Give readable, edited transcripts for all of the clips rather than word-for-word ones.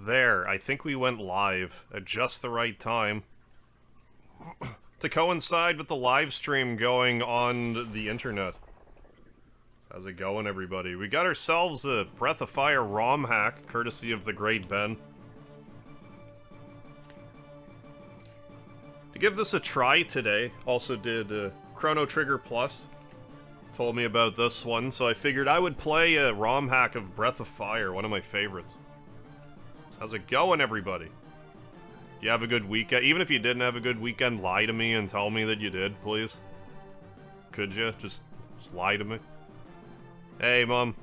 There, I think we went live at just the right time to coincide with the live stream going on the internet. How's it going, everybody? We got ourselves a Breath of Fire ROM hack, courtesy of TheGreatBen. To give this a try today, also did Chrono Trigger Plus. Told me about this one, so I figured I would play a ROM hack of Breath of Fire, one of my favorites. So how's it going, everybody? You have a good weekend? Even if you didn't have a good weekend, lie to me and tell me that you did, please. Could you? Just lie to me. Hey, Mom.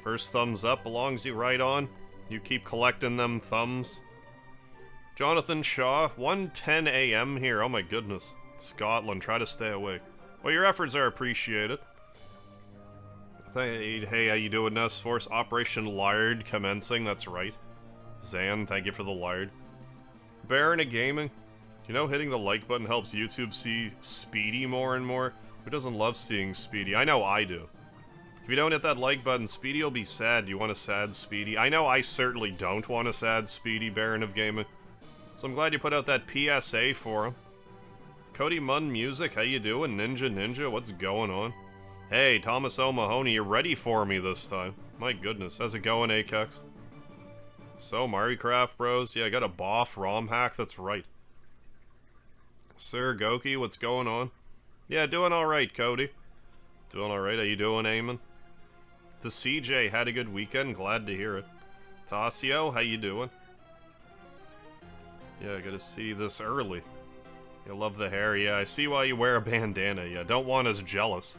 First thumbs up belongs you right on. You keep collecting them thumbs. Jonathan Shaw, 1:10 a.m. here. Oh my goodness. Scotland, try to stay awake. Well, your efforts are appreciated. Hey, how you doing, Nest Force? Operation Lard commencing, that's right. Zan, thank you for the lard. Baron of Gaming. You know hitting the like button helps YouTube see Speedy more and more? Who doesn't love seeing Speedy? I know I do. If you don't hit that like button, Speedy will be sad. Do you want a sad Speedy? I know I certainly don't want a sad Speedy, Baron of Gaming. So I'm glad you put out that PSA for him. Cody Munn Music, how you doing? Ninja, what's going on? Hey, Thomas O'Mahony, you're ready for me this time. My goodness, how's it going, Akex? So, Mariecraft Bros, yeah, I got a Boff ROM hack, that's right. Sir Goki, what's going on? Yeah, doing alright, Cody. Doing alright, how you doing, Eamon? The CJ had a good weekend, glad to hear it. Tasio, how you doing? Yeah, I gotta see this early. You love the hair, yeah, I see why you wear a bandana, yeah, don't want us jealous.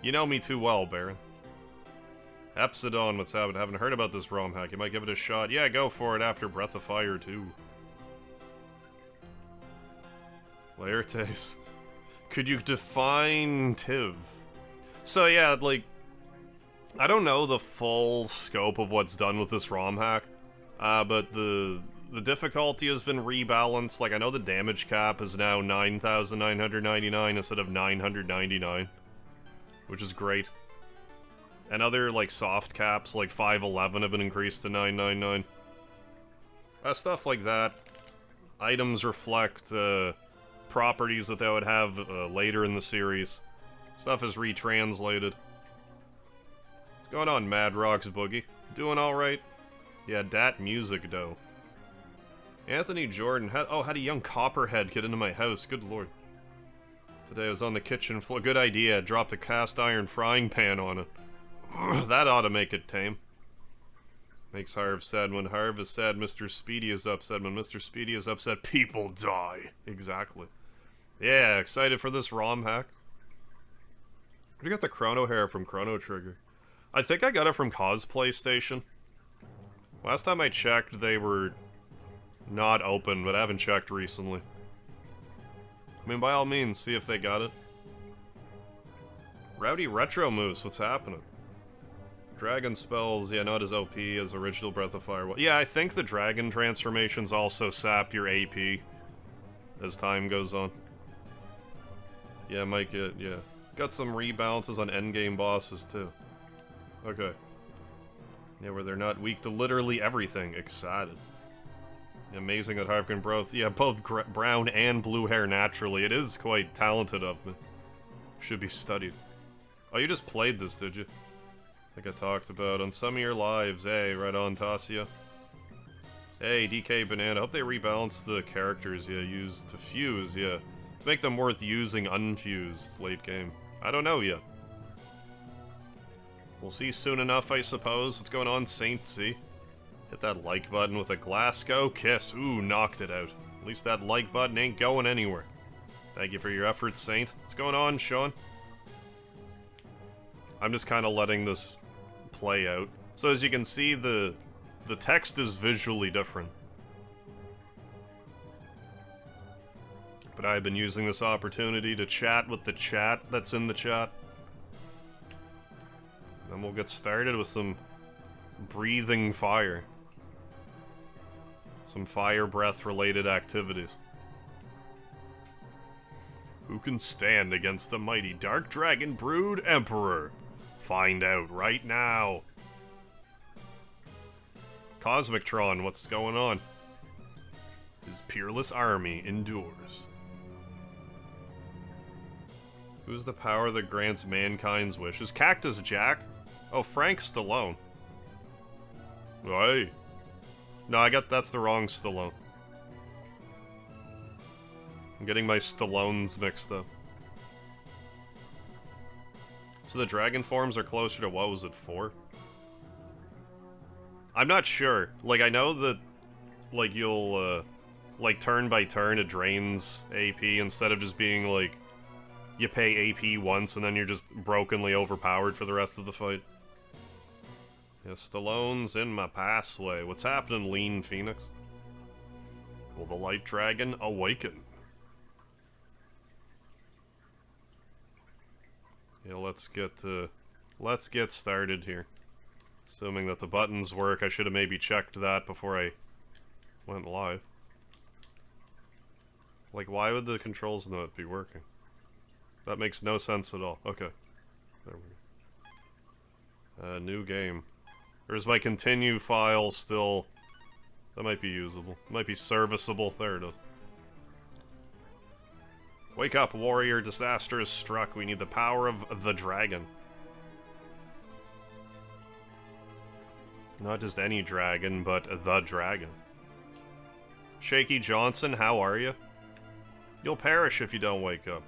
You know me too well, Baron. Epsidon, what's happening? Haven't heard about this ROM hack. You might give it a shot. Yeah, go for it after Breath of Fire 2. Laertes. Could you define Tiv? So yeah, like, I don't know the full scope of what's done with this ROM hack, but the difficulty has been rebalanced. Like, I know the damage cap is now 9,999 instead of 999, which is great. And other, like, soft caps, like 511, have been increased to 999. Stuff like that. Items reflect properties that they would have later in the series. Stuff is retranslated. What's going on, Mad Rocks Boogie? Doing alright? Yeah, dat music, though. Anthony Jordan, had a young copperhead get into my house, good lord. Today I was on the kitchen floor, good idea, dropped a cast iron frying pan on it. That ought to make it tame. Makes Harv sad. When Harv is sad, Mr. Speedy is upset. When Mr. Speedy is upset, people die. Exactly. Yeah, excited for this ROM hack. I got the Chrono hair from Chrono Trigger. I think I got it from Cosplay Station. Last time I checked, they were not open, but I haven't checked recently. I mean, by all means, see if they got it. Rowdy Retro Moose, what's happening? Dragon spells, yeah, not as OP as original Breath of Fire. Yeah, I think the dragon transformations also sap your AP as time goes on. Yeah, might get, yeah. Got some rebalances on endgame bosses, too. Okay. Yeah, where they're not weak to literally everything. Excited. Amazing that Harv can both, yeah, both brown and blue hair naturally. It is quite talented of me. Should be studied. Oh, you just played this, did you? Like I talked about on some of your lives. Hey, right on, Tasia. Hey, DK Banana. Hope they rebalance the characters, yeah, used to fuse, yeah. To make them worth using unfused late game. I don't know yet. We'll see soon enough, I suppose. What's going on, Saint C? Hit that like button with a Glasgow kiss. Ooh, knocked it out. At least that like button ain't going anywhere. Thank you for your efforts, Saint. What's going on, Sean? I'm just kind of letting this play out. So as you can see, the text is visually different. But I've been using this opportunity to chat with the chat that's in the chat. Then we'll get started with some breathing fire. Some fire breath related activities. Who can stand against the mighty Dark Dragon Brood Emperor? Find out right now. Cosmictron, what's going on? His peerless army endures. Who's the power that grants mankind's wishes? Cactus Jack? Oh, Frank Stallone. Hey. No, that's the wrong Stallone. I'm getting my Stallones mixed up. So the dragon forms are closer to, what was it, 4? I'm not sure. Like, I know that, like, you'll, like, turn by turn it drains AP instead of just being, like, you pay AP once and then you're just brokenly overpowered for the rest of the fight. Yeah, Stallone's in my pathway. What's happening, Lean Phoenix? Will the Light Dragon awaken? Yeah, let's get started here. Assuming that the buttons work, I should have maybe checked that before I went live. Like, why would the controls not be working? That makes no sense at all. Okay. There we go. New game. There's my continue file still. That might be usable. Might be serviceable. There it is. Wake up, warrior. Disaster is struck. We need the power of the dragon. Not just any dragon, but the dragon. Shaky Johnson, how are you? You'll perish if you don't wake up.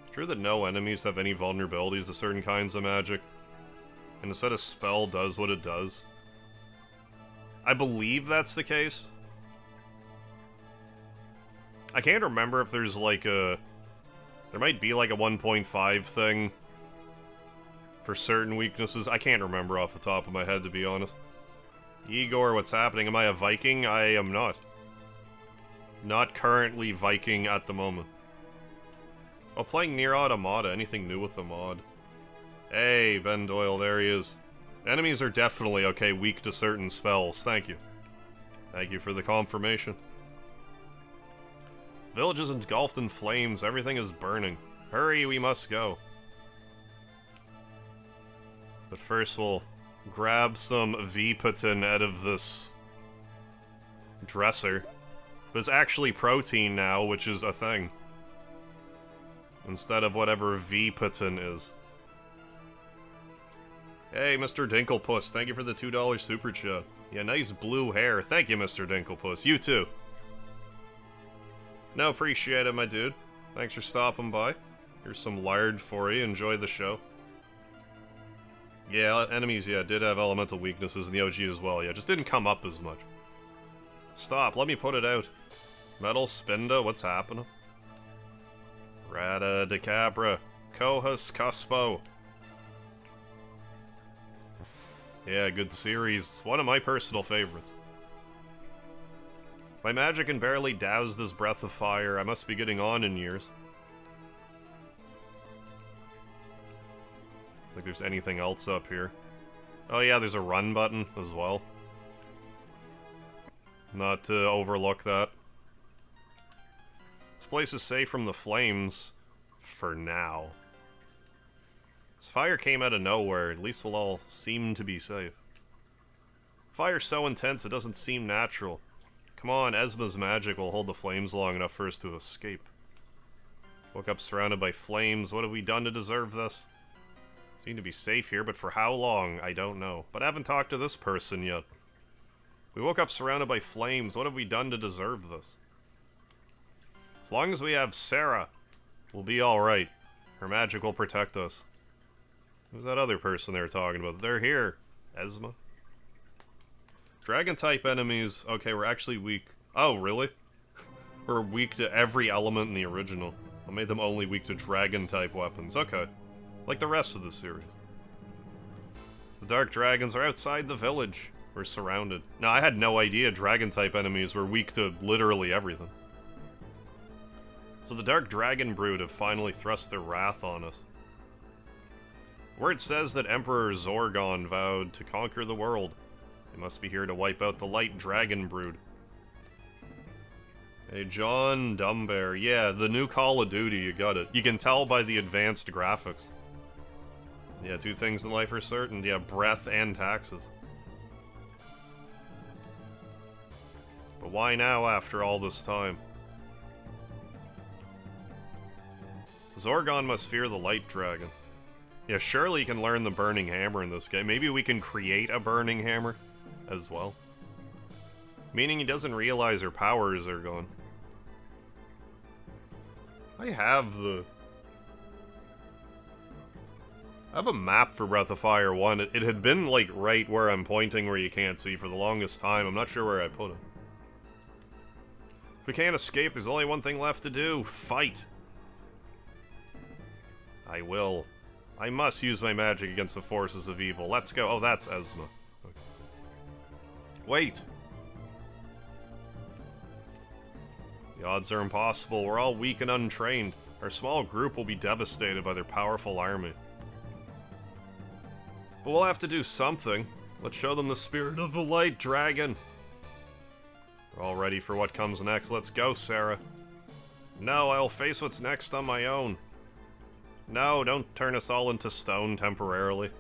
It's true that no enemies have any vulnerabilities to certain kinds of magic, and instead a spell does what it does. I believe that's the case. I can't remember if there's like a... There might be like a 1.5 thing for certain weaknesses. I can't remember off the top of my head, to be honest. Igor, what's happening? Am I a Viking? I am not. Not currently Viking at the moment. Oh, playing Nier Automata. Anything new with the mod? Hey, Ben Doyle, there he is. Enemies are definitely, okay, weak to certain spells. Thank you. Thank you for the confirmation. Village is engulfed in flames. Everything is burning. Hurry, we must go. But first we'll grab some V-Patin out of this dresser. But it's actually protein now, which is a thing. Instead of whatever V-Patin is. Hey, Mr. Dinklepuss, thank you for the $2 super chat. Yeah, nice blue hair. Thank you, Mr. Dinklepuss. You too. No, appreciate it, my dude. Thanks for stopping by. Here's some lard for you. Enjoy the show. Yeah, enemies, yeah, did have elemental weaknesses in the OG as well. Yeah, just didn't come up as much. Stop, let me put it out. Metal Spinda, what's happening? Rada Decabra. Cohus Cuspo. Yeah, good series. One of my personal favorites. My magic can barely douse this breath of fire. I must be getting on in years. I think there's anything else up here. Oh yeah, there's a run button as well. Not to overlook that. This place is safe from the flames. For now. This fire came out of nowhere. At least we'll all seem to be safe. Fire's so intense it doesn't seem natural. Come on, Esma's magic will hold the flames long enough for us to escape. Woke up surrounded by flames. What have we done to deserve this? Seem to be safe here, but for how long? I don't know. But I haven't talked to this person yet. We woke up surrounded by flames. What have we done to deserve this? As long as we have Sarah, we'll be alright. Her magic will protect us. Who's that other person they were talking about? They're here. Esma. Dragon-type enemies, okay, we're actually weak. Oh, really? We're weak to every element in the original. I made them only weak to dragon-type weapons. Okay. Like the rest of the series. The dark dragons are outside the village. We're surrounded. Now, I had no idea dragon-type enemies were weak to literally everything. So the dark dragon brood have finally thrust their wrath on us. Word says that Emperor Zorgon vowed to conquer the world. They must be here to wipe out the light dragon brood. Hey, John Dumbear. Yeah, the new Call of Duty, you got it. You can tell by the advanced graphics. Yeah, two things in life are certain. Yeah, breath and taxes. But why now after all this time? Zorgon must fear the Light Dragon. Yeah, surely you can learn the Burning Hammer in this game. Maybe we can create a Burning Hammer as well. Meaning he doesn't realize her powers are gone. I have a map for Breath of Fire 1. It had been, like, right where I'm pointing where you can't see for the longest time. I'm not sure where I put it. If we can't escape, there's only one thing left to do. Fight! I will. I must use my magic against the forces of evil. Let's go. Oh, that's Esma. Okay. Wait! The odds are impossible. We're all weak and untrained. Our small group will be devastated by their powerful army. But we'll have to do something. Let's show them the spirit of the Light Dragon. We're all ready for what comes next. Let's go, Sarah. No, I'll face what's next on my own. No, don't turn us all into stone temporarily.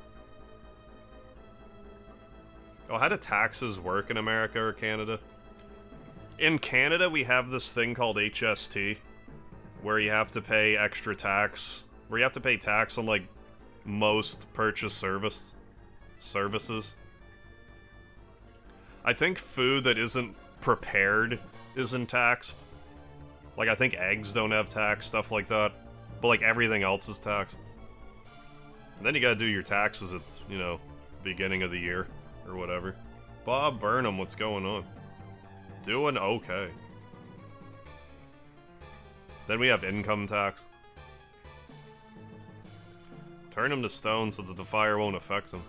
Oh, how do taxes work in America or Canada? In Canada, we have this thing called HST, where you have to pay extra tax, where you have to pay tax on, like, most purchase services. I think food that isn't prepared isn't taxed. Like, I think eggs don't have tax, stuff like that. But, like, everything else is taxed. And then you gotta do your taxes at, you know, beginning of the year, or whatever. Bob Burnham, what's going on? Doing okay. Then we have income tax. Turn him to stone so that the fire won't affect him.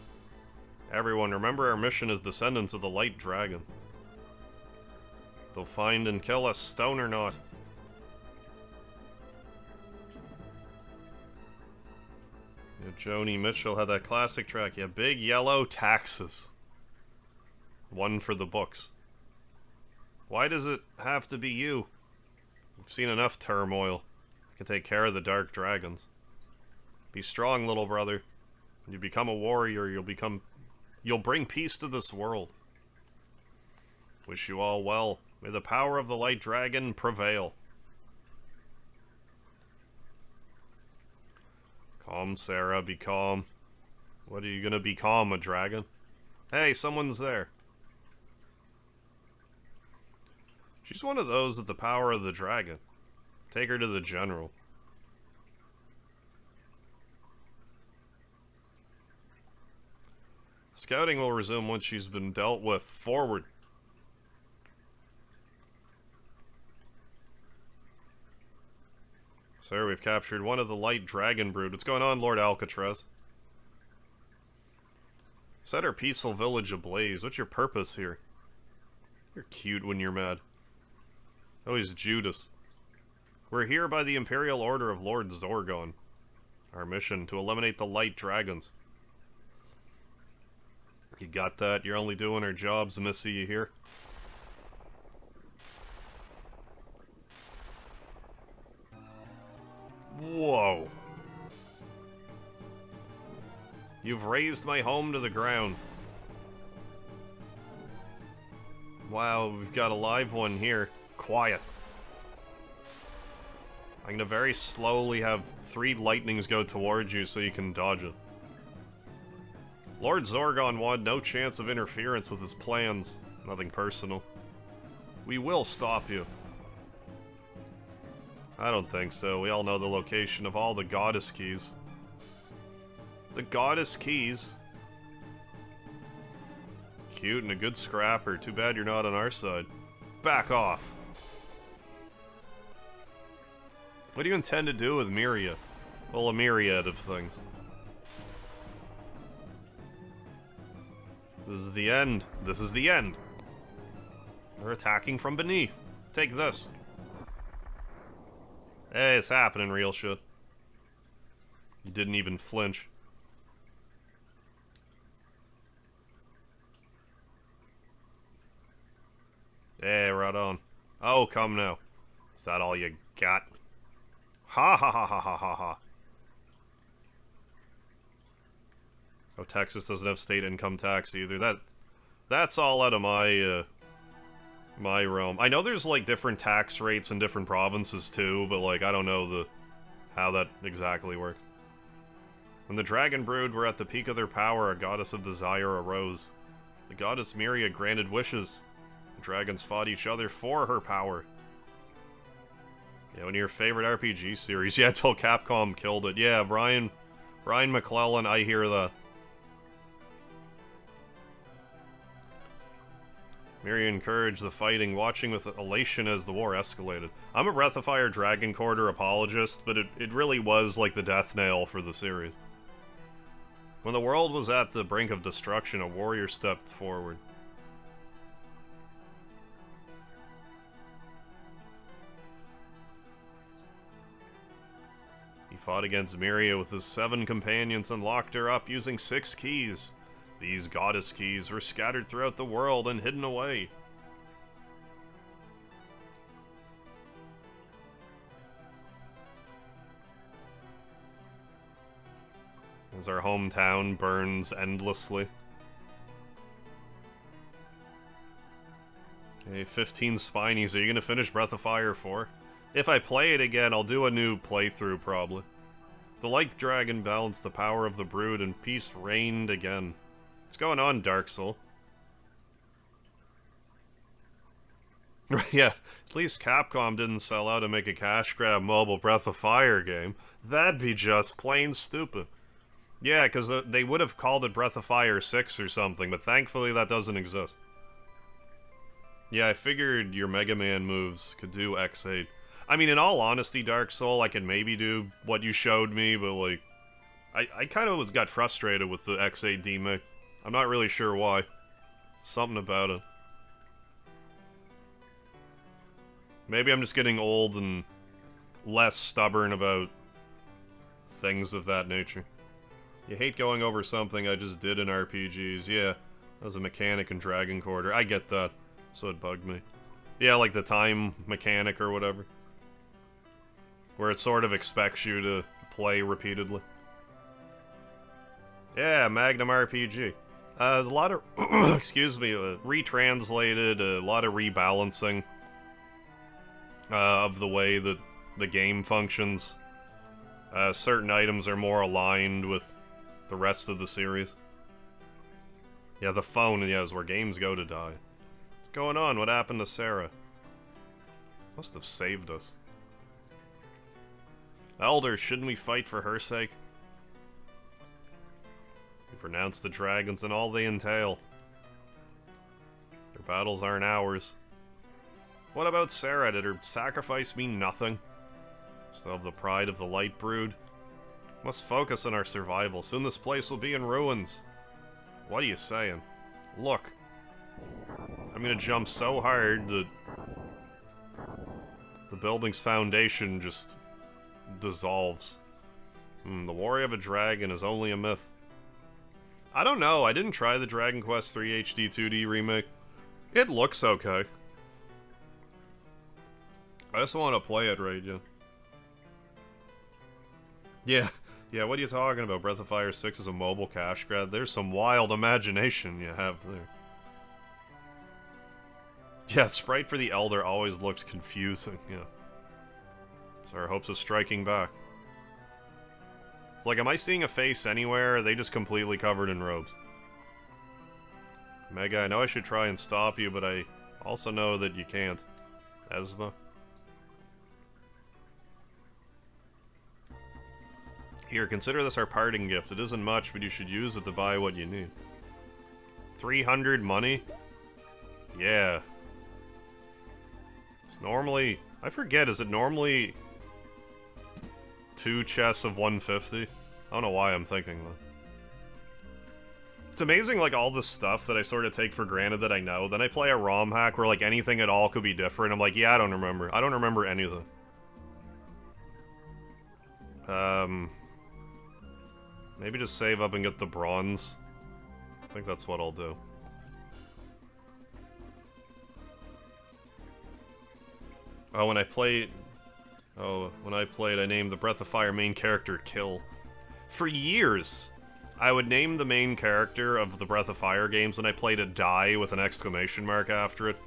Everyone, remember our mission as descendants of the Light Dragon. They'll find and kill us, stone or not. Yeah, Joni Mitchell had that classic track. Yeah, big yellow taxes. One for the books. Why does it have to be you? We've seen enough turmoil. I can take care of the dark dragons. Be strong, little brother. When you become a warrior, you'll bring peace to this world. Wish you all well. May the power of the Light Dragon prevail. Calm, Sarah, be calm. What are you gonna become, a dragon? Hey, someone's there. She's one of those with the power of the dragon. Take her to the general. Scouting will resume once she's been dealt with. Forward. Sir, we've captured one of the Light Dragon brood. What's going on, Lord Alcatraz? Set our peaceful village ablaze. What's your purpose here? You're cute when you're mad. Oh, he's Judas. We're here by the Imperial Order of Lord Zorgon. Our mission, to eliminate the Light Dragons. You got that? You're only doing our jobs, Missy, you hear? Whoa. You've razed my home to the ground. Wow, we've got a live one here. Quiet. I'm gonna very slowly have 3 lightnings go towards you so you can dodge it. Lord Zorgon wanted no chance of interference with his plans. Nothing personal. We will stop you. I don't think so. We all know the location of all the goddess keys. The goddess keys? Cute and a good scrapper. Too bad you're not on our side. Back off. What do you intend to do with Myria? Well, a myriad of things. This is the end. This is the end. They're attacking from beneath. Take this. Hey, it's happening, real shit. You didn't even flinch. Hey, right on. Oh, come now. Is that all you got? Ha ha ha ha ha ha ha. Oh, Texas doesn't have state income tax either. That's all out of my My realm. I know there's, like, different tax rates in different provinces, too, but, like, I don't know how that exactly works. When the Dragon Brood were at the peak of their power, a goddess of desire arose. The goddess Myria granted wishes. The dragons fought each other for her power. Yeah, one of your favorite RPG series. Yeah, till Capcom killed it. Yeah, Brian McClellan, I hear that. Myria encouraged the fighting, watching with elation as the war escalated. I'm a Breath of Fire Dragon Quarter apologist, but it really was like the death nail for the series. When the world was at the brink of destruction, a warrior stepped forward. He fought against Myria with his 7 companions and locked her up using 6 keys. These goddess keys were scattered throughout the world and hidden away. As our hometown burns endlessly. Okay, 15 Spinies. Are you gonna finish Breath of Fire 4? If I play it again, I'll do a new playthrough, probably. The Light Dragon balanced the power of the Brood, and peace reigned again. What's going on, Dark Soul? Yeah, at least Capcom didn't sell out and make a cash grab mobile Breath of Fire game. That'd be just plain stupid. Yeah, because they would have called it Breath of Fire 6 or something, but thankfully that doesn't exist. Yeah, I figured your Mega Man moves could do X8. I mean, in all honesty, Dark Soul, I could maybe do what you showed me, but, like, I kind of got frustrated with the X8 D-Mech. I'm not really sure why. Something about it. Maybe I'm just getting old and less stubborn about things of that nature. You hate going over something I just did in RPGs. Yeah, as a mechanic in Dragon Quarter. I get that. So it bugged me. Yeah, like the time mechanic or whatever. Where it sort of expects you to play repeatedly. Yeah, Magnum RPG. There's a lot of, excuse me, retranslated, a lot of rebalancing of the way that the game functions. Certain items are more aligned with the rest of the series. Yeah, the phone, yeah, is where games go to die. What's going on? What happened to Sarah? Must have saved us. Elder, shouldn't we fight for her sake? We renounce the dragons and all they entail. Their battles aren't ours. What about Sarah? Did her sacrifice mean nothing? Still have the pride of the Light Brood. Must focus on our survival. Soon this place will be in ruins. What are you saying? Look. I'm gonna jump so hard that the building's foundation just dissolves. The Warrior of a Dragon is only a myth. I don't know. I didn't try the Dragon Quest III HD 2D remake. It looks okay. I just want to play it right, yeah. Yeah, what are you talking about? Breath of Fire 6 is a mobile cash grab. There's some wild imagination you have there. Yeah, sprite for the Elder always looks confusing, yeah. So our hopes of striking back. It's like, am I seeing a face anywhere? Or are they just completely covered in robes? Mega, I know I should try and stop you, but I also know that you can't. Esma. Here, consider this our parting gift. It isn't much, but you should use it to buy what you need. 300 money? Yeah. It's normally... I forget, is it normally 2 chests of 150? I don't know why I'm thinking that. It's amazing, like, all the stuff that I sort of take for granted that I know. Then I play a ROM hack where, like, anything at all could be different. I'm like, yeah, I don't remember. I don't remember anything. Maybe just save up and get the bronze. I think that's what I'll do. Oh, when I played, I named the Breath of Fire main character Kill. For years, I would name the main character of the Breath of Fire games when I played a Die with an exclamation mark after it.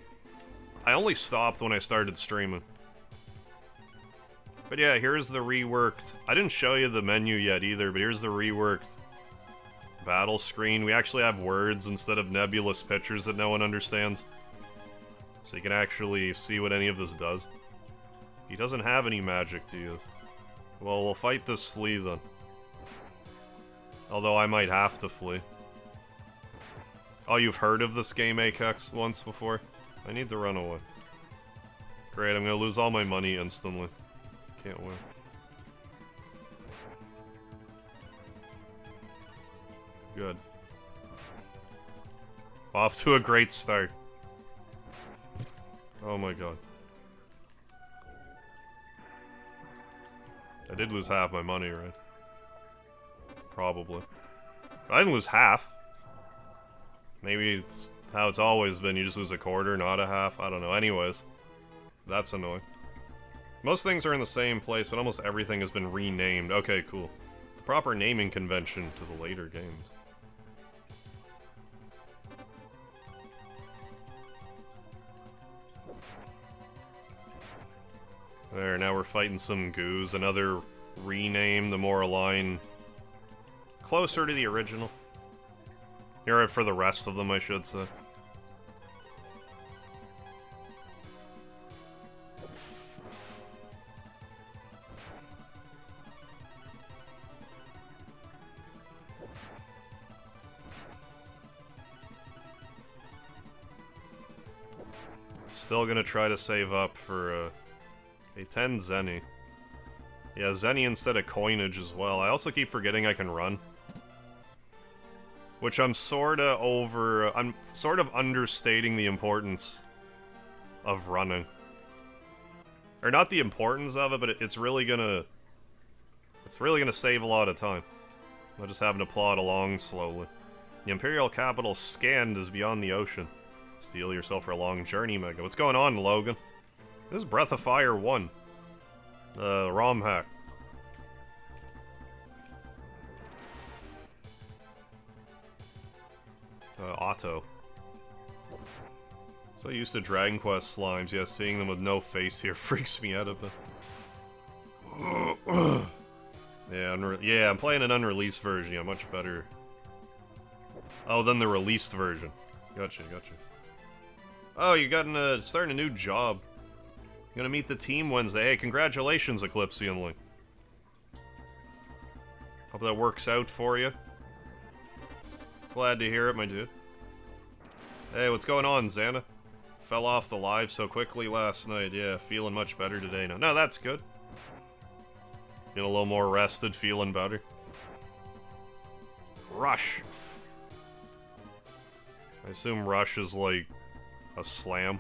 I only stopped when I started streaming. But yeah, here's the reworked... I didn't show you the menu yet either, but here's the reworked battle screen. We actually have words instead of nebulous pictures that no one understands. So you can actually see what any of this does. He doesn't have any magic to use. Well, we'll fight this flea then. Although I might have to flee. Oh, you've heard of this game, Akex, once before? I need to run away. Great, I'm gonna lose all my money instantly. Can't win. Good. Off to a great start. Oh my god. I did lose half my money, right? Probably. I didn't lose half. Maybe it's how it's always been. You just lose a quarter, not a half. I don't know. Anyways. That's annoying. Most things are in the same place, but almost everything has been renamed. Okay, cool. The proper naming convention to the later games. There, now we're fighting some goos. Another rename, the more aligned. Closer to the original. Or for the rest of them, I should say. Still gonna try to save up for a 10 Zenny. Yeah, Zenny instead of coinage as well. I also keep forgetting I can run. Which I'm sort of understating the importance of running. Or not the importance of it, but it's really gonna save a lot of time. I'm just having to plod along slowly. The Imperial capital scanned is beyond the ocean. Steel yourself for a long journey, Mega. What's going on, Logan? This is Breath of Fire 1. ROMHack. Otto. So used to Dragon Quest slimes. Yeah, seeing them with no face here freaks me out a bit. Yeah, I'm playing an unreleased version. Yeah, much better. Oh, than the released version. Gotcha. Oh, you got starting a new job. You're gonna meet the team Wednesday. Hey, congratulations, Eclipsean Link. Hope that works out for you. Glad to hear it, my dude. Hey, what's going on, Xana? Fell off the live so quickly last night. Yeah, feeling much better today now. No, that's good. Getting a little more rested, feeling better. Rush. I assume Rush is like a slam.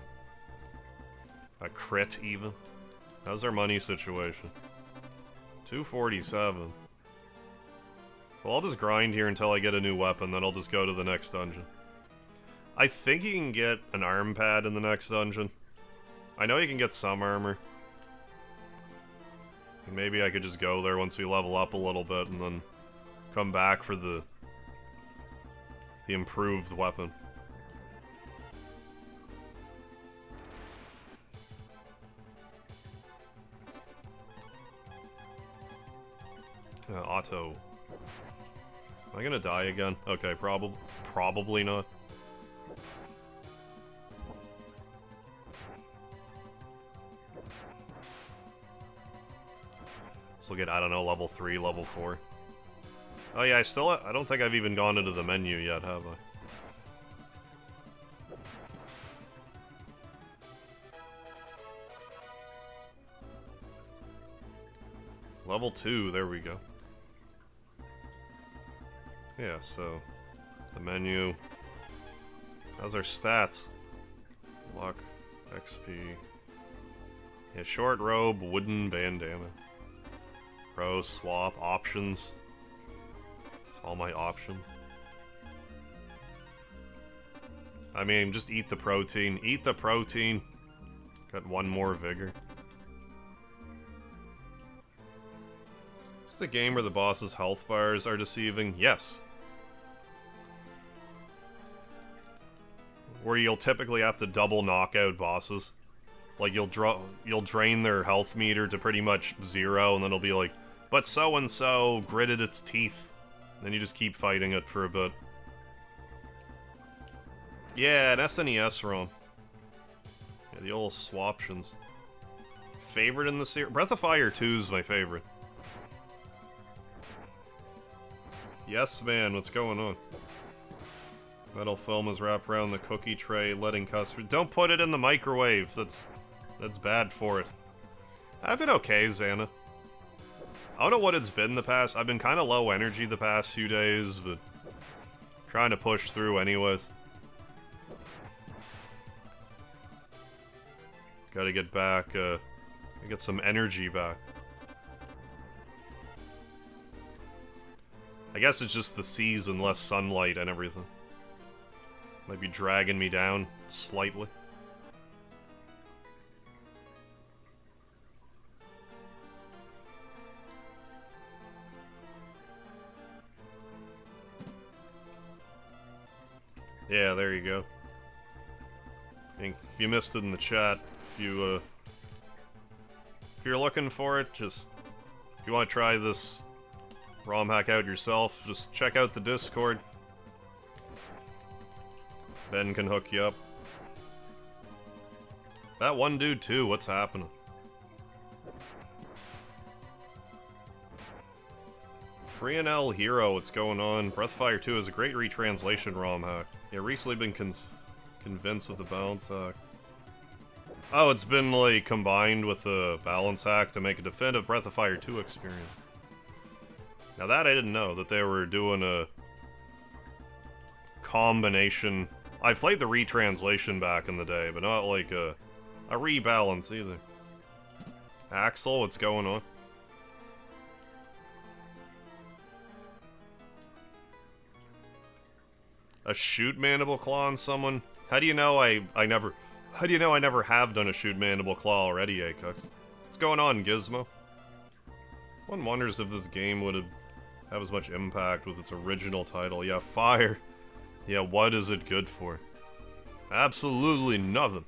A crit, even. How's our money situation? 247. Well, I'll just grind here until I get a new weapon, then I'll just go to the next dungeon. I think you can get an arm pad in the next dungeon. I know you can get some armor. And maybe I could just go there once we level up a little bit and then come back for the improved weapon. Otto. Am I gonna die again? Okay, probably not. So we'll get, I don't know, level 3, level 4. Oh yeah, I don't think I've even gone into the menu yet, have I? Level 2, there we go. Yeah, so the menu. How's our stats? Luck, XP. Yeah, short robe, wooden bandana. Pro, swap, options. It's all my options. I mean, just eat the protein. Eat the protein. Got one more vigor. Is this the game where the boss's health bars are deceiving? Yes. where you'll typically have to double knockout bosses. Like, you'll drain their health meter to pretty much 0, and then it'll be like, but so-and-so gritted its teeth. Then you just keep fighting it for a bit. Yeah, an SNES ROM. Yeah, the old swaptions. Favorite in the series? Breath of Fire 2 is my favorite. Yes, man, what's going on? Metal film is wrapped around the cookie tray, letting customers... Don't put it in the microwave, that's bad for it. I've been okay, Xana. I don't know what it's been the past... I've been kind of low energy the past few days, but... trying to push through anyways. Gotta get back, get some energy back. I guess it's just the season, less sunlight and everything. Might be dragging me down slightly. Yeah, there you go. If you missed it in the chat, if you're looking for it, just if you want to try this ROMHack out yourself, just check out the Discord. Ben can hook you up. That one dude too, what's happening? Freenel Hero, what's going on? Breath of Fire 2 is a great retranslation ROMHack. Yeah, recently been convinced with the balance hack. Oh, it's been, like, combined with the balance hack to make a definitive Breath of Fire 2 experience. Now that I didn't know, that they were doing a combination. I played the retranslation back in the day, but not like a rebalance either. Axel, what's going on? A shoot mandible claw on someone? How do you know I never have done a shoot mandible claw already, Acook? What's going on, Gizmo? One wonders if this game would have as much impact with its original title. Yeah, fire. Yeah, what is it good for? Absolutely nothing.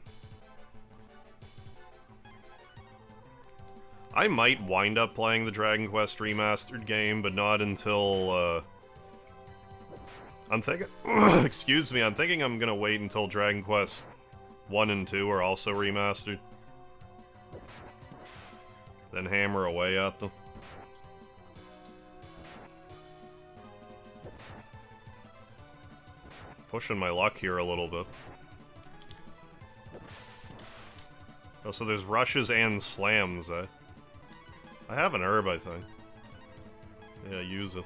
I might wind up playing the Dragon Quest Remastered game, but not until, I'm thinking... excuse me, I'm thinking I'm gonna wait until Dragon Quest 1 and 2 are also remastered. Then hammer away at them. Pushing my luck here a little bit. Oh, so there's rushes and slams, eh? I have an herb, I think. Yeah, use it.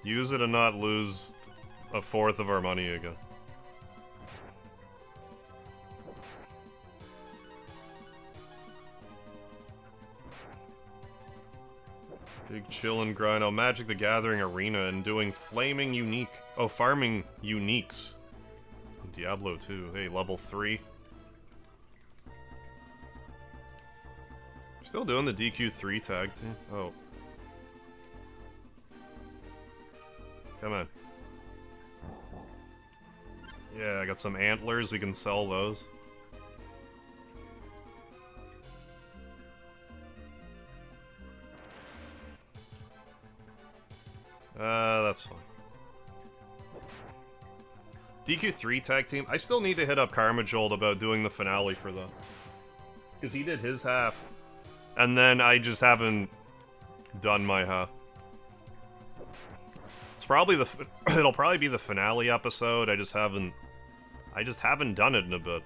Use it and not lose a fourth of our money again. Big chill and grind. Oh, Magic the Gathering Arena and doing farming uniques. Diablo 2. Hey, level 3. Still doing the DQ3 tag team? Oh. Come on. Yeah, I got some antlers, we can sell those. That's fine. DQ3 tag team? I still need to hit up Karmajold about doing the finale for that. Because he did his half. And then I just haven't done my half. It's probably it'll probably be the finale episode. I just haven't done it in a bit.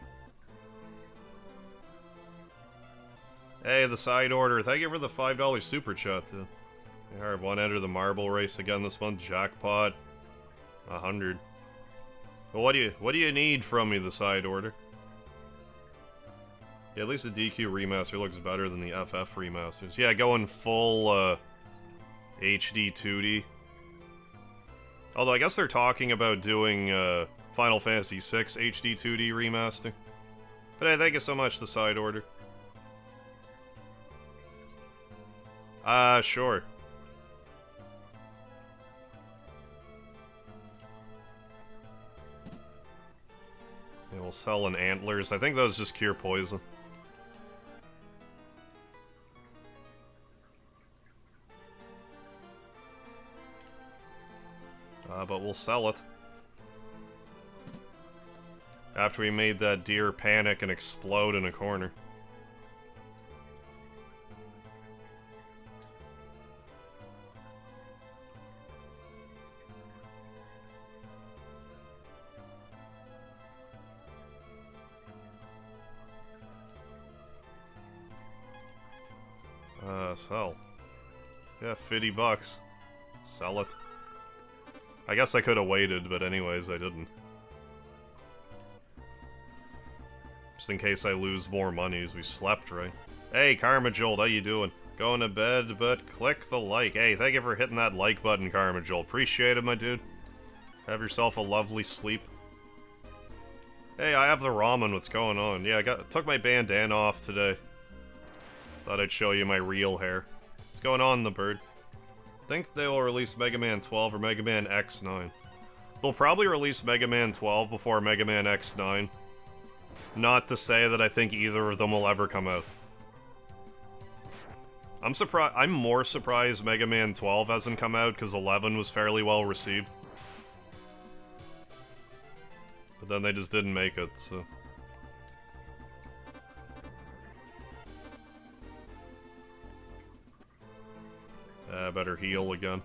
Hey, the side order. Thank you for the $5 super chat too. I want to enter the marble race again this month. Jackpot. 100. Well, what do you need from me, the side order? Yeah, at least the DQ remaster looks better than the FF remasters. Yeah, going full HD 2D. Although I guess they're talking about doing Final Fantasy VI HD 2D remaster. But hey, thank you so much, the side order. Sure. We'll sell an antlers. I think those just cure poison. But we'll sell it. After we made that deer panic and explode in a corner. Sell. Yeah, $50. Sell it. I guess I could have waited, but anyways, I didn't. Just in case I lose more money as we slept, right? Hey, Karma Jolt, how you doing? Going to bed, but click the like. Hey, thank you for hitting that like button, Karma Jolt. Appreciate it, my dude. Have yourself a lovely sleep. Hey, I have the ramen. What's going on? Yeah, took my bandana off today. Thought I'd show you my real hair. What's going on, the bird? Think they'll release Mega Man 12 or Mega Man X9. They'll probably release Mega Man 12 before Mega Man X9. Not to say that I think either of them will ever come out. I'm more surprised Mega Man 12 hasn't come out because 11 was fairly well received. But then they just didn't make it, so... I better heal again.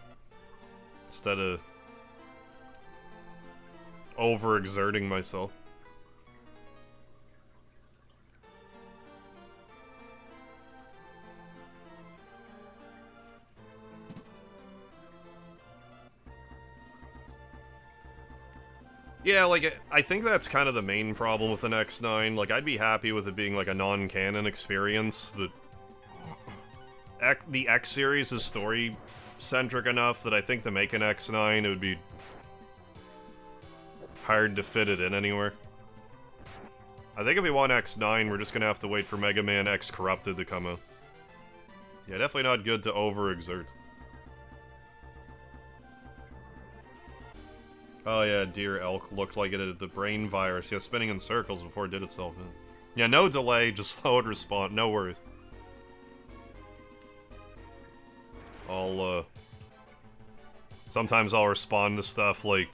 Instead of overexerting myself. Yeah, like, I think that's kind of the main problem with an X9. Like, I'd be happy with it being, like, a non-canon experience, but... the X series is story-centric enough that I think to make an X9, it would be hard to fit it in anywhere. I think if we want X9, we're just gonna have to wait for Mega Man X Corrupted to come out. Yeah, definitely not good to overexert. Oh yeah, deer elk looked like it had the brain virus. Yeah, spinning in circles before it did itself in. Yeah, no delay, just slow it respawn, no worries. Sometimes I'll respond to stuff like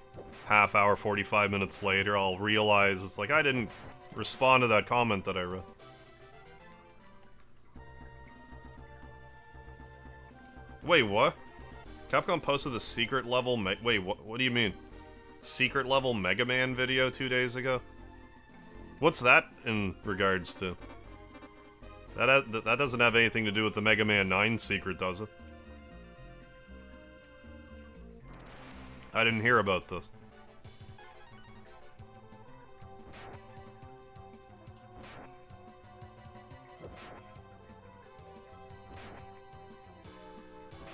half hour, 45 minutes later. I'll realize it's like I didn't respond to that comment that I wrote. Wait, what? Capcom posted the secret level wait, what do you mean? Secret level Mega Man video 2 days ago? What's that in regards to? That doesn't have anything to do with the Mega Man 9 secret, does it? I didn't hear about this.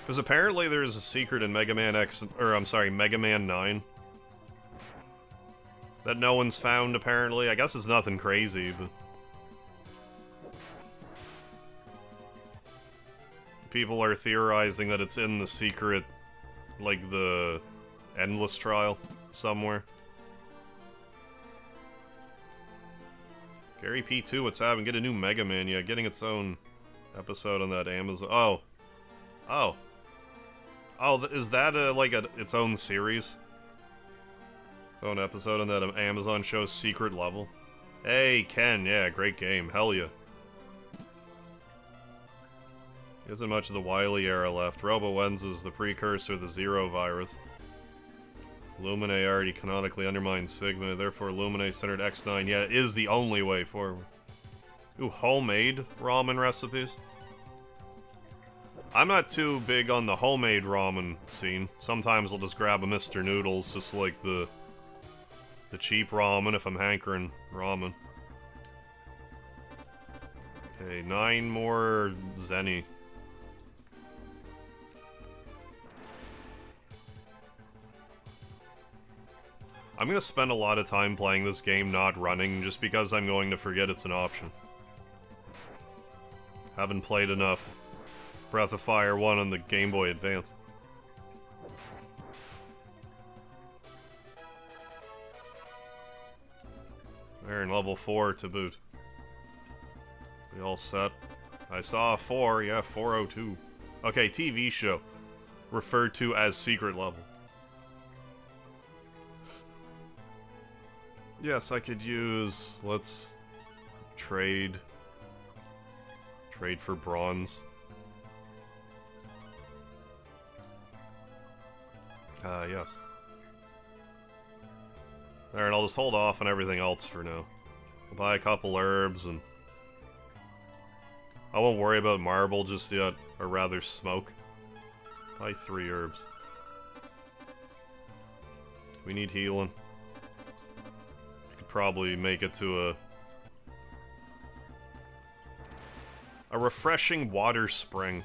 Because apparently there's a secret in Mega Man Mega Man 9. That no one's found, apparently. I guess it's nothing crazy, but... people are theorizing that it's in the secret, like the Endless Trial somewhere. Gary P2, what's happening? Get a new Mega Man. Yeah, getting its own episode on that Amazon. Oh, is that its own series? Its own episode on that Amazon show, Secret Level? Hey, Ken, yeah, great game. Hell yeah. Isn't much of the Wily era left. RoboWens is the precursor to the Zero virus. Lumine already canonically undermines Sigma, therefore Lumine-centered X9, yeah, is the only way forward. Ooh, homemade ramen recipes? I'm not too big on the homemade ramen scene. Sometimes I'll just grab a Mr. Noodles, just like the cheap ramen if I'm hankering ramen. Okay, 9 more Zenny. I'm gonna spend a lot of time playing this game not running, just because I'm going to forget it's an option. Haven't played enough Breath of Fire 1 on the Game Boy Advance. There, in level 4 to boot. We all set. I saw a 4, yeah, 402. Okay, TV show. Referred to as secret level. Yes, I could use... let's... trade. Trade for bronze. Yes. Alright, I'll just hold off on everything else for now. I'll buy a couple herbs and... I won't worry about marble just yet, or rather smoke. Buy 3 herbs. We need healing. I could probably make it to a refreshing water spring.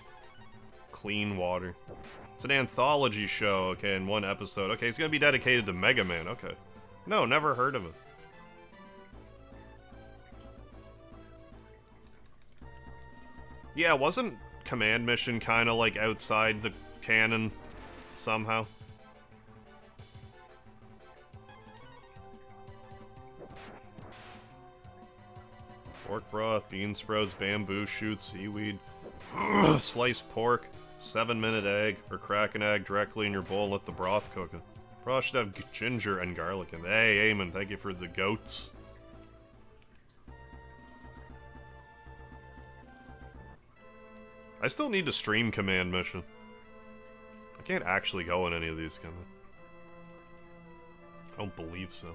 Clean water. It's an anthology show, okay, in 1 episode. Okay, it's gonna be dedicated to Mega Man, okay. No, never heard of it. Yeah, wasn't Command Mission kinda like outside the canon somehow? Pork broth, bean sprouts, bamboo shoots, seaweed, sliced pork, 7-minute egg, or crack an egg directly in your bowl and let the broth cook it. Probably should have ginger and garlic in it. Hey, Eamon, thank you for the goats. I still need to stream Command Mission. I can't actually go in any of these, can I? I don't believe so.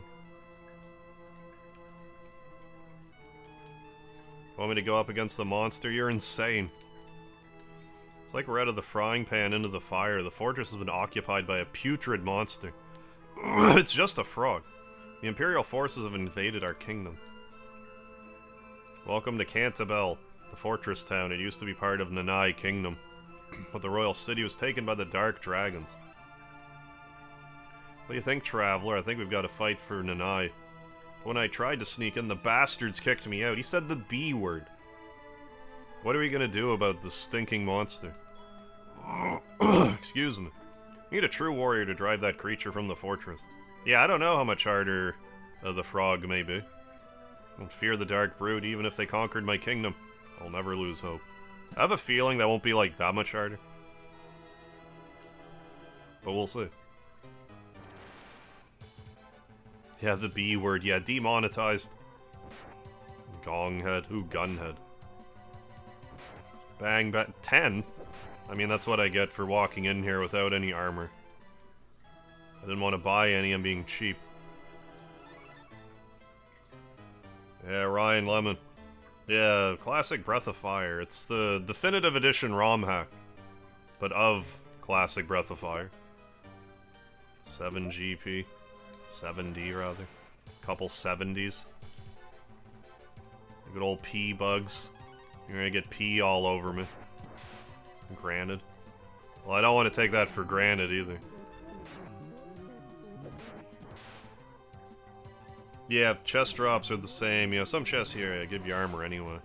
Want me to go up against the monster? You're insane. It's like we're out of the frying pan into the fire. The fortress has been occupied by a putrid monster. It's just a frog. The Imperial forces have invaded our kingdom. Welcome to Cantabel, the fortress town. It used to be part of Nanai Kingdom, but the royal city was taken by the Dark Dragons. What do you think, Traveler? I think we've got to fight for Nanai. When I tried to sneak in, the bastards kicked me out. He said the B word. What are we gonna do about this stinking monster? Excuse me. We need a true warrior to drive that creature from the fortress. Yeah, I don't know how much harder the frog may be. Don't fear the Dark Brood, even if they conquered my kingdom. I'll never lose hope. I have a feeling that won't be, like, that much harder. But we'll see. Yeah, the B word. Yeah, demonetized. Gong head. Ooh, gun head. Bang, bang. 10? I mean, that's what I get for walking in here without any armor. I didn't want to buy any, I'm being cheap. Yeah, Ryan Lemon. Yeah, classic Breath of Fire. It's the definitive edition ROMHack, but of classic Breath of Fire. 7 GP. 7D, rather. Couple 70s. Good old pee bugs. You're gonna get pee all over me. Granted. Well, I don't want to take that for granted, either. Yeah, if chest drops are the same, you know, some chests here give you armor anyway.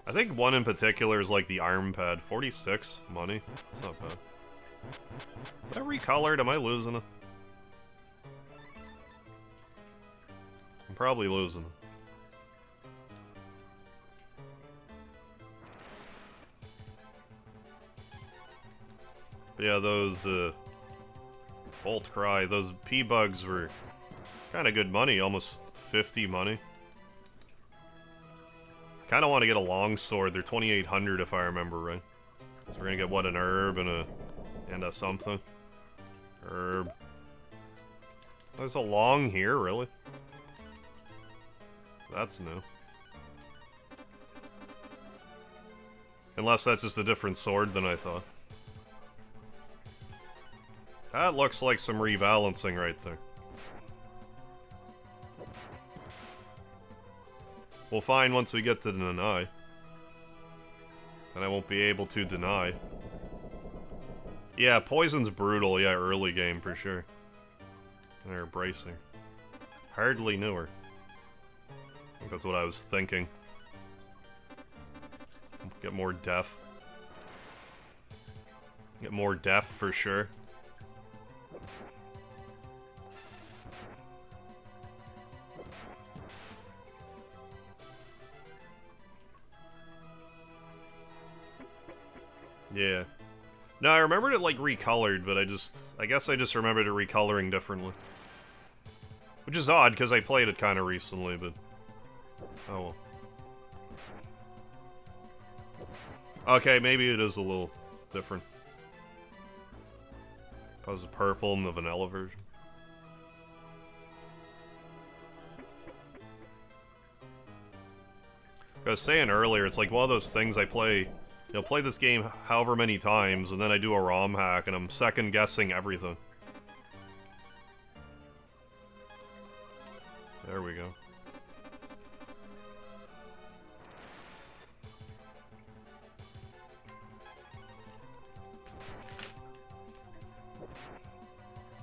I think one in particular is like the arm pad. 46 money. That's not bad. Is that recolored? Am I losing it? I'm probably losing it. But yeah, those, Bolt Cry, those P-Bugs were kind of good money, almost 50 money. Kind of want to get a longsword. They're 2,800 if I remember right. So we're gonna get, what, an herb and a something. Herb. There's a long here, really? That's new. Unless that's just a different sword than I thought. That looks like some rebalancing right there. We'll find once we get to Nanai. And I won't be able to deny. Yeah, poison's brutal, yeah, early game for sure. They're bracing. Hardly knew her. I think that's what I was thinking. Get more death. Get more death for sure. Yeah. No, I remembered it, like, recolored, but I guess I just remembered it recoloring differently. Which is odd, because I played it kind of recently, but... Oh well. Okay, maybe it is a little different. That was purple in the vanilla version. I was saying earlier, it's like one of those things I play... You know, play this game however many times, and then I do a ROM hack, and I'm second-guessing everything. There we go.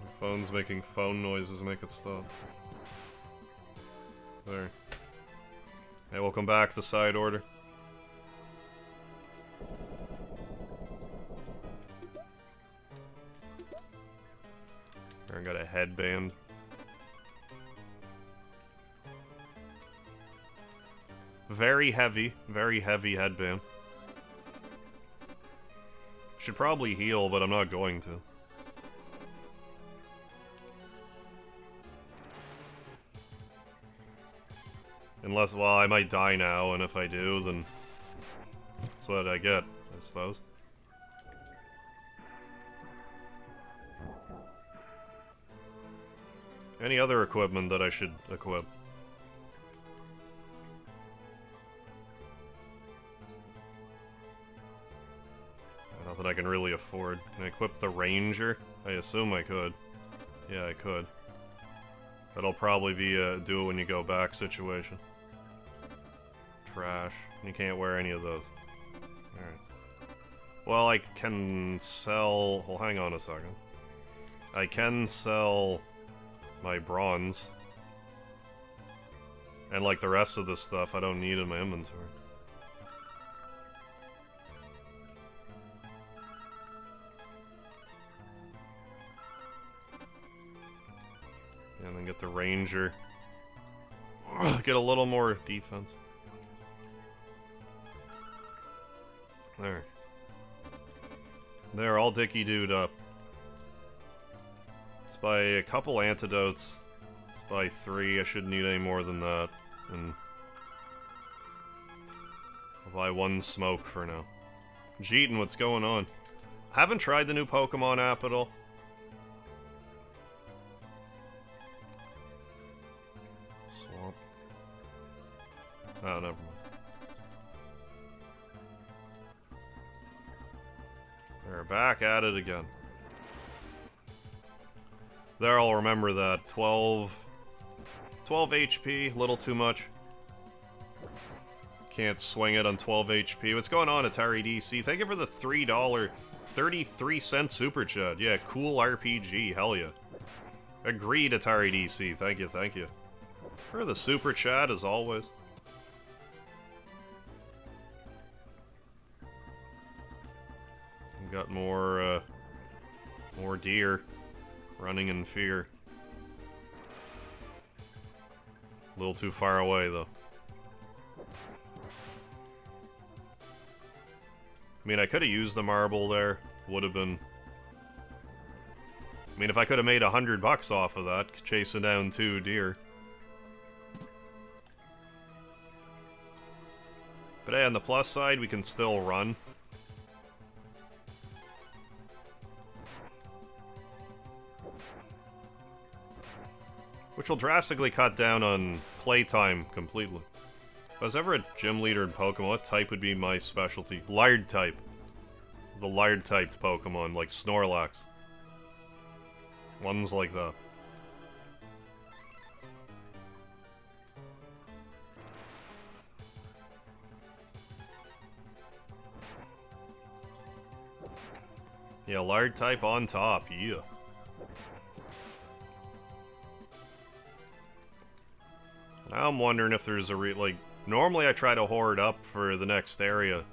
My phone's making phone noises, make it stop. There. Hey, welcome back, the side order. I got a headband. Very heavy headband. Should probably heal, but I'm not going to. Unless, well, I might die now, and if I do, then that's what I get, I suppose. Any other equipment that I should equip? Nothing I can really afford. Can I equip the Ranger? I assume I could. Yeah, I could. That'll probably be a do it when you go back situation. Trash. You can't wear any of those. Alright. Well, I can sell... Well, hang on a second. I can sell... my bronze. And like the rest of this stuff I don't need in my inventory. And then get the Ranger. Get a little more defense. There. They're all dicky-dooed up. By a couple antidotes. It's by 3. I shouldn't need any more than that. And I'll buy 1 smoke for now. Jeetin, what's going on? I haven't tried the new Pokemon app at all. Swamp. Oh, never mind. They're back at it again. There, I'll remember that. 12 HP, little too much. Can't swing it on 12 HP. What's going on, Atari DC? Thank you for the $3, 33-cent super chat. Yeah, cool RPG, hell yeah. Agreed, Atari DC. Thank you, thank you. For the super chat, as always. We got more deer. Running in fear. A little too far away, though. I mean, I could have used the marble there. Would have been... I mean, if I could have made $100 off of that, chasing down 2 deer. But hey, on the plus side, we can still run. Which will drastically cut down on playtime completely. If I was ever a gym leader in Pokemon, what type would be my specialty? Lard type. The lard typed Pokemon, like Snorlax. Ones like that. Yeah, lard type on top, yeah. Now I'm wondering if there's a like, normally I try to hoard up for the next area.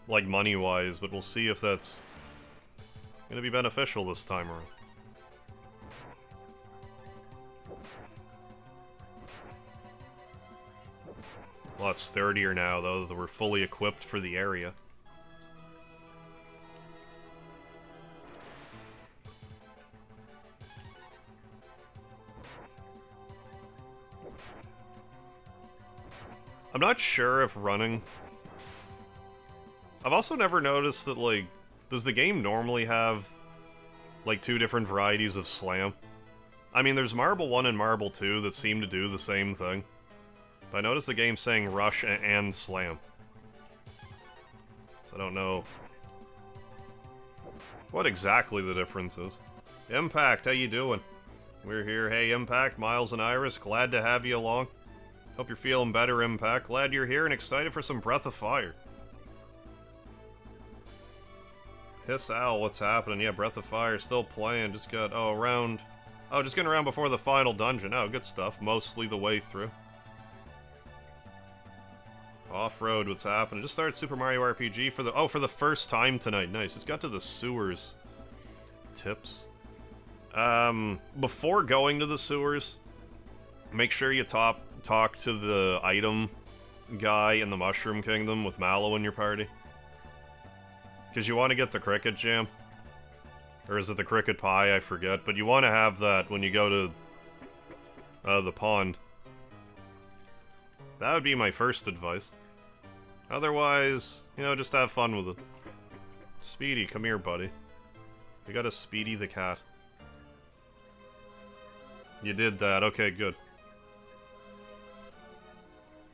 Like, money-wise, but we'll see if that's gonna be beneficial this time around. A lot sturdier now, though, that we're fully equipped for the area. I'm not sure if running... I've also never noticed that, like, does the game normally have, like, 2 different varieties of slam? I mean, there's Marble 1 and Marble 2 that seem to do the same thing. But I noticed the game saying rush and slam. So I don't know what exactly the difference is. Impact, how you doing? We're here. Hey, Impact, Miles and Iris, glad to have you along. Hope you're feeling better, Impact. Glad you're here and excited for some Breath of Fire. Hiss Al, what's happening? Yeah, Breath of Fire, still playing. Just got, just getting around before the final dungeon. Oh, good stuff. Mostly the way through. Off-road, what's happening? Just started Super Mario RPG for the first time tonight. Nice. Just got to the sewers. Tips. Before going to the sewers, make sure you talk to the item guy in the Mushroom Kingdom with Mallow in your party. Because you want to get the Cricket Jam. Or is it the Cricket Pie? I forget. But you want to have that when you go to the pond. That would be my first advice. Otherwise, you know, just have fun with it. Speedy, come here, buddy. We got a Speedy the cat. You did that. Okay, good.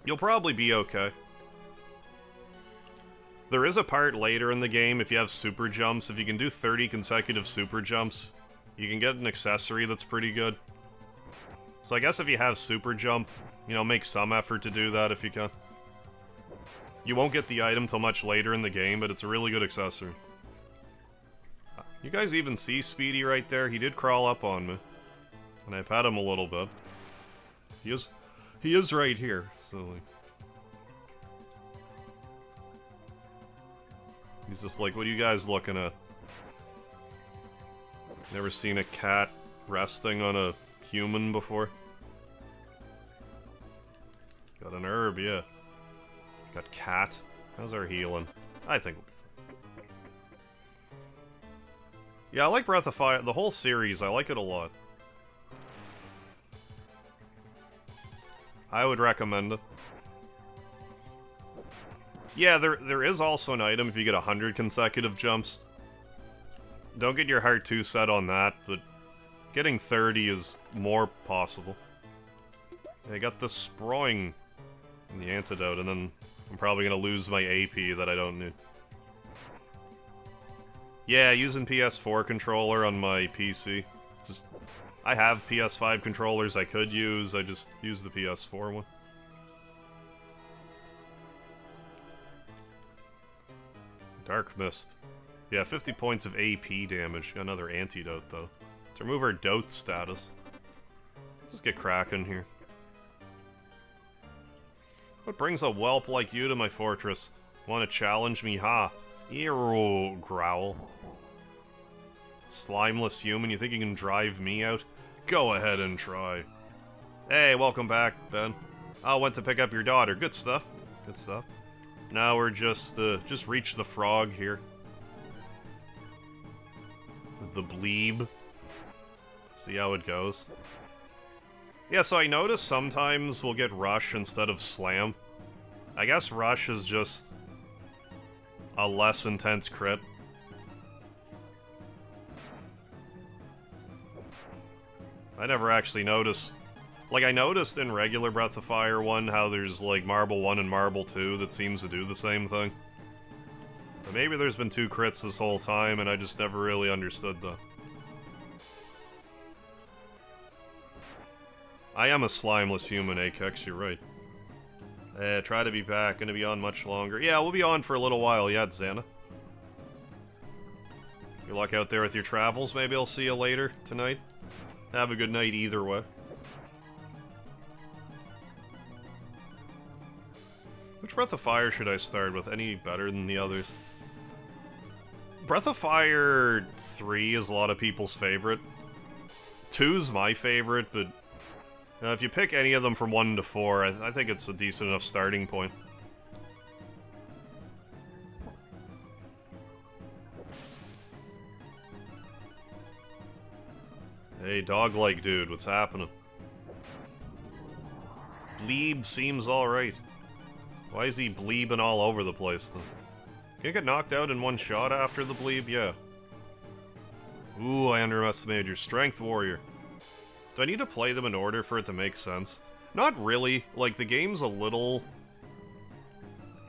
You'll probably be okay. There is a part later in the game, if you have super jumps, if you can do 30 consecutive super jumps, you can get an accessory that's pretty good. So I guess if you have super jump, you know, make some effort to do that if you can. You won't get the item till much later in the game, but it's a really good accessory. You guys even see Speedy right there? He did crawl up on me. And I pat him a little bit. He is right here, so like... He's just like, what are you guys looking at? Never seen a cat resting on a human before? Got an herb, yeah. Got cat. How's our healing? I think we'll be fine. Yeah, I like Breath of Fire. The whole series, I like it a lot. I would recommend it. Yeah, there is also an item if you get 100 consecutive jumps. Don't get your heart too set on that, but getting 30 is more possible. I got the Sproing and the antidote, and then I'm probably going to lose my AP that I don't need. Yeah, using PS4 controller on my PC. Just, I have PS5 controllers I could use, I just use the PS4 one. Dark Mist. Yeah, 50 points of AP damage. Got another antidote, though. To remove our dote status. Let's just get cracking here. What brings a whelp like you to my fortress? Want to challenge me, ha? Eero, growl. Slimeless human, you think you can drive me out? Go ahead and try. Hey, welcome back, Ben. I went to pick up your daughter. Good stuff. Good stuff. Now we're just reach the frog here. The bleeb. See how it goes. Yeah, so I noticed sometimes we'll get rush instead of slam. I guess rush is just a less intense crit. I never actually noticed. Like, I noticed in regular Breath of Fire 1 how there's, like, Marble 1 and Marble 2 that seems to do the same thing. But maybe there's been 2 crits this whole time, and I just never really understood that. I am a slimeless human, Akex, you're right. Try to be back, gonna be on much longer. Yeah, we'll be on for a little while yet, Xana. Good luck out there with your travels, maybe I'll see you later tonight. Have a good night either way. Which Breath of Fire should I start with? Any better than the others? Breath of Fire 3 is a lot of people's favorite. 2's my favorite, but if you pick any of them from 1 to 4, I think it's a decent enough starting point. Hey, dog-like dude, what's happening? Bleeb seems alright. Why is he bleebing all over the place, then? Can you get knocked out in one shot after the bleeb? Yeah. Ooh, I underestimated your strength, warrior. Do I need to play them in order for it to make sense? Not really. Like, the game's a little...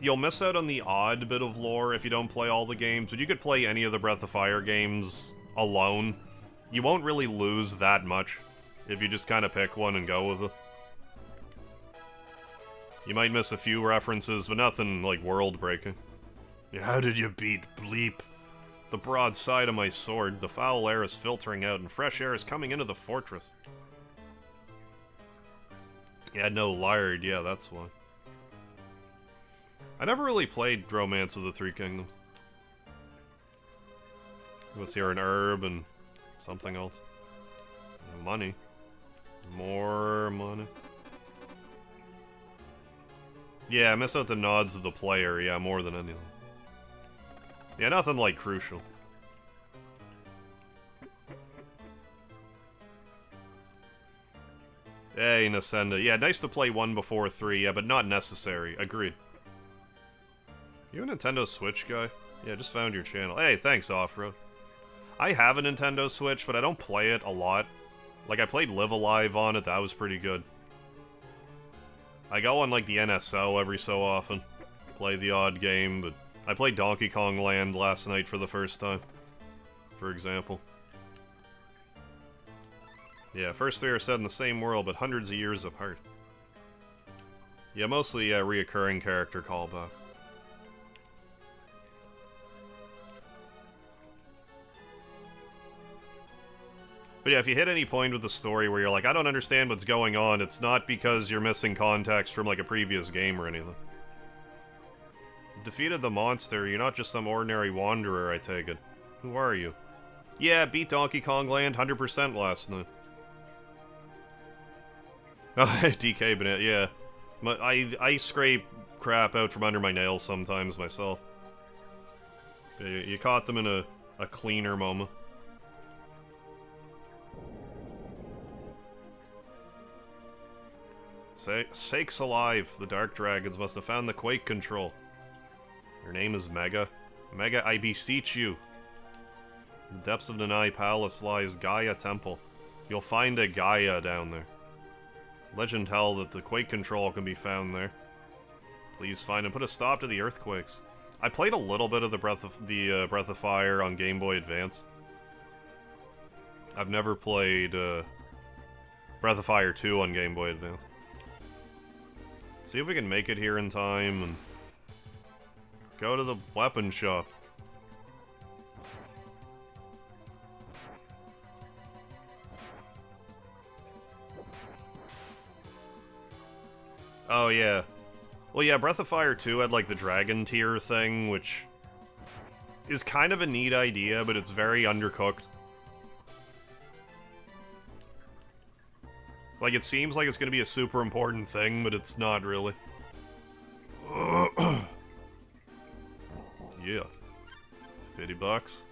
You'll miss out on the odd bit of lore if you don't play all the games, but you could play any of the Breath of Fire games alone. You won't really lose that much if you just kind of pick one and go with it. You might miss a few references, but nothing, like, world-breaking. How did you beat Bleep? The broad side of my sword, the foul air is filtering out, and fresh air is coming into the fortress. Yeah, no, Lard, yeah, that's why. I never really played Romance of the Three Kingdoms. What's here? An herb and something else. Money. More money. Yeah, I miss out the nods of the player, yeah, more than anything. Yeah, nothing, like, crucial. Hey, Nascenda. Yeah, nice to play 1 before 3, yeah, but not necessary. Agreed. You a Nintendo Switch guy? Yeah, just found your channel. Hey, thanks, Offroad. I have a Nintendo Switch, but I don't play it a lot. Like, I played Live Alive on it, that was pretty good. I go on, like, the NSO every so often. Play the odd game, but... I played Donkey Kong Land last night for the first time. For example. Yeah, first 3 are set in the same world, but hundreds of years apart. Yeah, mostly reoccurring character callbacks. But yeah, if you hit any point with the story where you're like, I don't understand what's going on, it's not because you're missing context from, like, a previous game or anything. Defeated the monster, you're not just some ordinary wanderer, I take it. Who are you? Yeah, beat Donkey Kong Land 100% last night. Oh, DK Banana, yeah. I scrape crap out from under my nails sometimes myself. You caught them in a cleaner moment. Sakes alive, the Dark Dragons must have found the Quake control. Your name is Mega. Mega, I beseech you. In the depths of Nanai Palace lies Gaia Temple. You'll find a Gaia down there. Legend tell that the Quake control can be found there. Please find and put a stop to the earthquakes. I played a little bit of the Breath of Fire on Game Boy Advance. I've never played Breath of Fire 2 on Game Boy Advance. See if we can make it here in time and go to the weapon shop. Oh, yeah. Well, yeah, Breath of Fire 2 had, like, the dragon tier thing, which is kind of a neat idea, but it's very undercooked. Like, it seems like it's gonna be a super important thing, but it's not really. Yeah. $50.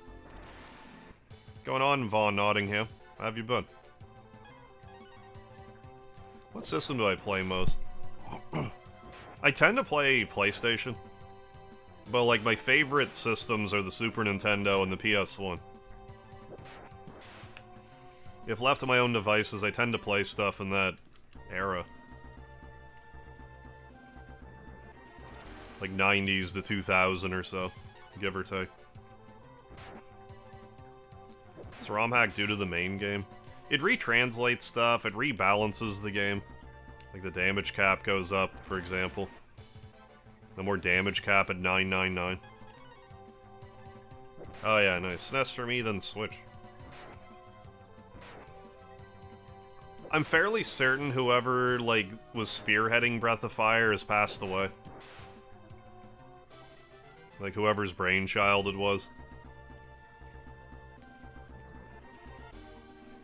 Going on, Vaughn Nottingham? How have you been? What system do I play most? I tend to play PlayStation. But, like, my favorite systems are the Super Nintendo and the PS1. If left to my own devices, I tend to play stuff in that era. Like 90s to 2000 or so, give or take. What's ROMHack do to the main game? It retranslates stuff, it rebalances the game. Like the damage cap goes up, for example. No more damage cap at 999. Oh yeah, nice. SNES for me, then Switch. I'm fairly certain whoever, like, was spearheading Breath of Fire has passed away. Like, whoever's brainchild it was.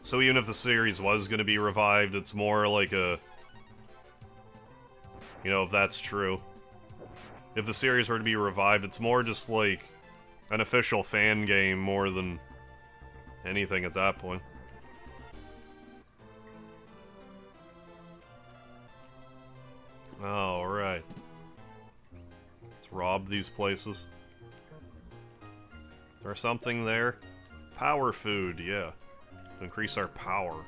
So even if the series was going to be revived, it's more like a... You know, if that's true. If the series were to be revived, it's more just like an official fan game more than anything at that point. Alright. Let's rob these places. There's something there. Power food, yeah. Increase our power.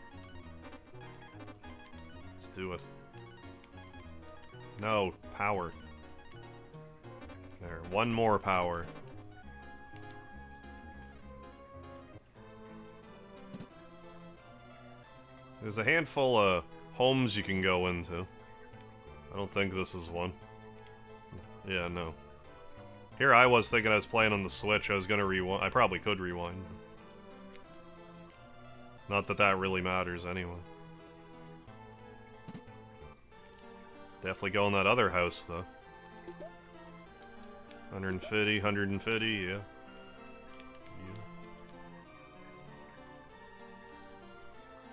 Let's do it. No, power. There, one more power. There's a handful of homes you can go into. I don't think this is one. Yeah, no. Here I was thinking I was playing on the Switch, I was gonna rewind. I probably could rewind. Not that that really matters anyway. Definitely go in that other house, though. 150, 150, yeah.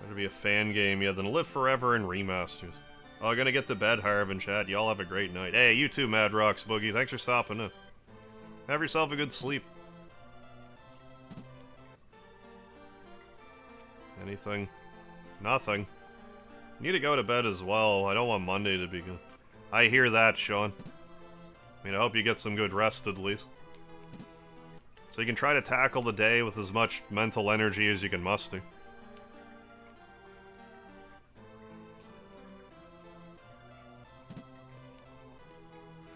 Better be a fan game, yeah, than Live Forever and remasters. Oh, gonna get to bed, Harv and chat. Y'all have a great night. Hey, you too, Mad Rocks Boogie. Thanks for stopping in. Have yourself a good sleep. Anything? Nothing. Need to go to bed as well. I don't want Monday to be good. I hear that, Sean. I mean, I hope you get some good rest at least. So you can try to tackle the day with as much mental energy as you can muster.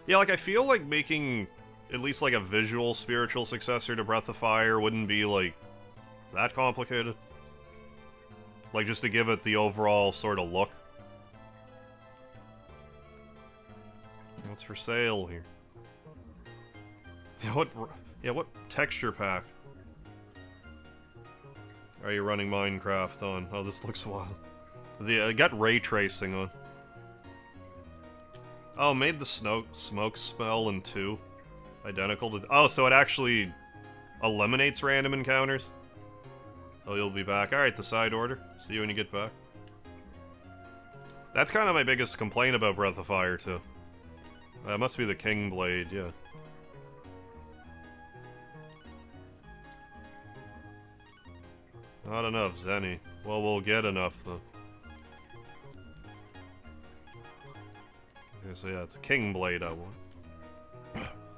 Yeah, like, I feel like making at least, like, a visual spiritual successor to Breath of Fire wouldn't be, like, that complicated. Like, just to give it the overall sort of look. What's for sale here? Yeah, what texture pack are you running Minecraft on? Oh, this looks wild. I got ray tracing on. Oh, made the smoke smell in 2 identical to... Oh, so it actually eliminates random encounters? Oh, you'll be back. Alright, the side order. See you when you get back. That's kind of my biggest complaint about Breath of Fire, too. That must be the King Blade, yeah. Not enough, Zenny. Well, we'll get enough, though. Okay, so yeah, it's King Blade I want.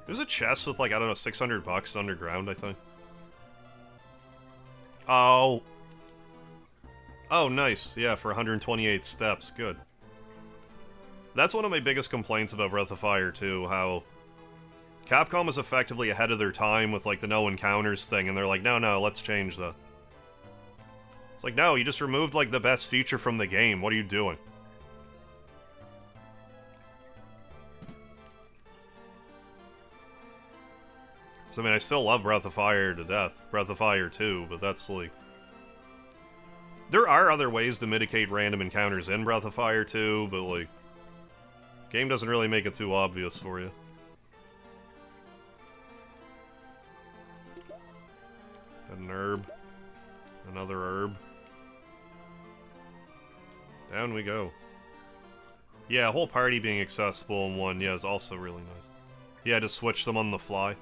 There's a chest with, like, I don't know, 600 bucks underground, I think. Oh. Oh, nice. Yeah, for 128 steps. Good. That's one of my biggest complaints about Breath of Fire, too, how Capcom was effectively ahead of their time with, like, the no encounters thing, and they're like, no, let's change that. It's like, no, you just removed, like, the best feature from the game. What are you doing? So, I mean, I still love Breath of Fire to death. Breath of Fire 2, but that's, like... There are other ways to mitigate random encounters in Breath of Fire 2, but, like... Game doesn't really make it too obvious for you. An herb. Another herb. Down we go. Yeah, a whole party being accessible in one, yeah, is also really nice. Yeah, just switch them on the fly.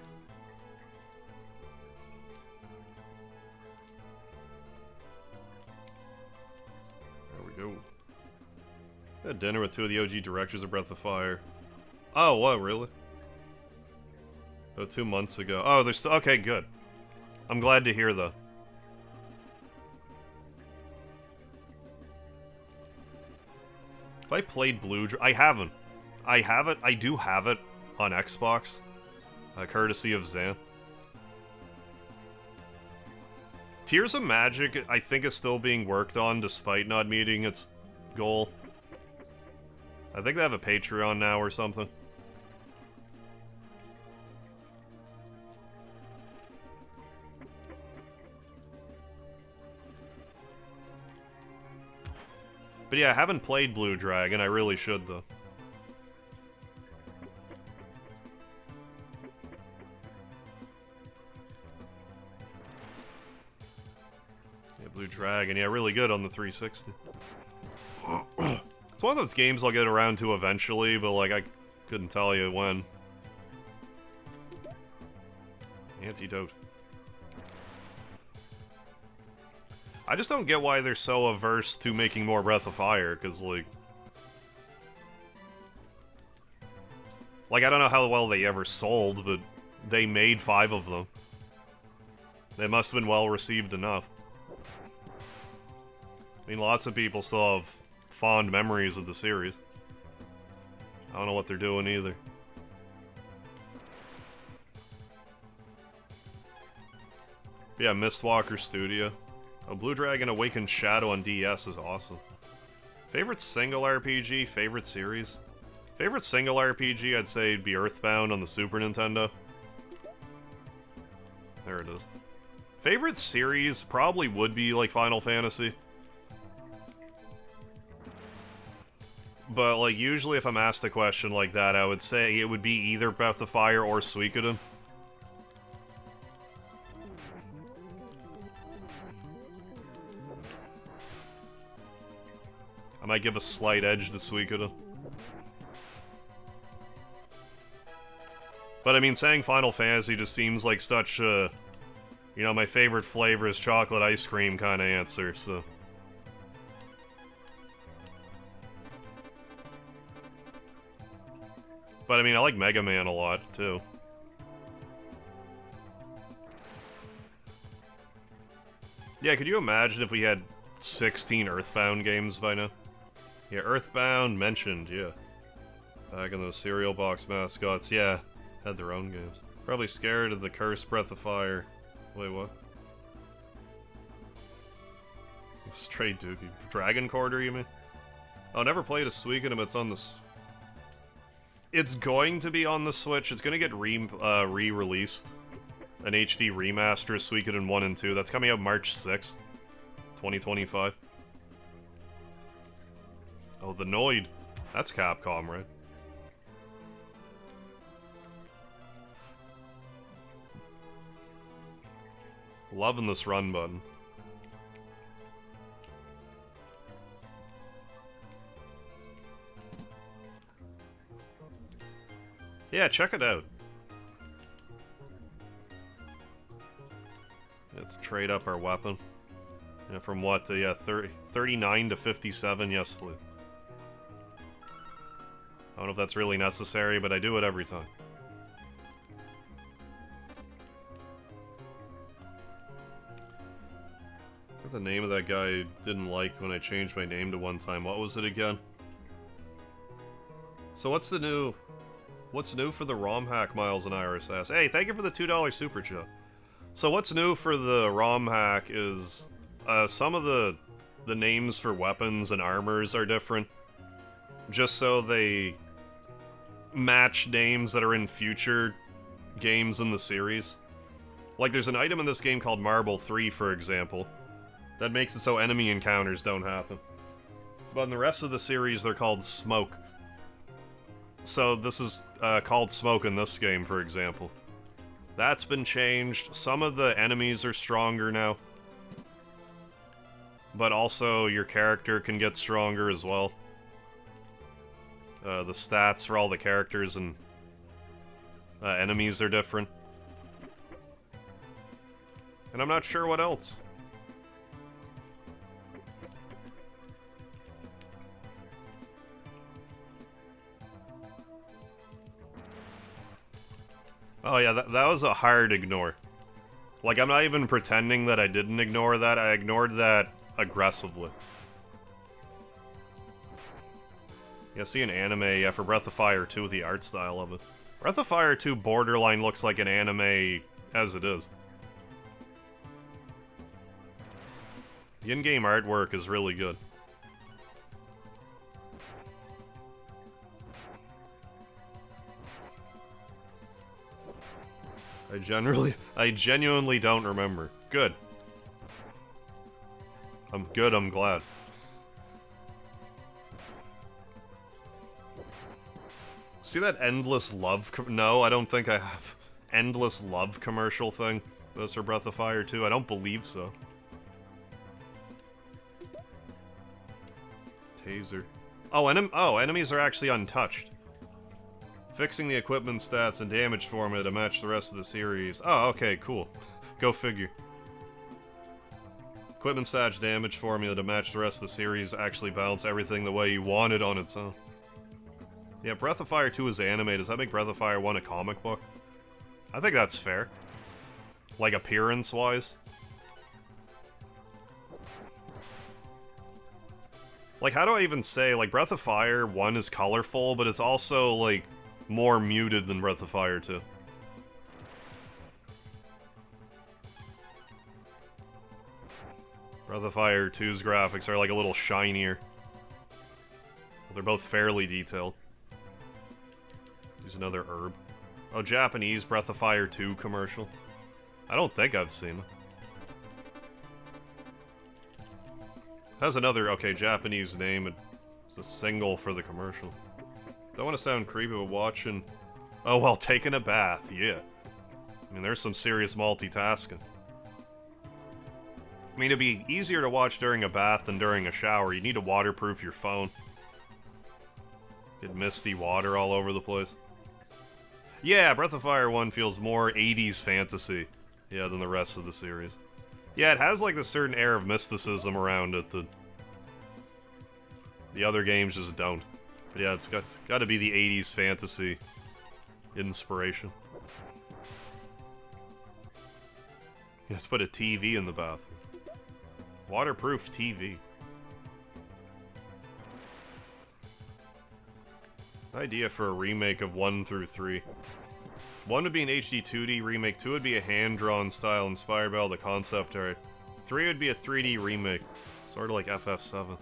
There we go. Had dinner with 2 of the OG directors of Breath of Fire. Oh, what, really? About 2 months ago. Oh, they're still... Okay, good. I'm glad to hear that. Have I played Blue Dragon? I haven't. I have it. I do have it on Xbox. Courtesy of Zan. Tears of Magic, I think, is still being worked on despite not meeting its goal. I think they have a Patreon now or something. But yeah, I haven't played Blue Dragon. I really should, though. Yeah, Blue Dragon. Yeah, really good on the 360. It's one of those games I'll get around to eventually, but, like, I couldn't tell you when. Antidote. I just don't get why they're so averse to making more Breath of Fire, because, like... Like, I don't know how well they ever sold, but they made 5 of them. They must have been well received enough. I mean, lots of people still have fond memories of the series. I don't know what they're doing either. Yeah, Mistwalker Studio. Oh, Blue Dragon Awakened Shadow on DS is awesome. Favorite single RPG? Favorite series? Favorite single RPG, I'd say it'd be Earthbound on the Super Nintendo. There it is. Favorite series probably would be, like, Final Fantasy. But, like, usually if I'm asked a question like that, I would say it would be either Breath of Fire or Suikoden. I might give a slight edge to Suikoden. But I mean, saying Final Fantasy just seems like such a, you know, my favorite flavor is chocolate ice cream kind of answer, so. But I mean, I like Mega Man a lot, too. Yeah, could you imagine if we had 16 Earthbound games by now? Yeah, Earthbound mentioned, yeah. Back in those cereal box mascots, yeah. Had their own games. Probably scared of the cursed Breath of Fire. Wait, what? Straight dookie. Dragon Quarter, you mean? Oh, never played a Suikoden, but it's on the... It's going to be on the Switch. It's going to get re-released. An HD remaster of Suikoden 1 and 2. That's coming out March 6th, 2025. Oh, the Noid. That's Capcom, right? Loving this run button. Yeah, check it out. Let's trade up our weapon. Yeah, from what to, yeah, 39 to 57, yes please. I don't know if that's really necessary, but I do it every time. What's the name of that guy I didn't like when I changed my name to one time? What was it again? So what's the new... What's new for the ROMHack, Miles and Iris asks? Hey, thank you for the $2 super chat. So what's new for the ROMHack is some of the names for weapons and armors are different. Just so they match names that are in future games in the series. Like there's an item in this game called Marble 3, for example, that makes it so enemy encounters don't happen. But in the rest of the series, they're called Smoke. So this is called Smoke in this game, for example. That's been changed. Some of the enemies are stronger now. But also, your character can get stronger as well. The stats for all the characters and enemies are different. And I'm not sure what else. Oh yeah, that was a hard ignore. Like, I'm not even pretending that I didn't ignore that, I ignored that aggressively. Yeah, see an anime, yeah, for Breath of Fire 2, the art style of it. Breath of Fire 2 borderline looks like an anime as it is. The in-game artwork is really good. I genuinely don't remember. Good. I'm glad. See that Endless Love no, I don't think I have. Endless Love commercial thing? That's for Breath of Fire 2? I don't believe so. Taser. Oh, enemies are actually untouched. Fixing the equipment stats and damage formula to match the rest of the series. Oh, okay, cool. Go figure. Equipment stats damage formula to match the rest of the series actually balance everything the way you want it on its own. Yeah, Breath of Fire 2 is anime. Does that make Breath of Fire 1 a comic book? I think that's fair. Like, appearance-wise. Like, how do I even say, like, Breath of Fire 1 is colorful, but it's also, like, more muted than Breath of Fire 2. Breath of Fire 2's graphics are, like, a little shinier. They're both fairly detailed. Use another herb. Oh, Japanese Breath of Fire 2 commercial. I don't think I've seen it. Has another, okay, Japanese name. It's a single for the commercial. Don't want to sound creepy, but watching... Oh, well, taking a bath, yeah. I mean, there's some serious multitasking. I mean, it'd be easier to watch during a bath than during a shower. You need to waterproof your phone. Get misty water all over the place. Yeah, Breath of Fire 1 feels more 80s fantasy, yeah, than the rest of the series. Yeah, it has, like, a certain air of mysticism around it that the other games just don't. But yeah, it's got to be the 80s fantasy inspiration. Let's put a TV in the bathroom. Waterproof TV. Idea for a remake of 1 through 3. 1 would be an HD 2D remake, 2 would be a hand-drawn style inspired by all the concept art. 3 would be a 3D remake, sort of like FF7.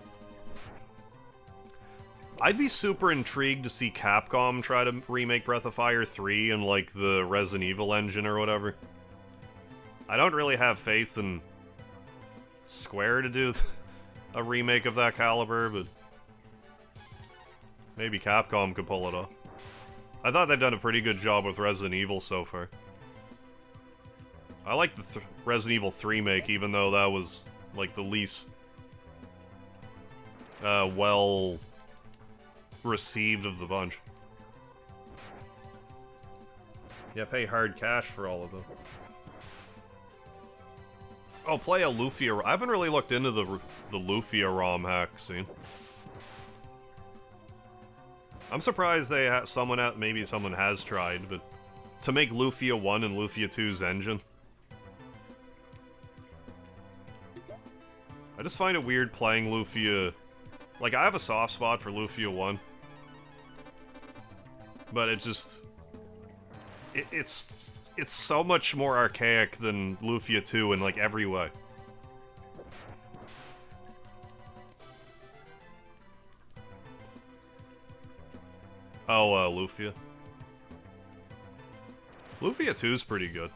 I'd be super intrigued to see Capcom try to remake Breath of Fire 3 in, like, the Resident Evil engine or whatever. I don't really have faith in Square to do a remake of that caliber, but maybe Capcom could pull it off. I thought they've done a pretty good job with Resident Evil so far. I like the Resident Evil 3 make, even though that was, like, the least well received of the bunch. Yeah, pay hard cash for all of them. Oh, play a Lufia. I haven't really looked into the Lufia ROMHack scene. I'm surprised they maybe someone has tried, but to make Lufia 1 and Lufia 2's engine. I just find it weird playing Lufia. Like, I have a soft spot for Lufia 1. But it just... It's so much more archaic than Lufia 2 in, like, every way. Oh, Lufia. Lufia 2's pretty good.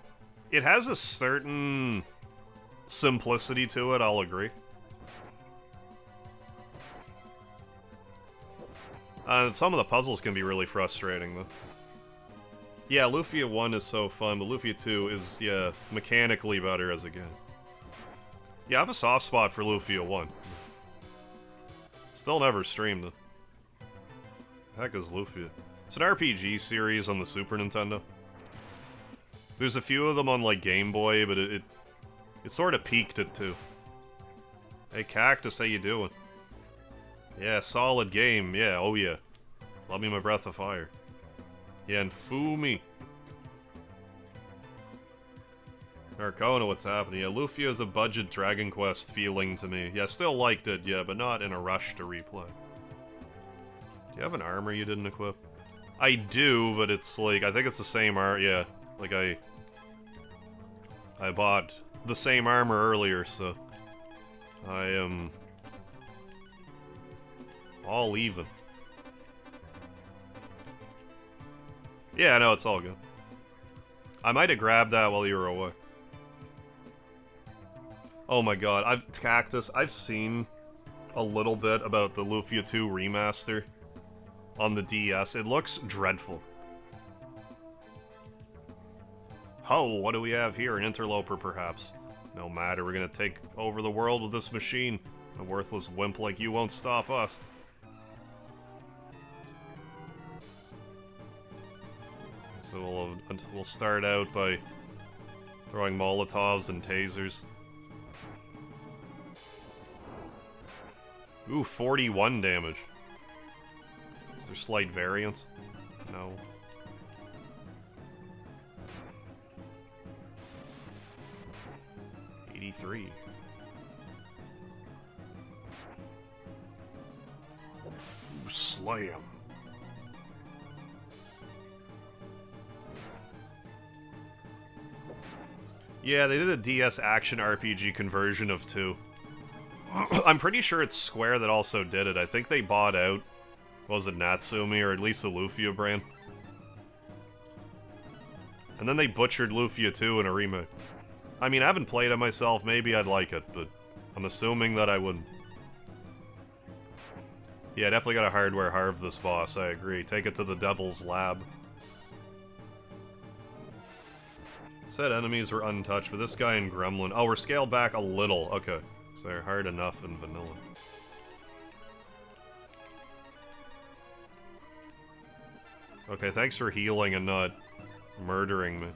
It has a certain simplicity to it, I'll agree. Some of the puzzles can be really frustrating, though. Yeah, Lufia 1 is so fun, but Lufia 2 is, yeah, mechanically better as a game. Yeah, I have a soft spot for Lufia 1. Still never streamed it. The heck is Lufia? It's an RPG series on the Super Nintendo. There's a few of them on, like, Game Boy, but it sort of peaked at 2. Hey, Cactus, how you doing? Yeah, solid game, yeah, oh yeah. Love me my Breath of Fire. Yeah, and Fumi. Arcona, what's happening? Yeah, Lufia is a budget Dragon Quest feeling to me. Yeah, still liked it, yeah, but not in a rush to replay. Do you have an armor you didn't equip? I do, but it's like, I think it's the same yeah. Like, I bought the same armor earlier, so I am all even. Yeah, no, it's all good. I might have grabbed that while you were away. Oh my god, Cactus, I've seen a little bit about the Lufia 2 remaster on the DS. It looks dreadful. Ho, what do we have here? An interloper, perhaps? No matter, we're gonna take over the world with this machine. A worthless wimp like you won't stop us. So we'll start out by throwing Molotovs and tasers. Ooh, 41 damage. Is there slight variance? No. '83. Ooh, slam. Yeah, they did a DS action RPG conversion of 2. I'm pretty sure it's Square that also did it. I think they bought out, what was it, Natsumi, or at least the Lufia brand. And then they butchered Lufia 2 in a remake. I mean, I haven't played it myself, maybe I'd like it, but I'm assuming that I wouldn't. Yeah, definitely gotta hardware harv this boss, I agree. Take it to the Devil's Lab. Said enemies were untouched, but this guy and Gremlin... Oh, we're scaled back a little. Okay. So they're hard enough in vanilla. Okay, thanks for healing and not murdering me.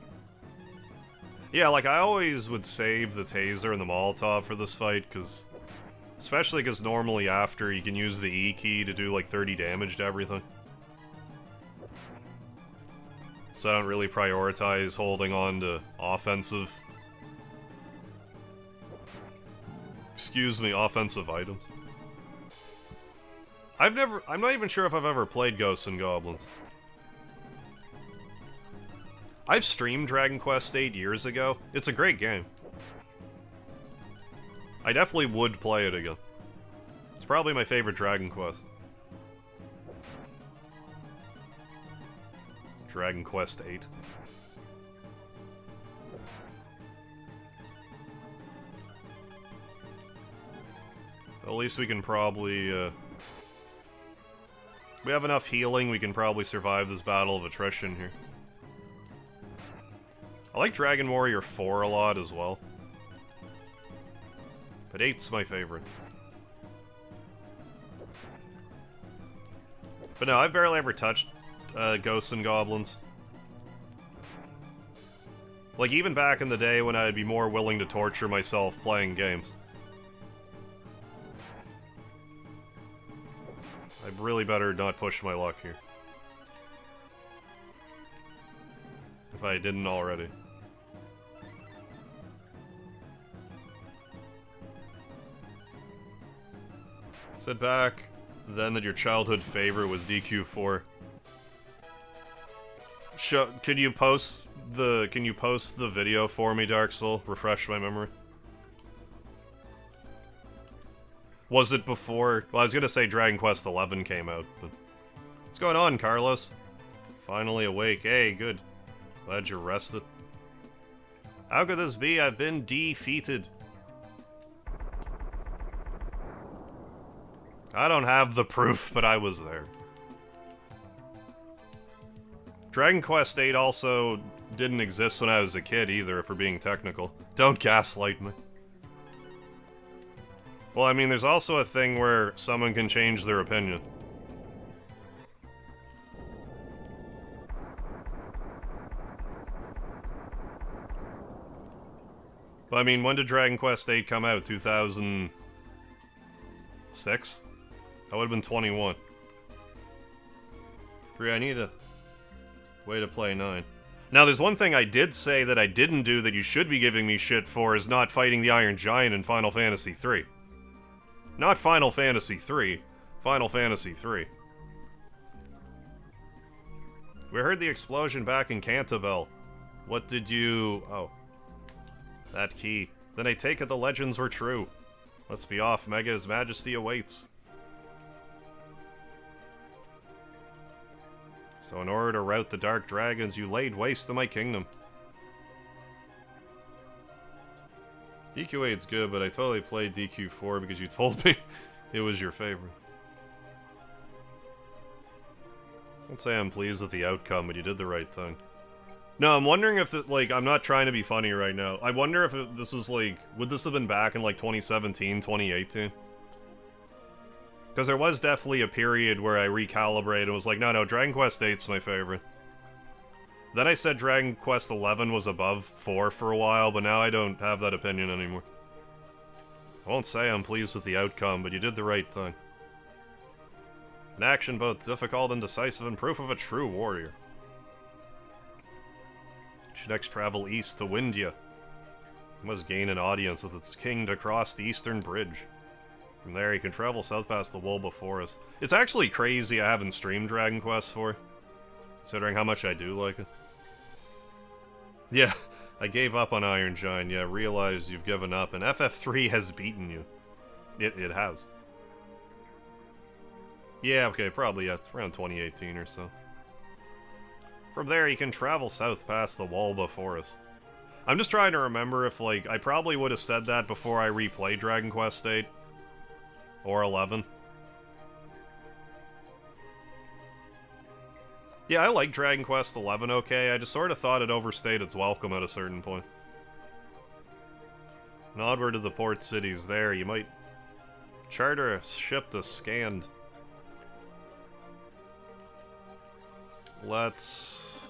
Yeah, like, I always would save the taser and the Molotov for this fight, because... Especially because normally after, you can use the E key to do, like, 30 damage to everything. So I don't really prioritize holding on to offensive... Excuse me, offensive items. I'm not even sure if I've ever played Ghosts and Goblins. I've streamed Dragon Quest VIII years ago. It's a great game. I definitely would play it again. It's probably my favorite Dragon Quest. Dragon Quest VIII. At least we can probably, we have enough healing, we can probably survive this battle of attrition here. I like Dragon Warrior 4 a lot as well. But 8's my favorite. But no, I've barely ever touched Ghosts and Goblins. Like, even back in the day when I'd be more willing to torture myself playing games. I really better not push my luck here. If I didn't already. Said back then that your childhood favorite was DQ4. Can you post the video for me, Dark Soul? Refresh my memory. Was it before? Well, I was gonna say Dragon Quest XI came out, but... What's going on, Carlos? Finally awake. Hey, good. Glad you're rested. How could this be? I've been defeated. I don't have the proof, but I was there. Dragon Quest VIII also didn't exist when I was a kid either, if we're being technical. Don't gaslight me. Well, I mean, there's also a thing where someone can change their opinion. But I mean, when did Dragon Quest VIII come out? 2006? I would have been 21. 3, I need a way to play 9. Now, there's one thing I did say that I didn't do that you should be giving me shit for, is not fighting the Iron Giant in Final Fantasy III. Not Final Fantasy III. Final Fantasy III. We heard the explosion back in Cantabile. What did you... Oh. That key. Then I take it the legends were true. Let's be off. Mega's majesty awaits. So in order to rout the dark dragons, you laid waste to my kingdom. DQ8's good, but I totally played DQ4 because you told me it was your favorite. Don't say I'm pleased with the outcome, but you did the right thing. No, I'm wondering if, like, I'm not trying to be funny right now. I wonder if this was, like, would this have been back in, like, 2017, 2018? Because there was definitely a period where I recalibrated and was like, no, Dragon Quest VIII's my favorite. Then I said Dragon Quest XI was above 4 for a while, but now I don't have that opinion anymore. I won't say I'm pleased with the outcome, but you did the right thing. An action both difficult and decisive and proof of a true warrior. You should next travel east to Windia. You must gain an audience with its king to cross the eastern bridge. From there, you can travel south past the Wolba Forest. It's actually crazy I haven't streamed Dragon Quest IV, considering how much I do like it. Yeah, I gave up on Iron Giant. Yeah, realize you've given up, and FF3 has beaten you. It has. Yeah, okay, probably around 2018 or so. From there, you can travel south past the Wolba Forest. I'm just trying to remember if, like, I probably would have said that before I replayed Dragon Quest VIII. Or 11. Yeah, I like Dragon Quest 11 okay, I just sort of thought it overstayed its welcome at a certain point. And onward to the port cities there, you might charter a ship to Scand. Let's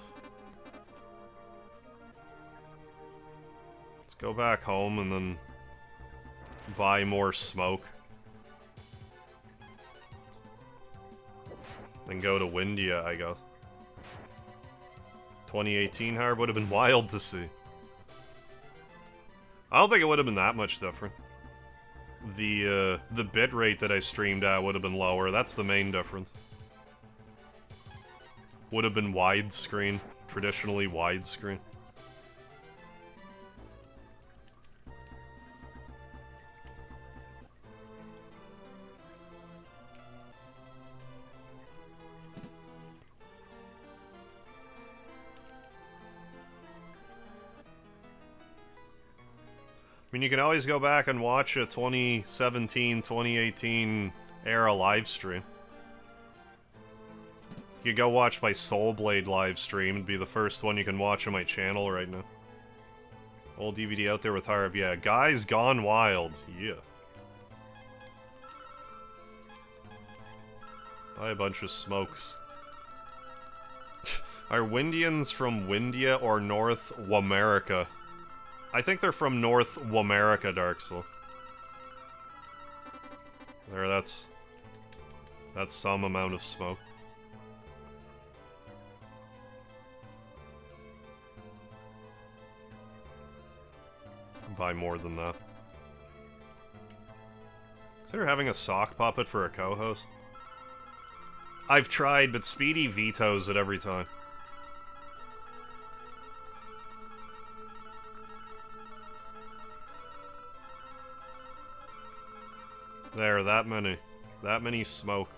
go back home and then buy more smoke. Then go to Windia, I guess. 2018, however, would have been wild to see. I don't think it would have been that much different. The bitrate that I streamed at would have been lower. That's the main difference. Would have been widescreen. Traditionally widescreen. I mean, you can always go back and watch a 2017, 2018 era live stream. You could go watch my Soul Blade live stream. It'd be the first one you can watch on my channel right now. Old DVD out there with Harb. Yeah, Guys Gone Wild. Yeah. Buy a bunch of smokes. Are Windians from Windia or North Wamerica? I think they're from North Wamerica, Dark Soul. There, that's some amount of smoke. Buy more than that. Consider having a sock puppet for a co-host. I've tried, but Speedy vetoes it every time. There, that many smoke.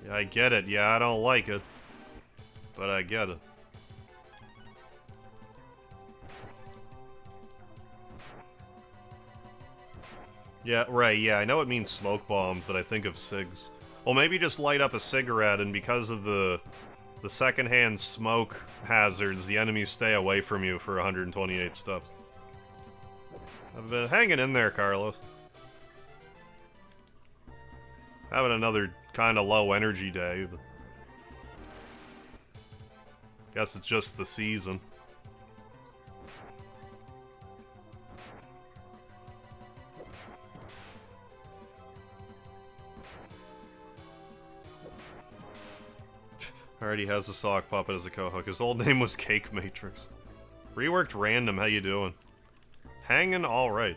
Yeah, I get it. Yeah, I don't like it. But I get it. Yeah, right, yeah, I know it means smoke bombs, but I think of cigs. Well, maybe just light up a cigarette, and because of the secondhand smoke hazards, the enemies stay away from you for 128 steps. I've been hanging in there, Carlos. Having another kind of low energy day, but guess it's just the season. Already has a sock puppet as a co-hook. His old name was Cake Matrix. Reworked Random, how you doing? Hanging alright.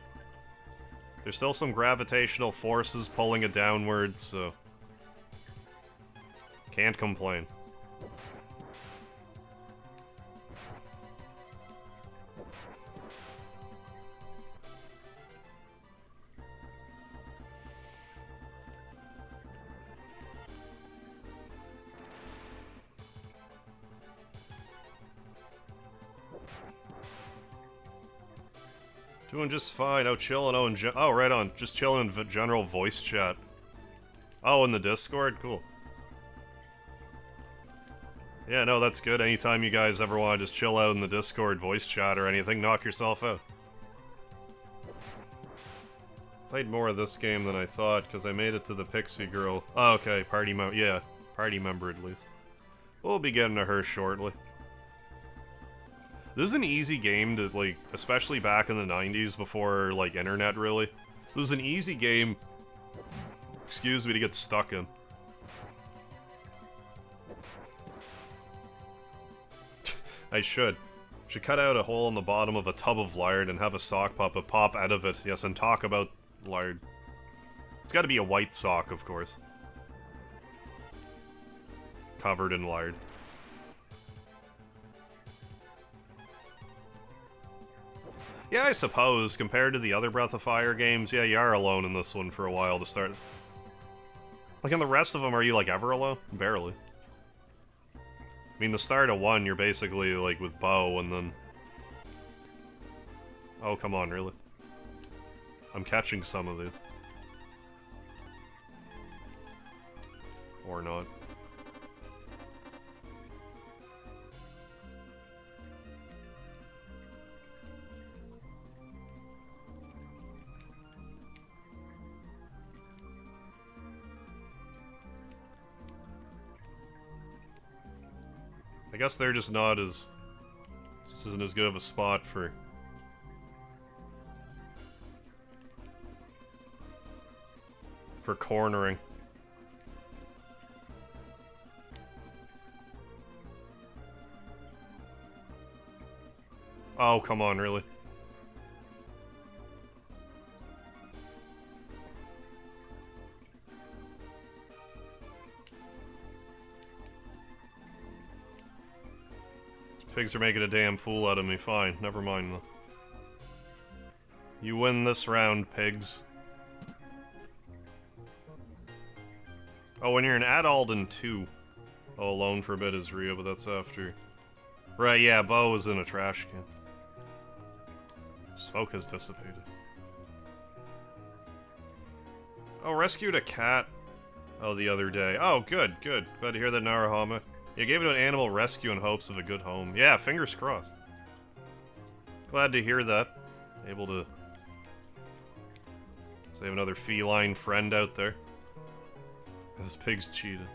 There's still some gravitational forces pulling it downwards, so can't complain. Doing just fine. Oh, chilling. Oh, right on. Just chilling in general voice chat. Oh, in the Discord? Cool. Yeah, no, that's good. Anytime you guys ever want to just chill out in the Discord voice chat or anything, knock yourself out. Played more of this game than I thought, because I made it to the Pixie Girl. Oh, okay. Party member. Yeah, party member at least. We'll be getting to her shortly. This is an easy game to, like, especially back in the 90s before, like, internet, really. It was an easy game, excuse me, to get stuck in. I should cut out a hole in the bottom of a tub of lard and have a sock puppet pop out of it, yes, and talk about lard. It's gotta be a white sock, of course. Covered in lard. Yeah, I suppose, compared to the other Breath of Fire games, yeah, you are alone in this one for a while to start. Like, in the rest of them, are you, like, ever alone? Barely. I mean, the start of 1, you're basically, like, with Bo, and then... Oh, come on, really? I'm catching some of these. Or not. I guess they're just not as... This isn't as good of a spot for... for cornering. Oh, come on, really? Pigs are making a damn fool out of me. Fine, never mind though. You win this round, pigs. Oh, when you're an adult in 2. Oh, Alone for a Bit is real, but that's after. Right, yeah, Bo was in a trash can. Smoke has dissipated. Oh, rescued a cat. Oh, the other day. Oh, good, good. Glad to hear that, Narahama. You gave it an animal rescue in hopes of a good home. Yeah, fingers crossed. Glad to hear that. Able to save another feline friend out there. This pig's cheated.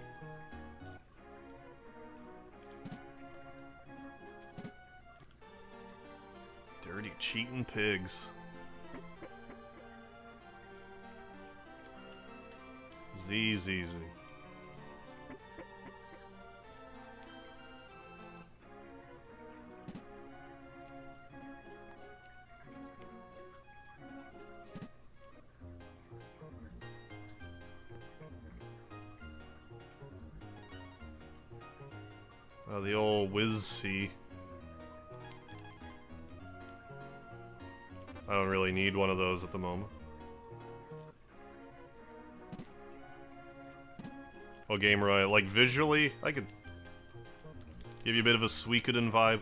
Dirty cheating pigs. Z. Oh, the old Whiz-C. I don't really need one of those at the moment. Oh, Game Riot. Like, visually, I could give you a bit of a Suikoden vibe.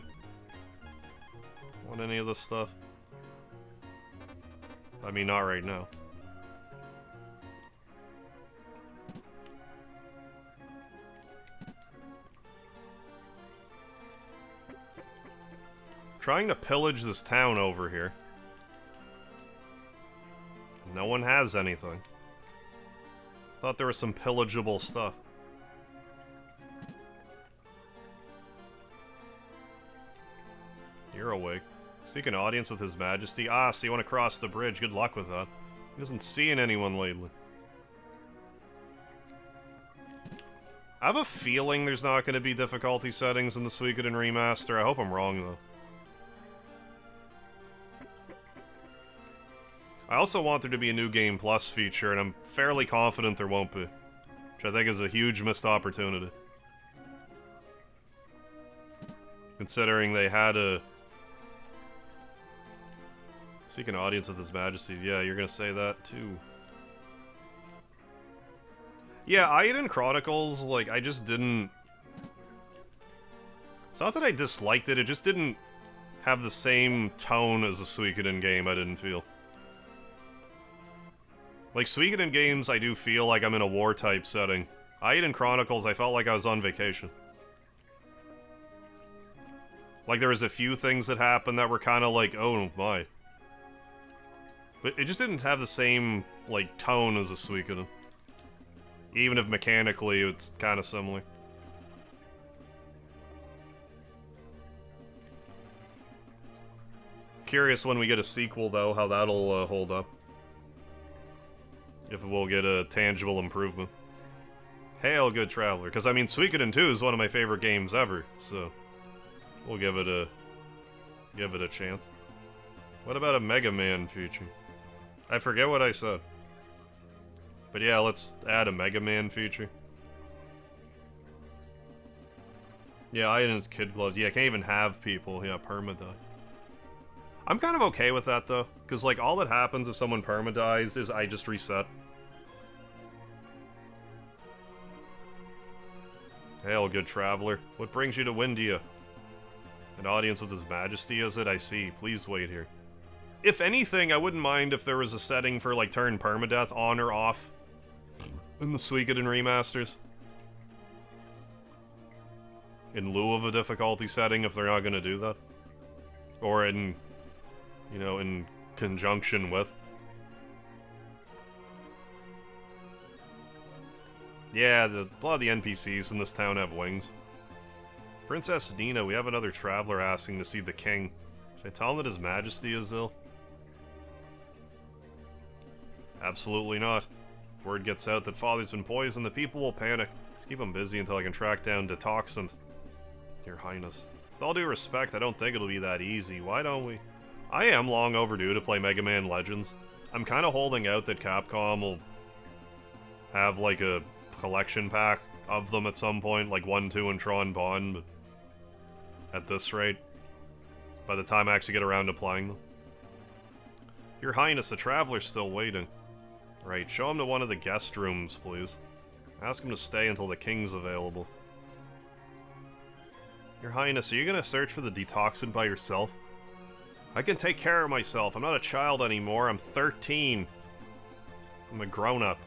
Want any of this stuff? I mean, not right now. Trying to pillage this town over here. No one has anything. Thought there was some pillageable stuff. You're awake. Seek an audience with His Majesty. Ah, so you want to cross the bridge. Good luck with that. He isn't seeing anyone lately. I have a feeling there's not going to be difficulty settings in the Suikoden remaster. I hope I'm wrong, though. I also want there to be a New Game Plus feature, and I'm fairly confident there won't be. Which I think is a huge missed opportunity. Considering they had a... Seek an audience with His Majesty. Yeah, you're gonna say that, too. Yeah, Eiyuden Chronicles, like, I just didn't... It's not that I disliked it, it just didn't have the same tone as a Suikoden game, I didn't feel. Like, Suikoden games, I do feel like I'm in a war-type setting. Eiyuden Chronicles, I felt like I was on vacation. Like, there was a few things that happened that were kind of like, oh my. But it just didn't have the same, like, tone as a Suikoden. Even if mechanically it's kind of similar. Curious when we get a sequel, though, how that'll hold up. if we'll get a tangible improvement. Hail, good traveler. Because, I mean, Suikoden 2 is one of my favorite games ever, so we'll give it a chance. What about a Mega Man feature? I forget what I said. But yeah, let's add a Mega Man feature. Yeah, Aiden's kid gloves. Yeah, I can't even have people. Yeah, perma-die. I'm kind of okay with that, though. Because, like, all that happens if someone perma-dies is I just reset. Hail, good traveler. What brings you to Windia? An audience with His Majesty, is it? I see. Please wait here. If anything, I wouldn't mind if there was a setting for, like, turn permadeath on or off in the Suikoden remasters. In lieu of a difficulty setting, if they're not gonna do that. Or in, you know, in conjunction with. Yeah, a lot of the NPCs in this town have wings. Princess Nina, we have another traveler asking to see the king. Should I tell him that His Majesty is ill? Absolutely not. If word gets out that Father's been poisoned, the people will panic. Just keep him busy until I can track down Detoxant. Your Highness. With all due respect, I don't think it'll be that easy. Why don't we? I am long overdue to play Mega Man Legends. I'm kind of holding out that Capcom will have, like, a collection pack of them at some point, like 1, 2, and Tron Bond, but at this rate, by the time I actually get around to playing them. Your Highness, the Traveler's still waiting. Right, show him to one of the guest rooms, please. Ask him to stay until the king's available. Your Highness, are you gonna search for the Detoxant by yourself? I can take care of myself. I'm not a child anymore. I'm 13. I'm a grown-up.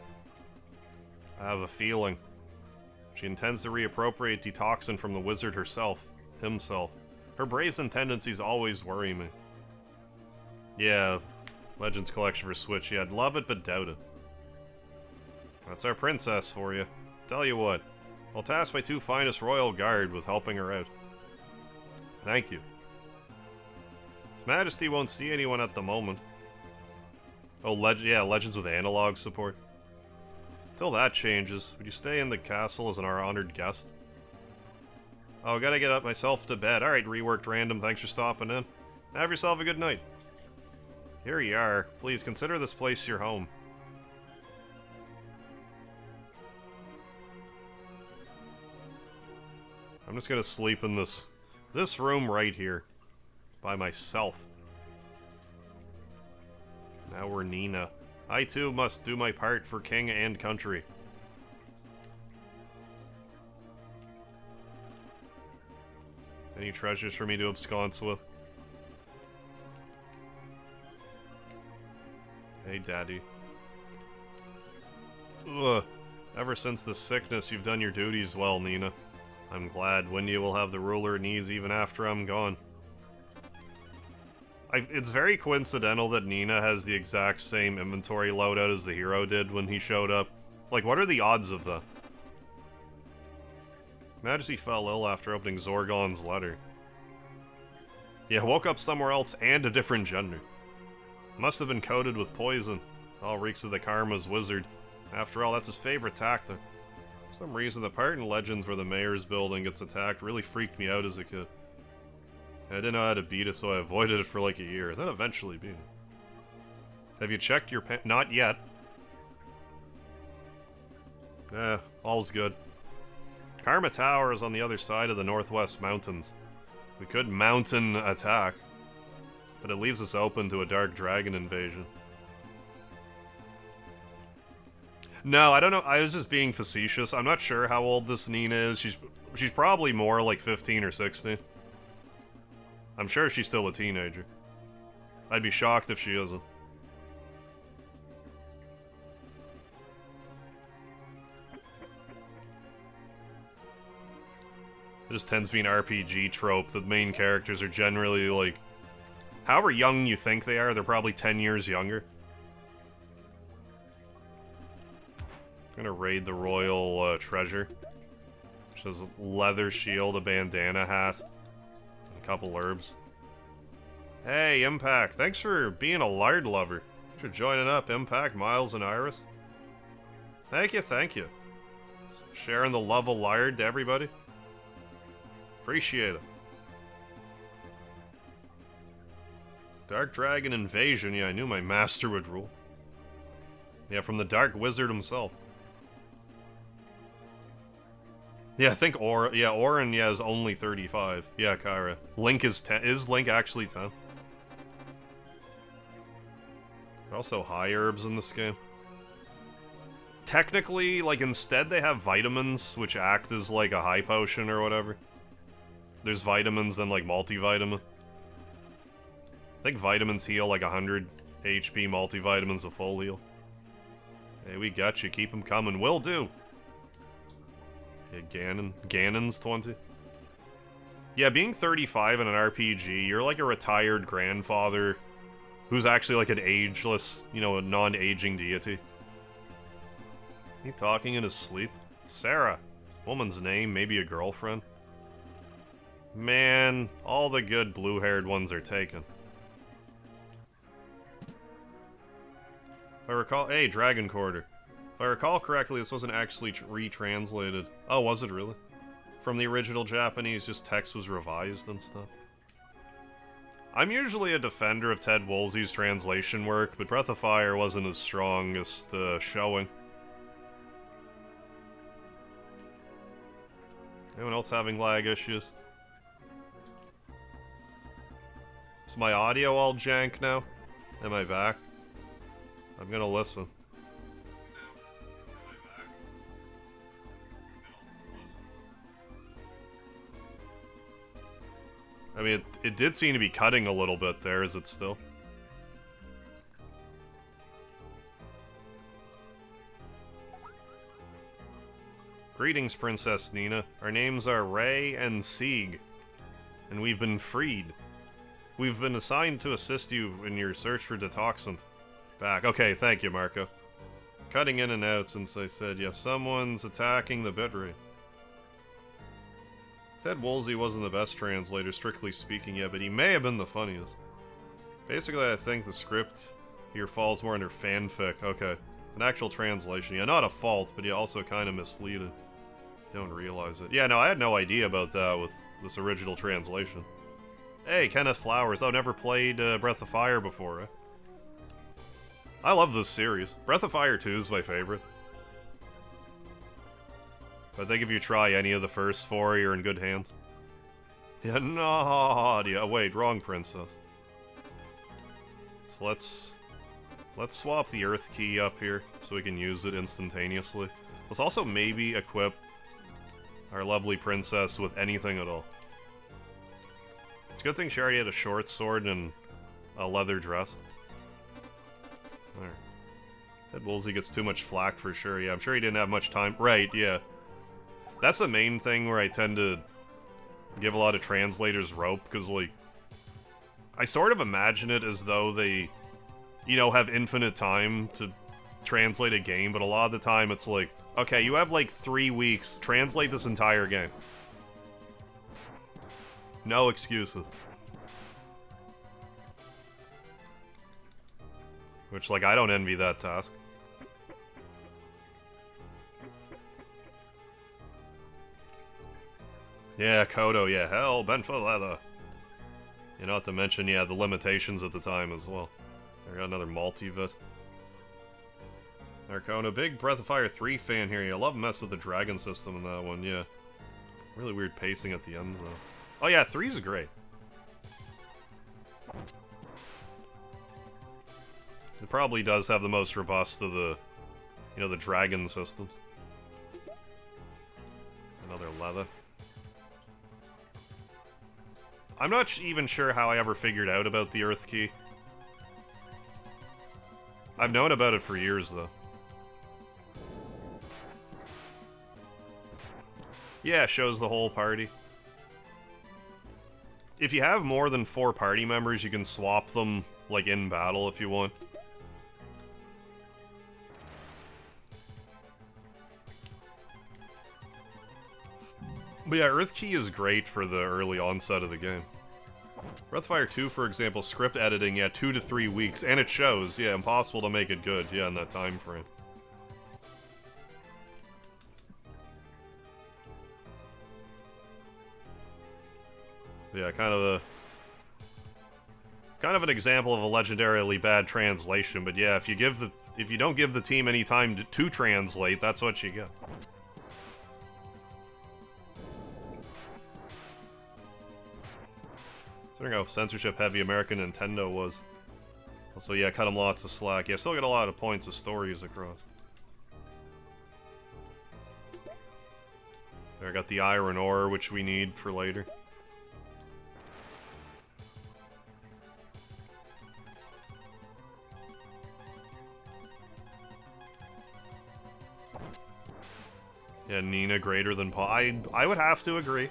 I have a feeling. She intends to reappropriate Detoxant from the wizard himself. Her brazen tendencies always worry me. Yeah, Legends Collection for Switch. Yeah, I'd love it, but doubt it. That's our princess for you. Tell you what, I'll task my 2 finest royal guard with helping her out. Thank you. His Majesty won't see anyone at the moment. Oh, Legends with analog support. Till that changes, would you stay in the castle as our honored guest? Oh, gotta get up myself to bed. Alright, reworked random, thanks for stopping in. Have yourself a good night. Here you are. Please consider this place your home. I'm just gonna sleep in this room right here. By myself. Now we're Nina. I too must do my part for king and country. Any treasures for me to absconce with? Hey, Daddy. Ugh. Ever since the sickness, you've done your duties well, Nina. I'm glad Windia will have the ruler it needs even after I'm gone. It's very coincidental that Nina has the exact same inventory loadout as the hero did when he showed up. Like, what are the odds of that? Majesty fell ill after opening Zorgon's letter. Yeah, woke up somewhere else and a different gender. Must have been coated with poison. All reeks of the Karma's wizard. After all, that's his favorite tactic. For some reason, the part in Legends where the mayor's building gets attacked really freaked me out as a kid. I didn't know how to beat it, so I avoided it for like a year, then eventually beat it. Have you checked your Not yet. All's good. Karma Tower is on the other side of the Northwest Mountains. We could mountain attack, but it leaves us open to a Dark Dragon invasion. No, I don't know. I was just being facetious. I'm not sure how old this Nina is. She's probably more like 15 or 16. I'm sure she's still a teenager. I'd be shocked if she isn't. It just tends to be an RPG trope that main characters are generally, like, however young you think they are, they're probably 10 years younger. I'm gonna raid the royal treasure, which has a leather shield, a bandana hat, and a couple herbs. Hey, Impact, thanks for being a lard lover. Thanks for joining up, Impact, Miles, and Iris. Thank you, thank you. Sharing the love of Lard to everybody. Appreciate it. Dark Dragon Invasion, yeah, I knew my master would rule. Yeah, from the Dark Wizard himself. Yeah, I think Orin, yeah, is only 35. Yeah, Kyra. Link is 10. Is Link actually 10? Also high herbs in this game. Technically, like, instead they have vitamins, which act as, like, a high potion or whatever. There's vitamins and, like, multivitamin. I think vitamins heal, like, 100 HP, multivitamins a full heal. Hey, we got you. Keep them coming. Will do. Yeah, Ganon's 20. Yeah, being 35 in an RPG, you're like a retired grandfather who's actually like an ageless, you know, a non-aging deity. He talking in his sleep? Sarah. Woman's name, maybe a girlfriend. Man, all the good blue-haired ones are taken. If I recall... Hey, Dragon Quarter. If I recall correctly, this wasn't actually retranslated. Oh, was it really? From the original Japanese, just text was revised and stuff. I'm usually a defender of Ted Woolsey's translation work, but Breath of Fire wasn't his strongest showing. Anyone else having lag issues? Is my audio all jank now? Am I back? I'm gonna listen. I mean, it did seem to be cutting a little bit there. Is it still? Greetings, Princess Nina. Our names are Ray and Sieg, and we've been freed. We've been assigned to assist you in your search for detoxant. Back. Okay, thank you, Marco. Cutting in and out since I said, yes, someone's attacking the bitrate. Ted Woolsey wasn't the best translator, strictly speaking, yet, but he may have been the funniest. Basically, I think the script here falls more under fanfic. Okay. An actual translation. Yeah, not a fault, but yeah, also kind of misleading. You don't realize it. Yeah, no, I had no idea about that with this original translation. Hey, Kenneth Flowers. Oh, never played Breath of Fire before, eh? I love this series. Breath of Fire 2 is my favorite. I think if you try any of the first four, you're in good hands. Yeah, Nadia. Wait, wrong princess. So let's swap the Earth Key up here so we can use it instantaneously. Let's also maybe equip our lovely princess with anything at all. It's a good thing she already had a short sword and a leather dress. There. Ted Woolsey gets too much flack for sure. Yeah, I'm sure he didn't have much time. Right, yeah. That's the main thing where I tend to give a lot of translators rope, because, like, I sort of imagine it as though they, you know, have infinite time to translate a game, but a lot of the time it's like, okay, you have, like, 3 weeks, translate this entire game. No excuses. Which, like, I don't envy that task. Yeah, Kodo, yeah, hell, bent for leather. You know, not to mention, yeah, the limitations at the time as well. I got another multivit. Arcona, big Breath of Fire 3 fan here. I love mess with the dragon system in that one, yeah. Really weird pacing at the ends, though. Oh yeah, 3's great. It probably does have the most robust of the, you know, the dragon systems. Another leather. I'm not even sure how I ever figured out about the Earth Key. I've known about it for years, though. Yeah, shows the whole party. If you have more than 4 party members, you can swap them, like, in battle if you want. But yeah, Earth Key is great for the early onset of the game. Breath of Fire 2, for example, script editing, yeah, 2 to 3 weeks, and it shows, yeah, impossible to make it good, yeah, in that time frame. Yeah, kind of an example of a legendarily bad translation, but yeah, if you don't give the team any time to translate, that's what you get. Considering how censorship-heavy American Nintendo was. Also, yeah, cut them lots of slack. Yeah, still get a lot of points of stories across. There, I got the iron ore, which we need for later. Yeah, Nina greater than Paul. I would have to agree.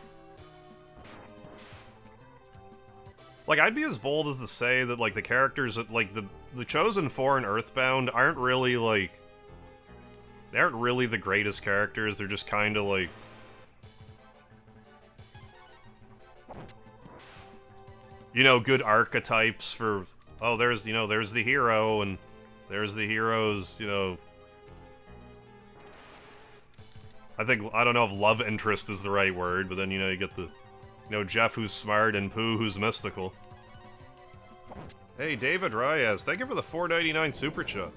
Like, I'd be as bold as to say that, like, the characters, like, the Chosen 4 and Earthbound aren't really, like... They aren't really the greatest characters, they're just kind of, like... You know, good archetypes for... Oh, there's, you know, there's the hero, and there's the hero's, you know... I don't know if love interest is the right word, but then, you know, you get the... You know, Jeff who's smart and Pooh who's mystical. Hey, David Reyes, thank you for the $4.99 super chat.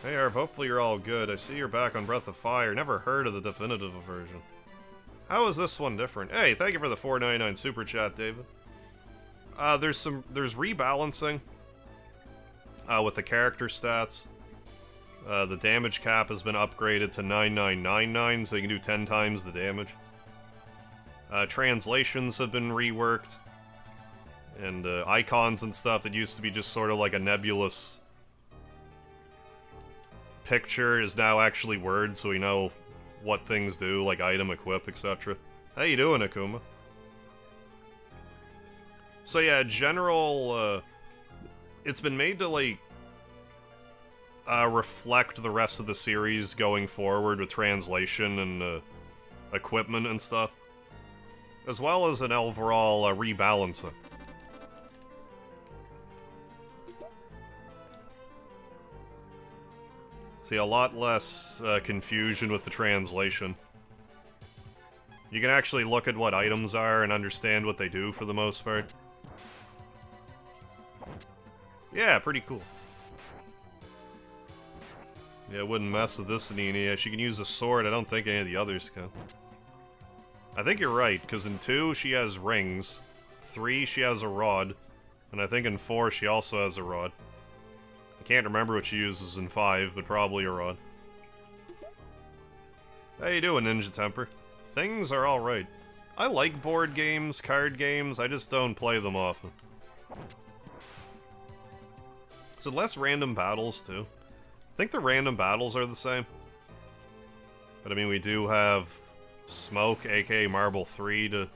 Hey, Arp, hopefully you're all good. I see you're back on Breath of Fire. Never heard of the definitive version. How is this one different? Hey, thank you for the $4.99 super chat, David. There's rebalancing with the character stats. The damage cap has been upgraded to 9999, so you can do 10 times the damage. Translations have been reworked. And icons and stuff that used to be just sort of like a nebulous picture is now actually words, so we know what things do, like item, equip, etc. How you doing, Akuma? So yeah, general, it's been made to, like, reflect the rest of the series going forward with translation and equipment and stuff. As well as an overall rebalancing. See, a lot less confusion with the translation. You can actually look at what items are and understand what they do for the most part. Yeah, pretty cool. Yeah, wouldn't mess with this Nina. Yeah, she can use a sword. I don't think any of the others can. I think you're right, because in 2 she has rings, 3 she has a rod, and I think in 4 she also has a rod. I can't remember what she uses in 5, but probably a rod. How you doing, Ninja Temper? Things are alright. I like board games, card games, I just don't play them often. Is it less random battles, too? I think the random battles are the same. But I mean, we do have Smoke, aka Marble 3, to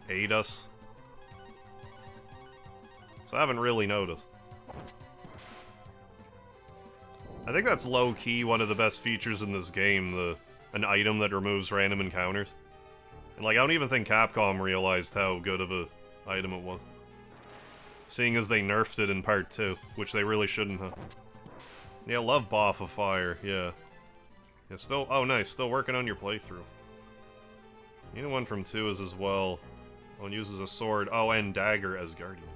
aid us. So I haven't really noticed. I think that's low-key one of the best features in this game, an item that removes random encounters. And like, I don't even think Capcom realized how good of a item it was. Seeing as they nerfed it in Part 2, which they really shouldn't have. Yeah, love Boff of Fire, yeah. Yeah, still, oh nice, still working on your playthrough. You know, one from 2 is as well. One uses a sword, oh, and dagger as Guardian.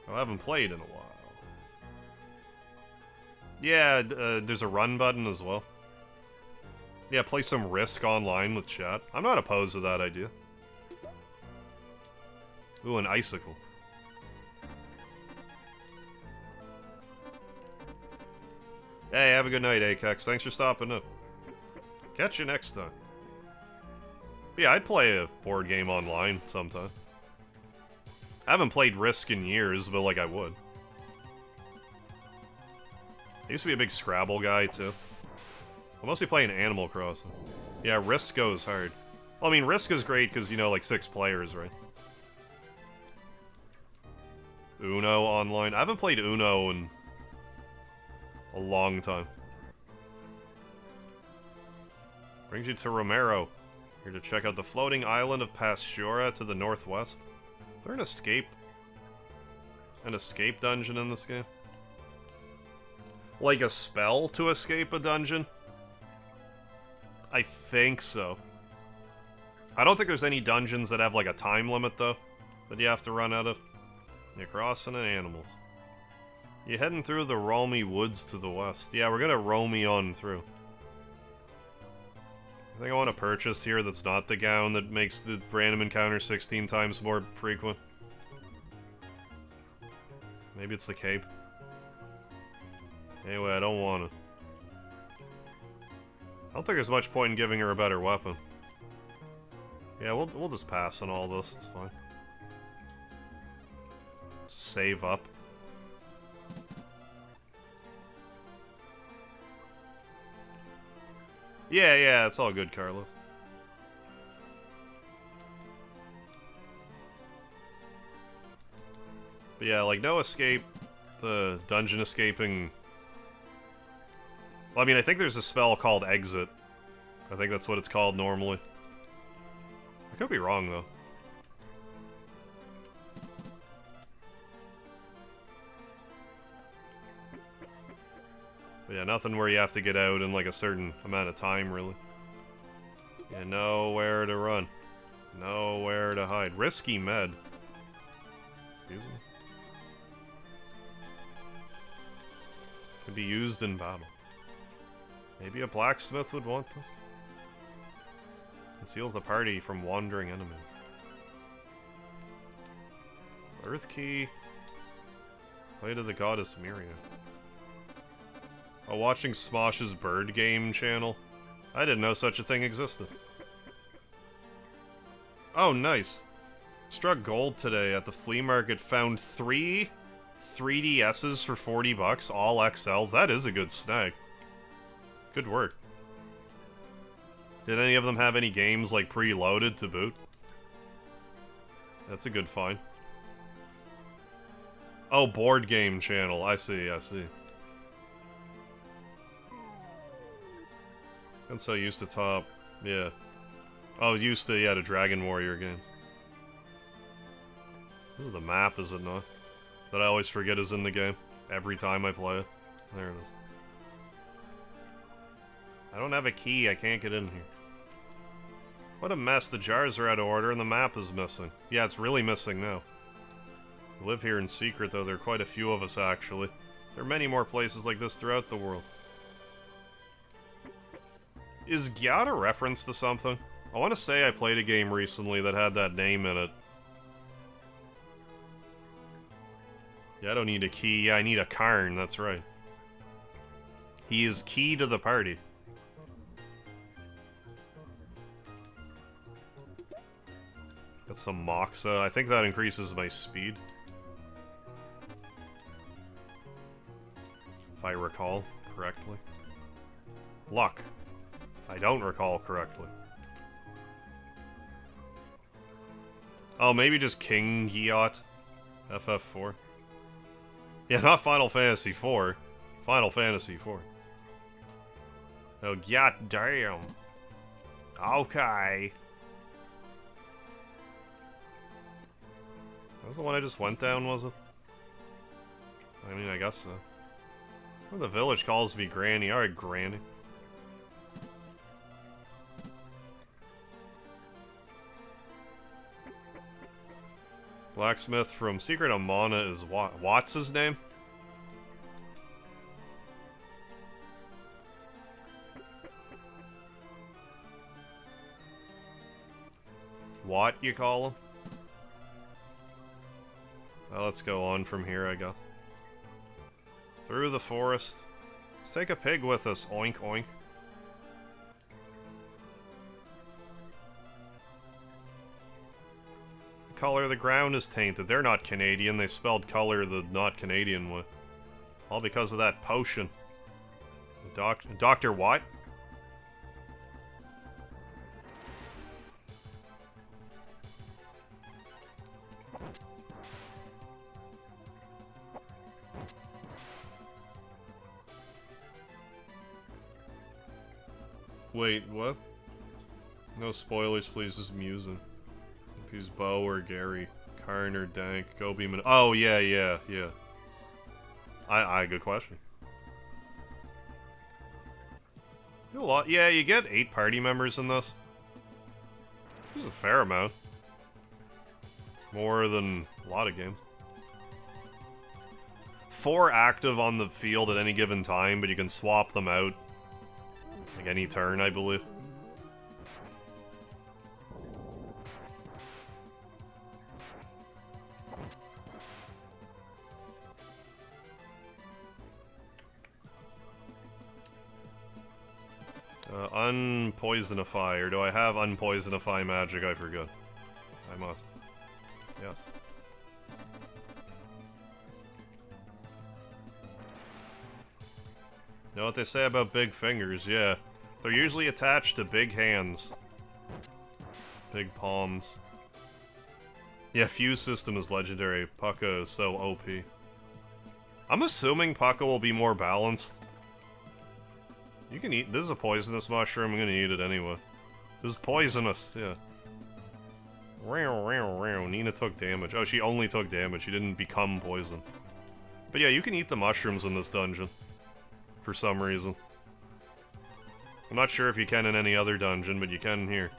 Oh, I haven't played in a while. Yeah, there's a run button as well. Yeah, play some Risk online with chat. I'm not opposed to that idea. Ooh, an icicle. Hey, have a good night, Akex. Thanks for stopping up. Catch you next time. Yeah, I'd play a board game online sometime. I haven't played Risk in years, but, like, I would. I used to be a big Scrabble guy, too. I'm mostly playing Animal Crossing. Yeah, Risk goes hard. Well, I mean, Risk is great because, you know, like, 6 players, right? Uno online. I haven't played Uno in a long time. Brings you to Romero. Here to check out the floating island of Pastura to the northwest. Is there an escape dungeon in this game? Like a spell to escape a dungeon? I think so. I don't think there's any dungeons that have, like, a time limit, though, that you have to run out of. You're crossing an animals. You're heading through the Lament Woods to the west. Yeah, we're gonna roamy on through. I think I want to purchase here that's not the gown that makes the random encounter 16 times more frequent. Maybe it's the cape. Anyway, I don't want it. I don't think there's much point in giving her a better weapon. Yeah, we'll just pass on all this, it's fine. Save up. Yeah, it's all good, Carlos. But yeah, like, no escape, the dungeon escaping... Well, I mean, I think there's a spell called Exit. I think that's what it's called normally. I could be wrong, though. But yeah, nothing where you have to get out in, like, a certain amount of time, really. Yeah, nowhere to run. Nowhere to hide. Risky med. Excuse me. Could be used in battle. Maybe a blacksmith would want this. Conceals the party from wandering enemies. The Earth Key. Play to the goddess Myria. Oh, watching Smosh's bird game channel. I didn't know such a thing existed. Oh, nice. Struck gold today at the flea market. Found 3 3DSs for 40 bucks, all XLs. That is a good snag. Good work. Did any of them have any games, like, preloaded to boot? That's a good find. Oh, board game channel. I see, I see. I'm so used to top. Yeah. Oh, used to, yeah, to Dragon Warrior games. This is the map, is it not? That I always forget is in the game. Every time I play it. There it is. I don't have a key, I can't get in here. What a mess, the jars are out of order and the map is missing. Yeah, it's really missing now. We live here in secret, though. There are quite a few of us, actually. There are many more places like this throughout the world. Is Gyat a reference to something? I want to say I played a game recently that had that name in it. Yeah, I don't need a key. Yeah, I need a Karn, that's right. He is key to the party. Got some Moxa. I think that increases my speed. If I recall correctly. Luck. I don't recall correctly. Oh, maybe just King Gyat. FF4. Yeah, not Final Fantasy 4. Final Fantasy 4. Oh, Gyat, damn. Okay. That was the one I just went down, was it? I mean, I guess so. Well, the village calls me Granny. Alright, Granny. Blacksmith from Secret of Mana is what's his name? What, you call him? Well, let's go on from here, I guess. Through the forest. Let's take a pig with us. Oink, oink. The color of the ground is tainted. They're not Canadian. They spelled color the not Canadian way. All because of that potion. Dr. What? Wait, what? No spoilers, please. Just musing. If he's Bo or Gary, Karn or Dank, go beam it. Oh yeah. Good question. A lot. Yeah, you get 8 party members in this. There's a fair amount. More than a lot of games. 4 active on the field at any given time, but you can swap them out. Like any turn, I believe. Unpoisonify, or do I have unpoisonify magic? I forget. I must. Yes. You know what they say about big fingers? Yeah. They're usually attached to big hands. Big palms. Yeah, Fuse System is legendary. Pucka is so OP. I'm assuming Pucka will be more balanced. You can eat... This is a poisonous mushroom. I'm gonna eat it anyway. It was poisonous, yeah. Nina took damage. Oh, she only took damage. She didn't become poison. But yeah, you can eat the mushrooms in this dungeon. For some reason. I'm not sure if you can in any other dungeon, but you can here.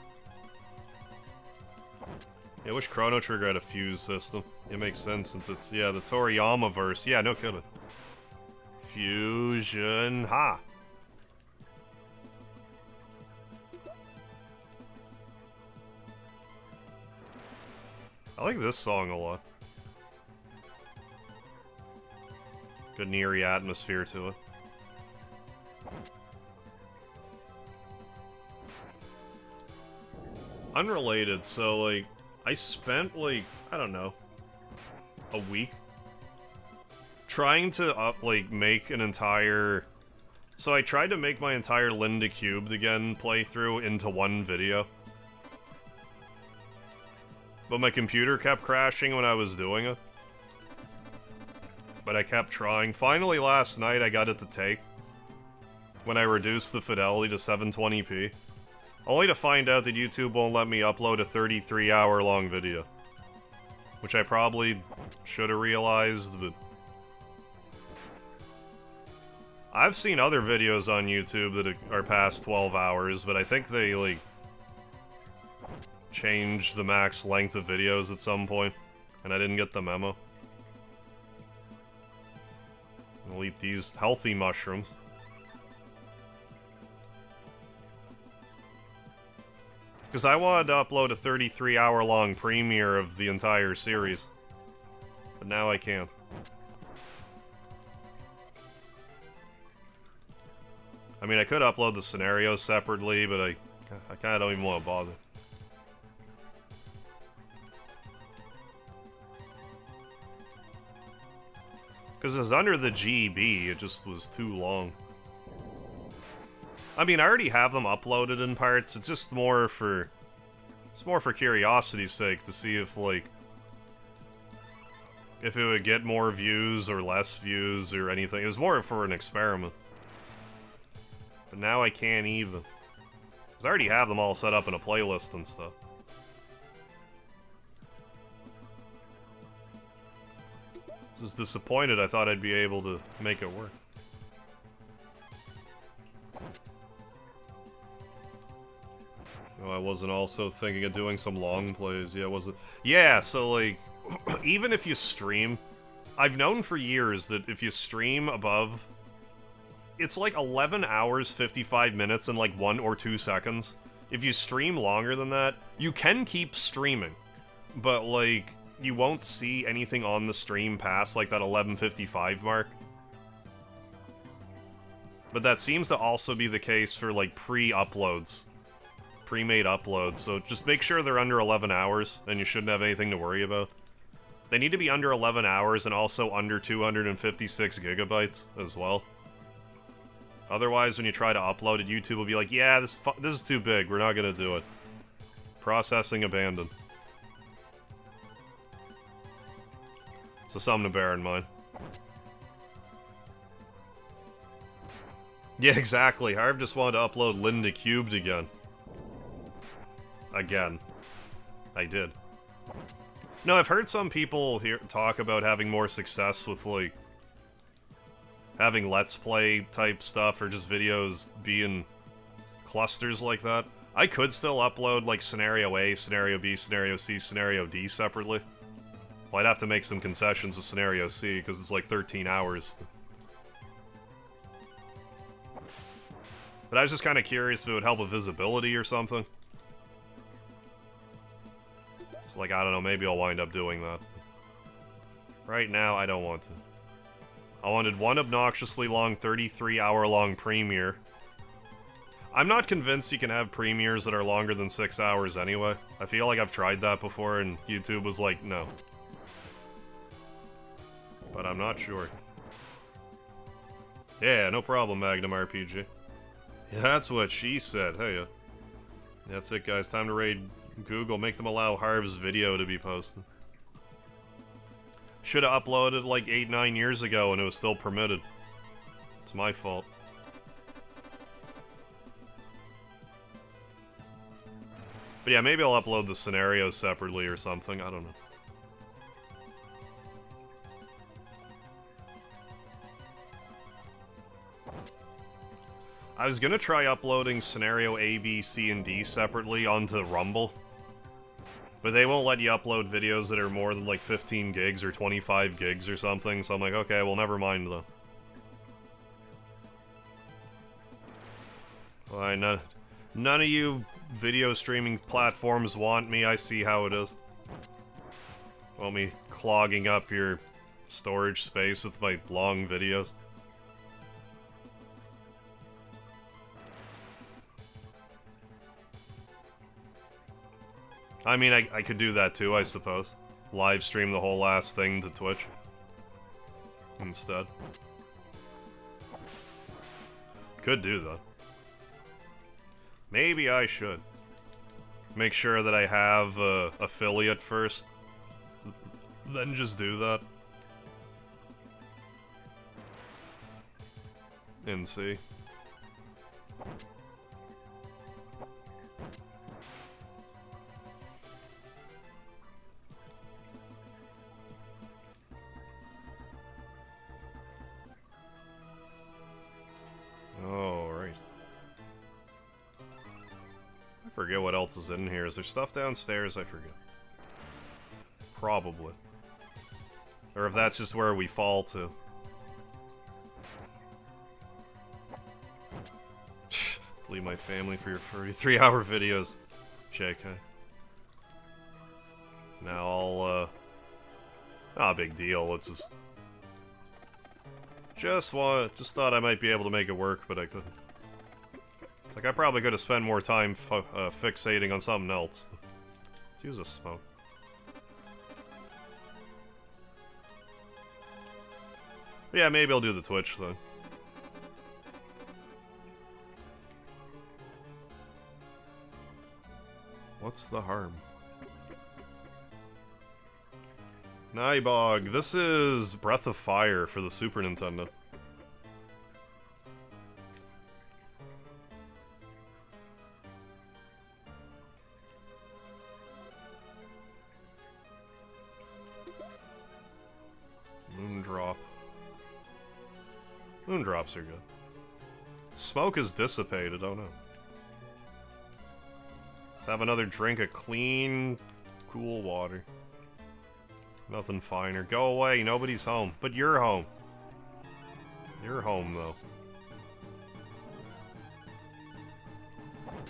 Yeah, I wish Chrono Trigger had a fuse system. It makes sense since it's... Yeah, the Toriyama-verse. Yeah, no kidding. Fusion... Ha! I like this song a lot. Good and eerie atmosphere to it. Unrelated, so like, I spent like, I don't know, a week trying to make an entire... So I tried to make my entire Linda Cubed again playthrough into one video. But my computer kept crashing when I was doing it. But I kept trying. Finally last night I got it to take. When I reduced the fidelity to 720p. Only to find out that YouTube won't let me upload a 33-hour-long video. Which I probably should have realized, but... I've seen other videos on YouTube that are past 12 hours, but I think they, like... changed the max length of videos at some point, and I didn't get the memo. I'll eat these healthy mushrooms. Because I wanted to upload a 33-hour-long premiere of the entire series. But now I can't. I mean, I could upload the scenarios separately, but I kind of don't even want to bother. Because it was under the GB, it just was too long. I mean, I already have them uploaded in parts, it's just more for... It's more for curiosity's sake, to see if, like... If it would get more views or less views or anything. It was more for an experiment. But now I can't even. Because I already have them all set up in a playlist and stuff. I was disappointed. I thought I'd be able to make it work. Oh, I wasn't also thinking of doing some long plays. Yeah, was it? Yeah, so like, even if you stream, I've known for years that if you stream above, it's like 11 hours, 55 minutes, and like 1 or 2 seconds. If you stream longer than that, you can keep streaming, but like, you won't see anything on the stream past like that 11:55 mark. But that seems to also be the case for like pre-uploads. Pre-made uploads, so just make sure they're under 11 hours, and you shouldn't have anything to worry about. They need to be under 11 hours and also under 256 gigabytes as well. Otherwise, when you try to upload it, YouTube will be like, yeah, this is too big, we're not gonna do it. Processing abandoned. So something to bear in mind. Yeah, exactly. Harv just wanted to upload Linda Cubed again. Again. I did. No, I've heard some people here talk about having more success with, like, having Let's Play type stuff, or just videos being clusters like that. I could still upload, like, Scenario A, Scenario B, Scenario C, Scenario D separately. Well, I'd have to make some concessions with Scenario C, because it's like 13 hours. But I was just kind of curious if it would help with visibility or something. So, like, I don't know, maybe I'll wind up doing that. Right now, I don't want to. I wanted one obnoxiously long 33-hour-long premiere. I'm not convinced you can have premieres that are longer than 6 hours anyway. I feel like I've tried that before and YouTube was like, no. But I'm not sure. Yeah, no problem, Magnum RPG. Yeah, that's what she said. Hey, that's it, guys. Time to raid Google. Make them allow Harv's video to be posted. Should have uploaded like 8-9 years ago and it was still permitted. It's my fault. But yeah, maybe I'll upload the scenarios separately or something. I don't know. I was gonna try uploading scenario A, B, C, and D separately onto Rumble. But they won't let you upload videos that are more than like 15 gigs or 25 gigs or something, so I'm like, okay, well, never mind though. Why, none of you video streaming platforms want me, I see how it is. Want me clogging up your storage space with my long videos. I mean, I could do that too, I suppose. Live stream the whole last thing to Twitch. Instead. Could do that. Maybe I should. Make sure that I have affiliate first. Then just do that. And see. Oh, right. I forget what else is in here. Is there stuff downstairs? I forget. Probably. Or if that's just where we fall to. Leave my family for your 33-hour videos. JK. Now I'll, not a big deal, let's just... Just thought I might be able to make it work, but I couldn't. It's like I probably could have spent more time fixating on something else. Let's use a smoke. But yeah, maybe I'll do the Twitch thing. What's the harm? Nibog, this is Breath of Fire for the Super Nintendo. Moondrop. Moondrops are good. Smoke is dissipated, oh no. Let's have another drink of clean, cool water. Nothing finer. Go away, nobody's home. But you're home. You're home, though.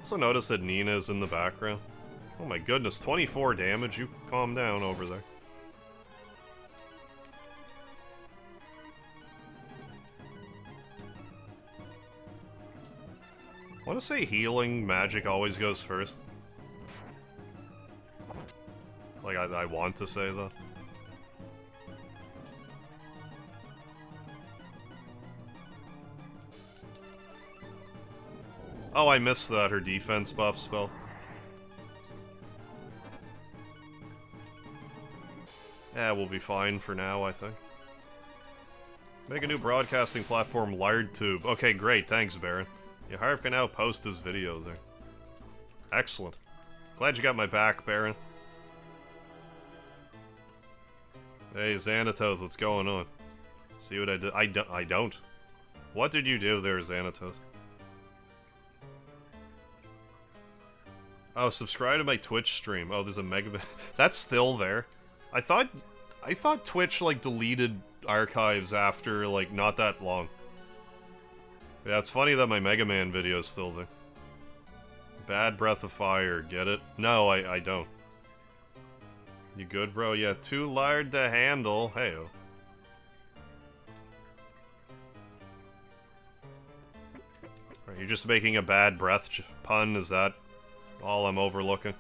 Also notice that Nina's in the background. Oh my goodness, 24 damage. You calm down over there. I want to say healing magic always goes first. Like, I want to say, though. Oh, I missed that, her defense buff spell. Yeah, we'll be fine for now, I think. Make a new broadcasting platform, LardTube. Okay, great, thanks, Baron. Yeah, Harv can now post his video there. Excellent. Glad you got my back, Baron. Hey, Xanatoth, what's going on? See what I did? I don't. What did you do there, Xanatoth? Oh, subscribe to my Twitch stream. Oh, there's a Mega... That's still there. I thought Twitch, like, deleted archives after, like, not that long. Yeah, it's funny that my Mega Man video is still there. Bad Breath of Fire, get it? No, I don't. You good, bro? Yeah, too lard to handle. Heyo. Are you just making a bad breath pun? Is that all I'm overlooking?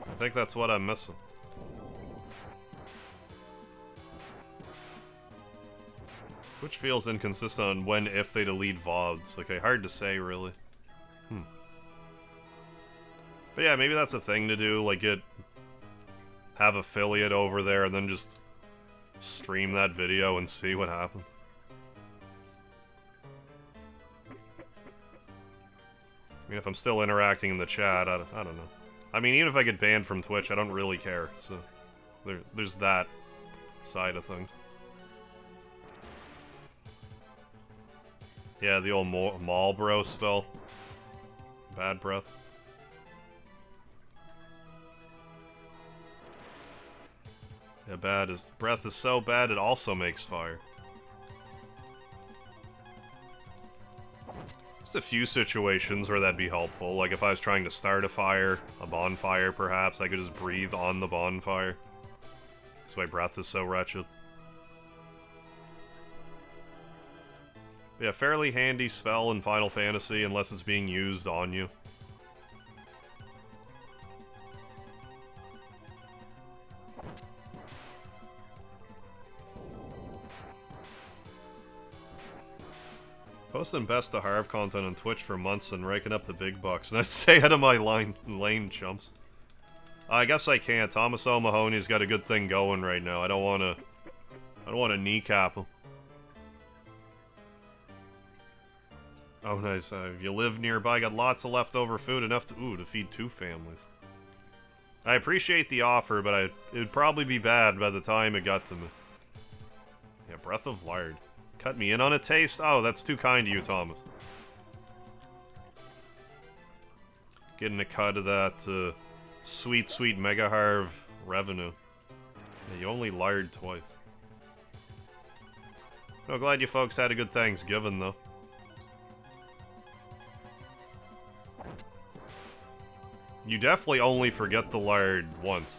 I think that's what I'm missing. Which feels inconsistent on when, if they delete VODs. Okay, hard to say, really. But yeah, maybe that's a thing to do, like have affiliate over there and then just stream that video and see what happens. I mean, if I'm still interacting in the chat, I don't know. I mean, even if I get banned from Twitch, I don't really care, so there's that side of things. Yeah, the old Marlboro spell. Bad breath. Yeah, breath is so bad it also makes fire. Just a few situations where that'd be helpful, like if I was trying to start a fire, a bonfire perhaps, I could just breathe on the bonfire. Because my breath is so wretched. Yeah, fairly handy spell in Final Fantasy unless it's being used on you. Posting best to Harv content on Twitch for months and raking up the big bucks. And I stay out of my lane, chumps. I guess I can't. Thomas O'Mahony's got a good thing going right now. I don't wanna kneecap him. Oh, nice. If you live nearby, got lots of leftover food, enough to feed 2 families. I appreciate the offer, but it would probably be bad by the time it got to me. Yeah, Breath of Lard. Cut me in on a taste? Oh, that's too kind of you, Thomas. Getting a cut of that sweet, sweet Mega Harv revenue. Yeah, you only lard twice. Oh, glad you folks had a good Thanksgiving, though. You definitely only forget the lard once.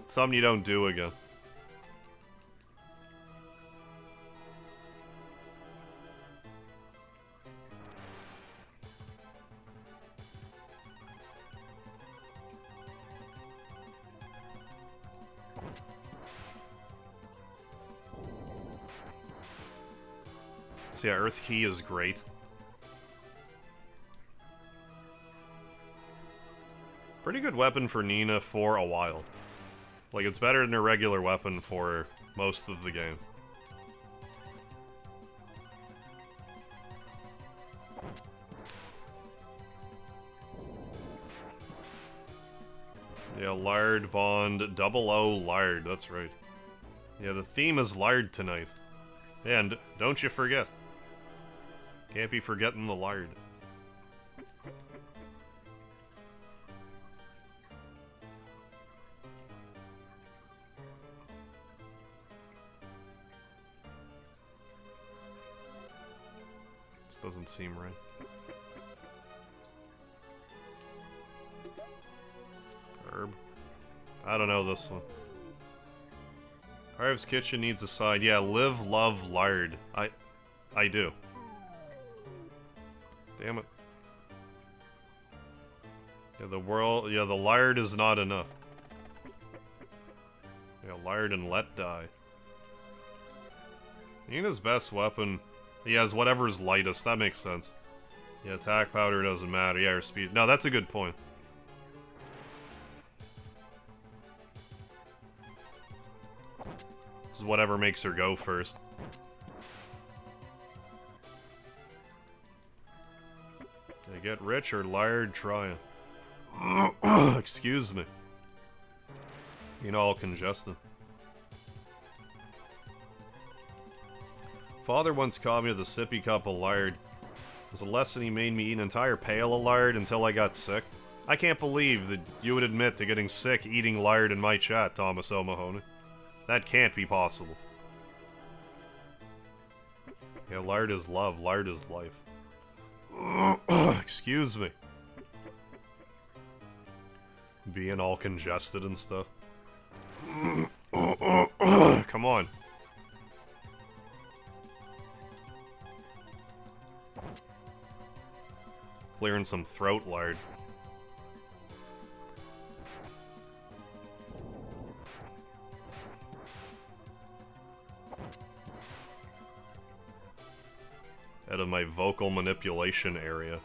Some you don't do again. So yeah, Earth Key is great. Pretty good weapon for Nina for a while. Like, it's better than a regular weapon for most of the game. Yeah, Lard Bond, 00 Lard, that's right. Yeah, the theme is Lard tonight. And don't you forget. Can't be forgetting the lard. This doesn't seem right. Herb. I don't know this one. Harv's Kitchen needs a side. Yeah, live, love, lard. I do. Damn it. Yeah, the lard is not enough. Yeah, lard and let die. Nina's best weapon, he has whatever's lightest, that makes sense. Yeah, attack powder doesn't matter. Yeah, her speed. No, that's a good point. This is whatever makes her go first. They get rich or lard trying. Excuse me. You know, all congested. Father once called me with a sippy cup of lard. It was a lesson he made me eat an entire pail of lard until I got sick. I can't believe that you would admit to getting sick eating lard in my chat, Thomas O'Mahony. That can't be possible. Yeah, lard is love, lard is life. Excuse me. Being all congested and stuff. Come on. Clearing some throat lard. Out of my vocal manipulation area.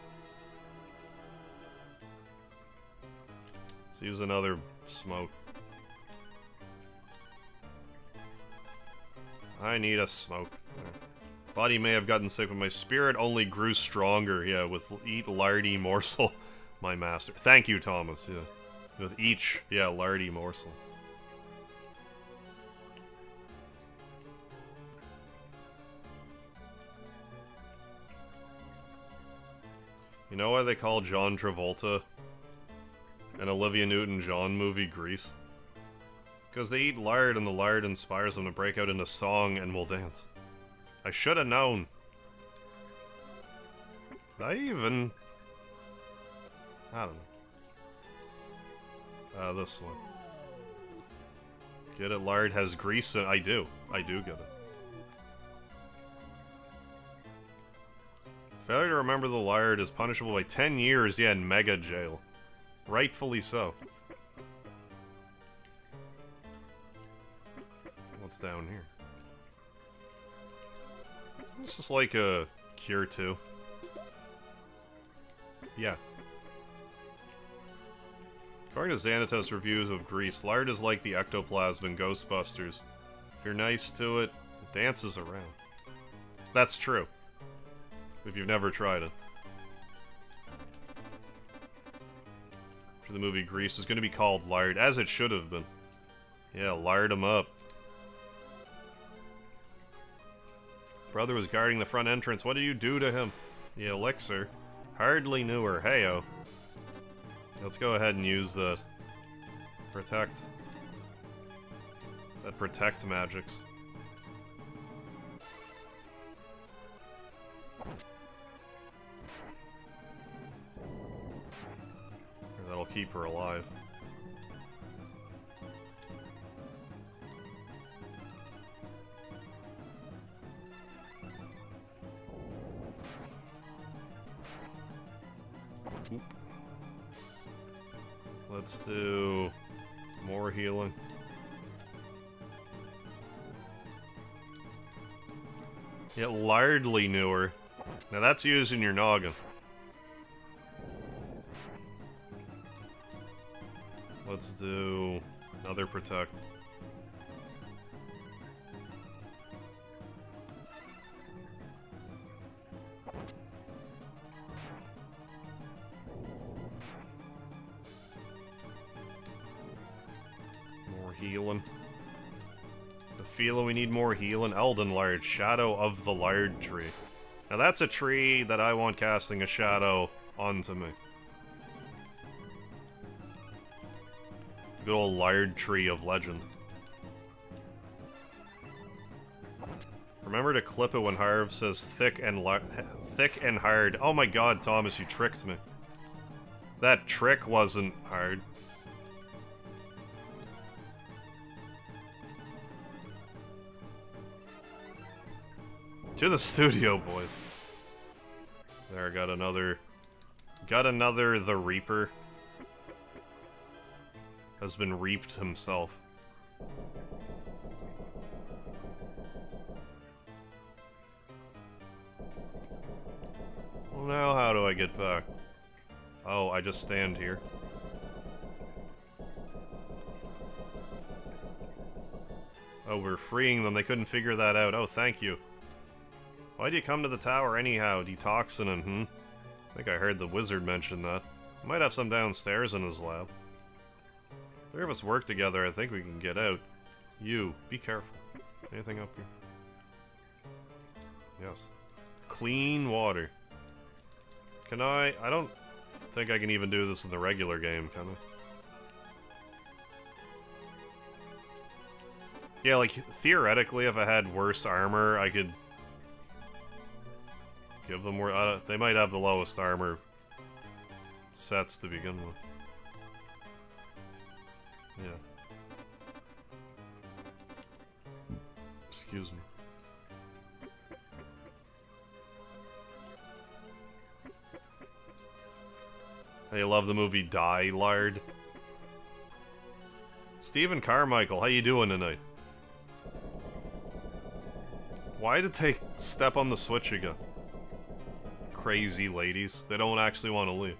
Let's use another smoke. I need a smoke. Body may have gotten sick, but my spirit only grew stronger, yeah, with eat lardy morsel, my master. Thank you, Thomas, yeah. With each, yeah, lardy morsel. You know why they call John Travolta an Olivia Newton-John movie Grease? Because they eat lard and the lard inspires them to break out into song and will dance. I should have known. I don't know. This one. Get it, lard has grease in it. I do get it. Failure to remember the lard is punishable by 10 years, yeah, in mega jail. Rightfully so. What's down here? Isn't this just like a Cure 2? Yeah. According to Xanatos reviews of Grease, lard is like the ectoplasm in Ghostbusters. If you're nice to it, it dances around. That's true. If you've never tried it. For the movie Grease is going to be called Lard, as it should have been. Yeah, lard him up. Brother was guarding the front entrance. What did you do to him? The elixir. Hardly knew her. Heyo. Let's go ahead and use the protect. That protect magics. That'll keep her alive. Oop. Let's do more healing. Yeah, lardly newer. Now that's using your noggin. Let's do another protect. More healing. The feeling we need more healing. Elden Lard, Shadow of the Lard Tree. Now that's a tree that I want casting a shadow onto me. Good old Lard Tree of Legend. Remember to clip it when Harv says thick and hard. Oh my god, Thomas, you tricked me. That trick wasn't hard. To the studio, boys. There, got another the Reaper. Has been reaped himself. Well, now how do I get back? Oh, I just stand here. Oh, we're freeing them. They couldn't figure that out. Oh, thank you. Why'd you come to the tower anyhow? Detoxing, I think I heard the wizard mention that. Might have some downstairs in his lab. Three of us work together, I think we can get out. You, be careful. Anything up here? Yes. Clean water. Can I don't think I can even do this in the regular game, can I? Yeah, like, theoretically, if I had worse armor, I could give them more. They might have the lowest armor sets to begin with. Yeah. Excuse me. Hey, love the movie Die, Lard. Stephen Carmichael, how you doing tonight? Why did they step on the switch again? Crazy ladies. They don't actually want to leave.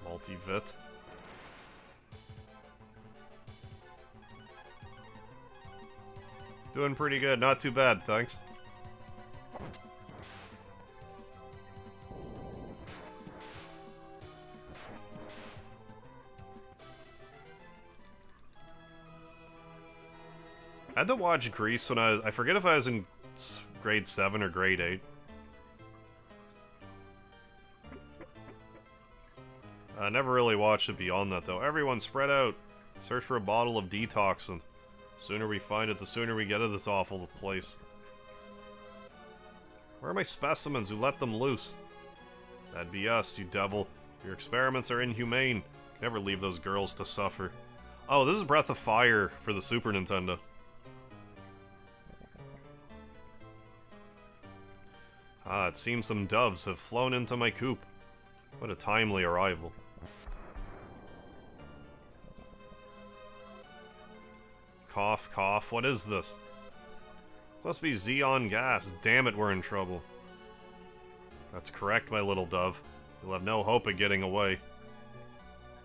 Multivit. Doing pretty good. Not too bad, thanks. I had to watch Grease when I forget if I was in grade 7 or grade 8. I never really watched it beyond that, though. Everyone spread out. Search for a bottle of detoxin. The sooner we find it, the sooner we get out of this awful place. Where are my specimens? Who let them loose? That'd be us, you devil. Your experiments are inhumane. Never leave those girls to suffer. Oh, this is Breath of Fire for the Super Nintendo. Ah, it seems some doves have flown into my coop. What a timely arrival. Cough, cough, what is this? This must be Xeon gas. Damn it, we're in trouble. That's correct, my little dove. You'll have no hope of getting away.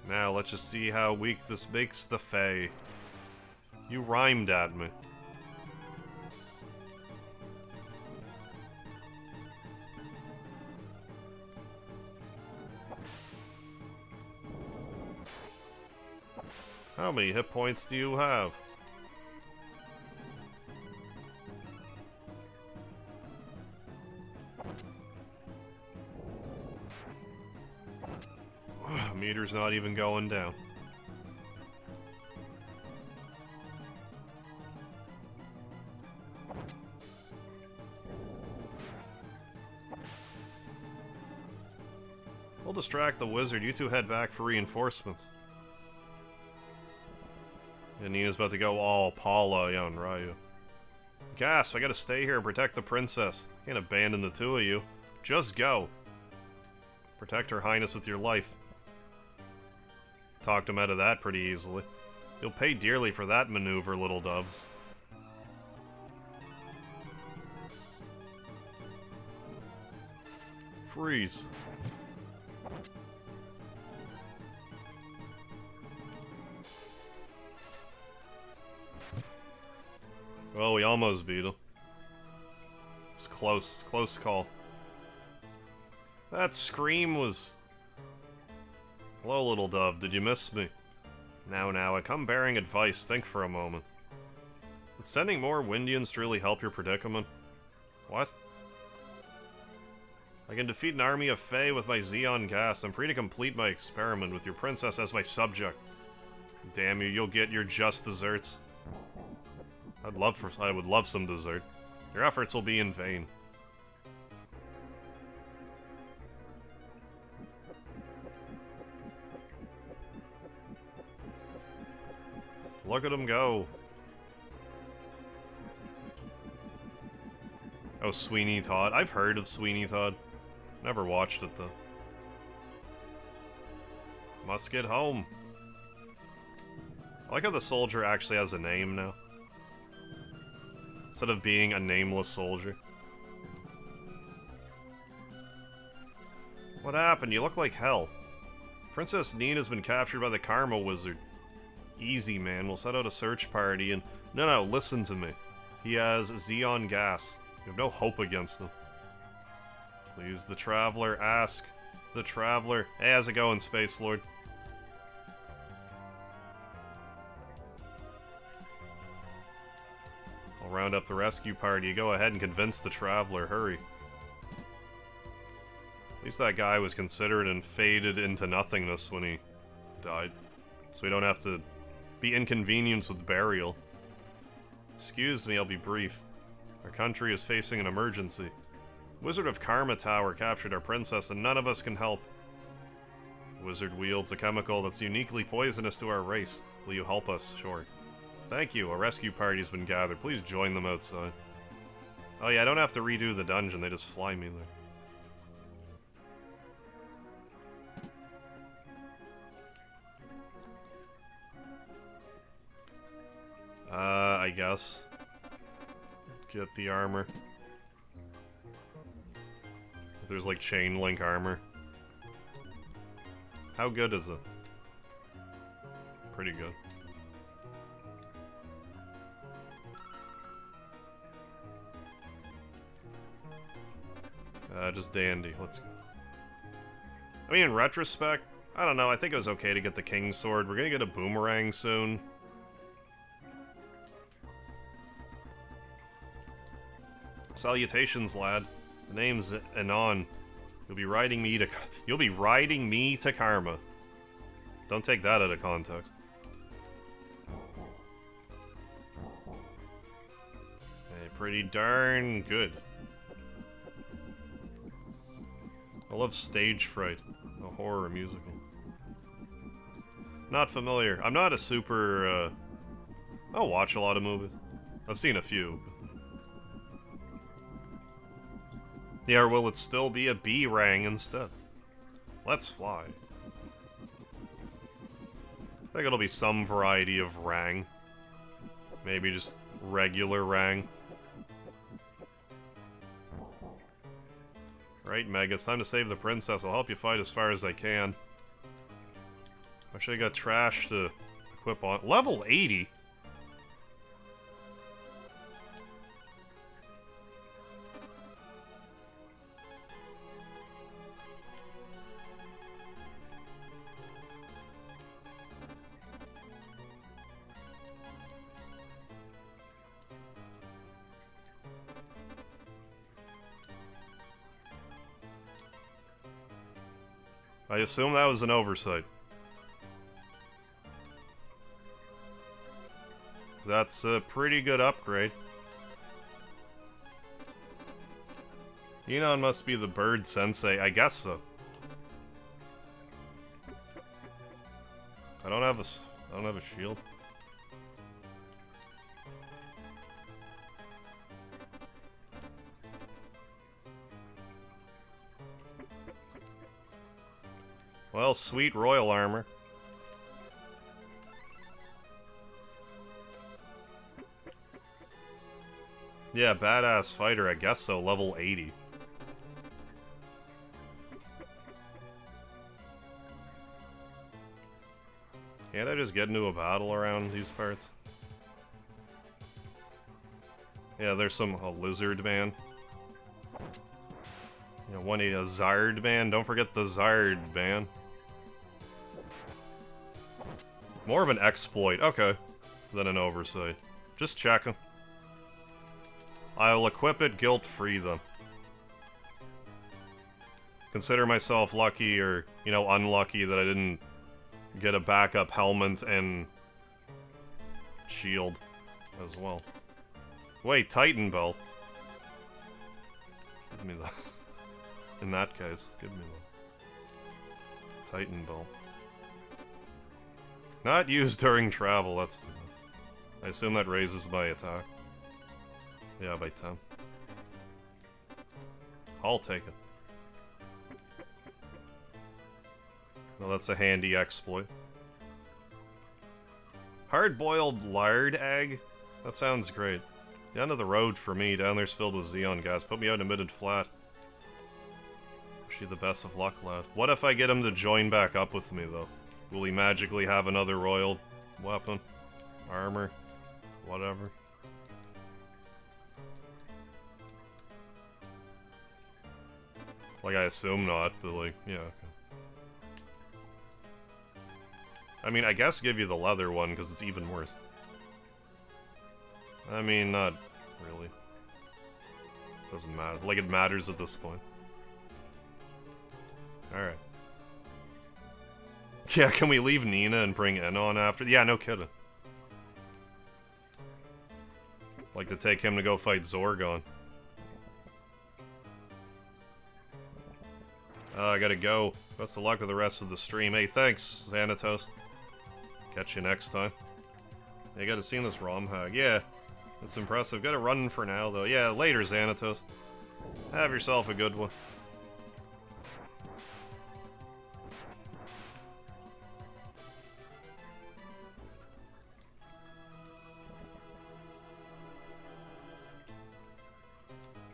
Now, let's just see how weak this makes the Fae. You rhymed at me. How many hit points do you have? Meter's not even going down. We'll distract the wizard. You two head back for reinforcements. And Nina's about to go all Paula on Ryu. Gasp, I gotta stay here and protect the princess. Can't abandon the two of you. Just go. Protect her highness with your life. Talked him out of that pretty easily. You'll pay dearly for that maneuver, little doves. Freeze. Well, we almost beat him. It was close. Close call. That scream was... Hello, little dove. Did you miss me? Now, I come bearing advice. Think for a moment. Would sending more Windians to really help your predicament? What? I can defeat an army of Fae with my Xeon gas. I'm free to complete my experiment with your princess as my subject. Damn you, you'll get your just desserts. I would love some dessert. Your efforts will be in vain. Look at him go. Oh, Sweeney Todd. I've heard of Sweeney Todd. Never watched it, though. Must get home. I like how the soldier actually has a name now. Instead of being a nameless soldier. What happened? You look like hell. Princess Nina's been captured by the Karma Wizard. Easy, man. We'll set out a search party and... No, listen to me. He has Xeon gas. You have no hope against him. Please, the Traveler, ask. The Traveler. Hey, how's it going, Space Lord? I'll round up the rescue party. Go ahead and convince the traveler. Hurry. At least that guy was considered and faded into nothingness when he died. So we don't have to be inconvenienced with burial. Excuse me, I'll be brief. Our country is facing an emergency. Wizard of Karma Tower captured our princess and none of us can help. The wizard wields a chemical that's uniquely poisonous to our race. Will you help us? Sure. Thank you. A rescue party's been gathered. Please join them outside. Oh yeah, I don't have to redo the dungeon. They just fly me there. I guess. Get the armor. There's like chain link armor. How good is it? Pretty good. Just dandy. Let's go. I mean, in retrospect, I don't know. I think it was okay to get the King's Sword. We're gonna get a boomerang soon. Salutations, lad. The name's Anon. You'll be riding me to Karma. Don't take that out of context. Hey, pretty darn good. I love Stage Fright, a horror musical. Not familiar. I'm not a super, I'll watch a lot of movies. I've seen a few. Yeah, or will it still be a B-Rang instead? Let's fly. I think it'll be some variety of Rang. Maybe just regular Rang. Right, Meg, it's time to save the princess. I'll help you fight as far as I can. I should have got trash to equip on. Level 80? I assume that was an oversight. That's a pretty good upgrade. Enon must be the bird sensei. I guess so. I don't have a shield. Well, sweet royal armor. Yeah, badass fighter, I guess so, level 80. Can't I just get into a battle around these parts? Yeah, there's a lizard man. Yeah, 180, a Zard man. Don't forget the Zard man. More of an exploit, okay, than an oversight. Just checking. I'll equip it guilt-free, though. Consider myself lucky or, you know, unlucky that I didn't get a backup helmet and shield as well. Wait, Titan Belt. Give me that. In that case, give me that. Titan Belt. Not used during travel, that's too bad. I assume that raises my attack. Yeah, by 10. I'll take it. Well, that's a handy exploit. Hard-boiled lard egg? That sounds great. It's the end of the road for me. Down there's filled with Xeon gas. Put me out in mid-flat. Wish you the best of luck, lad. What if I get him to join back up with me, though? Will he magically have another royal weapon? Armor? Whatever. Like, I assume not, but like, yeah, okay. I mean, I guess give you the leather one, because it's even worse. I mean, not really. Doesn't matter. Like, it matters at this point. Alright. Yeah, can we leave Nina and bring En on after? Yeah, no kidding. Like to take him to go fight Zorgon. I gotta go. Best of luck with the rest of the stream. Hey, thanks, Xanatos. Catch you next time. You gotta see this ROMHack. Yeah, that's impressive. Gotta run for now, though. Yeah, later, Xanatos. Have yourself a good one.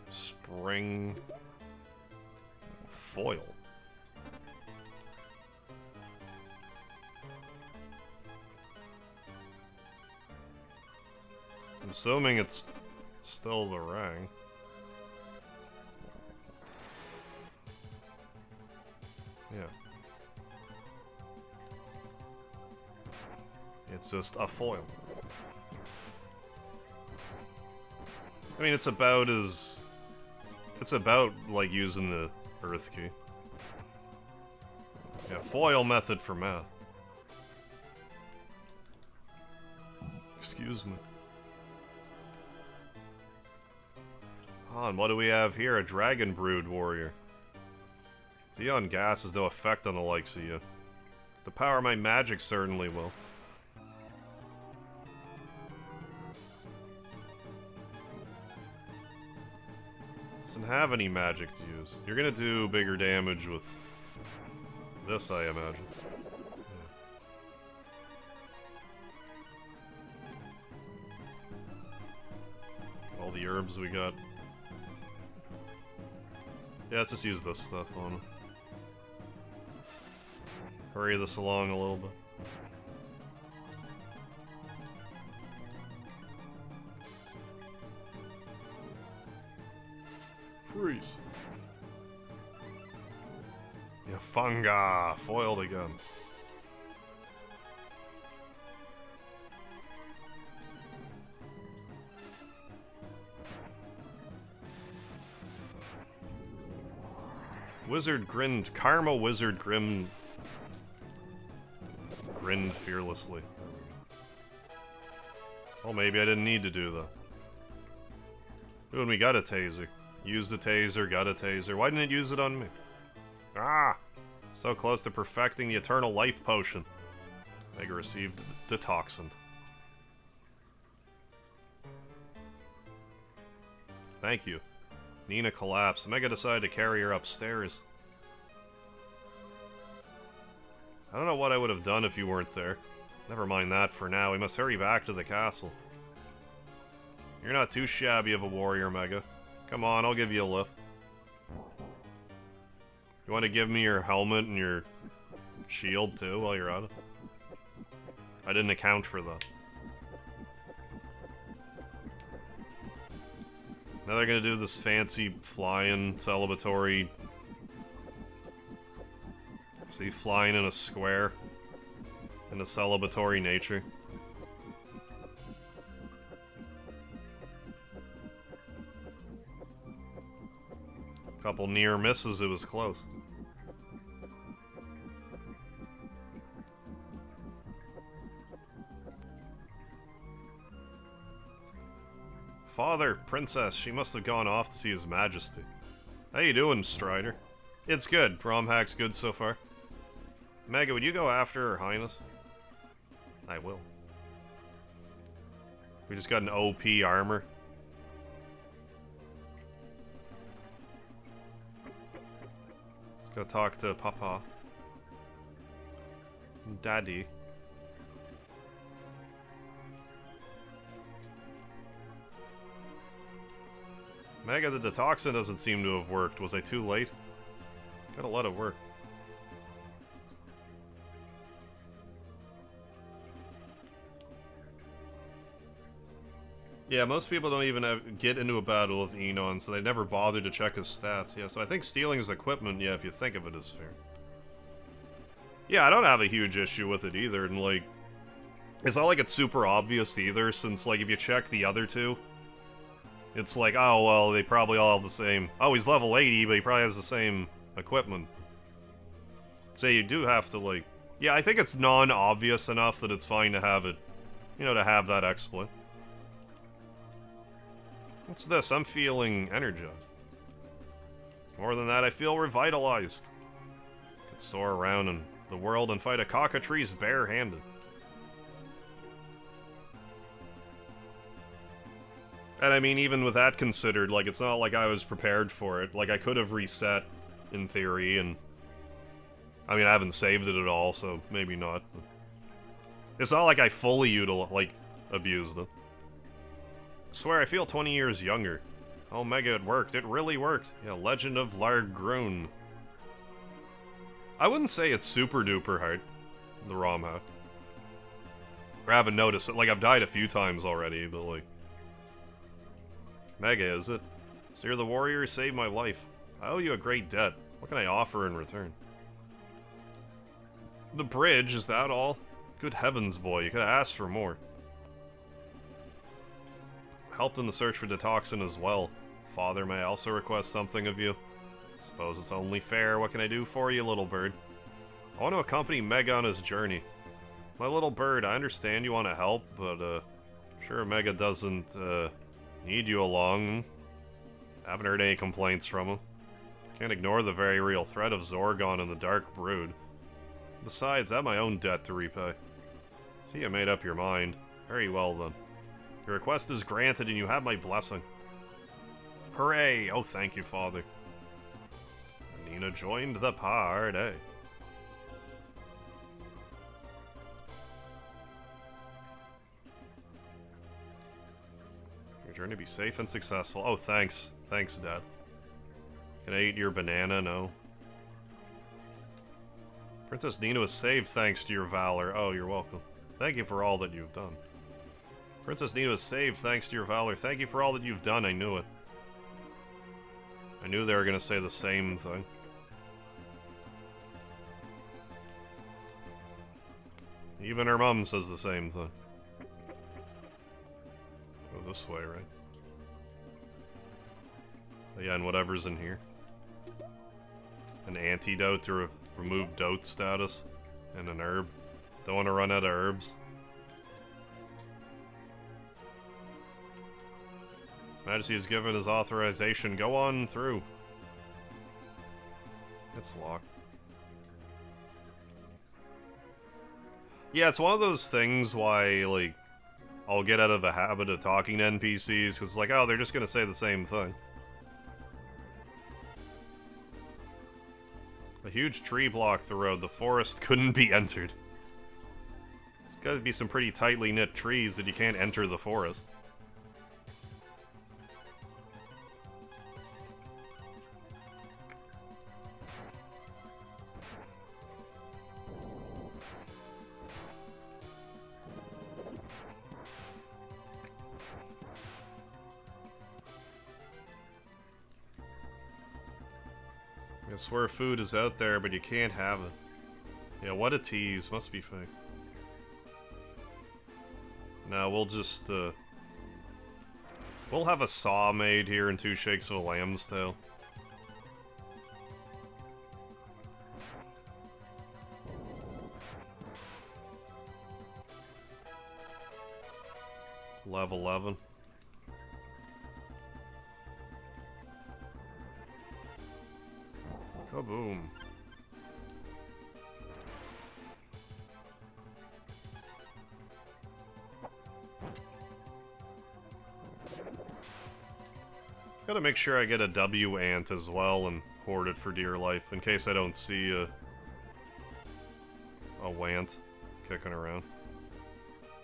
Spring foil. I'm assuming it's still the ring. Yeah. It's just a foil. I mean, it's about as... It's about, like, using the Earth key. Yeah, foil method for math. Excuse me. Oh, and what do we have here? A Dragon Brood Warrior. Xeon gas has no effect on the likes of you. The power of my magic certainly will. Doesn't have any magic to use. You're gonna do bigger damage with this, I imagine. Yeah. All the herbs we got. Yeah, let's just use this stuff on him. Hurry this along a little bit. Freeze. Yeah, funga! Foiled again. Wizard grinned. Karma Wizard grinned fearlessly. Well, maybe I didn't need to do that. Ooh, and we got a taser. Used the taser, got a taser. Why didn't it use it on me? Ah! So close to perfecting the Eternal Life Potion. Mega received Detoxant. Thank you. Nina collapsed. Mega decided to carry her upstairs. I don't know what I would have done if you weren't there. Never mind that for now. We must hurry back to the castle. You're not too shabby of a warrior, Mega. Come on, I'll give you a lift. You want to give me your helmet and your shield, too, while you're at it? I didn't account for that. Now they're gonna do this fancy flying celebratory... See, flying in a square. In a celebratory nature. Couple near misses, it was close. Father, Princess, she must have gone off to see His Majesty. How you doing, Strider? It's good. ROMHack's good so far. Mega, would you go after Her Highness? I will. We just got an OP armor. Let's go talk to Papa. Daddy. Mega, the detoxin doesn't seem to have worked. Was I too late? Gotta let it work. Yeah, most people don't even get into a battle with Enon, so they never bother to check his stats. Yeah, so I think stealing his equipment, yeah, if you think of it, is fair. Yeah, I don't have a huge issue with it either, and like... It's not like it's super obvious either, since like if you check the other two... It's like, oh, well, they probably all have the same... Oh, he's level 80, but he probably has the same equipment. So you do have to, like... Yeah, I think it's non-obvious enough that it's fine to have it, you know, to have that exploit. What's this? I'm feeling energized. More than that, I feel revitalized. Could soar around in the world and fight a cockatrice bare-handed. And I mean, even with that considered, like, it's not like I was prepared for it. Like, I could have reset, in theory, and... I mean, I haven't saved it at all, so maybe not. But it's not like I fully abused it. I swear, I feel 20 years younger. Oh, Mega, it worked. It really worked. Yeah, Legend of Largroon. I wouldn't say it's super duper hard, the ROMHack. Or I haven't noticed it. Like, I've died a few times already, but like... Mega, is it? So you're the warrior who saved my life. I owe you a great debt. What can I offer in return? The bridge, is that all? Good heavens, boy, you could have asked for more. Helped in the search for the toxin as well. Father, may I also request something of you? Suppose it's only fair. What can I do for you, little bird? I want to accompany Mega on his journey. My little bird, I understand you want to help, but, sure Mega doesn't, need you along. Haven't heard any complaints from him. Can't ignore the very real threat of Zorgon and the Dark Brood. Besides, I have my own debt to repay. See, you made up your mind. Very well, then. Your request is granted, and you have my blessing. Hooray! Oh, thank you, Father. Nina joined the party. Your journey be safe and successful. Oh, thanks. Thanks, Dad. Can I eat your banana? No. Princess Nina was saved thanks to your valor. Oh, you're welcome. Thank you for all that you've done. Princess Nina was saved thanks to your valor. Thank you for all that you've done. I knew it. I knew they were going to say the same thing. Even her mom says the same thing. Go this way, right? Yeah, and whatever's in here. An antidote to remove dote status. And an herb. Don't want to run out of herbs. His Majesty has given his authorization. Go on through. It's locked. Yeah, it's one of those things why, like, I'll get out of the habit of talking to NPCs, because it's like, oh, they're just gonna say the same thing. A huge tree blocked the road. The forest couldn't be entered. There's gotta be some pretty tightly knit trees that you can't enter the forest. I swear food is out there, but you can't have it. Yeah, what a tease. Must be fake. No, we'll just, we'll have a saw made here and 2 shakes of a lamb's tail. Level 11. Kaboom. Gotta make sure I get a W ant as well and hoard it for dear life in case I don't see a want kicking around.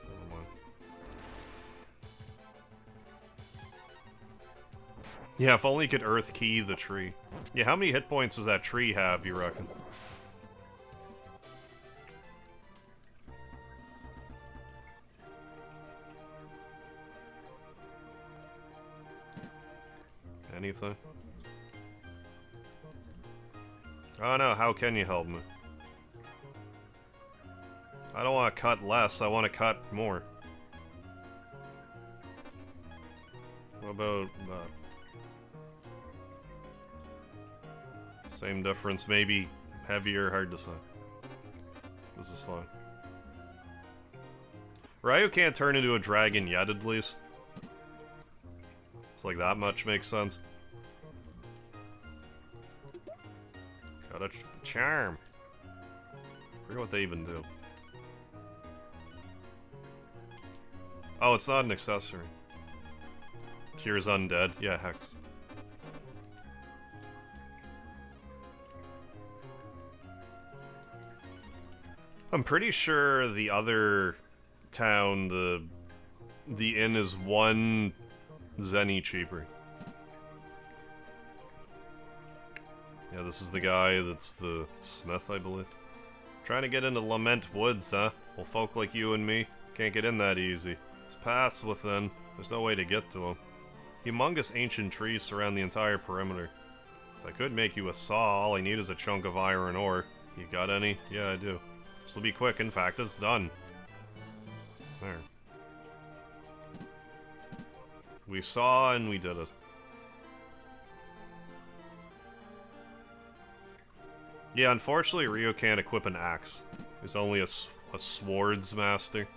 Never mind. Yeah, if only you could earth key the tree. Yeah, how many hit points does that tree have, you reckon? Anything? Oh no, how can you help me? I don't want to cut less, I want to cut more. about that? Same difference, maybe heavier, hard to say. This is fine. Ryu can't turn into a dragon yet, at least. It's like that much makes sense. Got a charm. I forget what they even do. Oh, it's not an accessory. Cures undead. Yeah, Hex. I'm pretty sure the other town, the inn is 1 zenny cheaper. Yeah, this is the guy that's the smith, I believe. Trying to get into Lament Woods, huh? Well, folk like you and me can't get in that easy. There's paths within. There's no way to get to them. Humongous ancient trees surround the entire perimeter. If I could make you a saw, all I need is a chunk of iron ore. You got any? Yeah, I do. This will be quick. In fact, it's done. There. We saw and we did it. Yeah, unfortunately, Ryo can't equip an axe. He's only a swords master.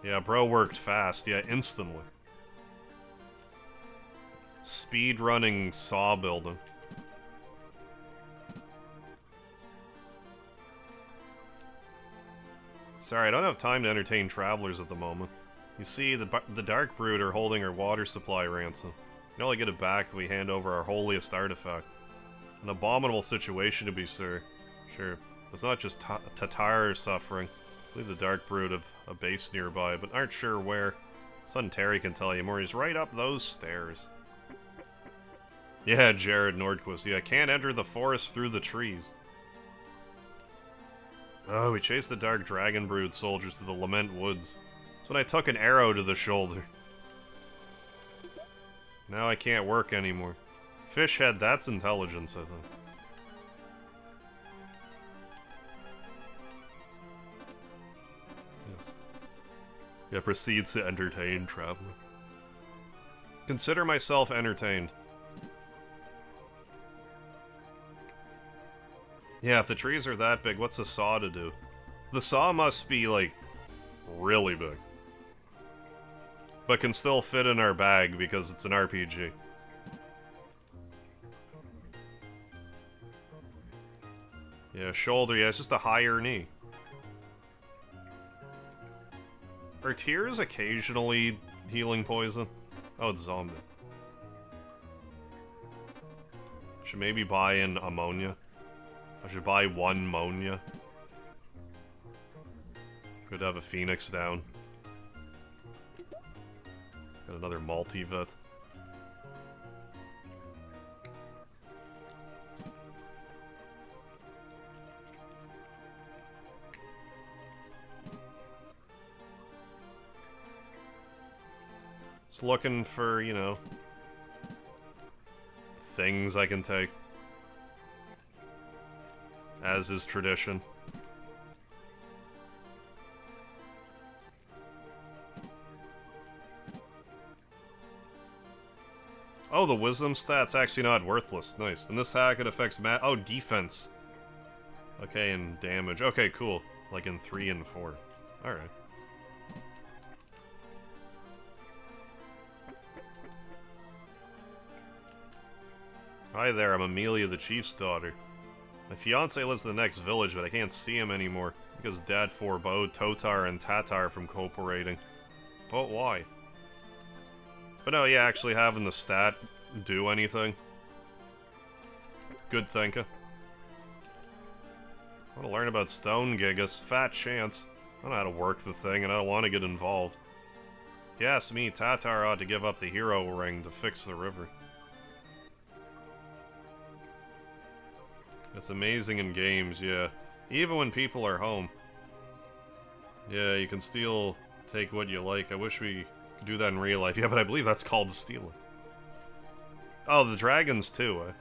Yeah, bro worked fast. Yeah, instantly. Speed running saw building. Sorry, I don't have time to entertain travelers at the moment. You see, the Dark Brood are holding our water supply ransom. We can only get it back if we hand over our holiest artifact. An abominable situation to be sure. But it's not just Tatar suffering. I believe the Dark Brood have a base nearby, but aren't sure where. Son Terry can tell you more. He's right up those stairs. Yeah, Jared Nordquist. Yeah, can't enter the forest through the trees. Oh, we chased the Dark Dragon Brood soldiers to the Lament Woods. That's when I took an arrow to the shoulder. Now I can't work anymore. Fishhead, that's intelligence, I think. Yes. Yeah, proceeds to entertain traveler. Consider myself entertained. Yeah, if the trees are that big, what's the saw to do? The saw must be, like, really big. But can still fit in our bag because it's an RPG. Yeah, shoulder, yeah, it's just a higher knee. Are tears occasionally healing poison? Oh, it's zombie. Should maybe buy in ammonia. I should buy 1 ammonia. Could have a phoenix down. Got another multivit. Just looking for, you know, things I can take. As is tradition. Oh, the wisdom stat's actually not worthless. Nice. In this hack, it affects oh, defense. Okay, and damage. Okay, cool. Like in 3 and 4. Alright. Hi there, I'm Amelia, the chief's daughter. My fiancé lives in the next village, but I can't see him anymore, because Dad forbade Totar and Tatar from cooperating. But why? But no, yeah, actually having the stat do anything. Good thinking. I want to learn about Stone Gigas. Fat chance. I don't know how to work the thing, and I don't want to get involved. If you ask me, Tatar ought to give up the hero ring to fix the river. It's amazing in games, yeah. Even when people are home. Yeah, you can still take what you like. I wish we could do that in real life. Yeah, but I believe that's called stealing. Oh, the dragons too, eh?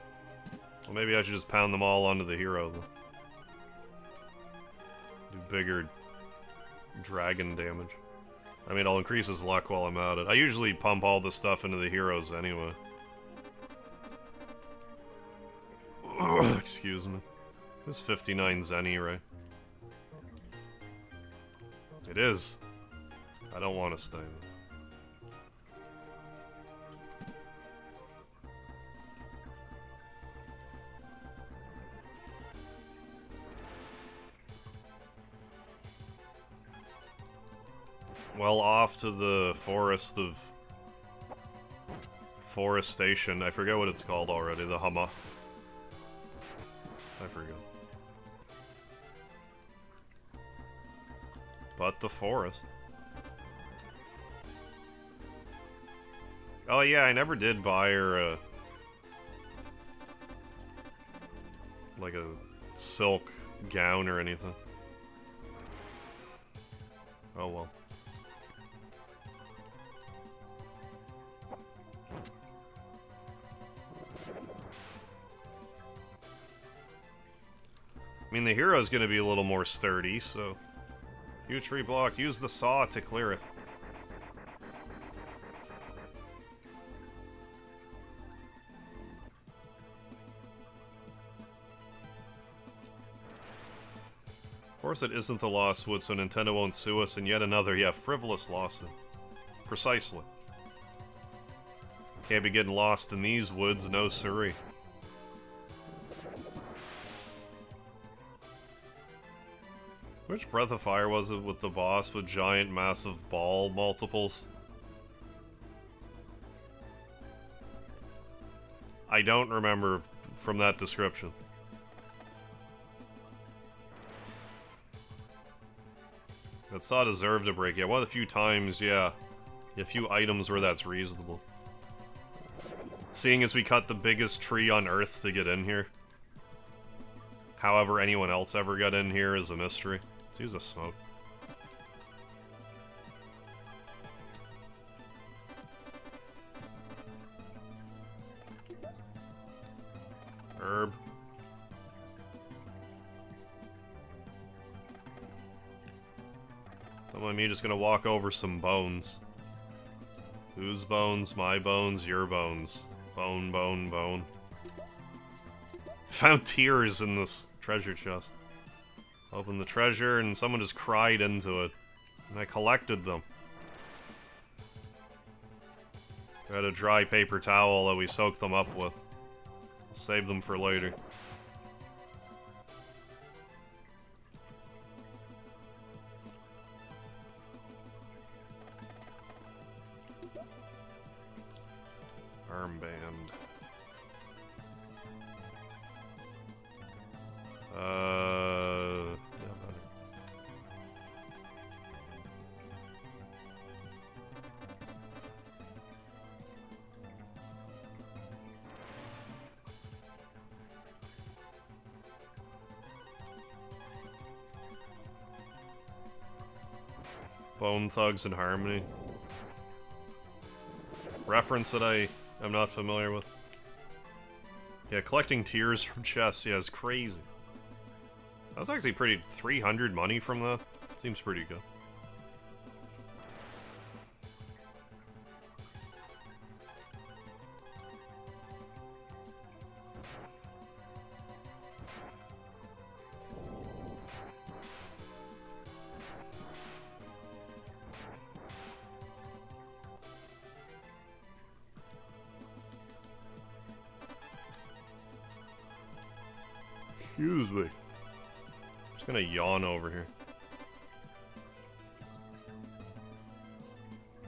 Well, maybe I should just pound them all onto the hero, though. Do bigger dragon damage. I mean, I'll increase his luck while I'm at it. I usually pump all this stuff into the heroes anyway. Excuse me. This is 59 Zenny, right? It is. I don't want to stay there. Well, off to the forest of... Forestation. I forget what it's called already. The Humma. I forget. But the forest. Oh yeah, I never did buy her a... like a silk gown or anything. Oh well. I mean, the hero's gonna be a little more sturdy, so... Huge tree block, use the saw to clear it. Of course it isn't the Lost Woods, so Nintendo won't sue us, and yet another, yeah, frivolous lawsuit. Precisely. Can't be getting lost in these woods, no siree. Which Breath of Fire was it with the boss with giant massive ball multiples? I don't remember from that description. That saw deserved a break. Yeah, one of the few times, yeah. A few items where that's reasonable. Seeing as we cut the biggest tree on Earth to get in here. However anyone else ever got in here is a mystery. Let's use a smoke. Herb. Don't mind me just gonna walk over some bones. Whose bones? My bones? Your bones. Bone, bone, bone. Found tears in this treasure chest. Opened the treasure and someone just cried into it. And I collected them. Got a dry paper towel that we soaked them up with. We'll save them for later. Armband. Bone Thugs and Harmony. Reference that I am not familiar with. Yeah, collecting tears from chests, yeah, is crazy. That's actually pretty... 300 money from that? Seems pretty good. Excuse me. Just gonna yawn over here.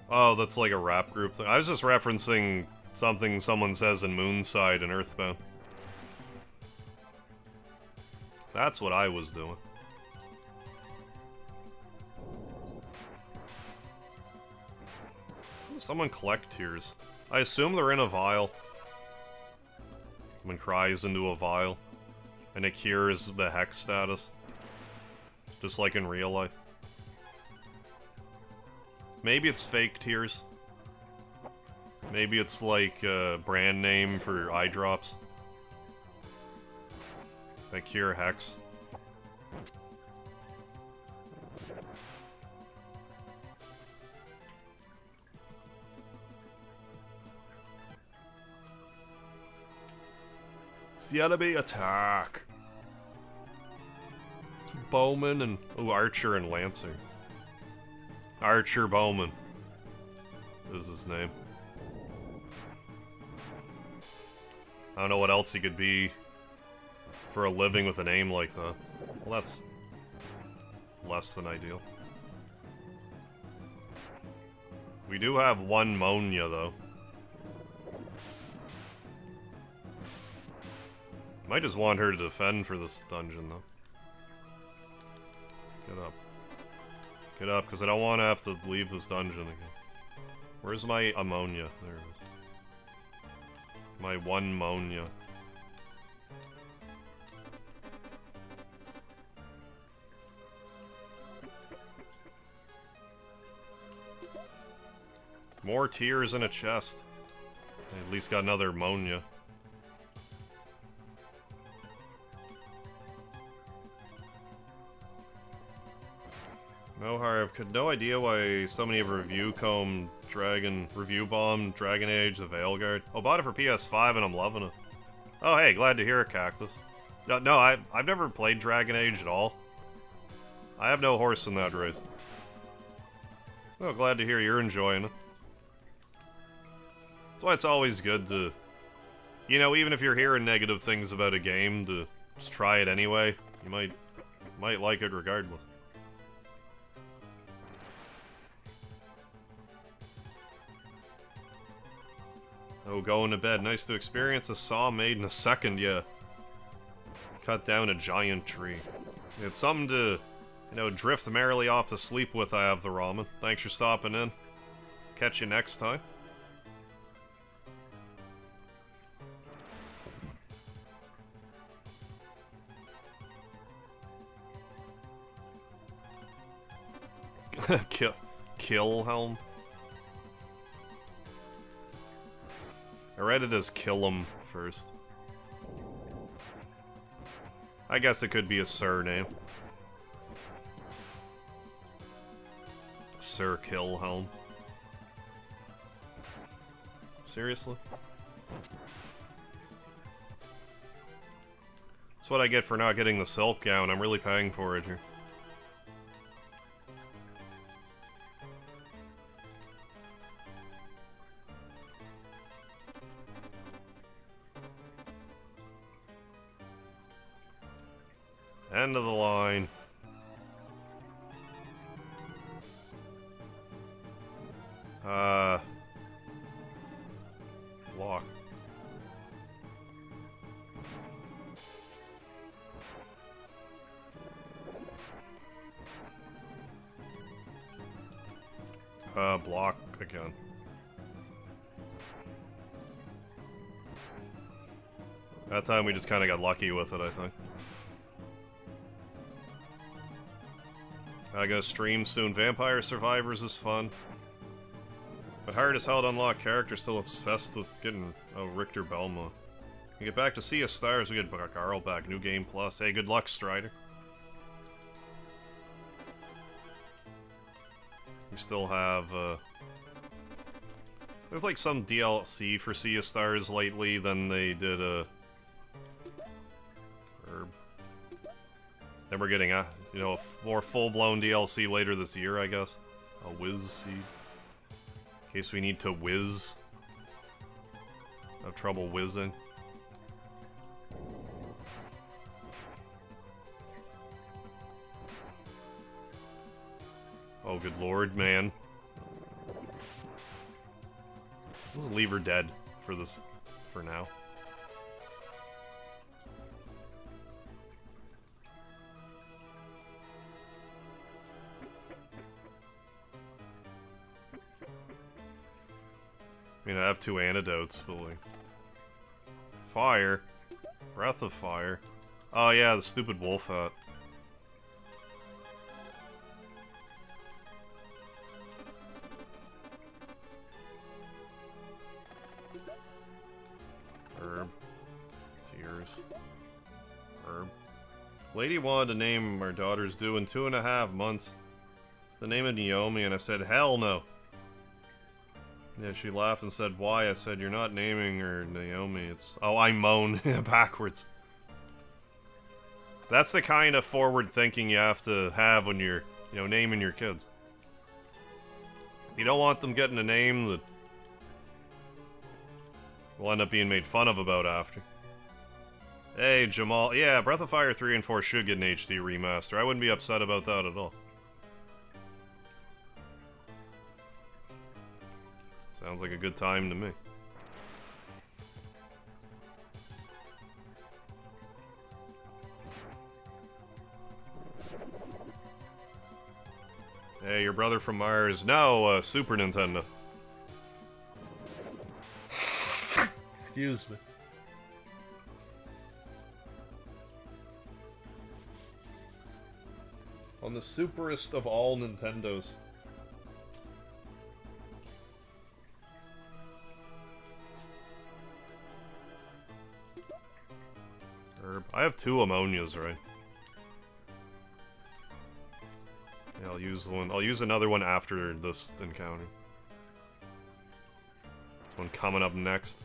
Oh, that's like a rap group thing. I was just referencing something someone says in Moonside and Earthbound. That's what I was doing. Someone collect tears. I assume they're in a vial. Someone cries into a vial. And it cures the hex status. Just like in real life. Maybe it's fake tears. Maybe it's like a brand name for eye drops. That cure hex. It's the enemy attack. Bowman and... Ooh, Archer and Lancer. Archer Bowman is his name. I don't know what else he could be for a living with a name like that. Well, that's less than ideal. We do have one Monya, though. Might just want her to defend for this dungeon, though. Get up. Get up, because I don't want to have to leave this dungeon again. Where's my ammonia? There it is. My one Monya. More tears in a chest. I at least got another Monya. No, I've got no idea why so many have review bombed Dragon Age, the Veilguard. Oh, bought it for PS5 and I'm loving it. Oh, hey, glad to hear it, Cactus. No, I've never played Dragon Age at all. I have no horse in that race. Oh, glad to hear you're enjoying it. That's why it's always good to, you know, even if you're hearing negative things about a game, to just try it anyway. You might like it regardless. Oh, going to bed. Nice to experience a saw made in a second, yeah. Cut down a giant tree. It's something to, you know, drift merrily off to sleep with. I have the ramen. Thanks for stopping in. Catch you next time. Kill helm. I read it as kill him first. I guess it could be a surname. Sir Killhelm. Seriously? That's what I get for not getting the silk gown. I'm really paying for it here. End of the line. Walk. Block again. That time we just kind of got lucky with it, I think. I gotta stream soon. Vampire Survivors is fun. But hard as hell to unlock characters, still obsessed with getting Richter Belmont. We get back to Sea of Stars, we get Garl back, new game plus. Hey, good luck, Strider. We still have, there's like some DLC for Sea of Stars lately, then they did then we're getting a, you know, a more full-blown DLC later this year, I guess. A whiz seed. In case we need to whiz. Have trouble whizzing. Oh, good lord, man. Let's leave her dead for this, for now. I mean, I have 2 antidotes, but like... Fire? Breath of Fire? Oh yeah, the stupid wolf hat. Herb. Tears. Herb. Lady wanted to name our daughter's due in 2.5 months. The name of Naomi, and I said, hell no. Yeah, she laughed and said, why? I said, you're not naming her Naomi, it's... Oh, I moan backwards. That's the kind of forward thinking you have to have when you're, you know, naming your kids. You don't want them getting a name that will end up being made fun of about after. Hey, Jamal. Yeah, Breath of Fire 3 and 4 should get an HD remaster. I wouldn't be upset about that at all. Sounds like a good time to me. Hey, your brother from Mars. No, Super Nintendo. Excuse me. On the superest of all Nintendos. Herb. I have 2 ammonias, right? Yeah, I'll use one. I'll use another one after this encounter. This one coming up next.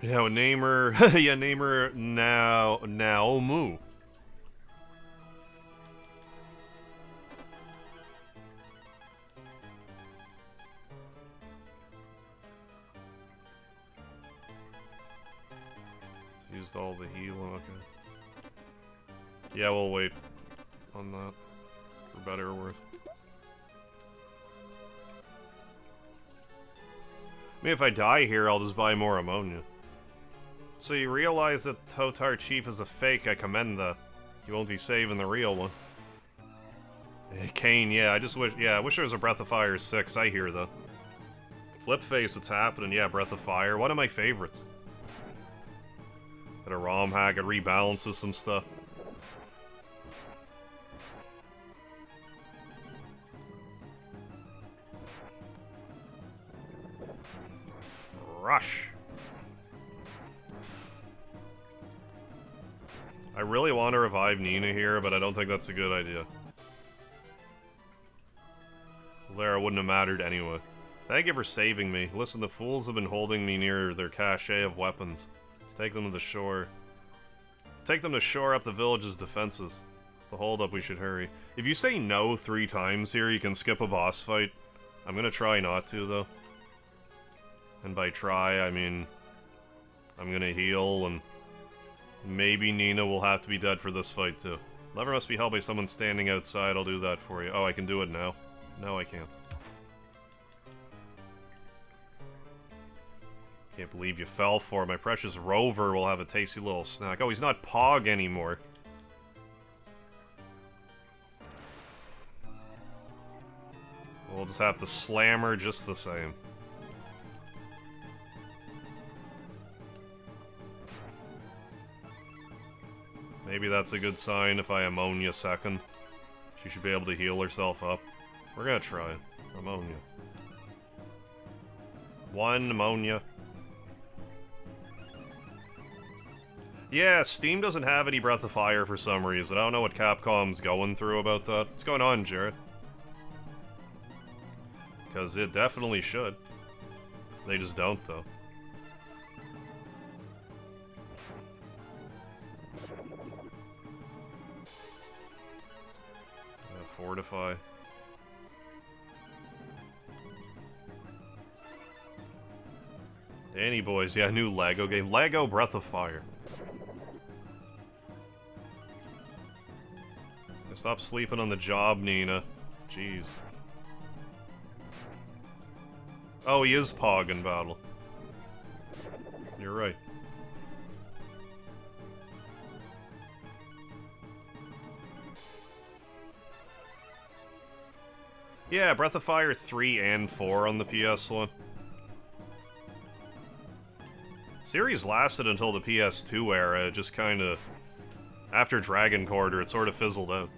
Yeah, name her. Yeah, name her now. Naomu. Used all the healing. Okay. Yeah, we'll wait on that for better or worse. I mean, if I die here, I'll just buy more ammonia. So you realize that Totar Chief is a fake, I commend that. You won't be saving the real one. Kane, yeah, I just wish, yeah, I wish there was a Breath of Fire 6, I hear that. Flip face, what's happening? Yeah, Breath of Fire, one of my favorites. Got a ROMHack, it rebalances some stuff. Rush. I really want to revive Nina here, but I don't think that's a good idea. Lara wouldn't have mattered anyway. Thank you for saving me. Listen, the fools have been holding me near their cache of weapons. Let's take them to the shore. Let's take them to shore up the village's defenses. It's the hold up, we should hurry. If you say no 3 times here, you can skip a boss fight. I'm gonna try not to, though. And by try, I mean... I'm gonna heal, and... maybe Nina will have to be dead for this fight, too. Lever must be held by someone standing outside. I'll do that for you. Oh, I can do it now. No, I can't. Can't believe you fell for it. My precious Rover will have a tasty little snack. Oh, he's not Pog anymore. We'll just have to slam her just the same. Maybe that's a good sign if I ammonia second. She should be able to heal herself up. We're gonna try it. Ammonia. 1 ammonia. Yeah, Steam doesn't have any Breath of Fire for some reason. I don't know what Capcom's going through about that. What's going on, Jared? Because it definitely should. They just don't, though. Fortify. Danny boys, yeah, new Lego game. Lego Breath of Fire. Stop sleeping on the job, Nina. Jeez. Oh, he is Pog in battle. You're right. Yeah, Breath of Fire 3 and 4 on the PS1. Series lasted until the PS2 era, it just kinda... after Dragon Quarter, it sort of fizzled out.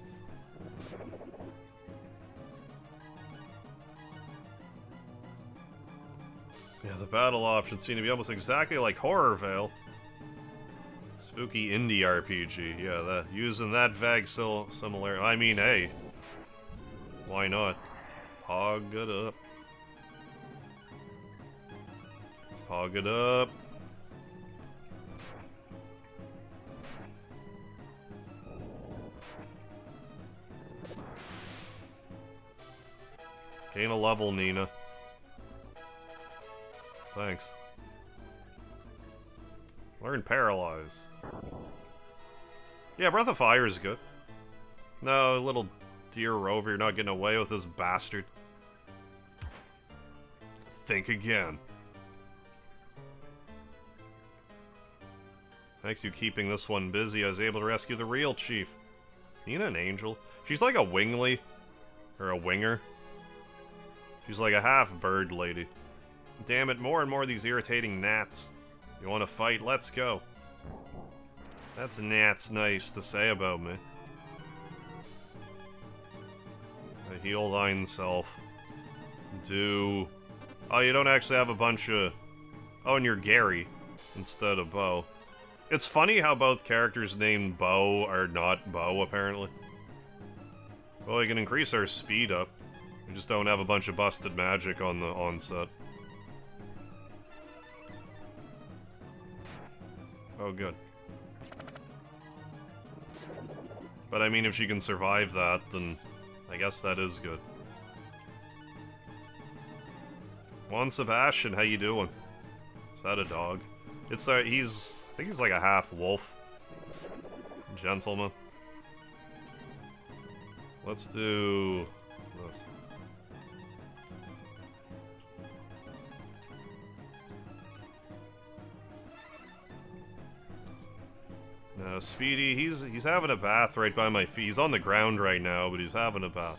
battle options seem to be almost exactly like Horror Veil. Spooky indie RPG, yeah, that using that vague similar. I mean, hey, why not? Pog it up. Pog it up. Gain a level, Nina. Thanks. Learn Paralyze. Yeah, Breath of Fire is good. No, little dear Rover, you're not getting away with this bastard. Think again. Thanks to keeping this one busy, I was able to rescue the real chief. Nina an angel? She's like a wingly. Or a winger. She's like a half-bird lady. Damn it, more and more of these irritating gnats. You want to fight? Let's go. That's gnats nice to say about me. Heal thine self. Do... Oh, you don't actually have a bunch of... Oh, and you're Gary instead of Bo. It's funny how both characters named Bo are not Bo, apparently. Well, we can increase our speed up. We just don't have a bunch of busted magic on the onset. Oh, good. But I mean, if she can survive that, then I guess that is good. Juan Sebastian, how you doing? Is that a dog? It's I think he's like a half wolf. Gentleman. Let's do this. No, Speedy, he's having a bath right by my feet. He's on the ground right now, but he's having a bath.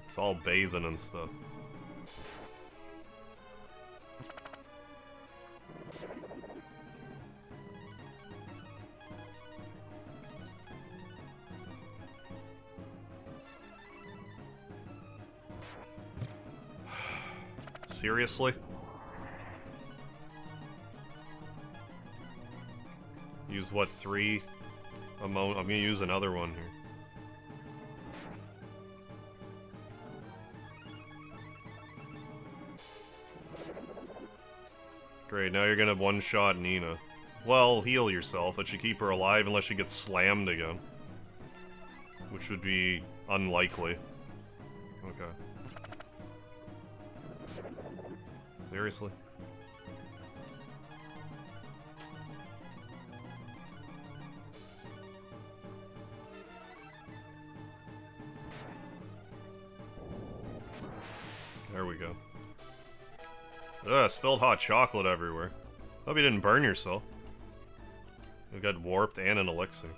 It's all bathing and stuff. Seriously? Use what, 3? I'm gonna use another one here. Great, now you're gonna one-shot Nina. Well, heal yourself. That should keep her alive unless she gets slammed again. Which would be unlikely. Okay. Seriously? There we go. Ugh, spilled hot chocolate everywhere. Hope you didn't burn yourself. You got warped and an elixir.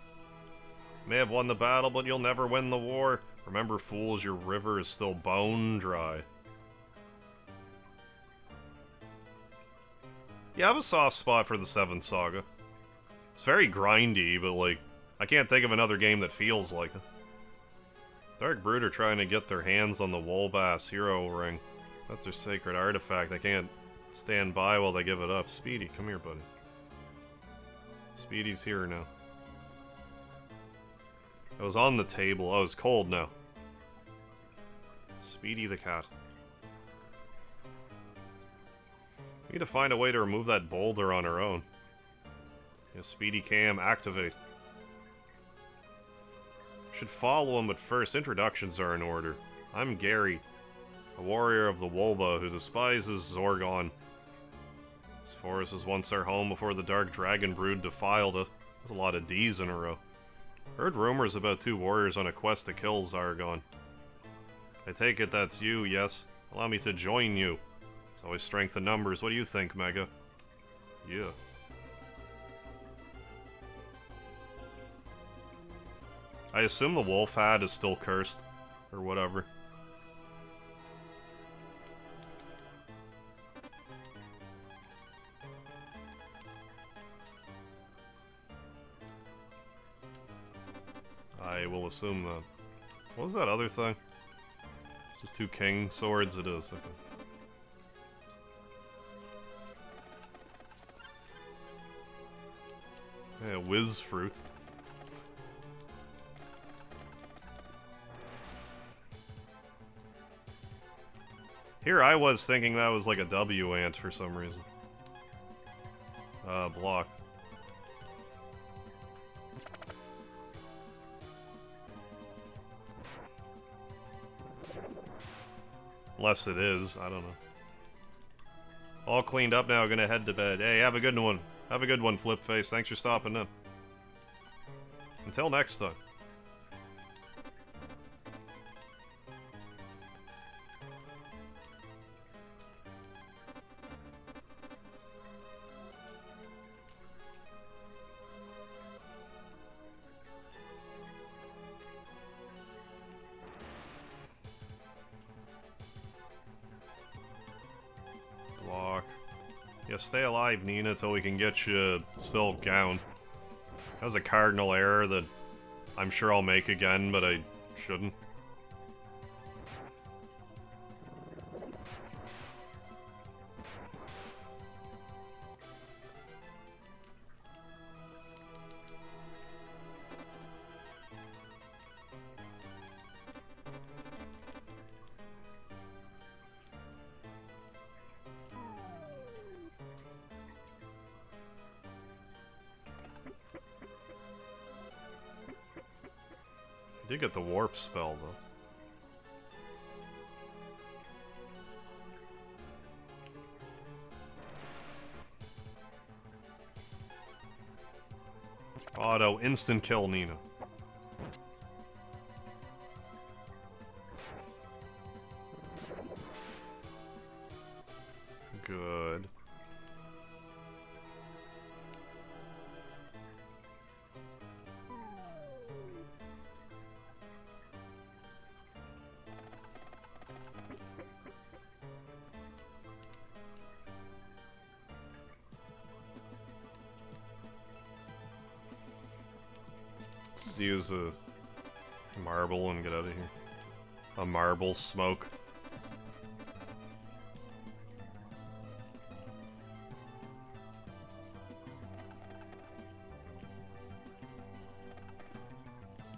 May have won the battle, but you'll never win the war. Remember, fools, your river is still bone dry. Yeah, I have a soft spot for the 7th Saga. It's very grindy, but like, I can't think of another game that feels like it. Dark Brood are trying to get their hands on the Wolbass hero ring. That's their sacred artifact. I can't stand by while they give it up. Speedy, come here, buddy. Speedy's here now. It was on the table. Oh, it's cold now. Speedy the cat. We need to find a way to remove that boulder on our own. Yeah, Speedy Cam, activate. Should follow him, but first, introductions are in order. I'm Gary, a warrior of the Wolba who despises Zorgon. This forest was once our home before the Dark Dragon Brood defiled it. There's a lot of D's in a row. Heard rumors about 2 warriors on a quest to kill Zargon. I take it that's you, yes? Allow me to join you. It's always strength in numbers. What do you think, Mega? Yeah. I assume the wolf hat is still cursed. Or whatever. I will assume that. What was that other thing? Just 2 king swords it is. Okay. Yeah, whiz fruit. Here I was thinking that was like a W ant for some reason. Block. Unless it is, I don't know. All cleaned up now, gonna head to bed. Hey, have a good one. Have a good one, Flipface. Thanks for stopping in. Until next time. Block. Yeah, stay alive, Nina, till we can get you still gowned. That was a cardinal error that I'm sure I'll make again, but I shouldn't. I did get the warp spell, though. Auto, instant kill Nina. Good. Let's use a marble and get out of here. A marble smoke.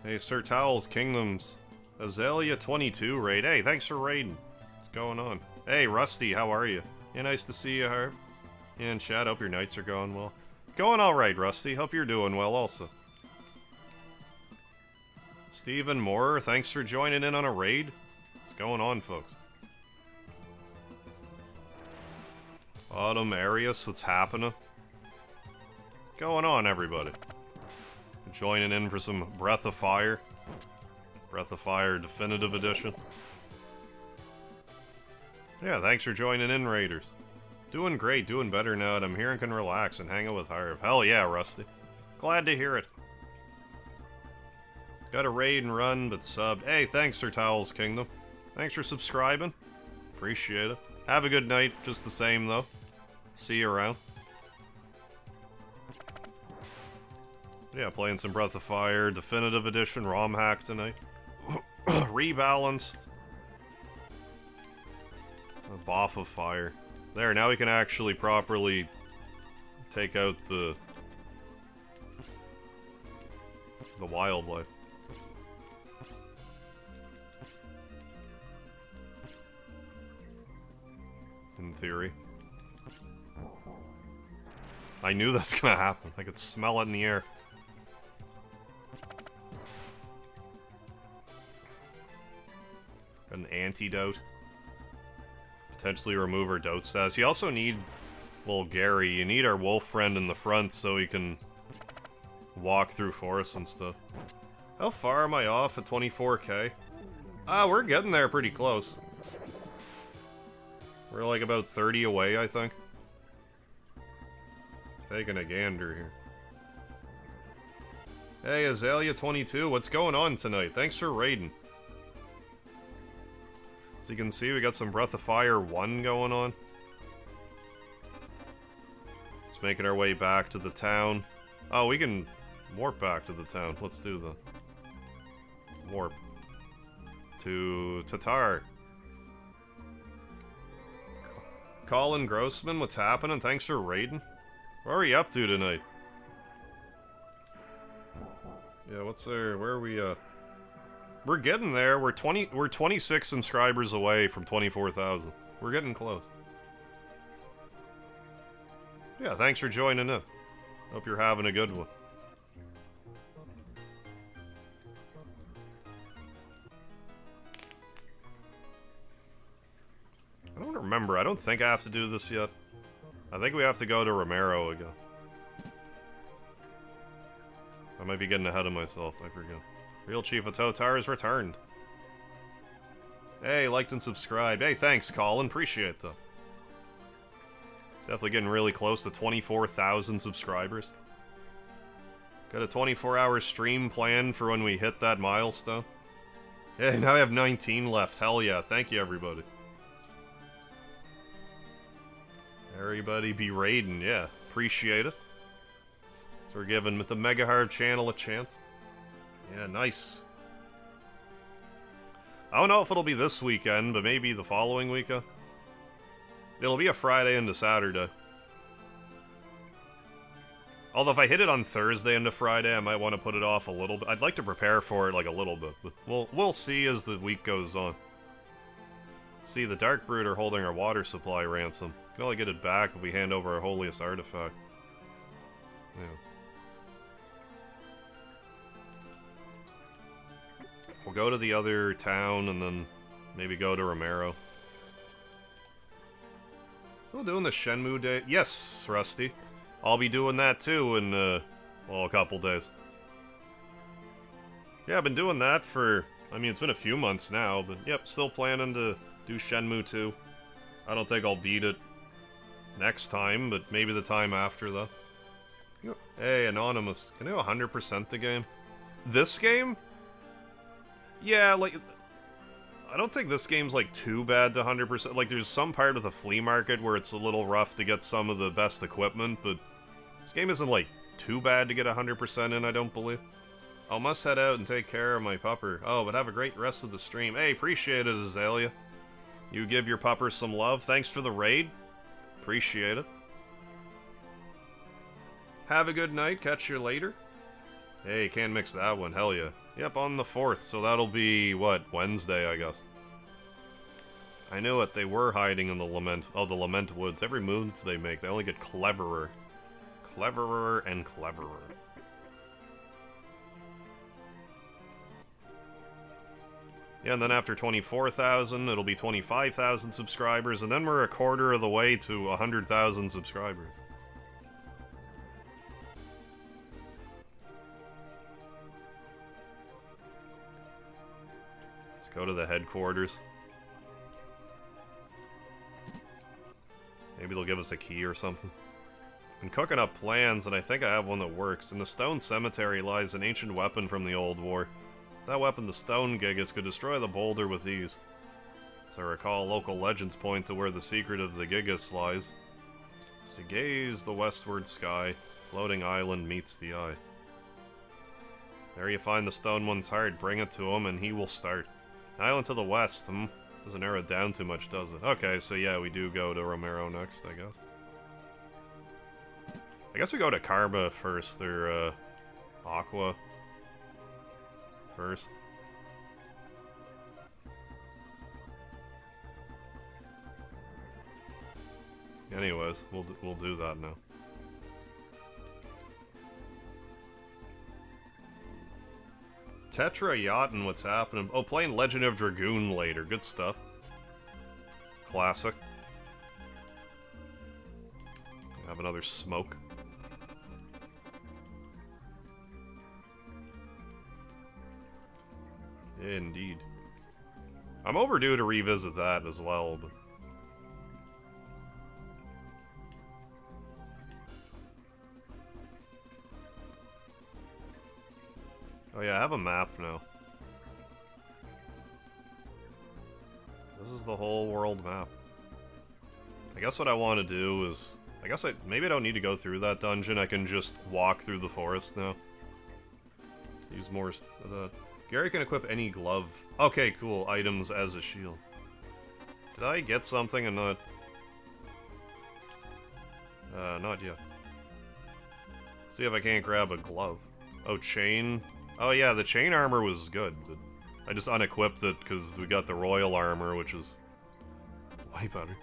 Hey, Sir Towels Kingdoms. Azalea 22 raid. Hey, thanks for raiding. What's going on? Hey, Rusty, how are you? Yeah, nice to see you, Harv. Yeah, and Chad, hope your nights are going well. Going alright, Rusty. Hope you're doing well also. Stephen Moore, thanks for joining in on a raid. What's going on, folks? Autumn Arius, what's happening? Going on, everybody? Joining in for some Breath of Fire. Breath of Fire Definitive Edition. Yeah, thanks for joining in, Raiders. Doing great, doing better now that I'm here and can relax and hang out with Harv. Hell yeah, Rusty. Glad to hear it. Got a raid and run, but subbed. Hey, thanks, Sir Towels Kingdom. Thanks for subscribing. Appreciate it. Have a good night, just the same, though. See you around. Yeah, playing some Breath of Fire, Definitive Edition, ROMHack tonight. Rebalanced. A Boff of Fire. There, now we can actually properly take out the wildlife. In theory. I knew that's gonna happen. I could smell it in the air. An antidote. Potentially remove our dote status. You also need, well, Gary, you need our wolf friend in the front so he can walk through forests and stuff. How far am I off at 24k? We're getting there pretty close. We're like about 30 away, I think. Taking a gander here. Hey, Azalea 22, what's going on tonight? Thanks for raiding. As you can see, we got some Breath of Fire 1 going on. Just making our way back to the town. Oh, we can warp back to the town. Let's do the warp. to Tatar. Colin Grossman, what's happening? Thanks for raiding. What are you up to tonight? Yeah, what's there? Where are we, We're getting there. We're 26 subscribers away from 24,000. We're getting close. Yeah, thanks for joining in. Hope you're having a good one. I don't remember. I don't think I have to do this yet. I think we have to go to Romero again. I might be getting ahead of myself. I forget. Real Chief of Totar is returned. Hey, liked and subscribed. Hey, thanks, Colin. Appreciate that. Definitely getting really close to 24,000 subscribers. Got a 24-hour stream planned for when we hit that milestone. Hey, now I have 19 left. Hell yeah. Thank you, everybody. Everybody be raiding. Yeah, appreciate it. So we're giving the Mega Hard channel a chance. Yeah, nice. I don't know if it'll be this weekend, but maybe the following weekend. It'll be a Friday into Saturday. Although if I hit it on Thursday into Friday, I might want to put it off a little bit. I'd like to prepare for it like a little bit, but we'll see as the week goes on. See, the Dark Brood are holding our water supply ransom. Can only get it back if we hand over our holiest artifact. Yeah. We'll go to the other town and then maybe go to Romero. Still doing the Shenmue day? Yes, Rusty. I'll be doing that too in, well, a couple days. Yeah, I've been doing that for, I mean, it's been a few months now, but yep, still planning to do Shenmue 2. I don't think I'll beat it next time, but maybe the time after, though. Hey, Anonymous. Can you 100% the game? This game? Yeah, like, I don't think this game's, like, too bad to 100%. Like, there's some part of the flea market where it's a little rough to get some of the best equipment, but this game isn't, like, too bad to get 100% in, I don't believe. I must head out and take care of my pupper. Oh, but have a great rest of the stream. Hey, appreciate it, Azalea. You give your pupper some love. Thanks for the raid. Appreciate it. Have a good night. Catch you later. Hey, can't mix that one. Hell yeah. Yep, on the 4th, so that'll be, what, Wednesday, I guess. I knew it. They were hiding in the Lament Woods. Every move they make, they only get cleverer. Cleverer and cleverer. Yeah, and then after 24,000, it'll be 25,000 subscribers, and then we're a quarter of the way to 100,000 subscribers. Let's go to the headquarters. Maybe they'll give us a key or something. Been cooking up plans, and I think I have one that works. In the stone cemetery lies an ancient weapon from the old war. That weapon, the Stone Gigas, could destroy the boulder with ease. As I recall, local legends point to where the secret of the Gigas lies. As you gaze the westward sky, floating island meets the eye. There you find the Stone One's heart, bring it to him, and he will start. An island to the west, Doesn't narrow it down too much, does it? Okay, so yeah, we do go to Romero next, I guess. I guess we go to Karma first, or, Aqua first. Anyways, we'll do that now. Tetra Yachtin', what's happening? Oh, playing Legend of Dragoon later. Good stuff. Classic. Have another smoke. Indeed. I'm overdue to revisit that as well, but... Oh yeah, I have a map now. This is the whole world map. I guess what I want to do is... maybe I don't need to go through that dungeon, I can just walk through the forest now. Use more of that. Gary can equip any glove. Okay, cool. Items as a shield. Did I get something and not... not yet. See if I can't grab a glove. Oh, chain. Oh yeah, the chain armor was good, but I just unequipped it because we got the royal armor, which is way better.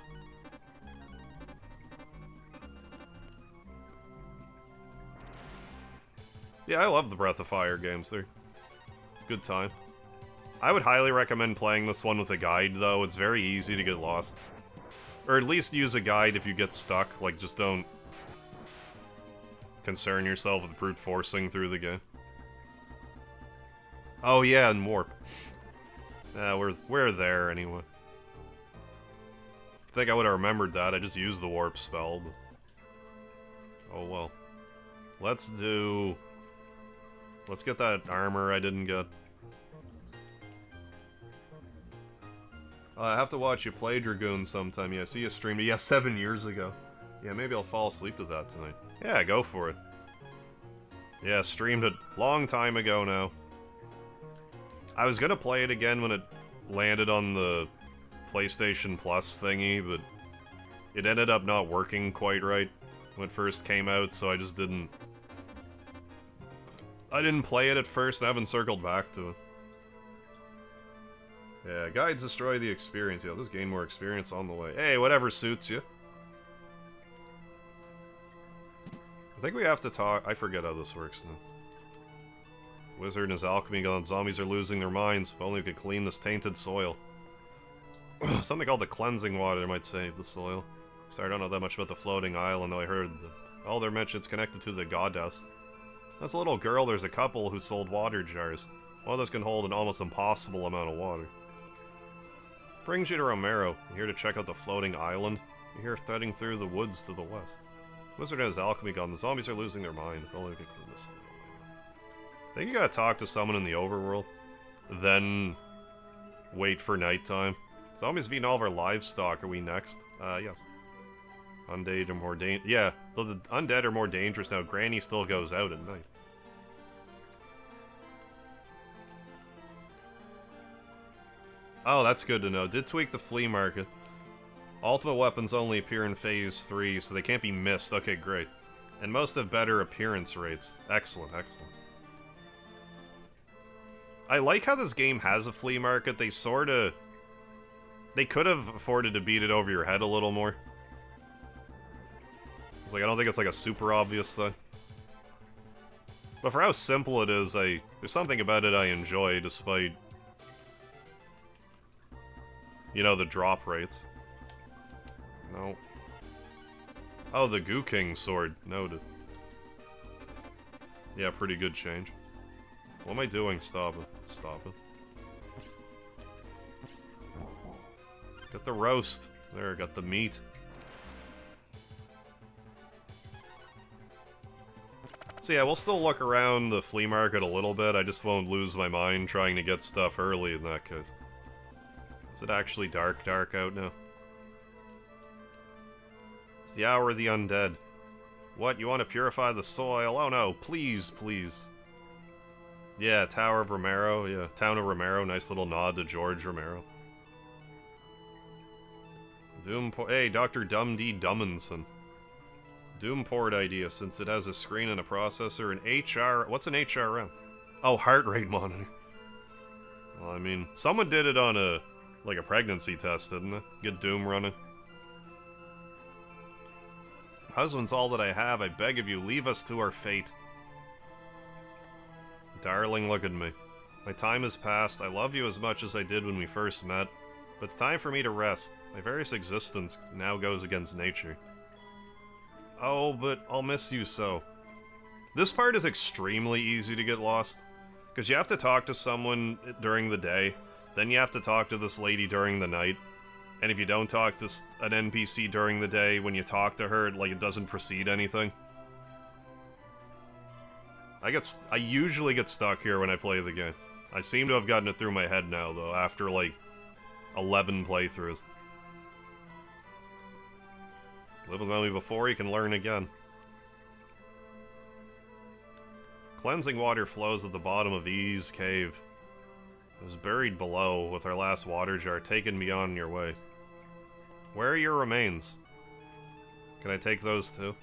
Yeah, I love the Breath of Fire games. They're good time. I would highly recommend playing this one with a guide, though. It's very easy to get lost. Or at least use a guide if you get stuck. Like, just don't concern yourself with brute forcing through the game. Oh yeah, and warp. We're there anyway. I think I would have remembered that. I just used the warp spell, but... oh well. Let's get that armor I didn't get. I have to watch you play Dragoon sometime. Yeah, see you streamed it. Yeah, 7 years ago. Yeah, maybe I'll fall asleep to that tonight. Yeah, go for it. Yeah, streamed it long time ago now. I was gonna play it again when it landed on the PlayStation Plus thingy, but it ended up not working quite right when it first came out, so I just didn't... I didn't play it at first, and I haven't circled back to it. Yeah, guides destroy the experience. Yeah, let's gain more experience on the way. Hey, whatever suits you. I think we have to talk... I forget how this works now. Wizard and his alchemy gone. Zombies are losing their minds. If only we could clean this tainted soil. Something called the cleansing water might save the soil. Sorry, I don't know that much about the floating island, though I heard all their mentions connected to the goddess. As a little girl, there's a couple who sold water jars. One of those can hold an almost impossible amount of water. Brings you to Romero. You're here to check out the floating island. You're here threading through the woods to the west. Wizard has alchemy gone. The zombies are losing their mind. If only we could clean this. I think you gotta talk to someone in the overworld. Then wait for nighttime. Zombies have eaten all of our livestock. Are we next? Yes. Undead are more yeah, though the undead are more dangerous now. Granny still goes out at night. Oh, that's good to know. Did tweak the flea market. Ultimate weapons only appear in Phase 3, so they can't be missed. Okay, great. And most have better appearance rates. Excellent, excellent. I like how this game has a flea market. They sorta... they could have afforded to beat it over your head a little more. It's like, I don't think it's like a super obvious thing. But for how simple it is, there's something about it I enjoy, despite... you know, the drop rates. No. Oh, the Goo King sword. Noted. Yeah, pretty good change. What am I doing? Stop it. Stop it. Get the roast. There, got the meat. So yeah, we'll still look around the flea market a little bit. I just won't lose my mind trying to get stuff early in that case. Is it actually dark out now? It's the hour of the undead. What, you want to purify the soil? Oh no, please, please. Yeah, Tower of Romero, yeah. Town of Romero, nice little nod to George Romero. Hey, Dr. Dumdy Dumminson. Doomport idea, since it has a screen and a processor, an HR... what's an HRM? Oh, heart rate monitor. Well, I mean, someone did it on a... like a pregnancy test, didn't they? Get Doom running. Husband's all that I have. I beg of you, leave us to our fate. Darling, look at me. My time has passed. I love you as much as I did when we first met. But it's time for me to rest. My various existence now goes against nature. Oh, but I'll miss you so. This part is extremely easy to get lost. Because you have to talk to someone during the day. Then you have to talk to this lady during the night. And if you don't talk to an NPC during the day, when you talk to her, like, it doesn't precede anything. I usually get stuck here when I play the game. I seem to have gotten it through my head now, though, after, like, 11 playthroughs. Live with me before, you can learn again. Cleansing water flows at the bottom of Ease Cave. It was buried below with our last water jar, taken beyond your way. Where are your remains? Can I take those too?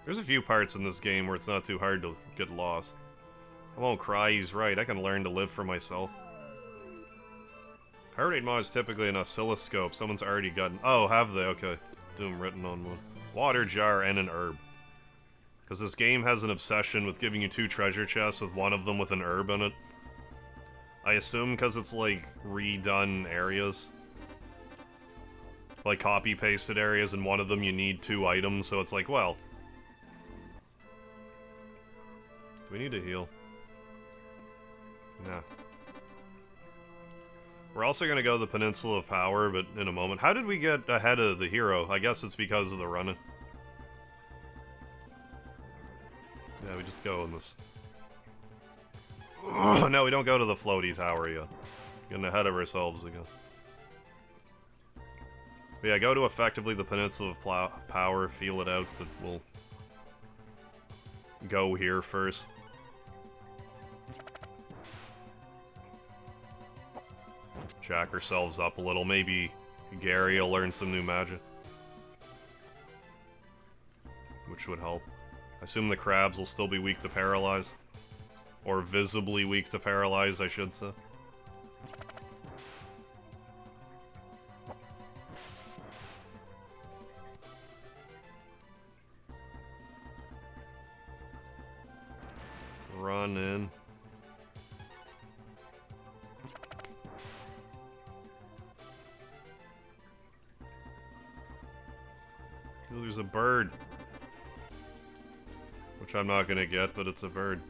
There's a few parts in this game where it's not too hard to get lost. I won't cry, he's right. I can learn to live for myself. Heart rate mod is typically an oscilloscope. Someone's already gotten... Oh, have they? Okay. Doom written on one. Water jar and an herb. Because this game has an obsession with giving you 2 treasure chests with one of them with an herb in it. I assume because it's, like, redone areas. Like, copy-pasted areas, and one of them you need 2 items, so it's like, well... Do we need to heal? Nah. We're also gonna go to the Peninsula of Power, but in a moment. How did we get ahead of the hero? I guess it's because of the running. Yeah, we just go in this... No, we don't go to the floaty tower yet. Getting ahead of ourselves again. But yeah, go to effectively the Peninsula of Power, feel it out, but we'll... go here first. Jack ourselves up a little. Maybe Gary will learn some new magic. Which would help. I assume the crabs will still be weak to paralyze. Or visibly weak to paralyze, I should say. Run in. Ooh, there's a bird. Which I'm not gonna get, but it's a bird.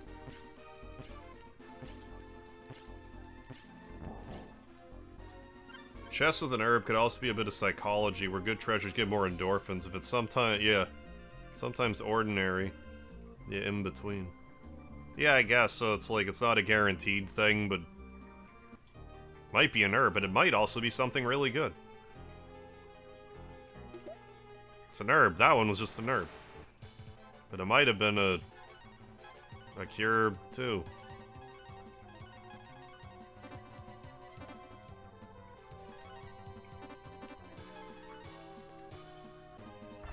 Chest with an herb could also be a bit of psychology, where good treasures give more endorphins. If it's sometimes, yeah, sometimes ordinary, yeah, in between. Yeah, I guess, so it's like, it's not a guaranteed thing, but... Might be an herb, but it might also be something really good. It's an herb. That one was just an herb. But it might have been a cure, too.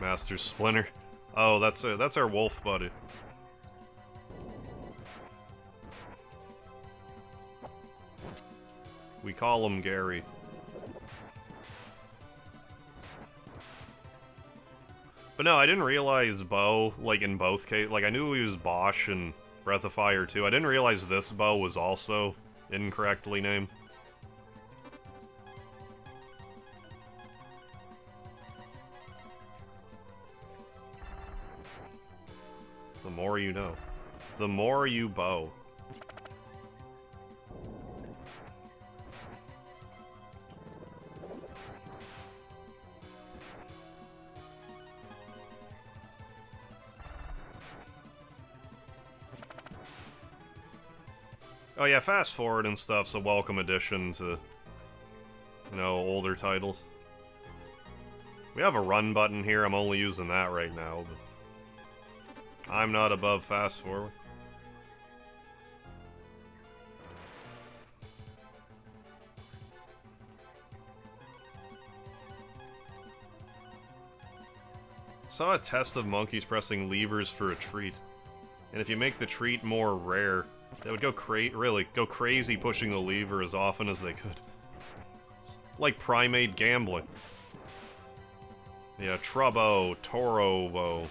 Master Splinter. Oh, that's our wolf buddy. We call him Gary. But no, I didn't realize Bo, like, in both cases. Like, I knew he was Bosch and Breath of Fire 2. I didn't realize this Bo was also incorrectly named. The more you know. The more you bow. Oh yeah, fast forward and stuff's a welcome addition to, you know, older titles. We have a run button here, I'm only using that right now, but I'm not above fast forward. Saw a test of monkeys pressing levers for a treat. And if you make the treat more rare, they would go go crazy pushing the lever as often as they could. It's like primate gambling. Yeah, Trubbo, Torobo.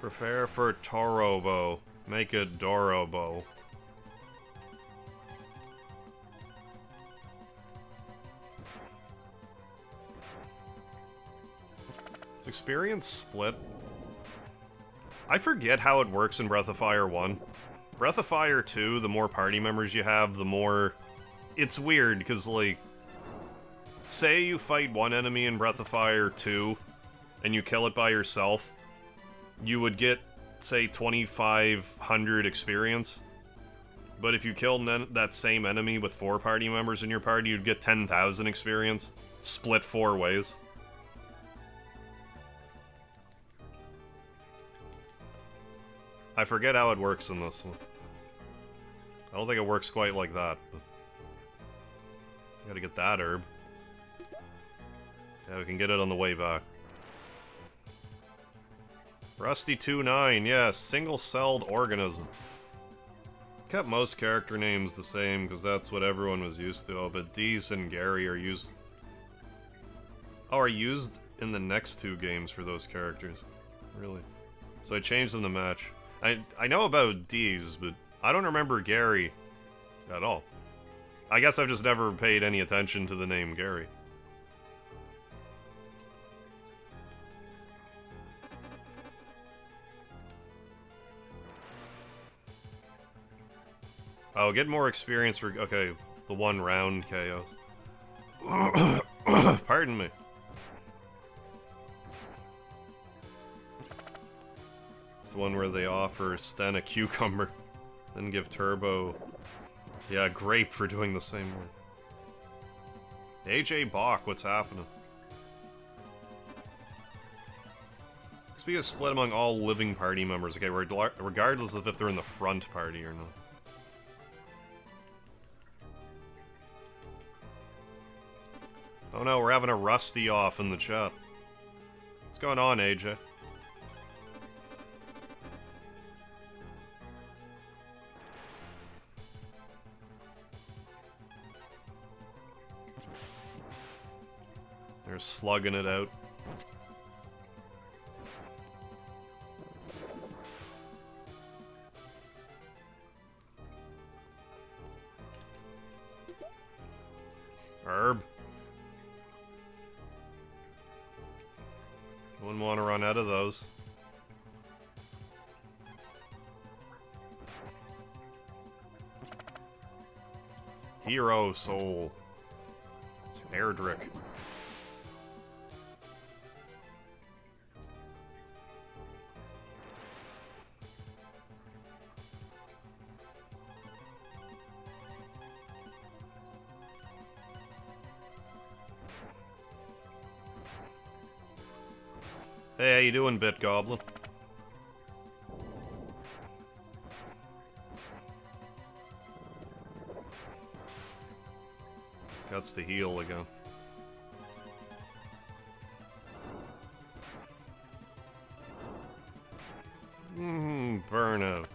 Prepare for Torobo. Make it Dorobo. Is experience split? I forget how it works in Breath of Fire 1. Breath of Fire 2, the more party members you have, the more... It's weird, because, like... Say you fight one enemy in Breath of Fire 2, and you kill it by yourself, you would get, say, 2,500 experience. But if you killed that same enemy with 4 party members in your party, you'd get 10,000 experience. Split 4 ways. I forget how it works in this one. I don't think it works quite like that. But gotta get that herb. Yeah, we can get it on the way back. Rusty29, yes, single-celled organism. Kept most character names the same, because that's what everyone was used to. Oh, but Dees and Gary are used... Oh, are used in the next 2 games for those characters. Really? So I changed them to match. I know about Dees, but I don't remember Gary at all. I guess I've just never paid any attention to the name Gary. Oh, get more experience for... Okay, the 1 round KOs. Pardon me. It's the one where they offer Sten a cucumber, then give Turbo... Yeah, grape for doing the same one. AJ Bach, what's happening? Speedy is split among all living party members. Okay, regardless of if they're in the front party or not. Oh no, we're having a Rusty off in the chat. What's going on, AJ? They're slugging it out. Herb. Wouldn't want to run out of those. Hero Soul. Erdrick. Hey, how you doing, Bit Goblin? Guts to heal again. Burnout.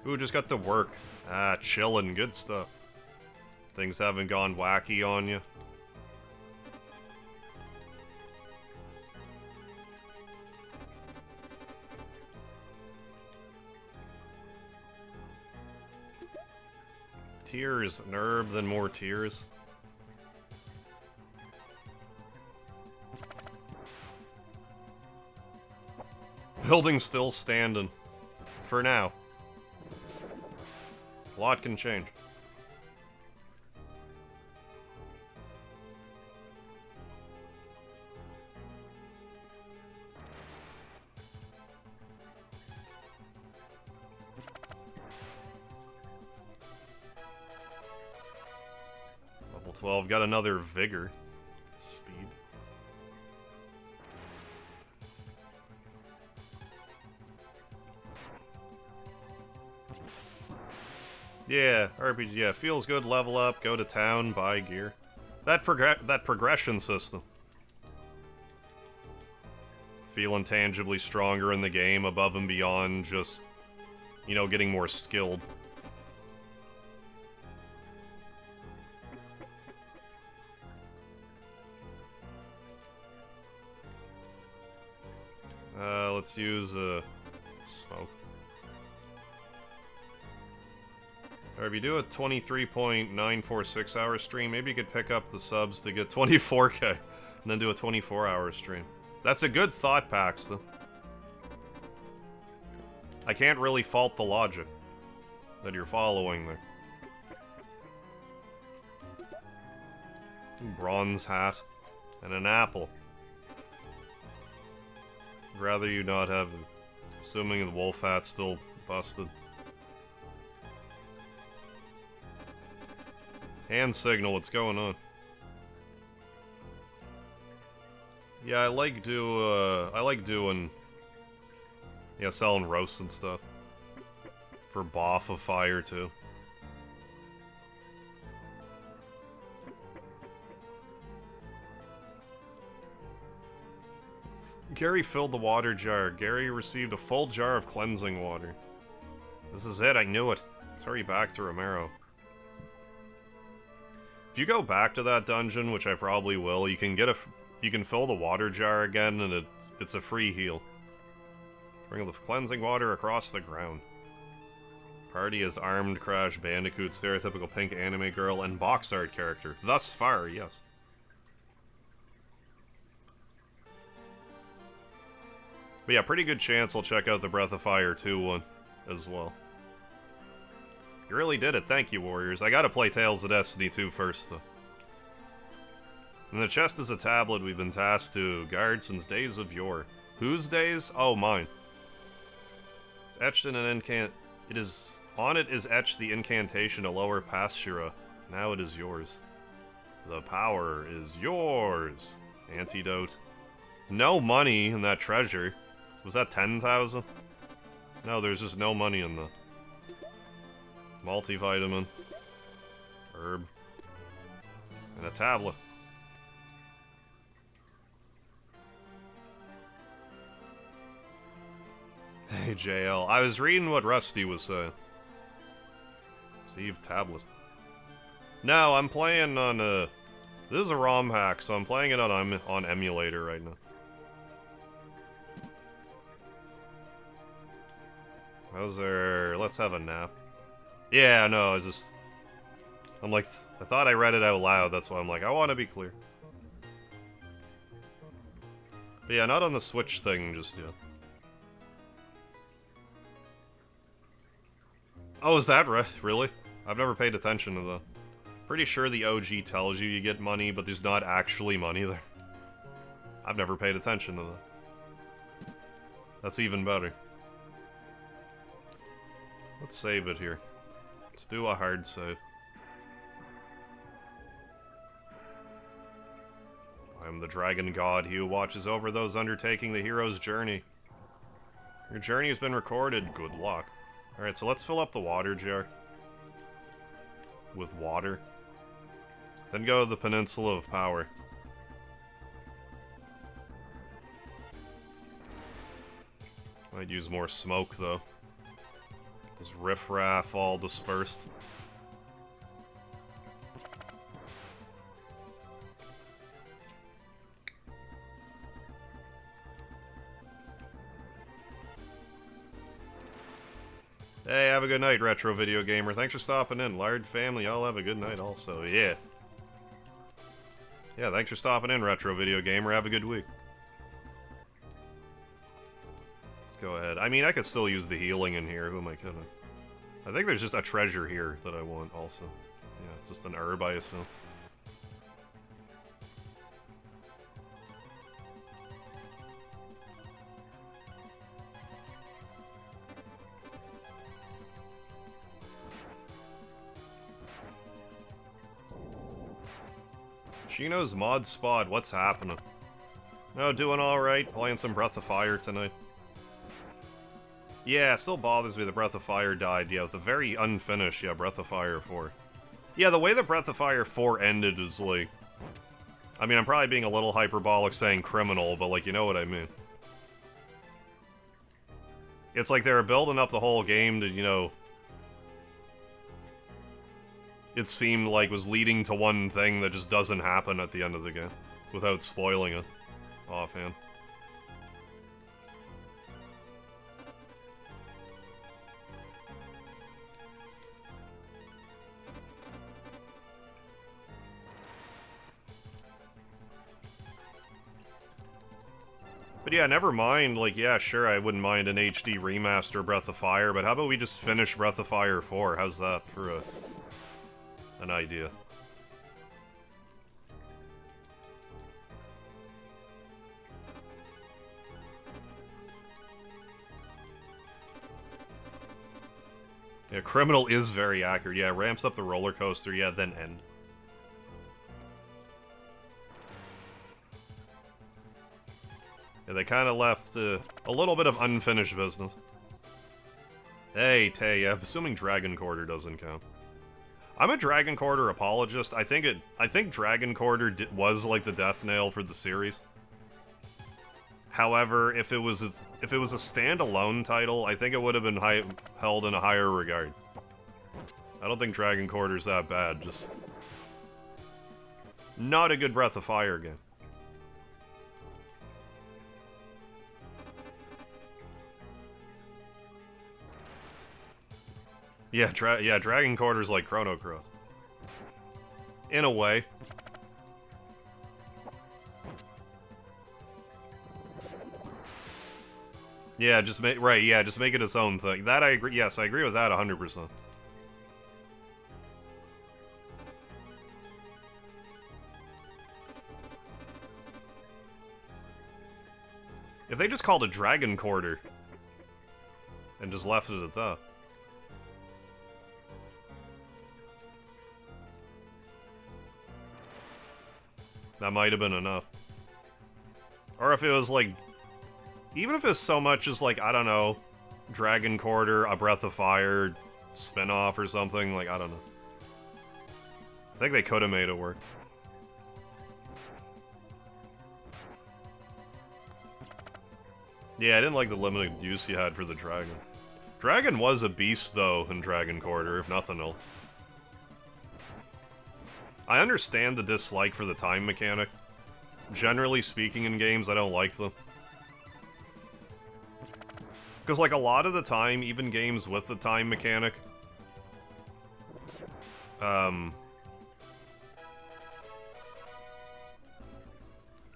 Ooh, just got to work. Ah, chillin', good stuff. Things haven't gone wacky on you. Tears, an herb, then more tears. Building still standing. For now. A lot can change. Level 12, got another vigor. Speed. Yeah, RPG, yeah, feels good, level up, go to town, buy gear. That progression system. Feeling tangibly stronger in the game, above and beyond just, you know, getting more skilled. Let's use, smoke. Or if you do a 23.946 hour stream, maybe you could pick up the subs to get 24k, and then do a 24-hour stream. That's a good thought, Paxton. I can't really fault the logic that you're following there. Bronze hat and an apple. I'd rather you not have Assuming the wolf hat's still busted. Hand signal, what's going on? Yeah, I like doing, yeah, selling roasts and stuff. For Boff of Fire, too. Gary filled the water jar. Gary received a full jar of cleansing water. This is it, I knew it. Let's hurry back to Romero. If you go back to that dungeon, which I probably will, you can fill the water jar again, and it's a free heal. Bring the cleansing water across the ground. Party is armed Crash Bandicoot, stereotypical pink anime girl, and box art character. Thus far, yes. But yeah, pretty good chance I'll check out the Breath of Fire 2 one as well. You really did it, thank you, Warriors. I gotta play Tales of Destiny 2 first, though. And the chest is a tablet we've been tasked to guard since days of yore. Whose days? Oh, mine. It's etched in an on it is etched the incantation to lower Pastura. Now it is yours. The power is yours. Antidote. No money in that treasure. Was that 10,000? No, there's just no money in the multivitamin, herb, and a tablet. Hey, JL. I was reading what Rusty was saying. Receive tablet. No, I'm playing on this is a ROM hack, so I'm playing it on emulator right now. How's there? Let's have a nap. Yeah, no, I'm like, I thought I read it out loud, that's why I'm like, I want to be clear. But yeah, not on the Switch thing just yet. Oh, is that right? Really? I've never paid attention to that. Pretty sure the OG tells you get money, but there's not actually money there. I've never paid attention to that. That's even better. Let's save it here. Let's do a hard save. I am the Dragon God, he who watches over those undertaking the hero's journey. Your journey has been recorded. Good luck. Alright, so let's fill up the water jar. With water. Then go to the Peninsula of Power. Might use more smoke, though. This riffraff all dispersed. Hey, have a good night, Retro Video Gamer. Thanks for stopping in. Lard family, y'all have a good night also. Yeah. Yeah, thanks for stopping in, Retro Video Gamer. Have a good week. Let's go ahead. I mean, I could still use the healing in here. Who am I kidding? I think there's just a treasure here that I want also. Yeah, it's just an herb, I assume. Shino's mod spot, what's happening? No, doing alright, playing some Breath of Fire tonight. Yeah, it still bothers me that Breath of Fire died, yeah, with the very unfinished, yeah, Breath of Fire 4. Yeah, the way that Breath of Fire 4 ended is like... I mean, I'm probably being a little hyperbolic saying criminal, but like, you know what I mean. It's like they were building up the whole game to, you know... It seemed like was leading to one thing that just doesn't happen at the end of the game, without spoiling it offhand. But yeah, never mind, like, yeah, sure, I wouldn't mind an HD remaster of Breath of Fire, but how about we just finish Breath of Fire 4? How's that for an idea? Yeah, criminal is very accurate. Yeah, ramps up the roller coaster. Yeah, then end. Yeah, they kind of left a little bit of unfinished business. Hey, Tay, yeah, assuming Dragon Quarter doesn't count. I'm a Dragon Quarter apologist. I think Dragon Quarter was like the death nail for the series. However, if it was a standalone title, I think it would have been held in a higher regard. I don't think Dragon Quarter's that bad. Just not a good Breath of Fire game. Yeah, Dragon Quarter's like Chrono Cross. In a way. Yeah, just make it its own thing. That I agree. Yes, I agree with that 100%. If they just called it Dragon Quarter and just left it at that. That might have been enough. Or if it was like, even if it's so much as like, I don't know, Dragon Quarter, A Breath of Fire spin-off or something, like, I don't know. I think they could have made it work. Yeah, I didn't like the limited use you had for the dragon. Dragon was a beast, though, in Dragon Quarter, if nothing else. I understand the dislike for the time mechanic. Generally speaking in games, I don't like them. Because, like, a lot of the time, even games with the time mechanic,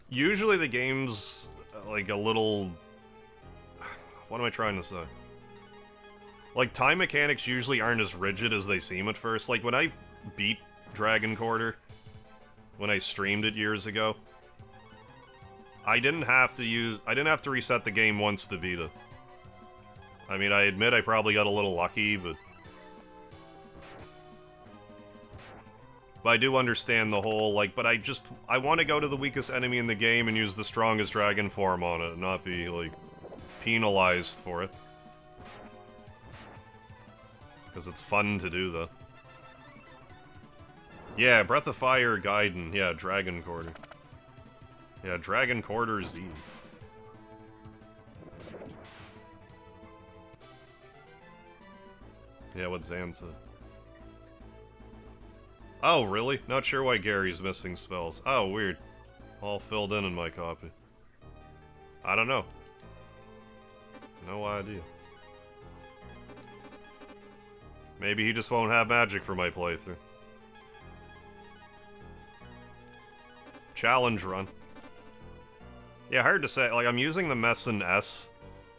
usually the game's, like, a little... What am I trying to say? Like, time mechanics usually aren't as rigid as they seem at first. Like, when I beat Dragon Quarter, when I streamed it years ago, I didn't have to reset the game once to beat it. I mean, I admit I probably got a little lucky, but I do understand the whole, like, but I want to go to the weakest enemy in the game and use the strongest dragon form on it, and not be, like, penalized for it. Because it's fun to do that. Yeah, Breath of Fire, Gaiden. Yeah, Dragon Quarter. Yeah, Dragon Quarter Z. Yeah, what Zan said. Oh, really? Not sure why Gary's missing spells. Oh, weird. All filled in my copy. I don't know. No idea. Maybe he just won't have magic for my playthrough. Challenge run. Yeah, hard to say. Like, I'm using the SNES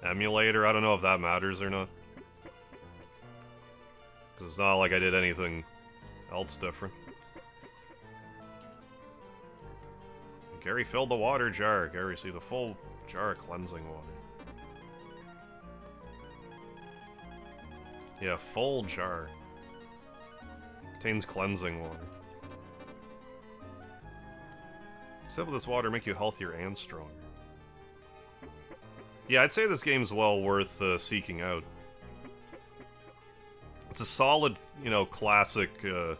emulator. I don't know if that matters or not. Because it's not like I did anything else different. Gary filled the water jar. Gary, see the full jar of cleansing water. Yeah, full jar. Contains cleansing water. Except with this water make you healthier and stronger. Yeah, I'd say this game's well worth seeking out. It's a solid, you know, classic, you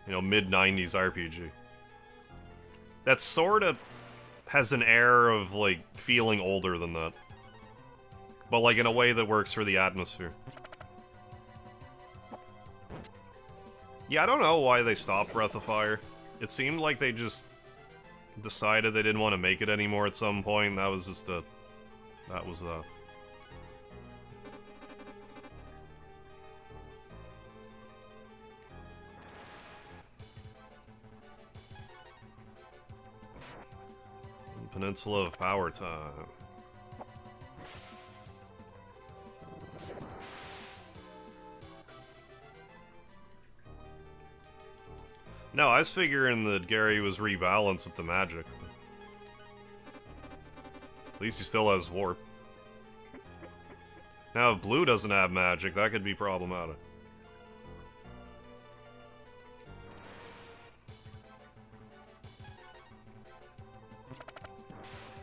know, mid-90s RPG. That sort of has an air of, like, feeling older than that. But, like, in a way that works for the atmosphere. Yeah, I don't know why they stopped Breath of Fire. It seemed like they just decided they didn't want to make it anymore at some point. That was just a... That was the... Peninsula of Power time. No, I was figuring that Gary was rebalanced with the magic. At least he still has warp. Now, if blue doesn't have magic, that could be problematic.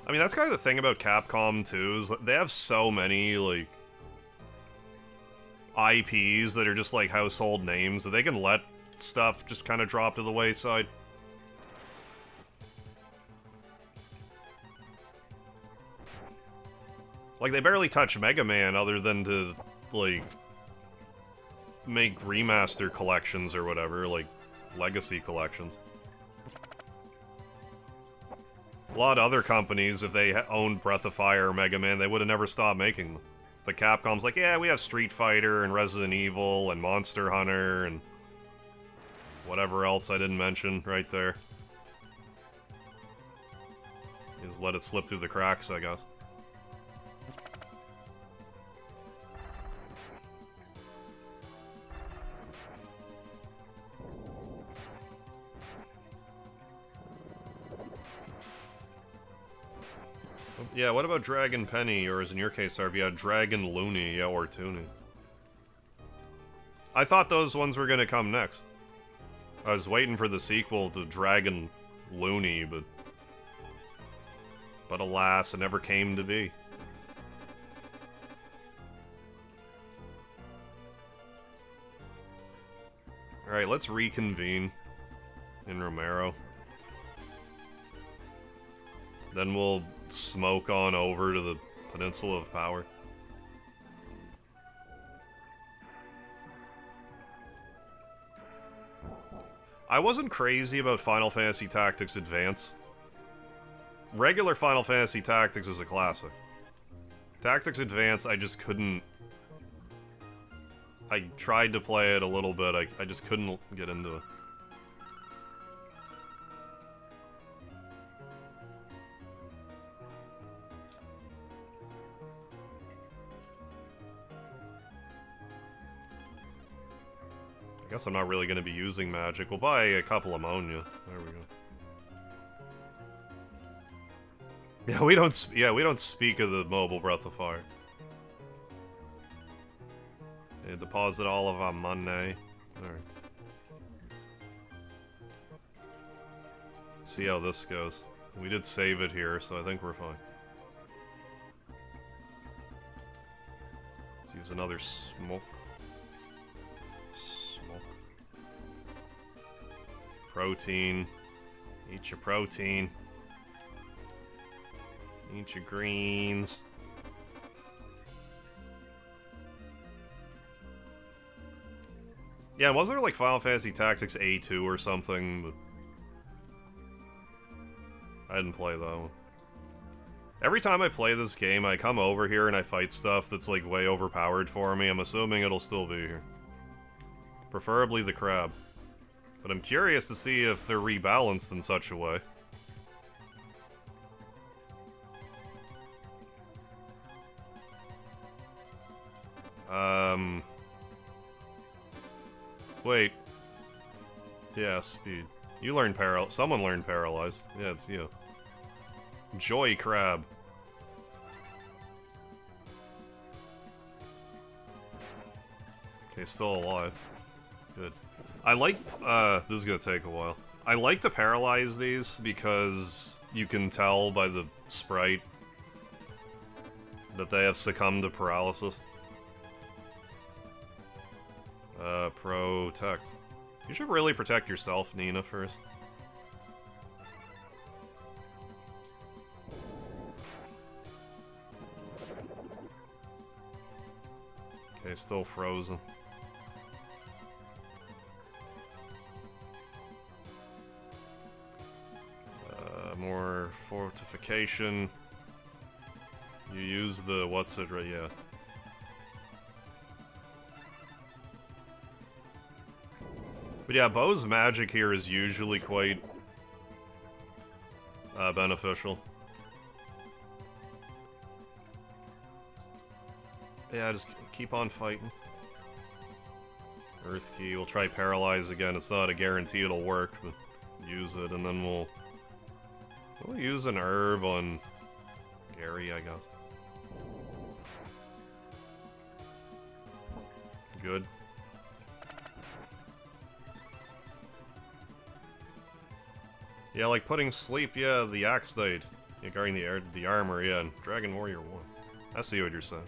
I mean, that's kind of the thing about Capcom, too, is that they have so many, like, IPs that are just, like, household names that they can let stuff just kind of drop to the wayside. Like, they barely touch Mega Man other than to, like, make remaster collections or whatever, like, legacy collections. A lot of other companies, if they owned Breath of Fire or Mega Man, they would have never stopped making them. But Capcom's like, yeah, we have Street Fighter and Resident Evil and Monster Hunter and whatever else I didn't mention right there. Just let it slip through the cracks, I guess. Yeah, what about Dragon Penny, or as in your case, RV, Dragon Looney, yeah, or Toonie? I thought those ones were gonna come next. I was waiting for the sequel to Dragon Looney, but alas, it never came to be. Alright, let's reconvene in Romero. Then we'll smoke on over to the Peninsula of Power. I wasn't crazy about Final Fantasy Tactics Advance. Regular Final Fantasy Tactics is a classic. Tactics Advance, I just couldn't... I tried to play it a little bit, I just couldn't get into it. I guess I'm not really going to be using magic. We'll buy a couple ammonia. There we go. Yeah, we don't speak of the mobile Breath of Fire. Yeah, deposit all of our money. Alright. See how this goes. We did save it here, so I think we're fine. Let's use another smoke. Protein. Eat your protein. Eat your greens. Yeah, wasn't there like Final Fantasy Tactics A2 or something? But I didn't play that one. Every time I play this game, I come over here and I fight stuff that's like way overpowered for me. I'm assuming it'll still be here. Preferably the crab. But I'm curious to see if they're rebalanced in such a way. Wait. Yeah, speed. You learned someone learned paralyze. Yeah, it's you. Joy Crab. Okay, still alive. Good. I like, this is gonna take a while. I like to paralyze these because you can tell by the sprite that they have succumbed to paralysis. Protect. You should really protect yourself, Nina, first. Okay, still frozen. More fortification. You use the, what's it, right, yeah. But yeah, Bo's magic here is usually quite beneficial. Yeah, just keep on fighting. Earth Key, we'll try Paralyze again. It's not a guarantee it'll work, but use it, and then we'll use an herb on Gary, I guess. good. Yeah, like putting sleep, yeah, the axe died. Yeah, guarding the armor, yeah, and Dragon Warrior 1. I see what you're saying.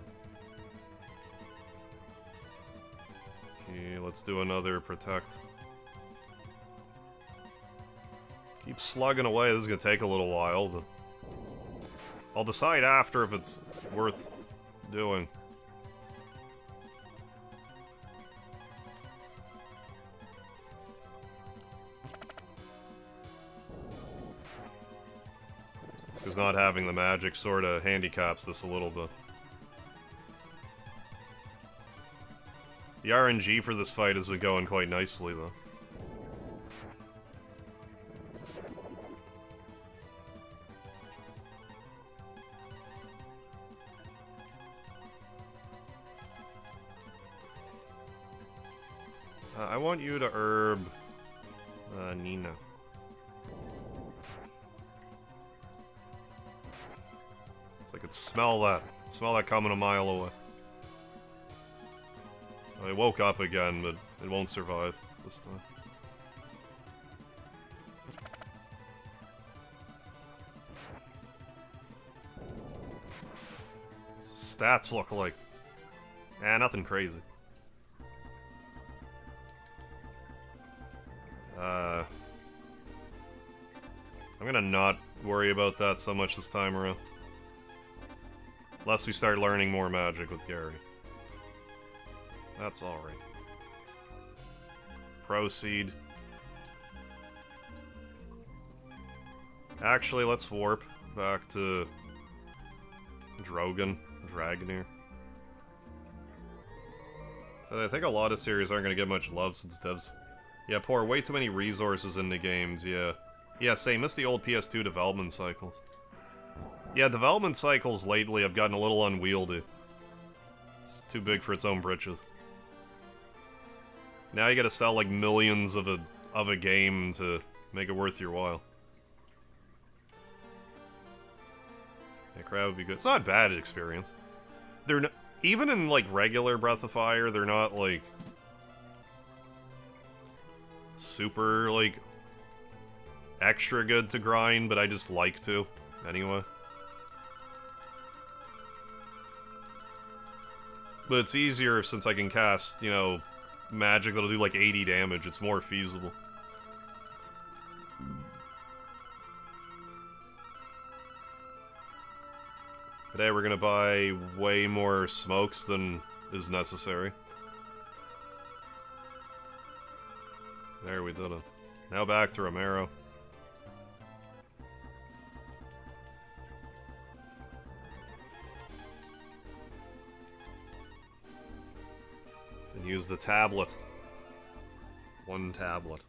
Okay, let's do another protect. Keep slugging away, this is gonna take a little while, but I'll decide after if it's worth doing. Because not having the magic sort of handicaps this a little bit. The RNG for this fight has been going quite nicely, though. I want you to herb Nina. So I could smell that. Smell that coming a mile away. I woke up again, but it won't survive this time. Stats look like... nothing crazy. I'm gonna not worry about that so much this time around. Unless we start learning more magic with Gary. That's alright. Proceed. Actually, let's warp back to Dragonir. So I think a lot of series aren't going to get much love since devs... Yeah, pour way too many resources into games, yeah. Yeah, same, miss the old PS2 development cycles. Yeah, development cycles lately have gotten a little unwieldy. It's too big for its own britches. Now you gotta sell like millions of a game to make it worth your while. Yeah, crab would be good. It's not a bad experience. They're no, even in like regular Breath of Fire, they're not like super like extra good to grind, but I just like to anyway. But it's easier since I can cast, you know, magic that'll do like 80 damage. It's more feasible. Today we're gonna buy way more smokes than is necessary. There, we did it. Now back to Romero. And use the tablet. One tablet.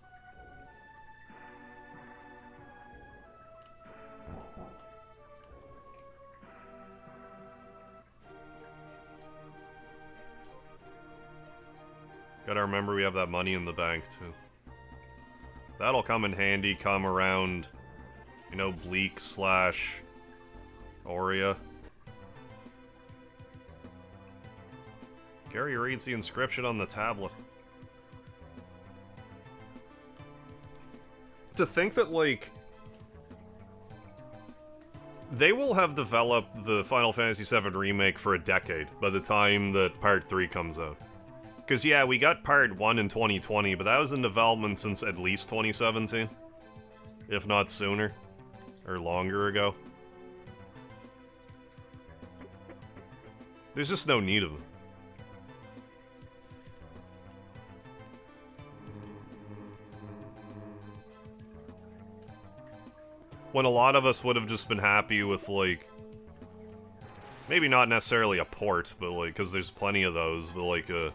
Gotta remember we have that money in the bank, too. That'll come in handy come around, you know, Bleak / Aurea. Gary reads the inscription on the tablet. To think that, like, they will have developed the Final Fantasy VII Remake for a decade by the time that Part 3 comes out. Because, yeah, we got Part 1 in 2020, but that was in development since at least 2017. If not sooner. Or longer ago. There's just no need of it. When a lot of us would have just been happy with, like... Maybe not necessarily a port, but, like, because there's plenty of those, but, like, a...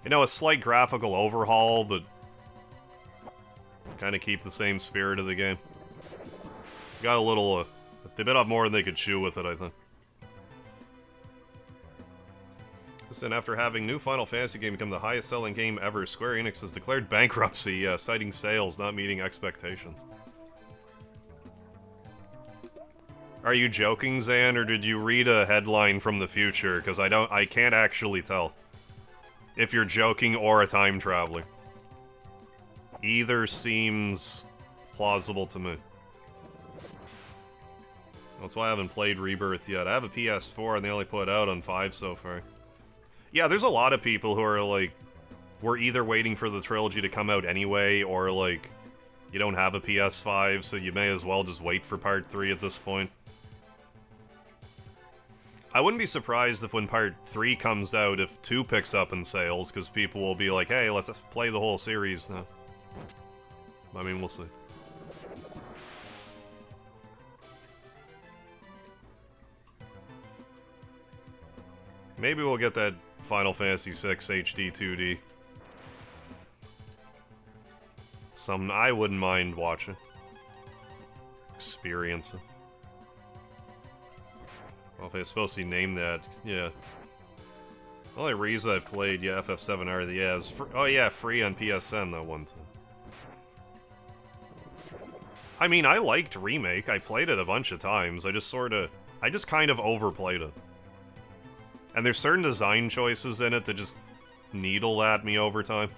You know, a slight graphical overhaul, but... kind of keep the same spirit of the game. Got a little, they bit off more than they could chew with it, I think. Listen, after having new Final Fantasy game become the highest selling game ever, Square Enix has declared bankruptcy, citing sales not meeting expectations. Are you joking, Zan, or did you read a headline from the future? Because I can't actually tell. If you're joking or a time traveler. Either seems plausible to me. That's why I haven't played Rebirth yet. I have a PS4 and they only put it out on 5 so far. Yeah, there's a lot of people who are like, we're either waiting for the trilogy to come out anyway, or like, you don't have a PS5, so you may as well just wait for Part 3 at this point. I wouldn't be surprised if when Part 3 comes out, if 2 picks up in sales, because people will be like, hey, let's play the whole series now. I mean, we'll see. Maybe we'll get that Final Fantasy VI HD 2D. Something I wouldn't mind watching. Experiencing. Well, if I was supposed to name that, yeah. The only reason I played, yeah, FF7R, yeah, is oh yeah, free on PSN that one time. I mean, I liked Remake. I played it a bunch of times. I just kind of overplayed it. And there's certain design choices in it that just needle at me over time.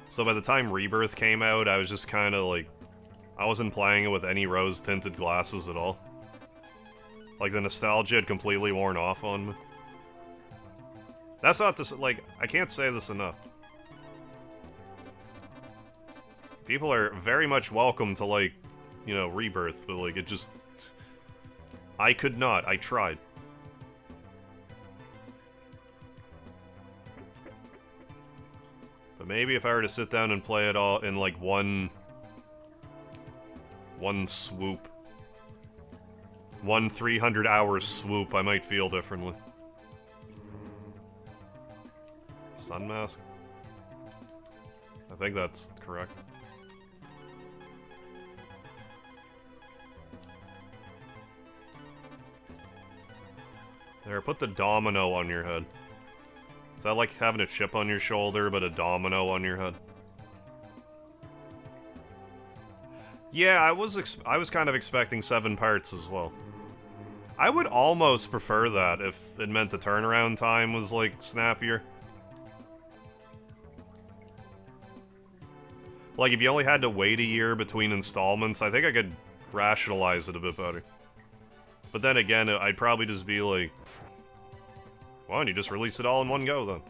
So by the time Rebirth came out, I was just kind of like, I wasn't playing it with any rose-tinted glasses at all. Like, the nostalgia had completely worn off on me. That's not to, like, I can't say this enough. People are very much welcome to, like, you know, Rebirth, but, like, it just... I could not. I tried. But maybe if I were to sit down and play it all in, like, one swoop. One 300-hour swoop, I might feel differently. Sun mask? I think that's correct. There, put the domino on your head. Is that like having a chip on your shoulder, but a domino on your head? Yeah, I was kind of expecting 7 parts as well. I would almost prefer that if it meant the turnaround time was, like, snappier. Like, if you only had to wait a year between installments, I think I could rationalize it a bit better. But then again, I'd probably just be like, why don't you just release it all in one go, then?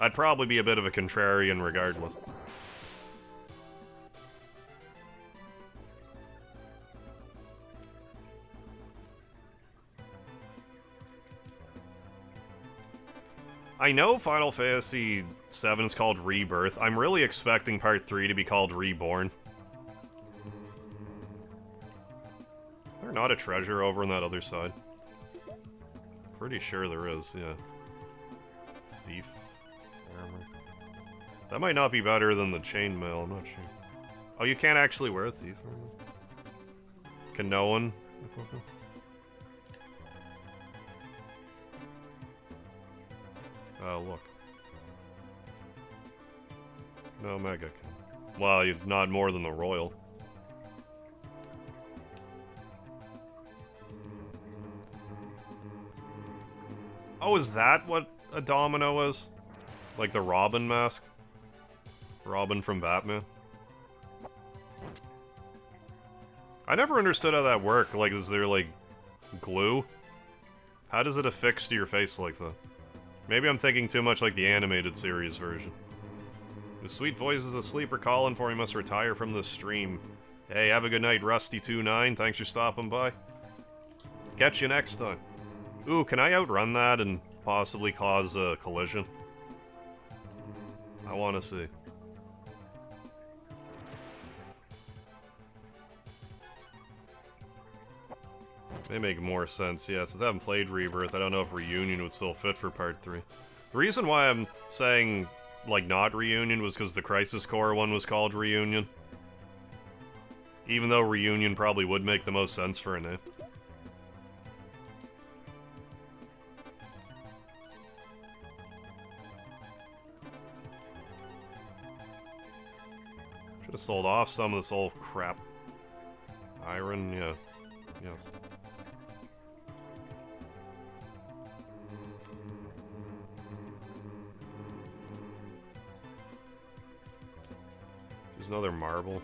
I'd probably be a bit of a contrarian regardless. I know Final Fantasy VII is called Rebirth. I'm really expecting Part 3 to be called Reborn. Is there not a treasure over on that other side? Pretty sure there is, yeah. Thief. Armor. That might not be better than the chainmail, I'm not sure. Oh, you can't actually wear thief armor? Can no one? Oh, look. No Mega can. Well, you're not more than the Royal. Oh, is that what a domino is? Like the Robin mask? Robin from Batman? I never understood how that worked. Like, is there, like, glue? How does it affix to your face like that? Maybe I'm thinking too much like the animated series version. The sweet voice is asleep or calling for, he must retire from the stream. Hey, have a good night, Rusty29. Thanks for stopping by. Catch you next time. Ooh, can I outrun that and possibly cause a collision? I want to see. May make more sense, yeah. Since I haven't played Rebirth, I don't know if Reunion would still fit for Part 3. The reason why I'm saying, like, not Reunion was because the Crisis Core one was called Reunion. Even though Reunion probably would make the most sense for a name. Should have sold off some of this old crap. Iron, yeah. Yes. There's another marble.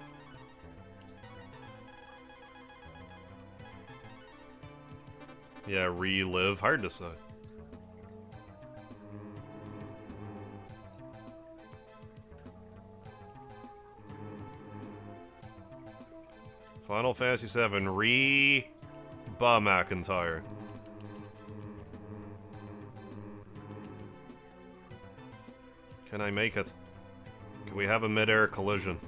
Yeah, relive. Hard to say. Final Fantasy VII Re-Ba McIntyre. Can I make it? Can we have a mid-air collision?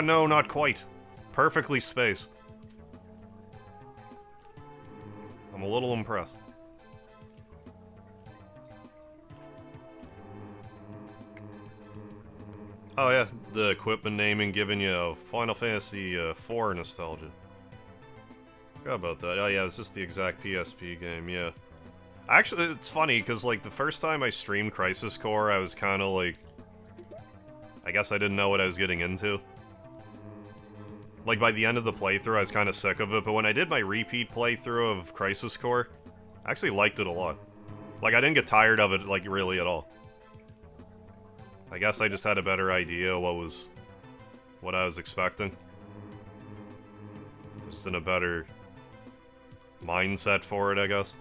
No, not quite. Perfectly spaced. I'm a little impressed. Oh yeah, the equipment naming giving you Final Fantasy IV nostalgia. Forgot about that. Oh yeah, it's just the exact PSP game, yeah. Actually, it's funny, because like the first time I streamed Crisis Core, I was kind of like... I guess I didn't know what I was getting into. Like, by the end of the playthrough, I was kind of sick of it, but when I did my repeat playthrough of Crisis Core, I actually liked it a lot. Like, I didn't get tired of it, like, really at all. I guess I just had a better idea what I was expecting. Just in a better mindset for it, I guess.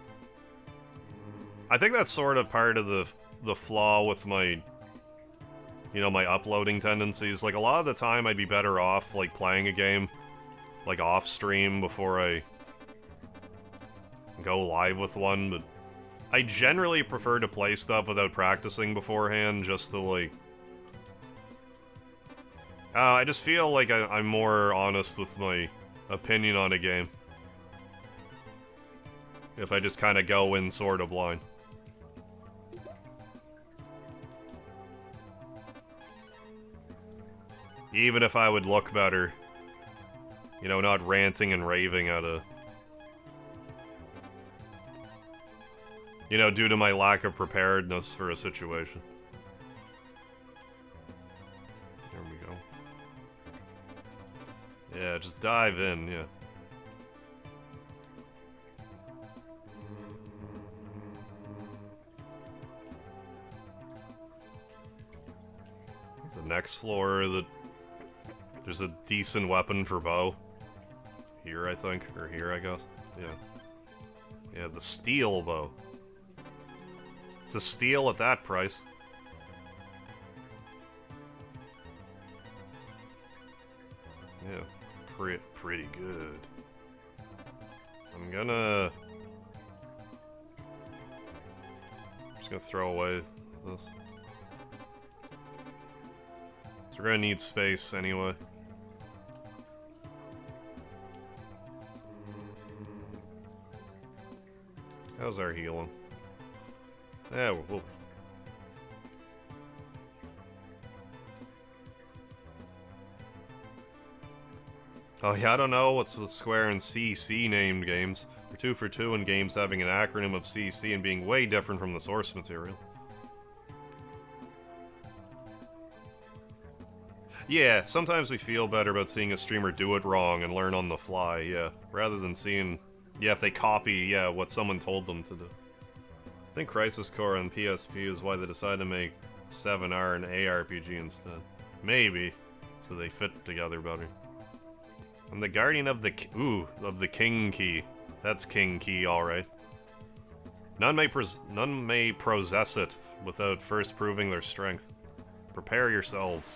I think that's sort of part of the flaw with my... You know, my uploading tendencies. Like, a lot of the time I'd be better off, like, playing a game, like, off-stream before I go live with one, but I generally prefer to play stuff without practicing beforehand, just to, like... I just feel like I'm more honest with my opinion on a game. If I just kind of go in sort of blind. Even if I would look better. You know, not ranting and raving at a... You know, due to my lack of preparedness for a situation. There we go. Yeah, just dive in, yeah. The next floor that... There's a decent weapon for bow. Here, I think. Or here, I guess. Yeah. Yeah, the steel bow. It's a steal at that price. Yeah, pretty good. I'm gonna... I'm just gonna throw away this. So we're gonna need space anyway. How's our healing? Yeah, we'll... Oh yeah, I don't know what's with Square and CC named games. We're 2 for 2 in games having an acronym of CC and being way different from the source material. Yeah, sometimes we feel better about seeing a streamer do it wrong and learn on the fly, yeah. Rather than seeing, yeah, if they copy, yeah, what someone told them to do. I think Crisis Core on PSP is why they decided to make 7R an ARPG instead. Maybe, so they fit together better. I'm the guardian of the King Key. That's King Key, alright. None may possess it without first proving their strength. Prepare yourselves.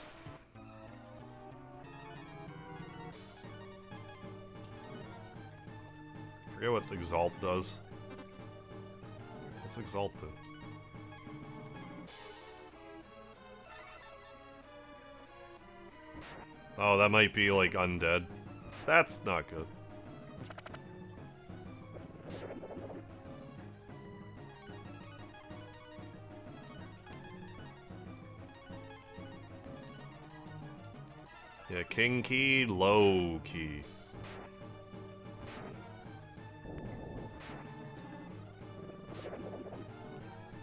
I forget what Exalt does. What's Exalt do? Oh, that might be like undead. That's not good. Yeah, King Key, Low Key.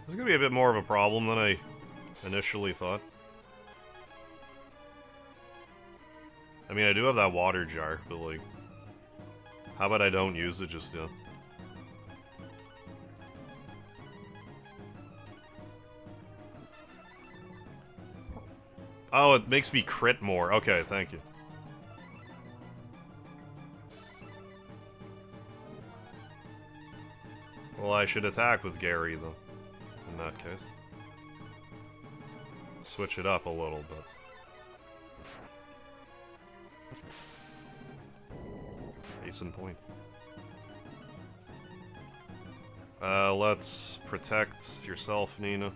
This is gonna be a bit more of a problem than I initially thought. I mean, I do have that water jar, but like... How about I don't use it just yet? Oh, it makes me crit more. Okay, thank you. Well, I should attack with Gary, though, in that case. Switch it up a little bit. Case in point. Let's protect yourself, Nina.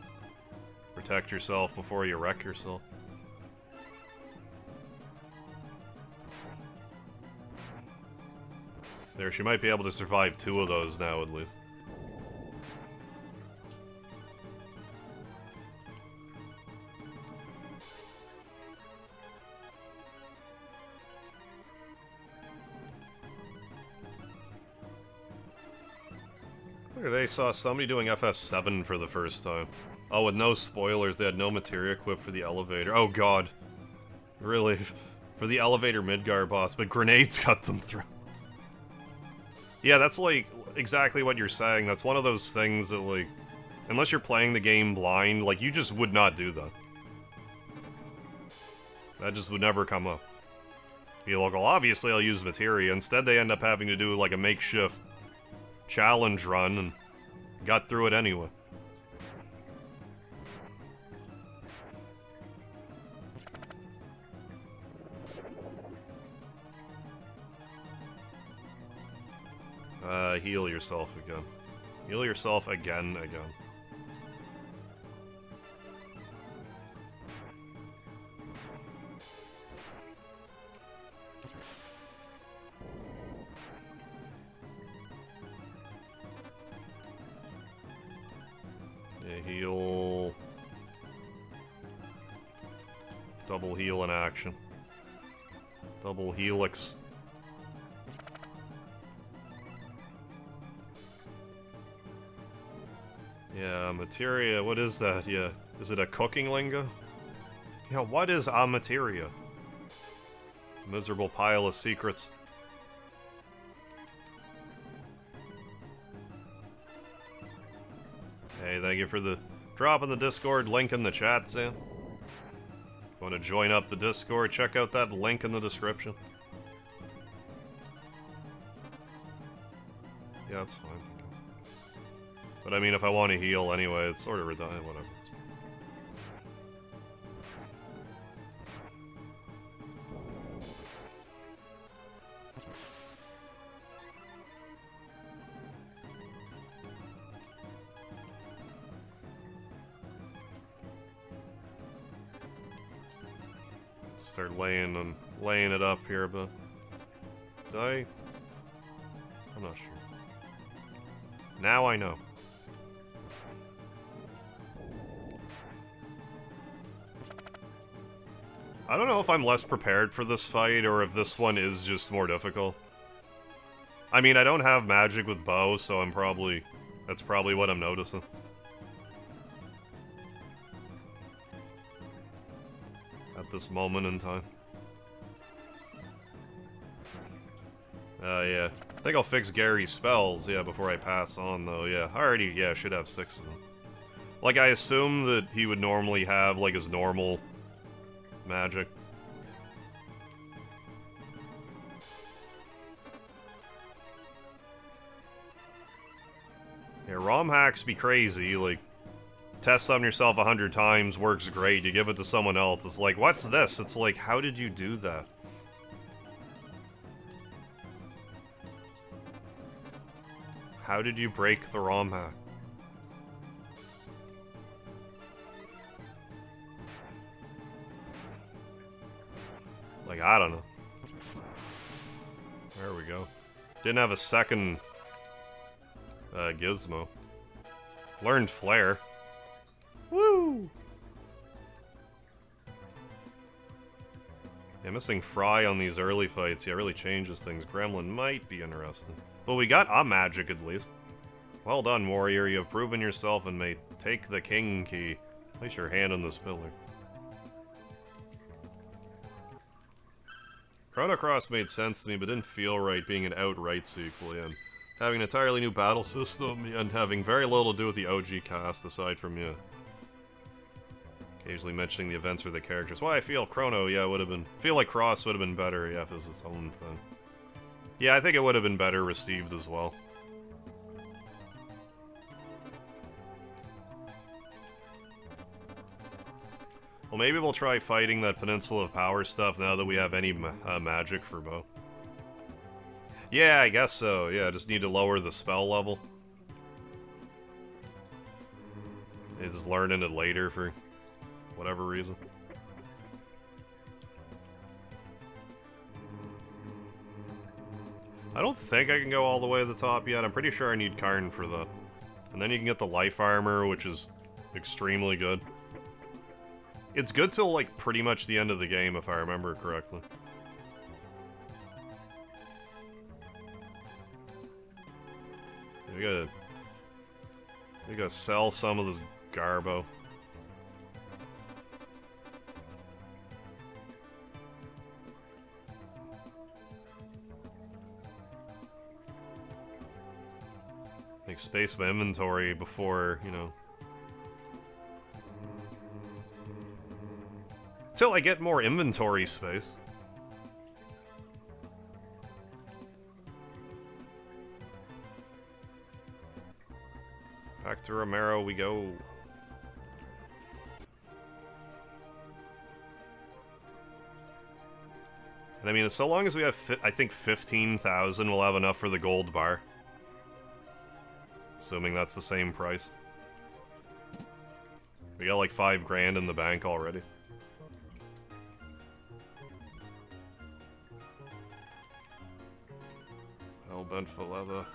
Protect yourself before you wreck yourself. There, she might be able to survive 2 of those now, at least. Today saw somebody doing FF7 for the first time. Oh, with no spoilers, they had no materia equipped for the elevator. Oh god. Really? For the elevator Midgar boss, but grenades cut them through. Yeah, that's like exactly what you're saying. That's one of those things that, like, unless you're playing the game blind, like, you just would not do that. That just would never come up. Be like, well, obviously I'll use materia. Instead, they end up having to do, like, a makeshift challenge run, and got through it anyway. Heal yourself again. Heal yourself again. Yeah, heal. Double heal in action. Double helix. Yeah, materia, what is that? Yeah, is it a cooking lingo? Yeah, what is a materia? Miserable pile of secrets. Hey, thank you for the drop in the Discord, link in the chat, Sam. Want to join up the Discord? Check out that link in the description. Yeah, that's fine. But I mean, if I want to heal anyway, it's sort of redundant, whatever. Start laying it up here, but did I? I'm not sure. Now I know. I don't know if I'm less prepared for this fight, or if this one is just more difficult. I mean, I don't have magic with bow, so that's probably what I'm noticing. At this moment in time. Yeah. I think I'll fix Gary's spells, yeah, before I pass on, though, yeah. I already, yeah, should have 6 of them. Like, I assume that he would normally have, like, his normal magic. Yeah, ROMHacks be crazy, like, test on yourself 100 times, works great, you give it to someone else, it's like, what's this? It's like, how did you do that? How did you break the ROMHack? Like, I don't know. There we go. Didn't have a second gizmo. Learned Flare. Woo! Yeah, missing Fry on these early fights, yeah, really changes things. Gremlin might be interesting. But we got a magic at least. Well done, warrior. You have proven yourself and may take the king key. Place your hand on this pillar. Chrono Cross made sense to me, but didn't feel right being an outright sequel, and having an entirely new battle system, and having very little to do with the OG cast aside from, yeah, Occasionally mentioning the events or the characters. Well, I feel Chrono, yeah, would have been... feel like Cross would have been better, yeah, if it was its own thing. Yeah, I think it would have been better received as well. Well, maybe we'll try fighting that Peninsula of Power stuff now that we have any magic for bow. Yeah, I guess so. Yeah, just need to lower the spell level. Just learning it later for whatever reason. I don't think I can go all the way to the top yet. I'm pretty sure I need Karn for that. And then you can get the life armor, which is extremely good. It's good till, like, pretty much the end of the game, if I remember correctly. We gotta sell some of this Garbo. Make space my inventory before, you know... Till I get more inventory space. Back to Romero we go. And I mean, so long as we have, I think 15,000, we'll have enough for the gold bar. Assuming that's the same price. We got like 5 grand in the bank already. Hellbent for leather.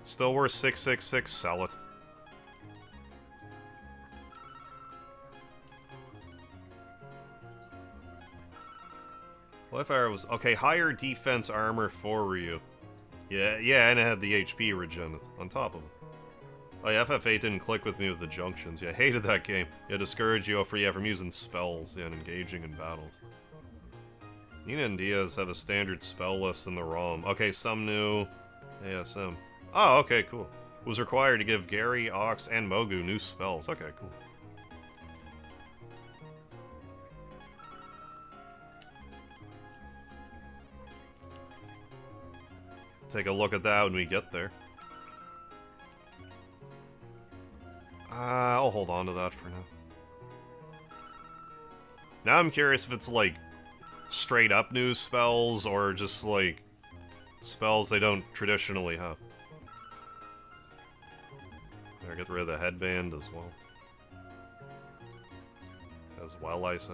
Still worth 666, sell it. Life arrow was okay. Higher defense armor for Ryu. Yeah, and it had the HP regen on top of it. Oh yeah, FF8 didn't click with me with the junctions. Yeah, I hated that game. Yeah, discourage you from using spells and engaging in battles. Nina and Diaz have a standard spell list in the ROM. Okay, some new ASM. Oh, okay, cool. It was required to give Gary, Ox, and Mogu new spells. Okay, cool. Take a look at that when we get there. I'll hold on to that for now. Now I'm curious if it's like straight up new spells or just like spells they don't traditionally have. Better get rid of the headband as well. I say.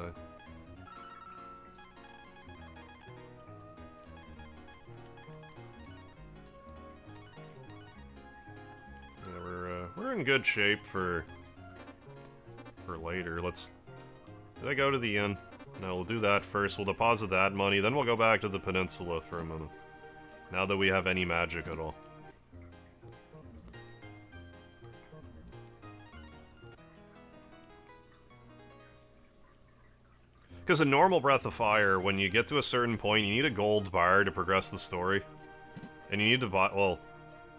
We're in good shape for later. Did I go to the inn? No, we'll do that first. We'll deposit that money, then we'll go back to the peninsula for a minute. Now that we have any magic at all. Because in normal Breath of Fire, when you get to a certain point, you need a gold bar to progress the story. And you need to buy, well,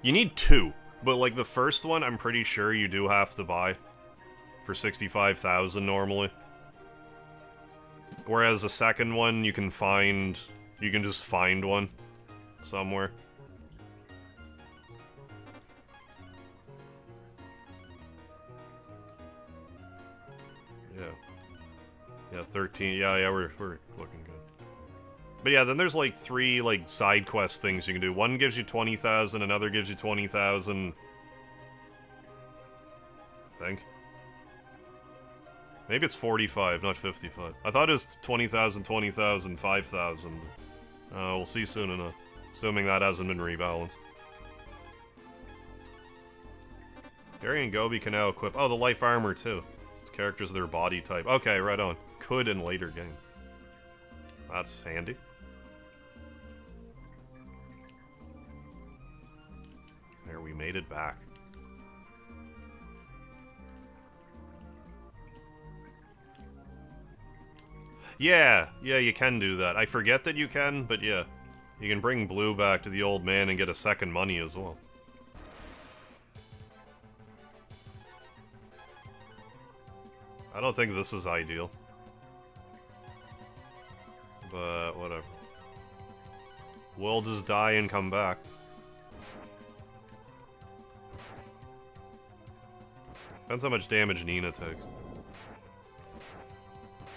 you need 2. But, like, the first one, I'm pretty sure you do have to buy for 65,000 normally. Whereas the second one, you can just find one somewhere. Yeah, 13. Yeah, we're looking good. But yeah, then there's like 3 like side quest things you can do. One gives you 20,000, another gives you 20,000. I think. Maybe it's 45, not 55. I thought it was 20,000, 20,000, 5,000. We'll see soon enough. Assuming that hasn't been rebalanced. Gary and Gobi can now equip... Oh, the life armor too. It's characters of their body type. Okay, right on. Could in later games. That's handy. There, we made it back. Yeah, you can do that. I forget that you can, but yeah. You can bring Blue back to the old man and get a second money as well. I don't think this is ideal. But, whatever. We'll just die and come back. Depends how much damage Nina takes.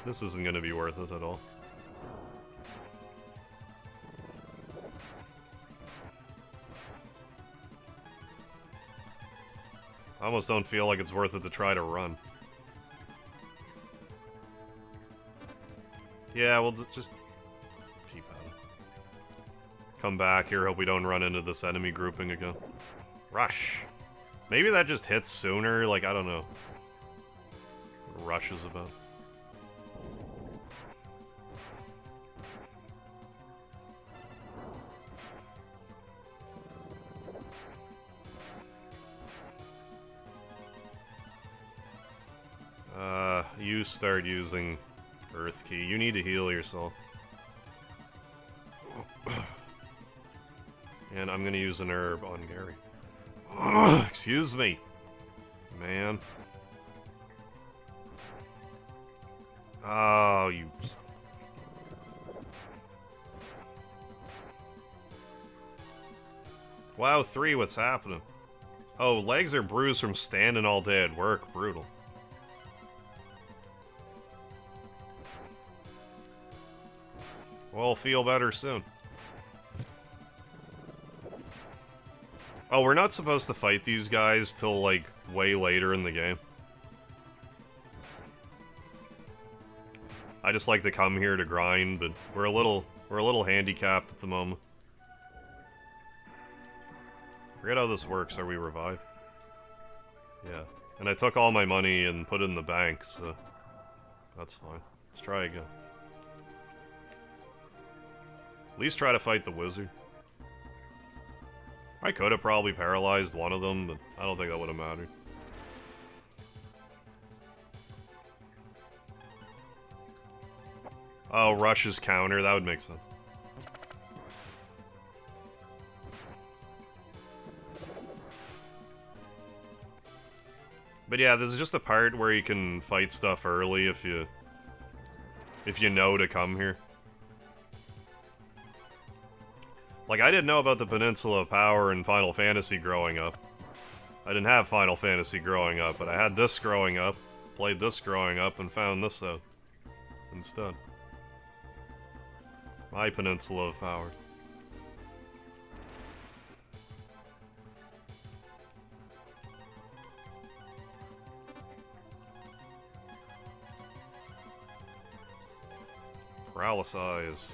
This isn't gonna be worth it at all. I almost don't feel like it's worth it to try to run. Yeah, we'll just keep at it. Come back here, hope we don't run into this enemy grouping again. Rush! Maybe that just hits sooner, like, I don't know. What Rush is about. You start using Earth Key. You need to heal yourself. And I'm gonna use an herb on Gary. Excuse me. Man. Oh, you... Wow, 3, what's happening? Oh, legs are bruised from standing all day at work. Brutal. Well, feel better soon. Oh, we're not supposed to fight these guys till, like, way later in the game. I just like to come here to grind, but we're a little handicapped at the moment. Forget how this works. Are we revived? Yeah. And I took all my money and put it in the bank, so that's fine. Let's try again. At least try to fight the wizard. I could have probably paralyzed one of them, but I don't think that would have mattered. Oh, Rush's counter, that would make sense. But yeah, this is just a part where you can fight stuff early if you know to come here. Like, I didn't know about the Peninsula of Power in Final Fantasy growing up. I didn't have Final Fantasy growing up, but I had this growing up, played this growing up, and found this out instead. My Peninsula of Power. Paralysis.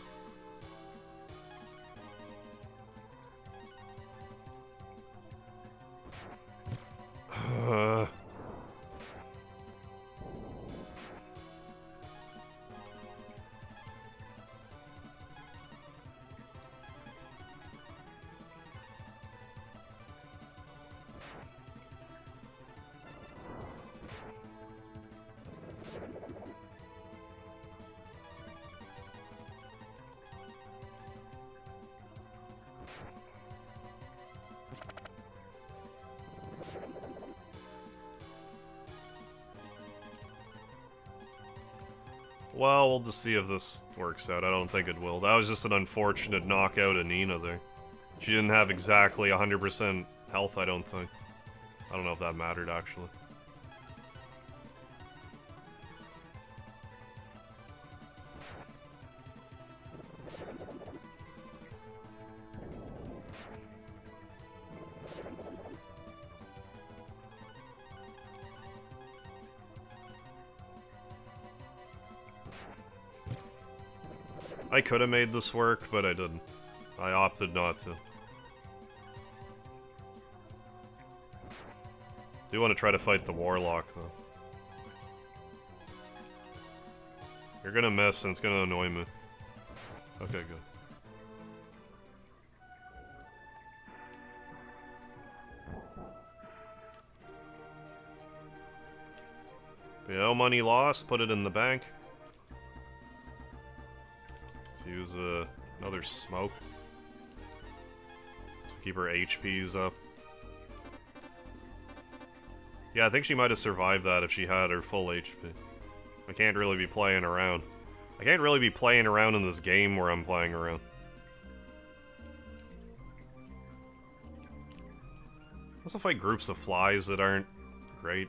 Well, we'll just see if this works out. I don't think it will. That was just an unfortunate knockout of Nina there. She didn't have exactly 100% health, I don't think. I don't know if that mattered, actually. I could have made this work, but I didn't. I opted not to. Do want to try to fight the Warlock, though. You're gonna miss, and it's gonna annoy me. Okay, good. But no money lost, put it in the bank. Use another smoke to keep her HPs up. Yeah, I think she might have survived that if she had her full HP. I can't really be playing around. I can't really be playing around in this game where I'm playing around. Also fight groups of flies that aren't great.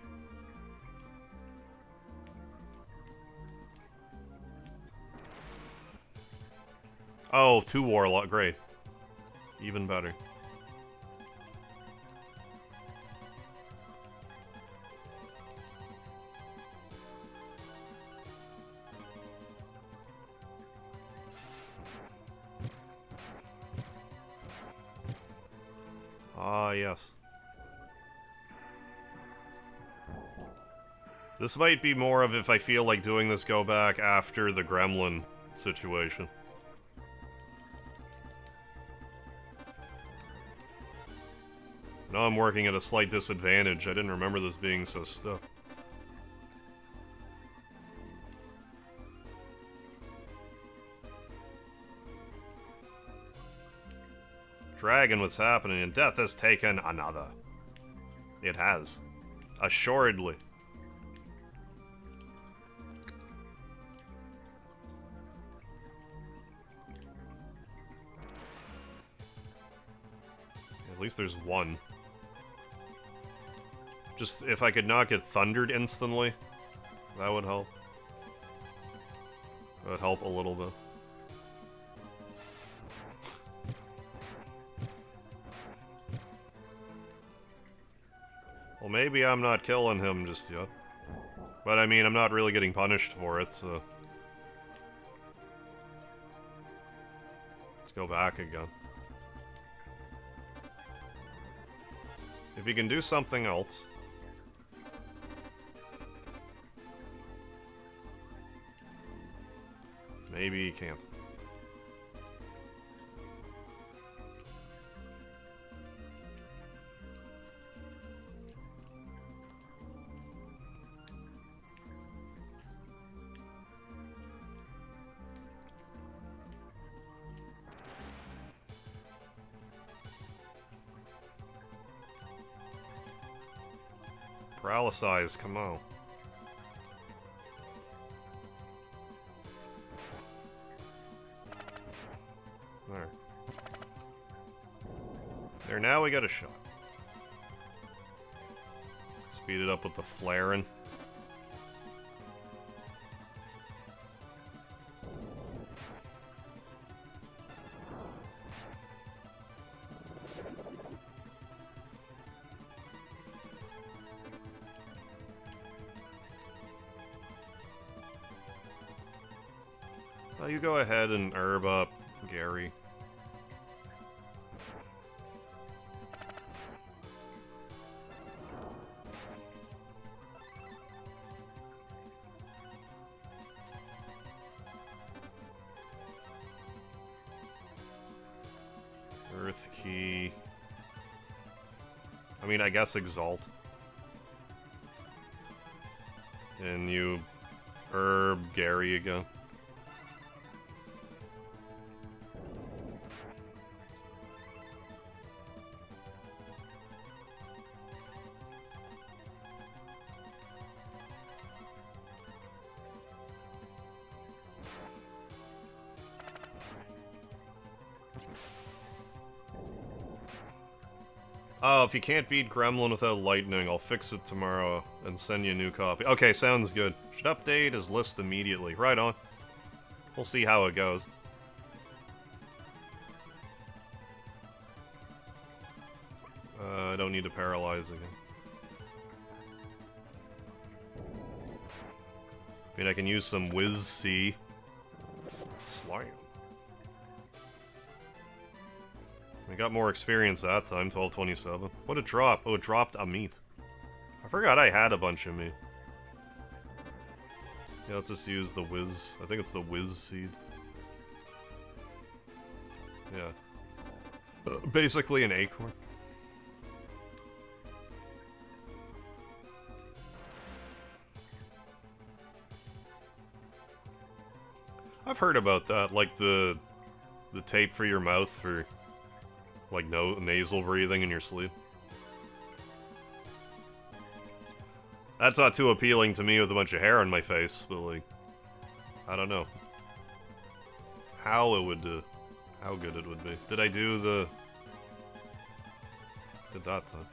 Oh, 2 warlock, great. Even better. Ah, yes. This might be more of if I feel like doing this go back after the gremlin situation. Now I'm working at a slight disadvantage. I didn't remember this being so stuck. Dragon, what's happening? And death has taken another. It has. Assuredly. At least there's one. Just, if I could not get thundered instantly, that would help. That would help a little bit. Well, maybe I'm not killing him just yet. But I mean, I'm not really getting punished for it, so... Let's go back again. If he can do something else... Maybe he can't. Paralyze, come on. There. There, now we got a shot. Speed it up with the flaring. You go ahead and herb up Gary. Earth Key. I mean, I guess Exalt. And you herb Gary again. Oh, if you can't beat Gremlin without lightning, I'll fix it tomorrow and send you a new copy. Okay, sounds good. Should update his list immediately. Right on. We'll see how it goes. I don't need to paralyze again. I mean, I can use some Whiz C. Slime. I got more experience that time, 1227. What a drop. Oh, it dropped a meat. I forgot I had a bunch of meat. Yeah, let's just use the Whiz. I think it's the Whiz seed. Yeah. Basically an acorn. I've heard about that, like the tape for your mouth for... like nasal breathing in your sleep. That's not too appealing to me with a bunch of hair on my face, but like, I don't know how it would, how good it would be. Did I do the? Did that time?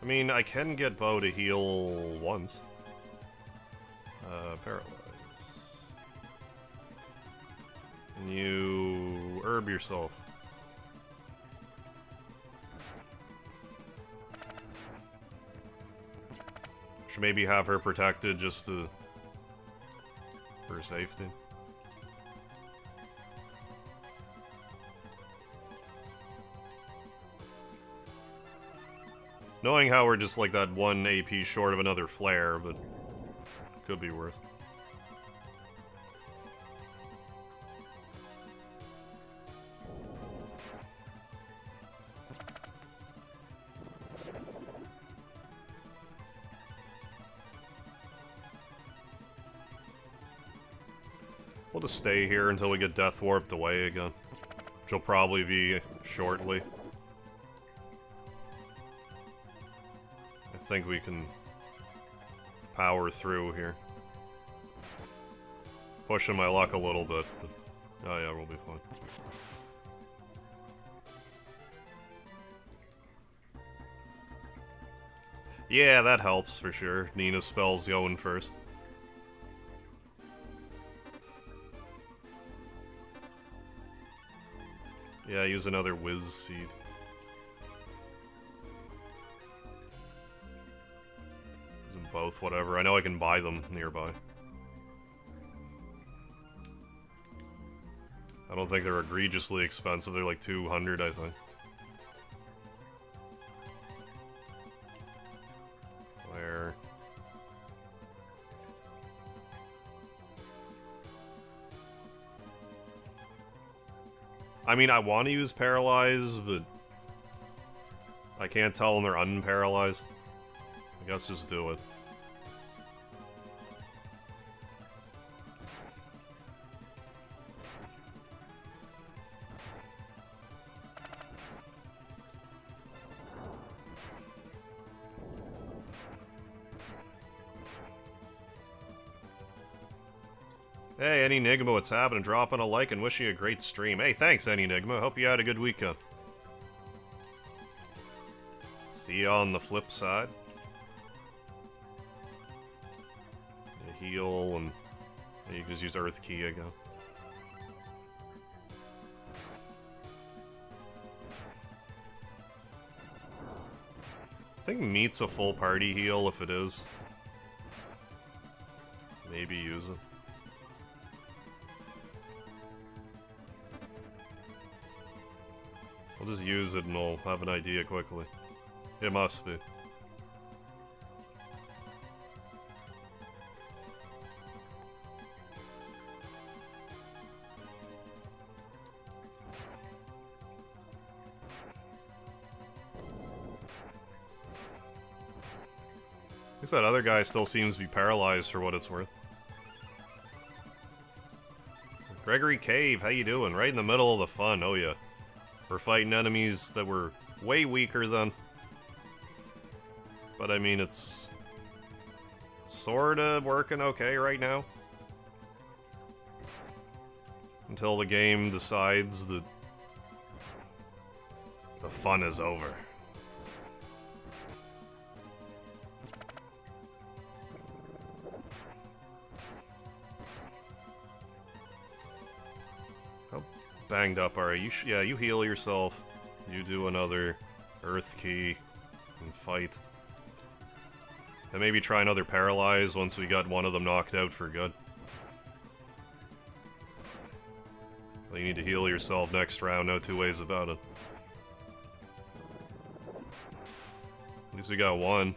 I mean, I can get Bo to heal once. Paralyze. And you herb yourself. Should maybe have her protected just to... for safety. Knowing how we're just like that 1 AP short of another flare, but could be worse. We'll just stay here until we get death warped away again, which will probably be shortly. I think we can power through here. Pushing my luck a little bit, but oh yeah, we'll be fine. Yeah, that helps for sure. Nina's spell's going first. Yeah, use another Whiz Seed. Both, whatever. I know I can buy them nearby. I don't think they're egregiously expensive. They're like 200, I think. Where? I mean, I want to use Paralyze, but I can't tell when they're unparalyzed. I guess just do it. Hey, Enigma, what's happening? Dropping a like and wish you a great stream. Hey, thanks, Enigma. Hope you had a good weekend. See you on the flip side. You heal, and you can just use Earth Key again. I think meat's a full party heal if it is. Maybe use it. I'll just use it and I'll have an idea quickly. It must be. I guess that other guy still seems to be paralyzed for what it's worth. Gregory Cave, how you doing? Right in the middle of the fun, oh yeah. We're fighting enemies that were way weaker than. But I mean, it's sorta working okay right now. Until the game decides that the fun is over. Banged up, alright. Yeah, you heal yourself. You do another Earth Key and fight. And maybe try another Paralyze once we got one of them knocked out for good. Well, you need to heal yourself next round, no two ways about it. least we got one.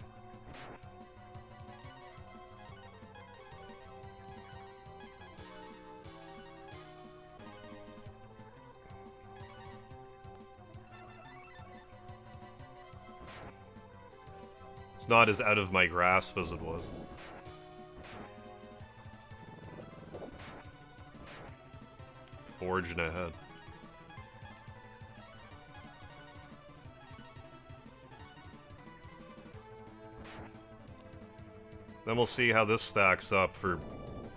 It's not as out of my grasp as it was. Forging ahead. Then we'll see how this stacks up for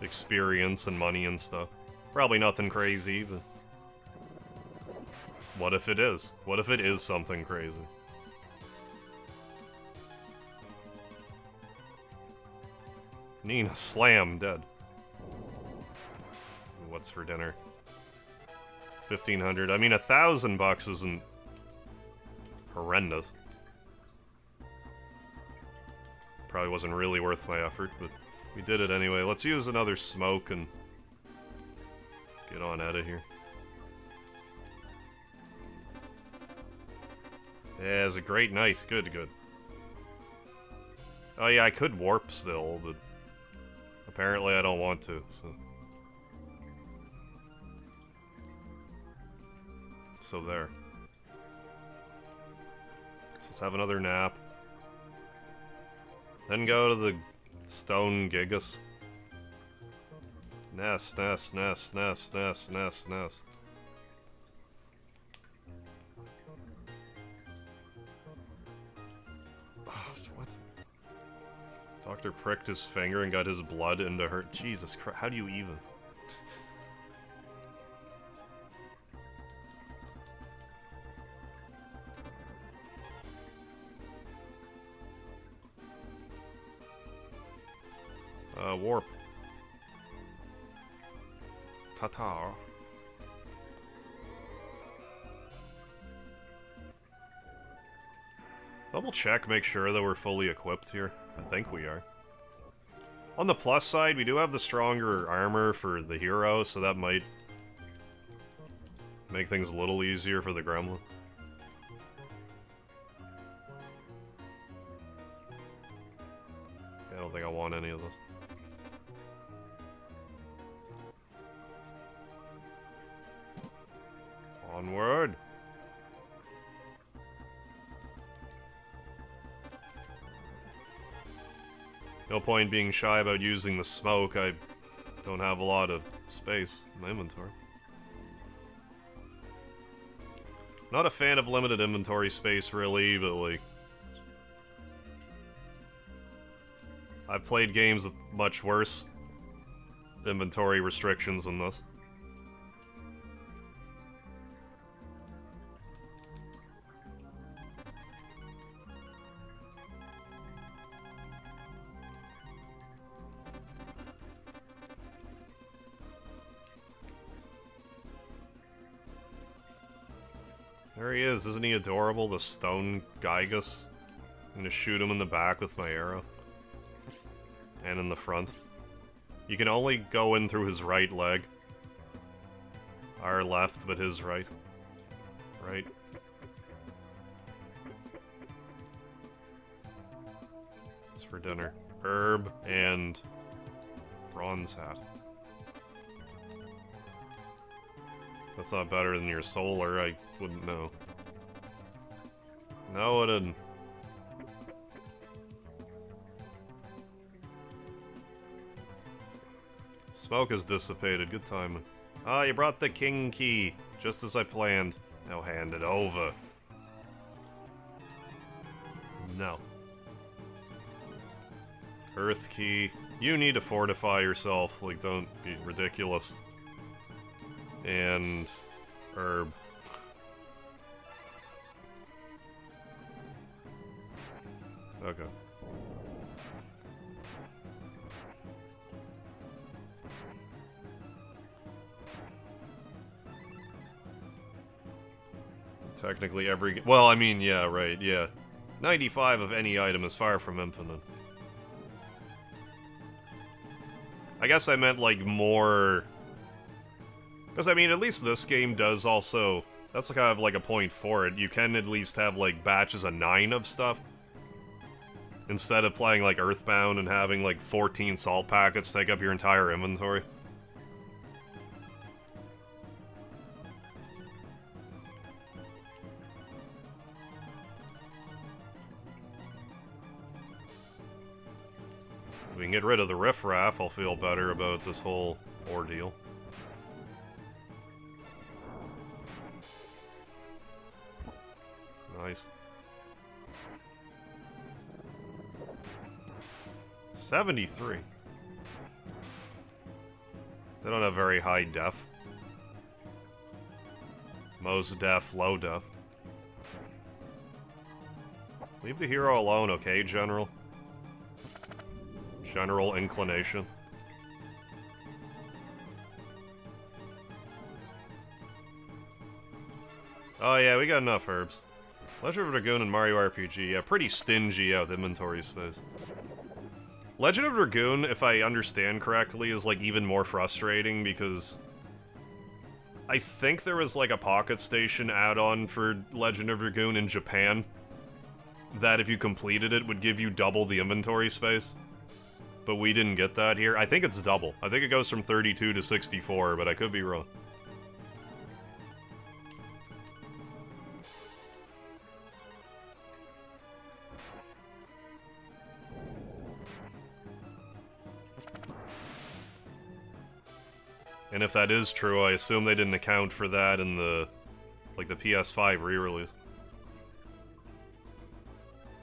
experience and money and stuff. Probably nothing crazy, but... what if it is? What if it is something crazy? Nina, slam, dead. What's for dinner? 1,500. I mean, $1,000 isn't horrendous. Probably wasn't really worth my effort, but we did it anyway. Let's use another smoke and get on out of here. Yeah, it was a great night. Good, good. Oh yeah, I could warp still, but apparently I don't want to, so... so there. Let's have another nap. Then go to the stone gigas. Nest, nest, nest, nest, nest, nest, nest. What? Doctor pricked his finger and got his blood into her. Jesus Christ, how do you even? Warp. Ta-ta. Double check, make sure that we're fully equipped here. I think we are. On the plus side, we do have the stronger armor for the hero, so that might make things a little easier for the gremlin. I don't think I want any of this. Onward! No point being shy about using the smoke. I don't have a lot of space in my inventory. Not a fan of limited inventory space, really, but like... I've played games with much worse inventory restrictions than this. There he is, isn't he adorable, the stone Gygus? I'm gonna shoot him in the back with my arrow. And in the front. You can only go in through his right leg. Our left, but his right. Right. What's for dinner? Herb and bronze hat. That's not better than your solar, I wouldn't know. No, it didn't. Smoke has dissipated, good timing. Ah, you brought the king key, just as I planned. Now hand it over. No. Earth key. You need to fortify yourself, like, don't be ridiculous. And... herb. Okay. Technically every... well, I mean, yeah, right, yeah. 95 of any item is far from infinite. I guess I meant, like, more... because, I mean, at least this game does also... that's kind of like a point for it. You can at least have, like, batches of 9 of stuff. Instead of playing like Earthbound and having like 14 salt packets take up your entire inventory. If we can get rid of the riffraff, I'll feel better about this whole ordeal. Nice. 73. They don't have very high def. Most def, low def. Leave the hero alone, okay, General? General inclination. Oh yeah, we got enough herbs. Legend of Dragoon and Mario RPG, yeah, pretty stingy out with inventory space. Legend of Dragoon, if I understand correctly, is like even more frustrating because I think there was like a Pocket Station add-on for Legend of Dragoon in Japan that if you completed it would give you double the inventory space. But we didn't get that here. I think it's double. I think it goes from 32 to 64, but I could be wrong. And if that is true, I assume they didn't account for that in the, like, the PS5 re-release.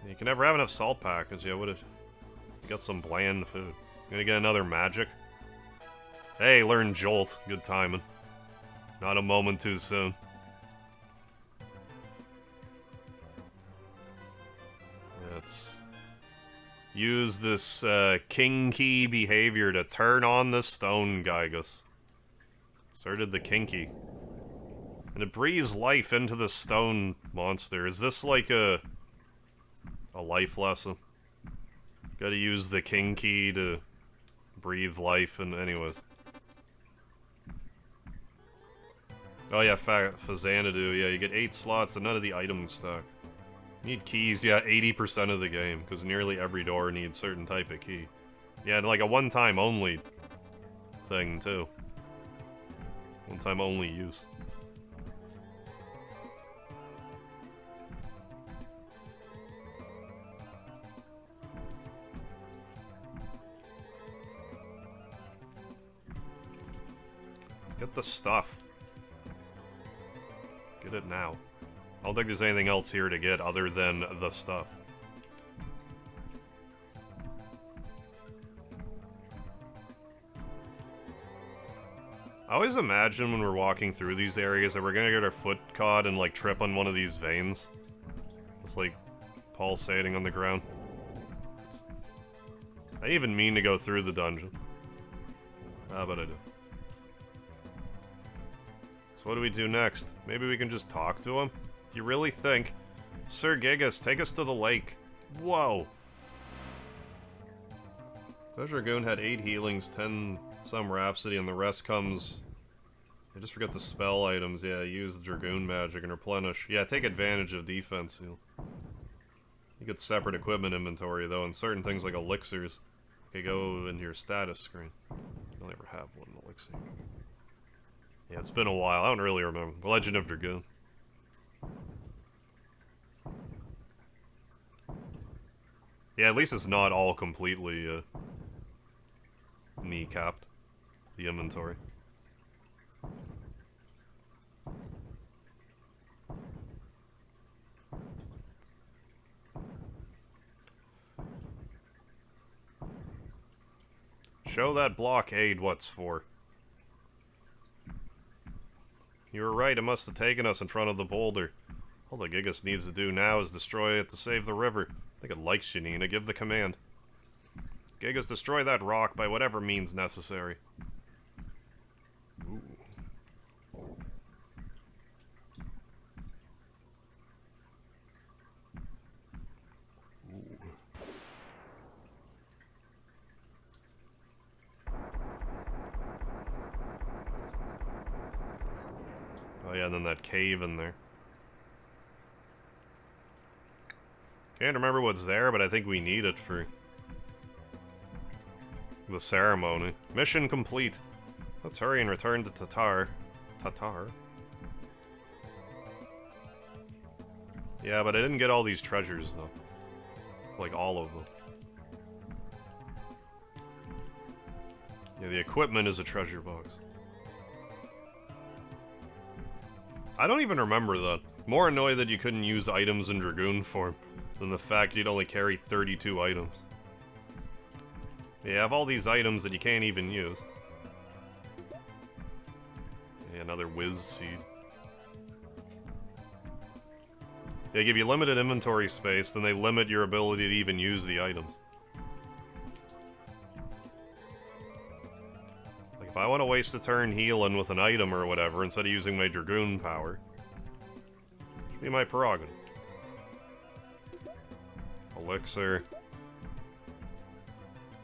You can never have enough salt packets. Yeah, what if you got some bland food? Gonna get another magic? Hey, learn Jolt. Good timing. Not a moment too soon. Let's use this king key behavior to turn on the stone Gygus. Started the kinky. And it breathes life into the stone monster. Is this like a life lesson? Gotta use the king key to breathe life, and anyways. Oh yeah, Fazanadu, yeah, you get 8 slots and none of the items stuck. You need keys, yeah, 80% of the game, because nearly every door needs certain type of key. Yeah, and like a one-time only thing, too. One-time only use. Let's get the stuff. Get it now. I don't think there's anything else here to get other than the stuff. I always imagine when we're walking through these areas that we're gonna get our foot caught and like trip on one of these veins. It's like pulsating on the ground. I didn't even mean to go through the dungeon. Ah, but I did. So what do we do next? Maybe we can just talk to him? Do you really think? Sir Gigas, take us to the lake. Whoa! Dragoon had 8 healings, 10 some Rhapsody, and the rest comes... I just forgot the spell items. Yeah, use the Dragoon magic and replenish. Yeah, take advantage of defense heal. You get separate equipment inventory, though, and certain things like elixirs. Okay, go into your status screen. You'll never have one elixir. Yeah, it's been a while. I don't really remember. Legend of Dragoon. Yeah, at least it's not all completely, kneecapped. The inventory. Show that blockade what's for. You were right, it must have taken us in front of the boulder. All the Gigas needs to do now is destroy it to save the river. I think it likes you, Nina. Give the command. Gigas, destroy that rock by whatever means necessary. Ooh. Ooh. Oh yeah, and then that cave in there. Can't remember what's there, but I think we need it for the ceremony. Mission complete. Let's hurry and return to Tatar. Tatar? Yeah, but I didn't get all these treasures, though. Like, all of them. Yeah, the equipment is a treasure box. I don't even remember that. More annoyed that you couldn't use items in Dragoon form than the fact you'd only carry 32 items. You have all these items that you can't even use. Yeah, another whiz seed. They give you limited inventory space, then they limit your ability to even use the items. Like, if I want to waste a turn healing with an item or whatever, instead of using my Dragoon power, it should be my prerogative. Elixir.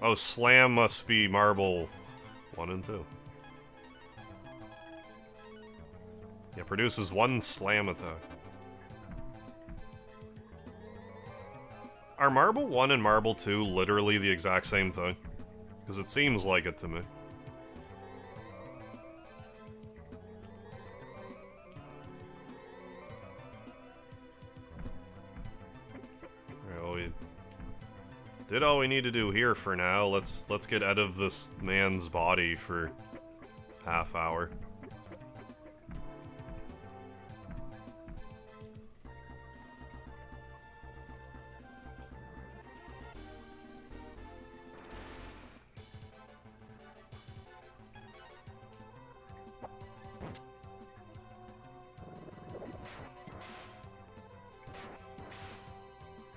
Oh, Slam must be Marble 1 and 2. Yeah, produces 1 Slam attack. Are Marble 1 and Marble 2 literally the exact same thing? Because it seems like it to me. Well, we did all we need to do here for now. Let's get out of this man's body for half hour.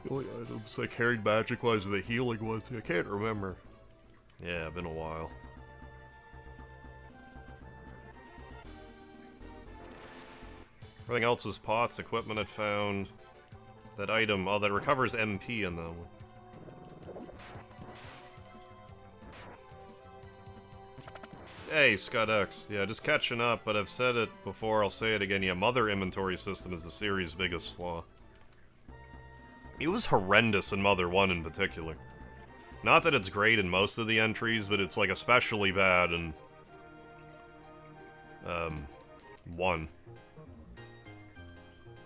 The only items I carried magic-wise were the healing ones. I can't remember. Yeah, been a while. Everything else was pots, equipment I'd found. That item, oh, that recovers MP in that one. Hey, Scott X. Yeah, just catching up, but I've said it before, I'll say it again. Yeah, Mother inventory system is the series' biggest flaw. It was horrendous in Mother 1 in particular. Not that it's great in most of the entries, but it's, like, especially bad in 1.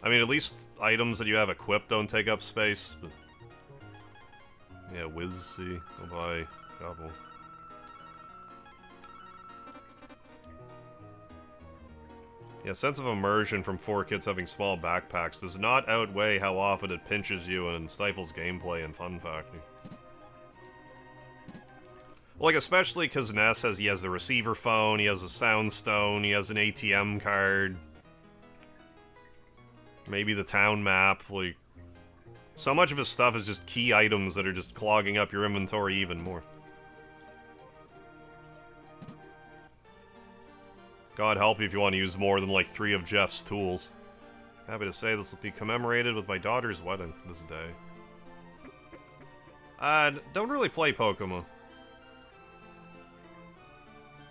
I mean, at least items that you have equipped don't take up space, but... Yeah, Whiz C. I'll buy a couple. Yeah, sense of immersion from 4 kids having small backpacks does not outweigh how often it pinches you and stifles gameplay and fun factor. Like, especially because Ness he has the receiver phone, he has a sound stone, he has an ATM card. Maybe the town map, like... So much of his stuff is just key items that are just clogging up your inventory even more. God help you if you want to use more than, like, 3 of Jeff's tools. Happy to say this will be commemorated with my daughter's wedding this day. Don't really play Pokemon.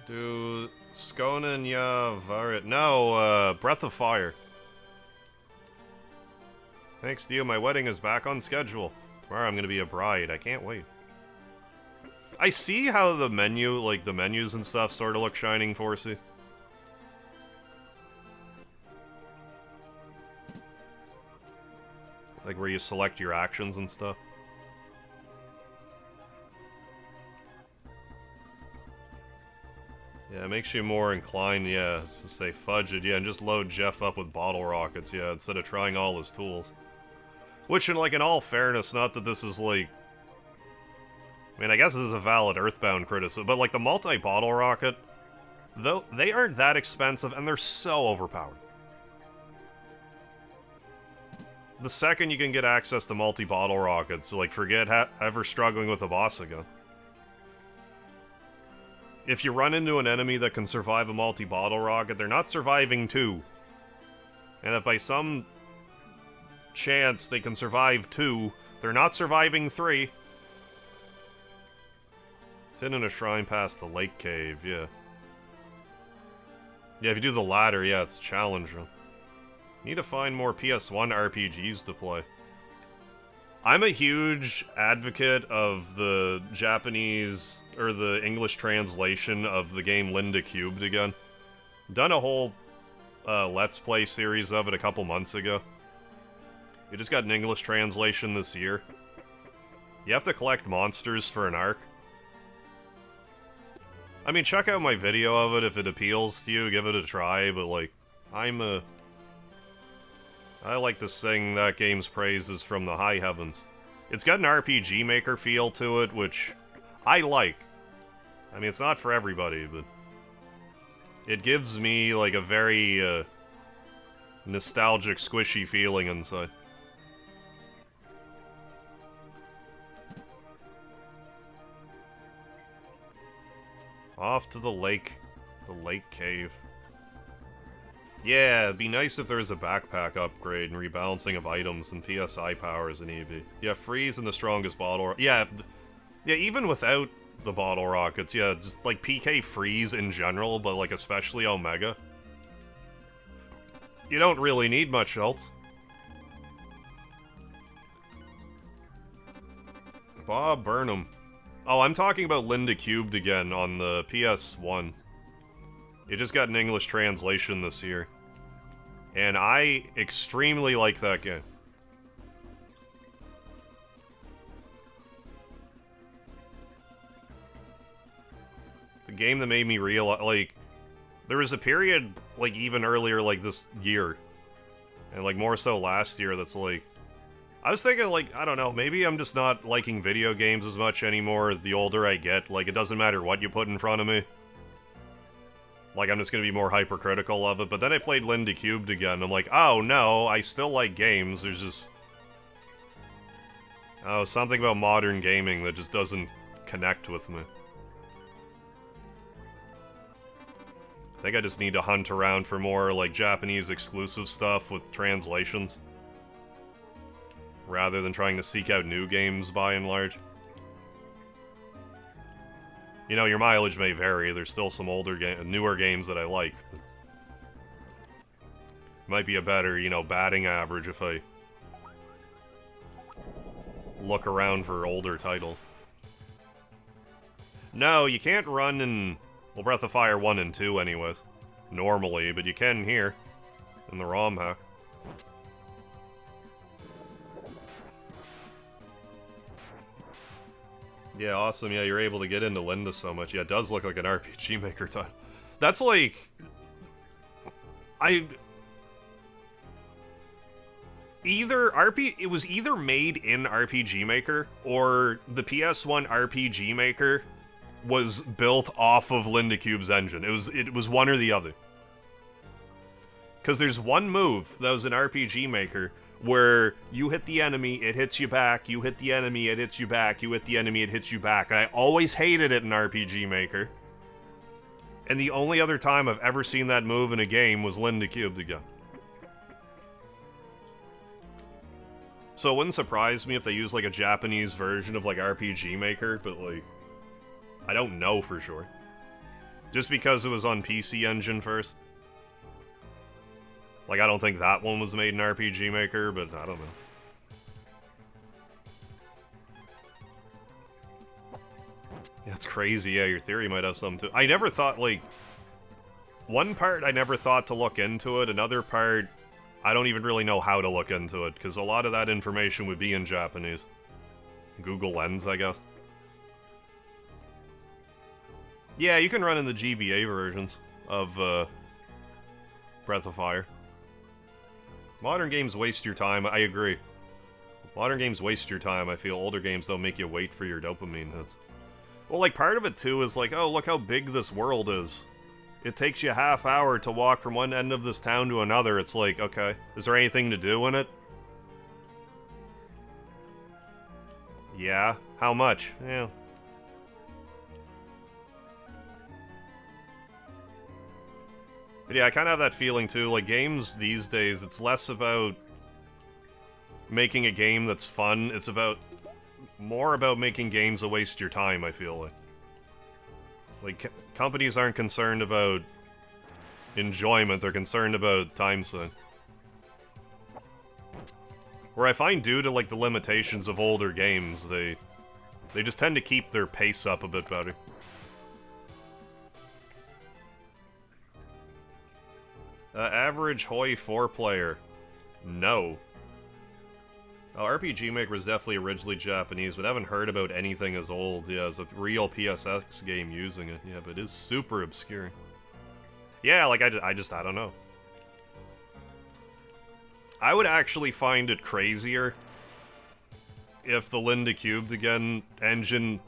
Do Skonen ya Varit? No, Breath of Fire. Thanks to you, my wedding is back on schedule. Tomorrow I'm gonna be a bride. I can't wait. I see how the menu, like, the menus and stuff sort of look Shining Forcey. Like, where you select your actions and stuff. Yeah, it makes you more inclined, yeah, to say fudge it, yeah, and just load Jeff up with bottle rockets, yeah, instead of trying all his tools. Which, in all fairness, not that this is, like... I mean, I guess this is a valid Earthbound criticism, but, like, the multi-bottle rocket, though, they aren't that expensive, and they're so overpowered. The second you can get access to multi-bottle rockets, like, forget ever struggling with a boss again. If you run into an enemy that can survive a multi-bottle rocket, they're not surviving 2. And if by some chance they can survive 2, they're not surviving 3. It's hidden in a shrine past the lake cave, yeah. Yeah, if you do the latter, yeah, it's challenging. Need to find more PS1 RPGs to play. I'm a huge advocate of the Japanese, or the English translation of the game Linda Cubed again. Done a whole Let's Play series of it a couple months ago. You just got an English translation this year. You have to collect monsters for an arc. I mean, check out my video of it if it appeals to you, give it a try, but like, I like to sing that game's praises from the high heavens. It's got an RPG Maker feel to it, which I like. I mean, it's not for everybody, but it gives me, like, a very, nostalgic, squishy feeling inside. Off to the lake cave. Yeah, it'd be nice if there was a backpack upgrade and rebalancing of items and PSI powers in EV. Yeah, freeze and the strongest bottle... Yeah, even without the bottle rockets, yeah, just like PK freeze in general, but like especially Omega. You don't really need much else. Bob Burnham. Oh, I'm talking about Linda Cubed again on the PS1. It just got an English translation this year. And I extremely like that game. It's a game that made me realize, like, there was a period, like, even earlier, like, this year, and, like, more so last year, that's, like, I was thinking, like, I don't know, maybe I'm just not liking video games as much anymore the older I get. Like, it doesn't matter what you put in front of me. Like, I'm just gonna be more hypercritical of it. But then I played Linda Cubed again, and I'm like, oh no, I still like games, there's just... oh, something about modern gaming that just doesn't connect with me. I think I just need to hunt around for more, like, Japanese exclusive stuff with translations. Rather than trying to seek out new games, by and large. You know, your mileage may vary. There's still some newer games that I like. Might be a better, you know, batting average if I look around for older titles. No, you can't run in, well, Breath of Fire 1 and 2 anyways. Normally, but you can here. In the ROMHack. Yeah, awesome. Yeah, you're able to get into Linda so much. Yeah, it does look like an RPG Maker title. That's like... it was either made in RPG Maker, or the PS1 RPG Maker was built off of Linda Cube's engine. It was one or the other. Because there's one move that was an RPG Maker where you hit the enemy, it hits you back, you hit the enemy, it hits you back, you hit the enemy, it hits you back. And I always hated it in RPG Maker. And the only other time I've ever seen that move in a game was Linda Cubed again. So it wouldn't surprise me if they use like a Japanese version of like RPG Maker, but like, I don't know for sure. Just because it was on PC Engine first. Like, I don't think that one was made in RPG Maker, but I don't know. Yeah, it's crazy. Yeah, your theory might have something to... I never thought, like... one part, I never thought to look into it. Another part, I don't even really know how to look into it, because a lot of that information would be in Japanese. Google Lens, I guess. Yeah, you can run in the GBA versions of, Breath of Fire. Modern games waste your time, I agree. Modern games waste your time, I feel. Older games don't make you wait for your dopamine hits. Well, like, part of it, too, is like, oh, look how big this world is. It takes you a half hour to walk from one end of this town to another. It's like, okay, is there anything to do in it? Yeah, how much? Yeah. But yeah, I kind of have that feeling too, like games these days, it's less about making a game that's fun, it's more about making games that waste your time, I feel like. Like, companies aren't concerned about enjoyment, they're concerned about time sink. Where I find due to, like, the limitations of older games, they just tend to keep their pace up a bit better. Average Hoi 4 player. No. Oh, RPG Maker was definitely originally Japanese, but I haven't heard about anything as old. Yeah, as a real PSX game using it. Yeah, but it is super obscure. Yeah, like, I don't know. I would actually find it crazier if the Linda Cubed Again engine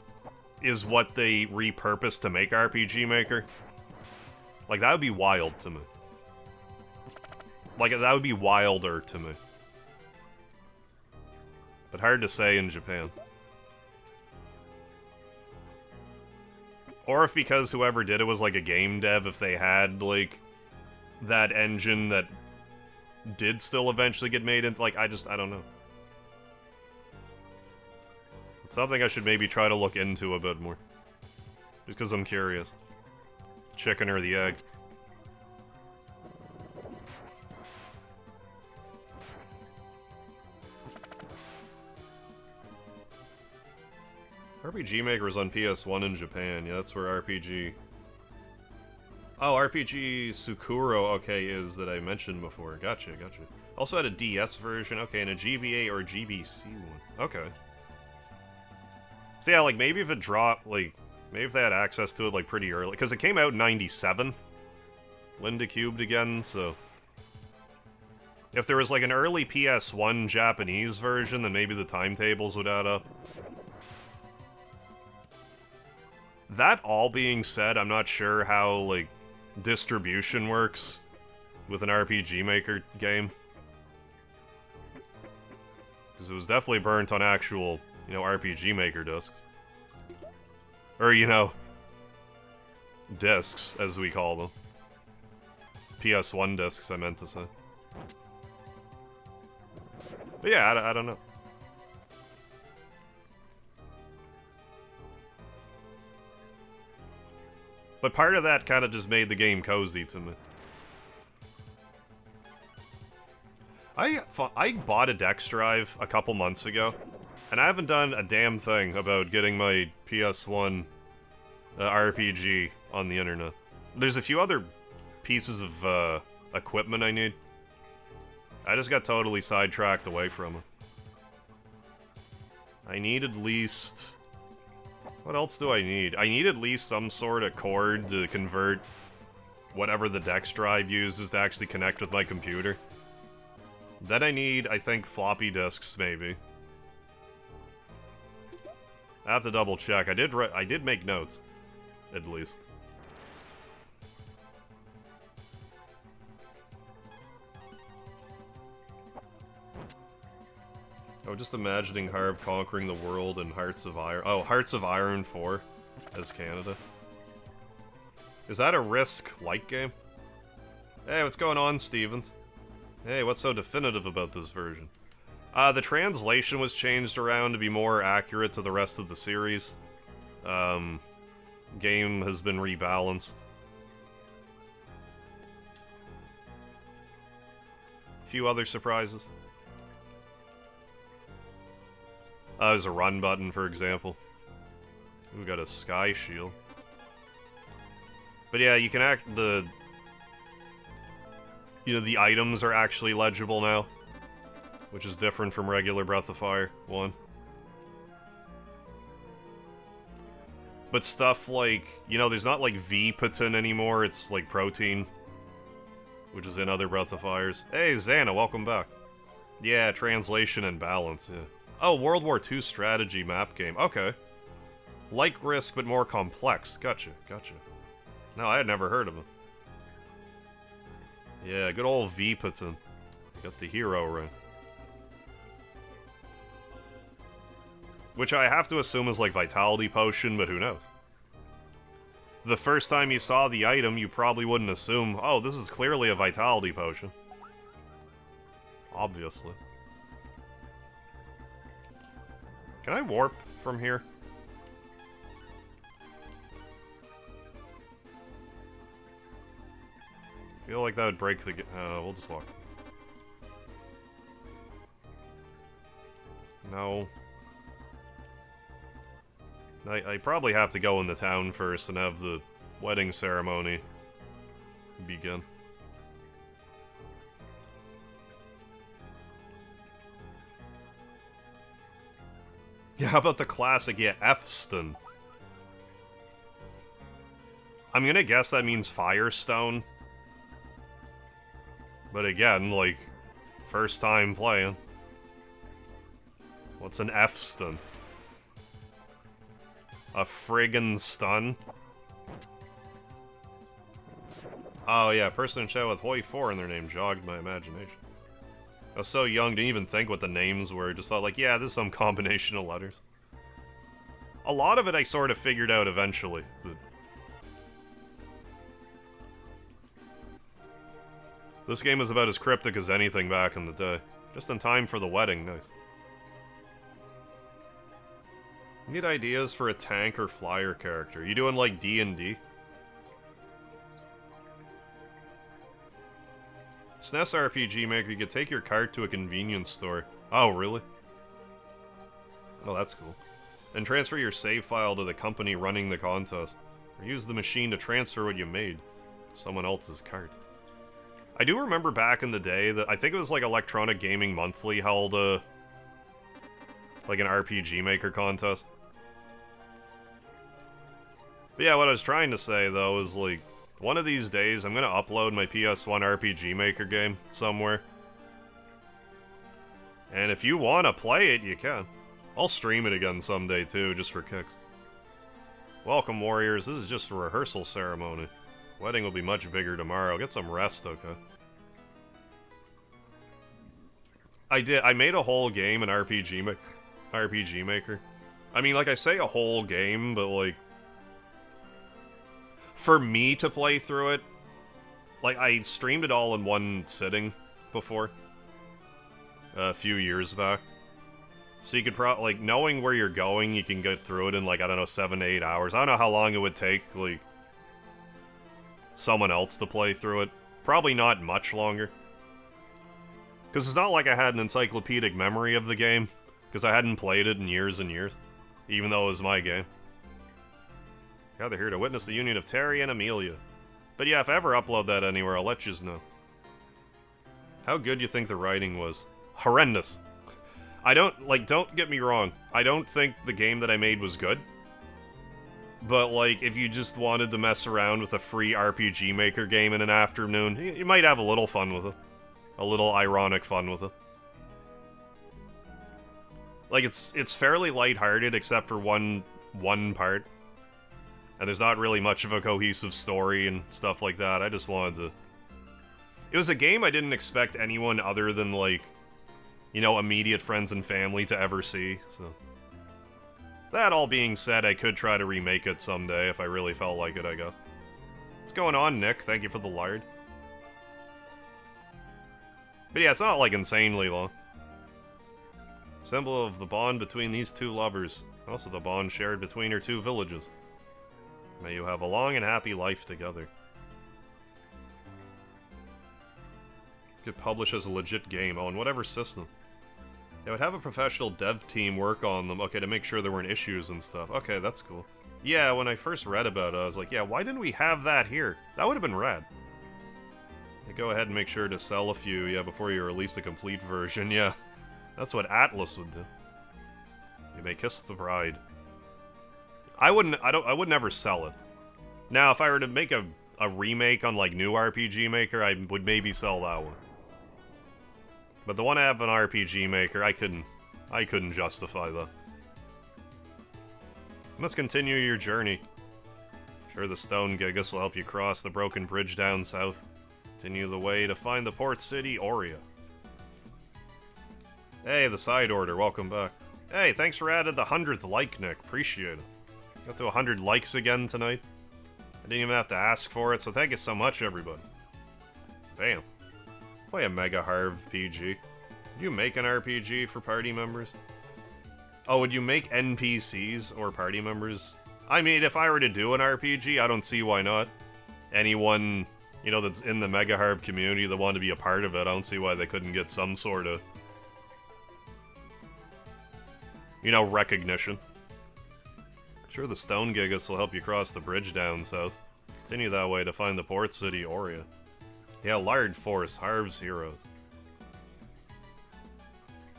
is what they repurposed to make RPG Maker. Like, that would be wild to me. Like, that would be wilder to me. But hard to say in Japan. Or if because whoever did it was like a game dev, if they had, like, that engine that did still eventually get made into, like, I don't know. It's something I should maybe try to look into a bit more. Just because I'm curious. Chicken or the egg? RPG Maker is on PS1 in Japan. Yeah, that's where RPG... Oh, RPG Sukuro, okay, is that I mentioned before. Gotcha, gotcha. Also had a DS version, okay, and a GBA or GBC one. Okay. So yeah, like, maybe if it dropped, like, maybe if they had access to it, like, pretty early. Because it came out in 97. Linda Cubed Again, so... If there was, like, an early PS1 Japanese version, then maybe the timetables would add up. That all being said, I'm not sure how, like, distribution works with an RPG Maker game. Because it was definitely burnt on actual, you know, RPG Maker discs. Or, you know, discs, as we call them. PS1 discs, I meant to say. But yeah, I don't know. But part of that kind of just made the game cozy to me. I bought a Dex drive a couple months ago, and I haven't done a damn thing about getting my PS1 RPG on the internet. There's a few other pieces of equipment I need. I just got totally sidetracked away from it. I need at least... What else do I need? I need at least some sort of cord to convert whatever the Dex drive uses to actually connect with my computer. Then I need, I think, floppy disks, maybe. I have to double check. I did make notes, at least. Oh, just imagining Harv conquering the world in Hearts of Iron. Oh, Hearts of Iron 4 as Canada. Is that a Risk-like game? Hey, what's going on, Stevens? Hey, what's so definitive about this version? The translation was changed around to be more accurate to the rest of the series. Game has been rebalanced. A few other surprises. There's a run button, for example. We got a sky shield. But yeah, you can you know, the items are actually legible now, which is different from regular Breath of Fire 1. But stuff like, you know, there's not like V-Patin anymore, it's like protein, which is in other Breath of Fires. Hey, Xana, welcome back. Yeah, translation and balance, yeah. Oh, World War II strategy map game. Okay. Like Risk, but more complex. Gotcha, gotcha. No, I had never heard of it. Yeah, good old V-Patin. Got the hero ring. Which I have to assume is like Vitality Potion, but who knows? The first time you saw the item, you probably wouldn't assume, oh, this is clearly a Vitality Potion. Obviously. Can I warp from here? I feel like that would break the... we'll just walk. No. I probably have to go in the town first and have the wedding ceremony begin. Yeah, how about the classic? Yeah, Efston. I'm gonna guess that means Firestone. But again, like, first time playing. What's an Efston? A friggin' stun? Oh yeah, person in chat with Hoi 4 in their name jogged my imagination. I was so young, didn't even think what the names were, just thought like, yeah, this is some combination of letters. A lot of it I sort of figured out eventually, but... This game is about as cryptic as anything back in the day. Just in time for the wedding, nice. Need ideas for a tank or flyer character. You doing like D&D? SNES RPG Maker, you could take your cart to a convenience store. Oh, really? Oh, that's cool. And transfer your save file to the company running the contest. Or use the machine to transfer what you made to someone else's cart. I do remember back in the day that I think it was like Electronic Gaming Monthly held a... like an RPG Maker contest. But yeah, what I was trying to say, though, is, like, one of these days, I'm gonna upload my PS1 RPG Maker game somewhere. And if you want to play it, you can. I'll stream it again someday, too, just for kicks. Welcome, Warriors. This is just a rehearsal ceremony. Wedding will be much bigger tomorrow. Get some rest, okay? I made a whole game in RPG Maker. I mean, like, I say a whole game, but, like... For me to play through it, like, I streamed it all in one sitting before. A few years back. So you could probably, like, knowing where you're going, you can get through it in, like, I don't know, 7 to 8 hours. I don't know how long it would take, like, someone else to play through it. Probably not much longer. Because it's not like I had an encyclopedic memory of the game, because I hadn't played it in years and years, even though it was my game. Yeah, they're here to witness the union of Terry and Amelia. But yeah, if I ever upload that anywhere, I'll let yous know. How good you think the writing was? Horrendous. I don't, like, don't get me wrong. I don't think the game that I made was good. But, like, if you just wanted to mess around with a free RPG Maker game in an afternoon, you might have a little fun with it. A little ironic fun with it. Like, it's fairly lighthearted except for one part. And there's not really much of a cohesive story and stuff like that. I just wanted to... It was a game I didn't expect anyone other than, like, you know, immediate friends and family to ever see, so... That all being said, I could try to remake it someday if I really felt like it, I guess. What's going on, Nick? Thank you for the lard. But yeah, it's not, like, insanely long. Symbol of the bond between these two lovers. Also the bond shared between her two villages. May you have a long and happy life together. Could publish as a legit game. Oh, in whatever system. They would have a professional dev team work on them. Okay, to make sure there weren't issues and stuff. Okay, that's cool. Yeah, when I first read about it, I was like, yeah, why didn't we have that here? That would have been rad. Yeah, go ahead and make sure to sell a few, yeah, before you release the complete version, yeah. That's what Atlas would do. You may kiss the bride. I would never sell it. Now, if I were to make a remake on, like, new RPG Maker, I would maybe sell that one. But the one I have on RPG Maker, I couldn't justify that. You must continue your journey. Sure, the stone gigas will help you cross the broken bridge down south. Continue the way to find the port city, Aurea. Hey, the side order, welcome back. Hey, thanks for adding the 100th like, Nick. Appreciate it. Got to 100 likes again tonight. I didn't even have to ask for it, so thank you so much, everybody. Bam. Play a Mega Harv PG. Would you make an RPG for party members? Oh, would you make NPCs or party members? I mean, if I were to do an RPG, I don't see why not. Anyone, you know, that's in the Mega Harv community that wanted to be a part of it, I don't see why they couldn't get some sort of You know, recognition. Sure, the Stone Gigas will help you cross the bridge down south. Continue that way to find the port city, Aurea. Yeah, Lard Force, Harv's heroes.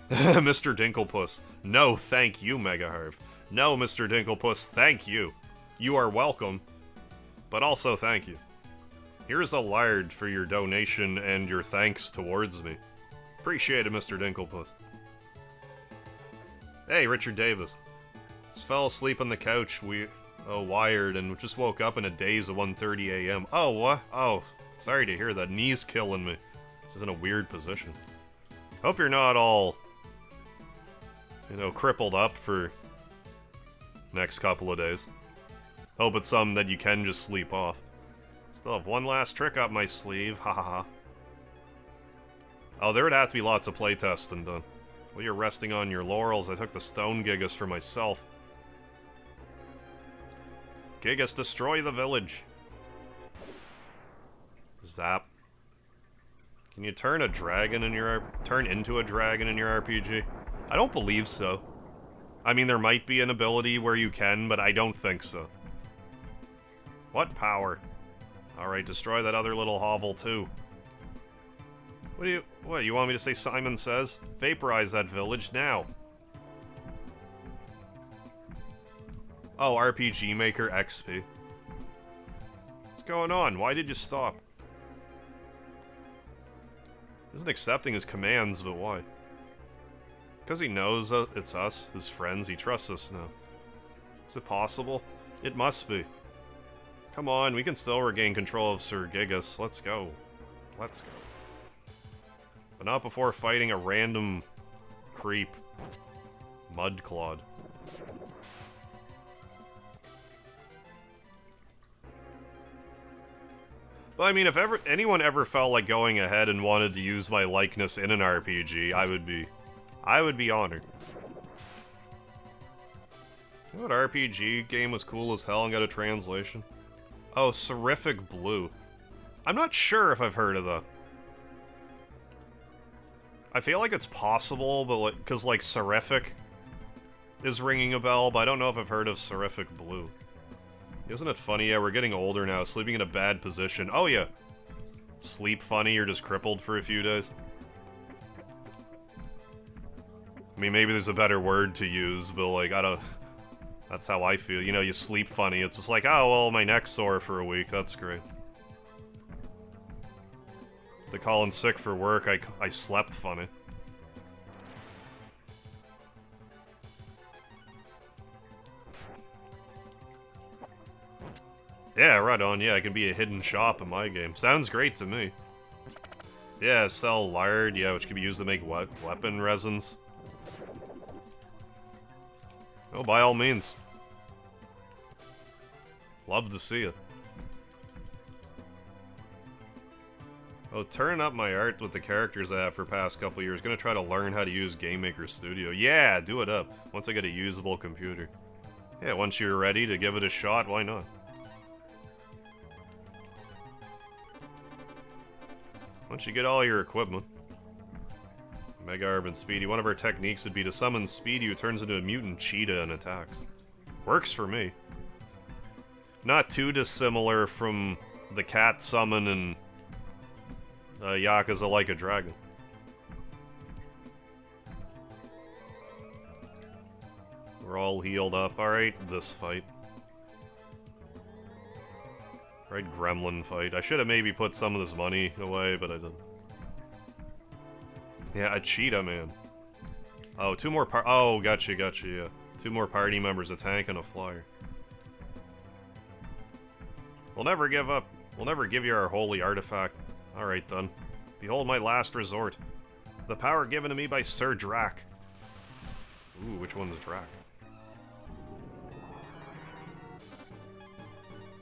Mr. Dinklepuss. No, thank you, Mega Harv. No, Mr. Dinklepuss, thank you. You are welcome, but also thank you. Here's a lard for your donation and your thanks towards me. Appreciate it, Mr. Dinklepuss. Hey, Richard Davis. Just fell asleep on the couch, wired, and just woke up in a daze at 1:30 a.m. Oh, what? Oh, sorry to hear that. Knee's killing me. This is in a weird position. Hope you're not all, you know, crippled up for next couple of days. Hope it's something that you can just sleep off. Still have one last trick up my sleeve, ha ha ha. Oh, there would have to be lots of playtesting done. Well, you're resting on your laurels. I took the Stone Gigas for myself. Gigas, destroy the village. Zap. Can you turn a dragon in your turn into a dragon in your RPG? I don't believe so. I mean, there might be an ability where you can, but I don't think so. What power? Alright, destroy that other little hovel too. What, you want me to say Simon Says? Vaporize that village now. Oh, RPG Maker XP. What's going on? Why did you stop? Isn't accepting his commands, but why? Because he knows it's us, his friends. He trusts us now. Is it possible? It must be. Come on, we can still regain control of Sir Gigas. Let's go. Let's go. But not before fighting a random creep. Mudclod. But I mean, if anyone ever felt like going ahead and wanted to use my likeness in an RPG, I would be honored. You know what RPG game was cool as hell and got a translation? Oh, Seraphic Blue. I'm not sure if I've heard of that. I feel like it's possible, but like, cause like Seraphic is ringing a bell, but I don't know if I've heard of Seraphic Blue. Isn't it funny? Yeah, we're getting older now, sleeping in a bad position. Oh yeah. Sleep funny, you're just crippled for a few days. I mean, maybe there's a better word to use, but like, I don't... That's how I feel. You know, you sleep funny. It's just like, oh, well, my neck's sore for a week. That's great. To call in sick for work, I slept funny. Yeah, right on. Yeah, it can be a hidden shop in my game. Sounds great to me. Yeah, sell lard, yeah, which can be used to make weapon resins. Oh, by all means. Love to see it. Oh, turning up my art with the characters I have for the past couple years. Gonna try to learn how to use Game Maker Studio. Yeah, do it up. Once I get a usable computer. Yeah, once you're ready to give it a shot, why not? Once you get all your equipment. Mega Arb and Speedy. One of our techniques would be to summon Speedy, who turns into a mutant cheetah and attacks. Works for me. Not too dissimilar from the cat summon and Yakuza Like a Dragon. We're all healed up. Alright, this fight. Right, gremlin fight. I should have maybe put some of this money away, but I didn't. Yeah, a cheetah, man. Oh, two more oh, gotcha, yeah. Two more party members, a tank and a flyer. We'll never give up. We'll never give you our holy artifact. Alright then. Behold my last resort. The power given to me by Sir Drac. Ooh, which one's Drac?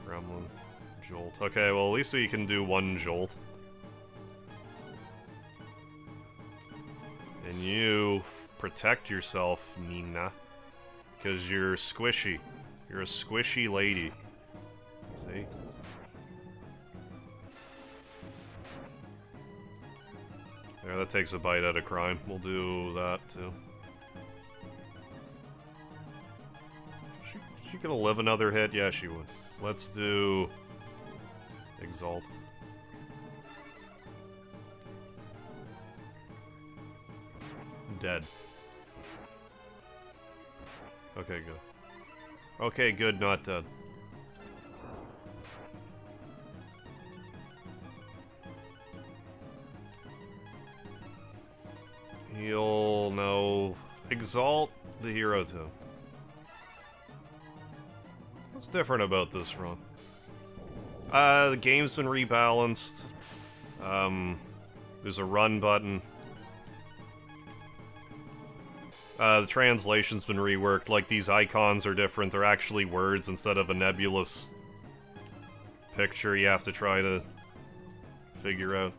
Gremlin. Jolt. Okay, well at least we can do one jolt. And you protect yourself, Nina. Because you're squishy. You're a squishy lady. See? There, that takes a bite out of crime. We'll do that, too. gonna live another hit? Yeah, she would. Let's do... Exalt. Dead. Okay, good. Okay, good, not dead. Heal, no. Exalt the hero too. What's different about this run? The game's been rebalanced. There's a run button. The translation's been reworked. Like, these icons are different. They're actually words instead of a nebulous picture you have to try to figure out.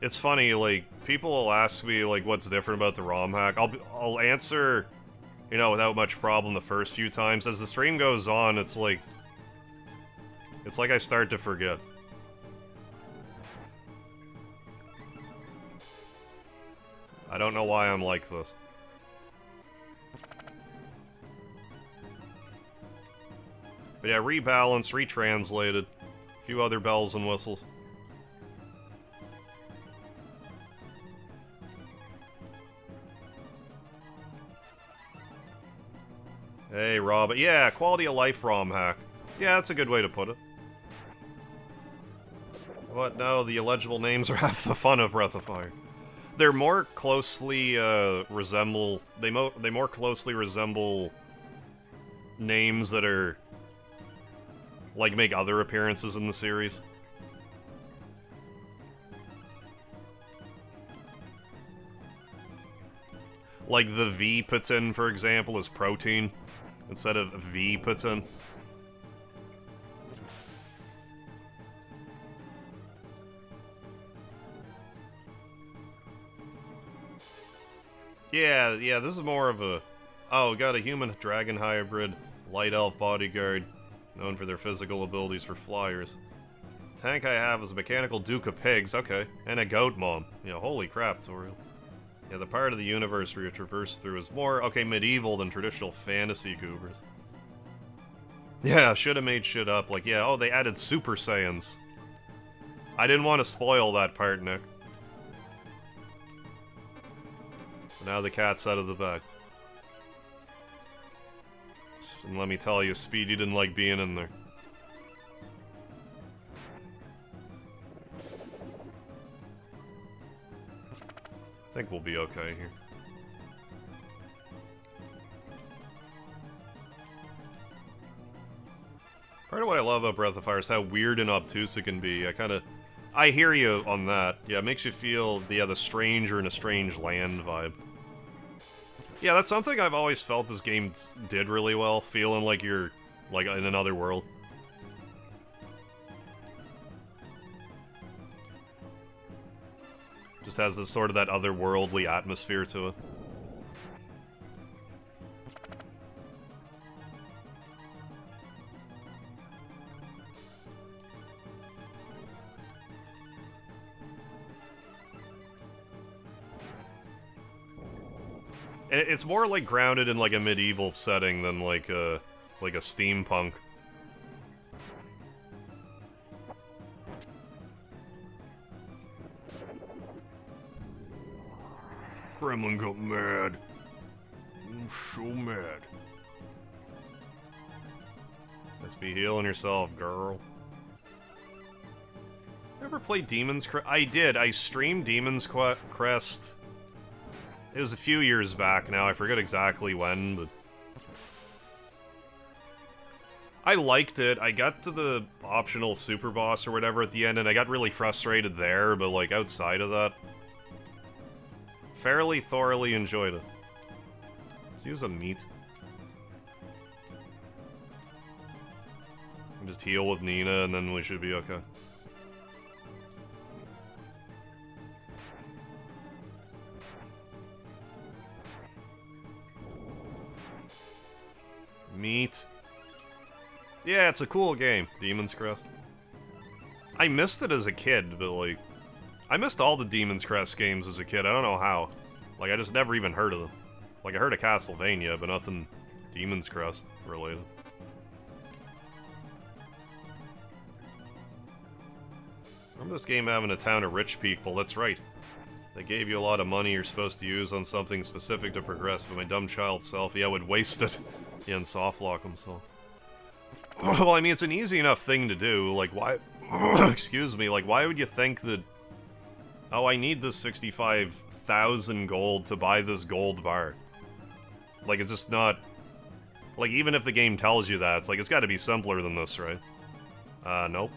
It's funny, like, people will ask me, like, what's different about the ROMHack. I'll answer, you know, without much problem the first few times. As the stream goes on, it's like I start to forget. I don't know why I'm like this. But yeah, rebalanced, retranslated, a few other bells and whistles. Hey, Rob. Yeah, quality of life ROMHack. Yeah, that's a good way to put it. What? No, the illegible names are half the fun of Breath of Fire. They're more closely resemble... They more closely resemble names that are... like, make other appearances in the series. Like the V-Patin, for example, is protein instead of V-Patin. Yeah, this is more of a... Oh, got a human-dragon hybrid, light elf bodyguard, known for their physical abilities for flyers. Tank I have is a mechanical Duke of Pigs, okay, and a goat mom. Yeah, holy crap, Toriel. Yeah, the part of the universe we traverse through is more, okay, medieval than traditional fantasy goobers. Yeah, should have made shit up, like, yeah, oh, they added Super Saiyans. I didn't want to spoil that part, Nick. Now the cat's out of the bag. And let me tell you, Speedy didn't like being in there. I think we'll be okay here. Part of what I love about Breath of Fire is how weird and obtuse it can be. I hear you on that. Yeah, it makes you feel, the stranger in a strange land vibe. Yeah, that's something I've always felt this game did really well, feeling like you're, like, in another world. Just has this sort of that otherworldly atmosphere to it. And it's more like grounded in like a medieval setting than like a steampunk. Gremlin got mad. I'm so mad. Let's be healing yourself, girl. Ever played Demon's Crest? I did. I streamed Demon's Crest. It was a few years back now. I forget exactly when, but... I liked it. I got to the optional super boss or whatever at the end, and I got really frustrated there, but like outside of that... fairly thoroughly enjoyed it. Let's use a meat. And just heal with Nina, and then we should be okay. Meat. Yeah, it's a cool game, Demon's Crest. I missed it as a kid, but like... I missed all the Demon's Crest games as a kid, I don't know how. Like, I just never even heard of them. Like, I heard of Castlevania, but nothing Demon's Crest related. Remember this game having a town of rich people? That's right. They gave you a lot of money you're supposed to use on something specific to progress, but my dumb child self, yeah, would waste it. Yeah, and softlock himself. Well, I mean, it's an easy enough thing to do. Like, why... excuse me, like, why would you think that... Oh, I need this 65,000 gold to buy this gold bar. Like, it's just not... Like, even if the game tells you that, it's like, it's gotta be simpler than this, right? Nope.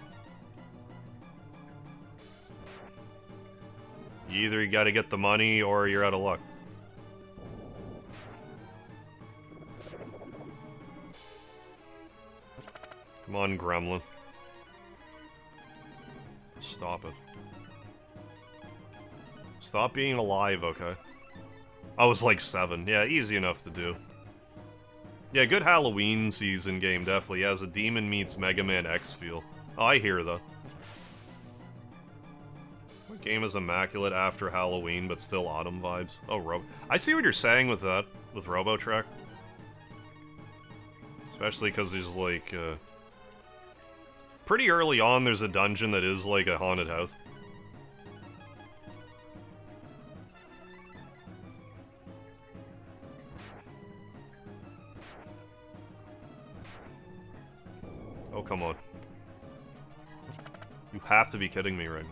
You either gotta get the money, or you're out of luck. Come on, gremlin. Stop it. Stop being alive, okay? I was like 7. Yeah, easy enough to do. Yeah, good Halloween season game, definitely. Has a Demon Meets Mega Man X feel. Oh, I hear that. What game is immaculate after Halloween, but still autumn vibes? Oh, I see what you're saying with that, with RoboTrack. Especially because there's like, pretty early on, there's a dungeon that is like a haunted house. Oh, come on. You have to be kidding me right now.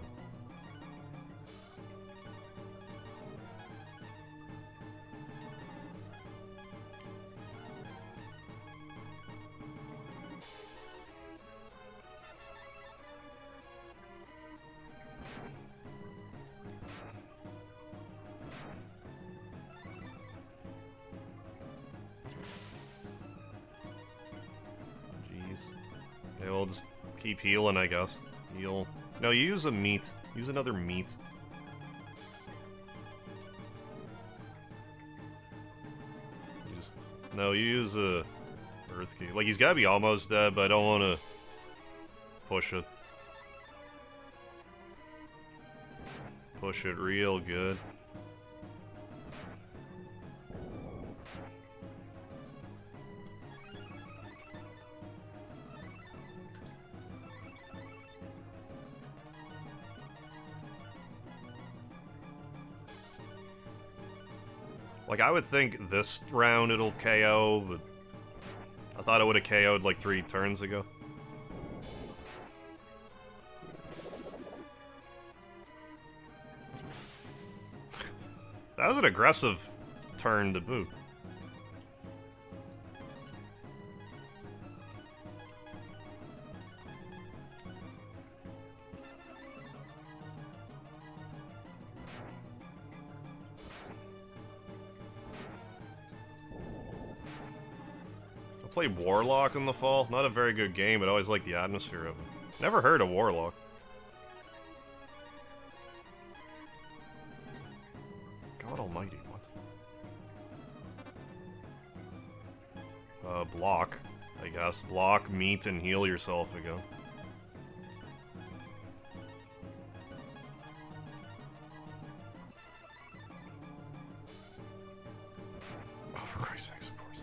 Okay, we'll just keep healing, I guess. Heal. No, you use a meat. Use another meat. No, you use a earth key. Like, he's gotta be almost dead, but I don't want to push it. Push it real good. Like, I would think this round it'll KO, but I thought it would have KO'd like 3 turns ago. That was an aggressive turn to boot. Played Warlock in the fall. Not a very good game, but I always liked the atmosphere of it. Never heard of Warlock. God almighty, what? Block, I guess. Block, meat, and heal yourself again. Oh, for Christ's sakes, of course.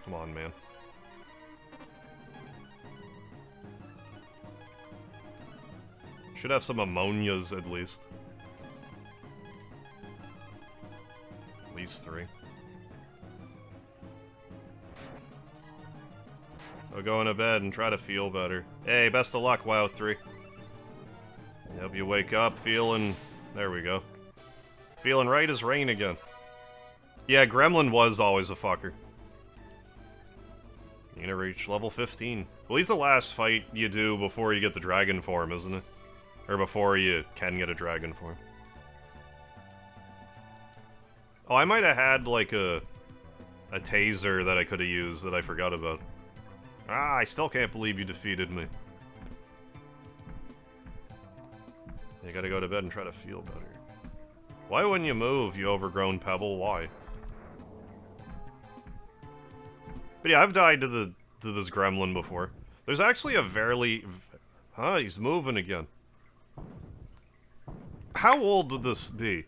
Come on, man. Should have some ammonias, at least. At least 3. I'll go into bed and try to feel better. Hey, best of luck, WoW 3. Hope you wake up feeling... There we go. Feeling right as rain again. Yeah, Gremlin was always a fucker. You're gonna reach level 15. Well, he's the last fight you do before you get the dragon form, isn't it? Or before you can get a dragon form. Oh, I might have had, like, a taser that I could have used that I forgot about. Ah, I still can't believe you defeated me. You gotta go to bed and try to feel better. Why wouldn't you move, you overgrown pebble? Why? But yeah, I've died to this gremlin before. There's actually a Huh, he's moving again. How old would this be?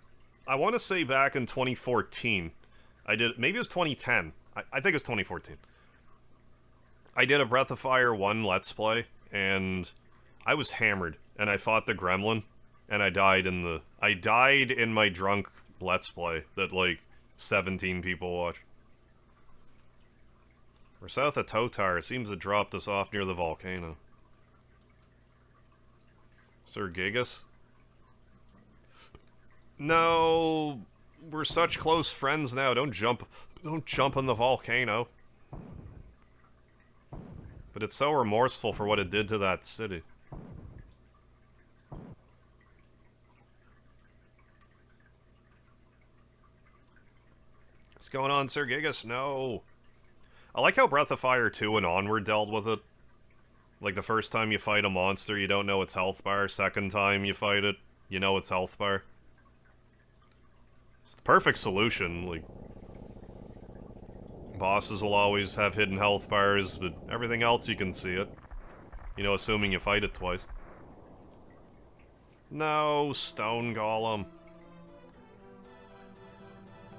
I want to say back in 2014. Maybe it was 2010. I think it's 2014. I did a Breath of Fire 1 Let's Play, and I was hammered, and I fought the gremlin, and I died in my drunk Let's Play that, like, 17 people watched. We're south of Totar. It seems it dropped us off near the volcano. Sir Gigas? No, we're such close friends now. Don't jump in the volcano. But it's so remorseful for what it did to that city. What's going on, Sir Gigas? No. I like how Breath of Fire 2 and Onward dealt with it. Like, the first time you fight a monster, you don't know its health bar. Second time you fight it, you know its health bar. It's the perfect solution. Like, bosses will always have hidden health bars, but everything else you can see it. You know, assuming you fight it twice. No, Stone Golem.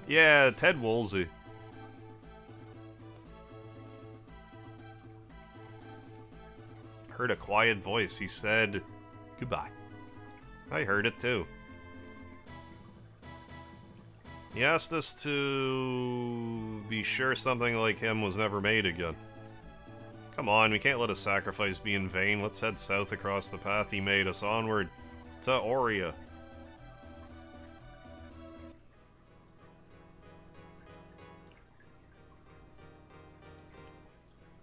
Yeah, Ted Woolsey. Heard a quiet voice. He said, goodbye. I heard it too. He asked us to be sure something like him was never made again. Come on, we can't let a sacrifice be in vain. Let's head south across the path he made us, onward to Aurea.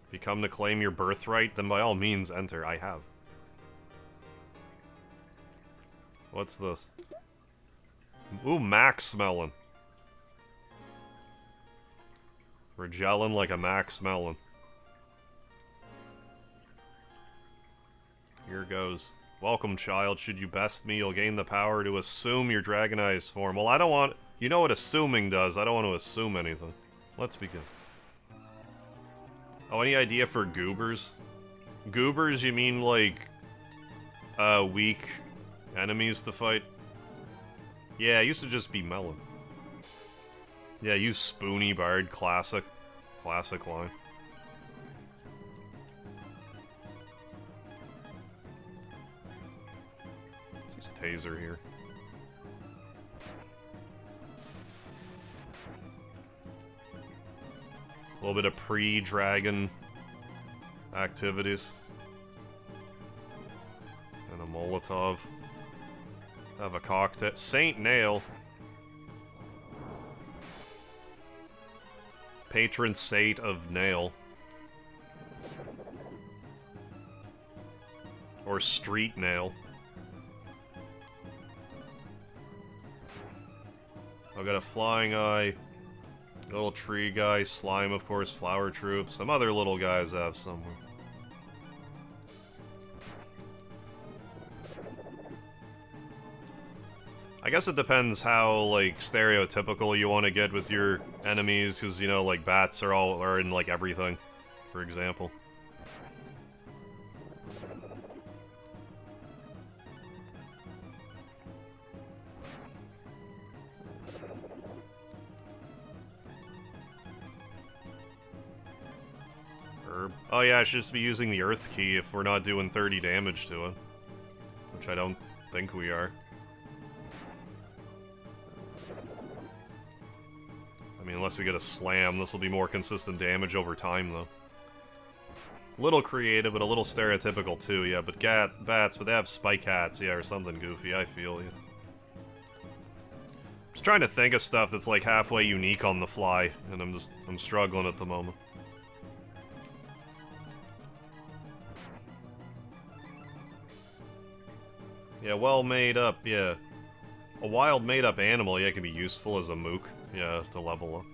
If you come to claim your birthright, then by all means enter. I have. What's this? Ooh, Max melon. We're gelling like a Max melon. Here goes. Welcome, child. Should you best me, you'll gain the power to assume your dragonized form. Well, I don't want... You know what assuming does. I don't want to assume anything. Let's begin. Oh, any idea for goobers? Goobers, you mean, like... weak enemies to fight? Yeah, it used to just be melon. Yeah, use Spoony Bard, classic. Classic line. Let's use Taser here. A little bit of pre-dragon activities. And a Molotov. Have a cocktail. Saint Nail. Patron saint of Nail. Or Street Nail. I've got a Flying Eye. Little tree guy, slime, of course, flower troop. Some other little guys I have somewhere. I guess it depends how, like, stereotypical you want to get with your enemies, because, you know, like, bats are in, like, everything, for example. Oh yeah, I should just be using the Earth Key if we're not doing 30 damage to it. Which I don't think we are. I mean, unless we get a slam, this will be more consistent damage over time, though. A little creative, but a little stereotypical, too, yeah. But bats, but they have spike hats, yeah, or something goofy, I feel, yeah. I'm just trying to think of stuff that's, like, halfway unique on the fly, and I'm struggling at the moment. Yeah, well made up, yeah. A wild made up animal, yeah, can be useful as a mook, yeah, to level up.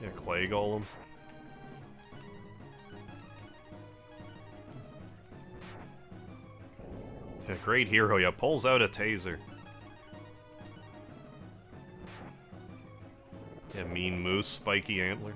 Yeah, clay golem. Yeah, great hero, yeah, pulls out a taser. Yeah, mean moose, spiky antlers.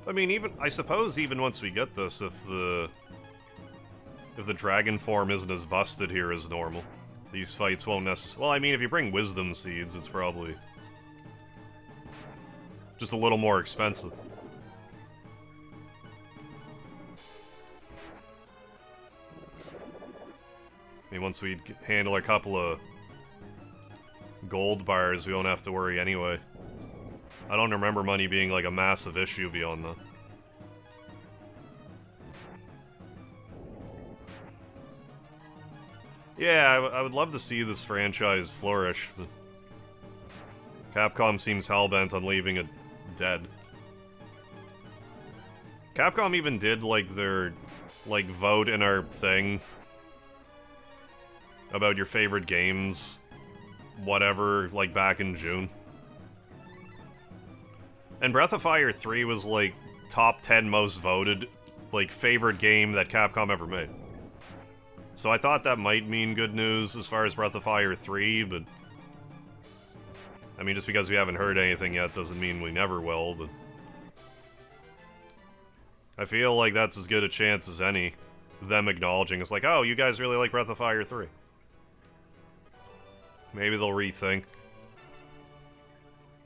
I mean, I suppose even once we get this, if the dragon form isn't as busted here as normal, these fights won't necessarily... Well, I mean, if you bring wisdom seeds, it's probably just a little more expensive. I mean, once we handle a couple of gold bars, we won't have to worry anyway. I don't remember money being like a massive issue beyond that. Yeah, I would love to see this franchise flourish, but Capcom seems hellbent on leaving it dead. Capcom even did, like, their, like, vote in our thing about your favorite games, whatever, like, back in June. And Breath of Fire 3 was, like, top 10 most voted, like, favorite game that Capcom ever made. So I thought that might mean good news as far as Breath of Fire 3, but... I mean, just because we haven't heard anything yet doesn't mean we never will, but... I feel like that's as good a chance as any, them acknowledging it's like, oh, you guys really like Breath of Fire 3. Maybe they'll rethink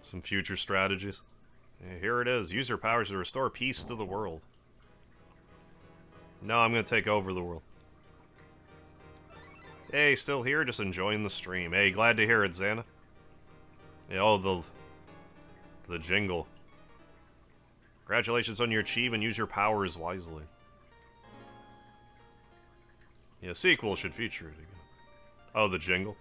some future strategies. Yeah, here it is. Use your powers to restore peace to the world. No, I'm gonna take over the world. Hey, still here? Just enjoying the stream. Hey, glad to hear it, Xana. Yeah, oh, the jingle. Congratulations on your achievement. Use your powers wisely. Yeah, sequel should feature it again. Oh, the jingle.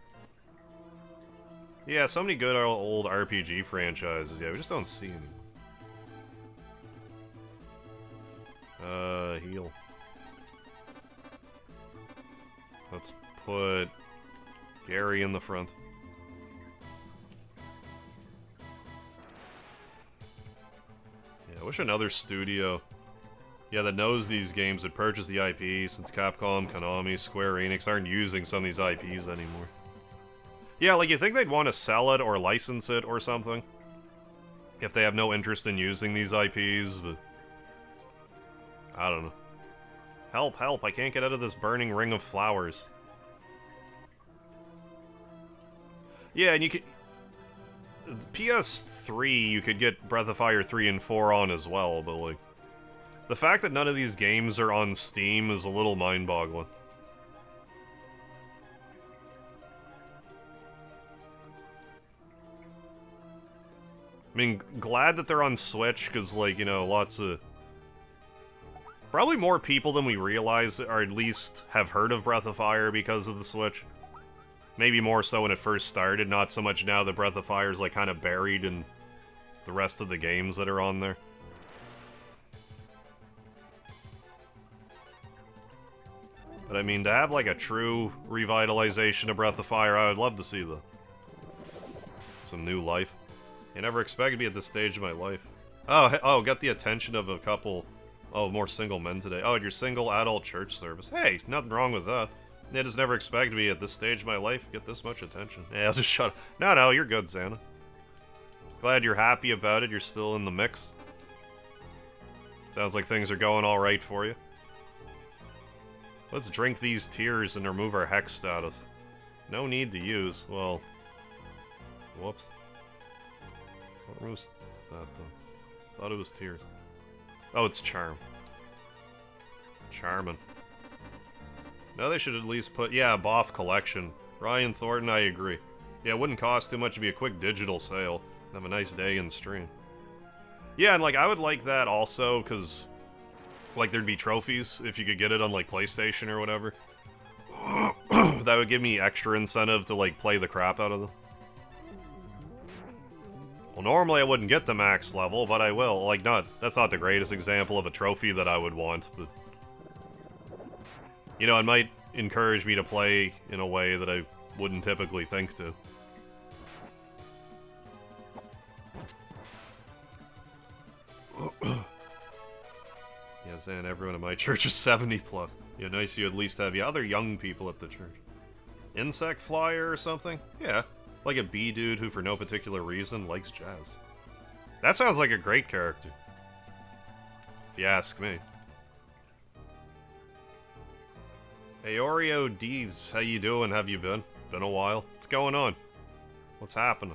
Yeah, so many good old RPG franchises. Yeah, we just don't see them. Heal. Let's put Gary in the front. Yeah, I wish another studio, that knows these games would purchase the IP, since Capcom, Konami, Square Enix aren't using some of these IPs anymore. Yeah, like, you think they'd want to sell it or license it or something? If they have no interest in using these IPs, but... I don't know. Help, help, I can't get out of this burning ring of flowers. Yeah, and you could... PS3, you could get Breath of Fire 3 and 4 on as well, but, like... The fact that none of these games are on Steam is a little mind-boggling. I mean, glad that they're on Switch, because, like, you know, lots of... Probably more people than we realize, or at least have heard of Breath of Fire because of the Switch. Maybe more so when it first started, not so much now that Breath of Fire is, like, kind of buried in the rest of the games that are on there. But I mean, to have, like, a true revitalization of Breath of Fire, I would love to see some new life. I never expected to be at this stage of my life. Oh, got the attention of a couple... Oh, more single men today. Oh, your single adult church service. Hey, nothing wrong with that. I just never expected to be at this stage of my life, get this much attention. Yeah, I'll just shut up. No, you're good, Xana. Glad you're happy about it. You're still in the mix. Sounds like things are going alright for you. Let's drink these tears and remove our hex status. No need to use. Well... Whoops. What removes that, though? Thought it was tears. Oh, it's charm. Charmin'. No, they should at least put... Yeah, Boff Collection. Ryan Thornton, I agree. Yeah, it wouldn't cost too much to be a quick digital sale. Have a nice day in the stream. Yeah, and, like, I would like that also, because... Like, there'd be trophies if you could get it on, like, PlayStation or whatever. That would give me extra incentive to, like, play the crap out of them. Well, normally I wouldn't get the max level, but I will. Like, that's not the greatest example of a trophy that I would want, but... You know, it might encourage me to play in a way that I wouldn't typically think to. Yes, and everyone in my church is 70 plus. Yeah, nice you at least have other young people at the church. Insect flyer or something? Yeah. Like a bee dude who for no particular reason likes jazz. That sounds like a great character. if you ask me. Hey Oreo D's, how you doing? Have you been? Been a while. What's going on? What's happening?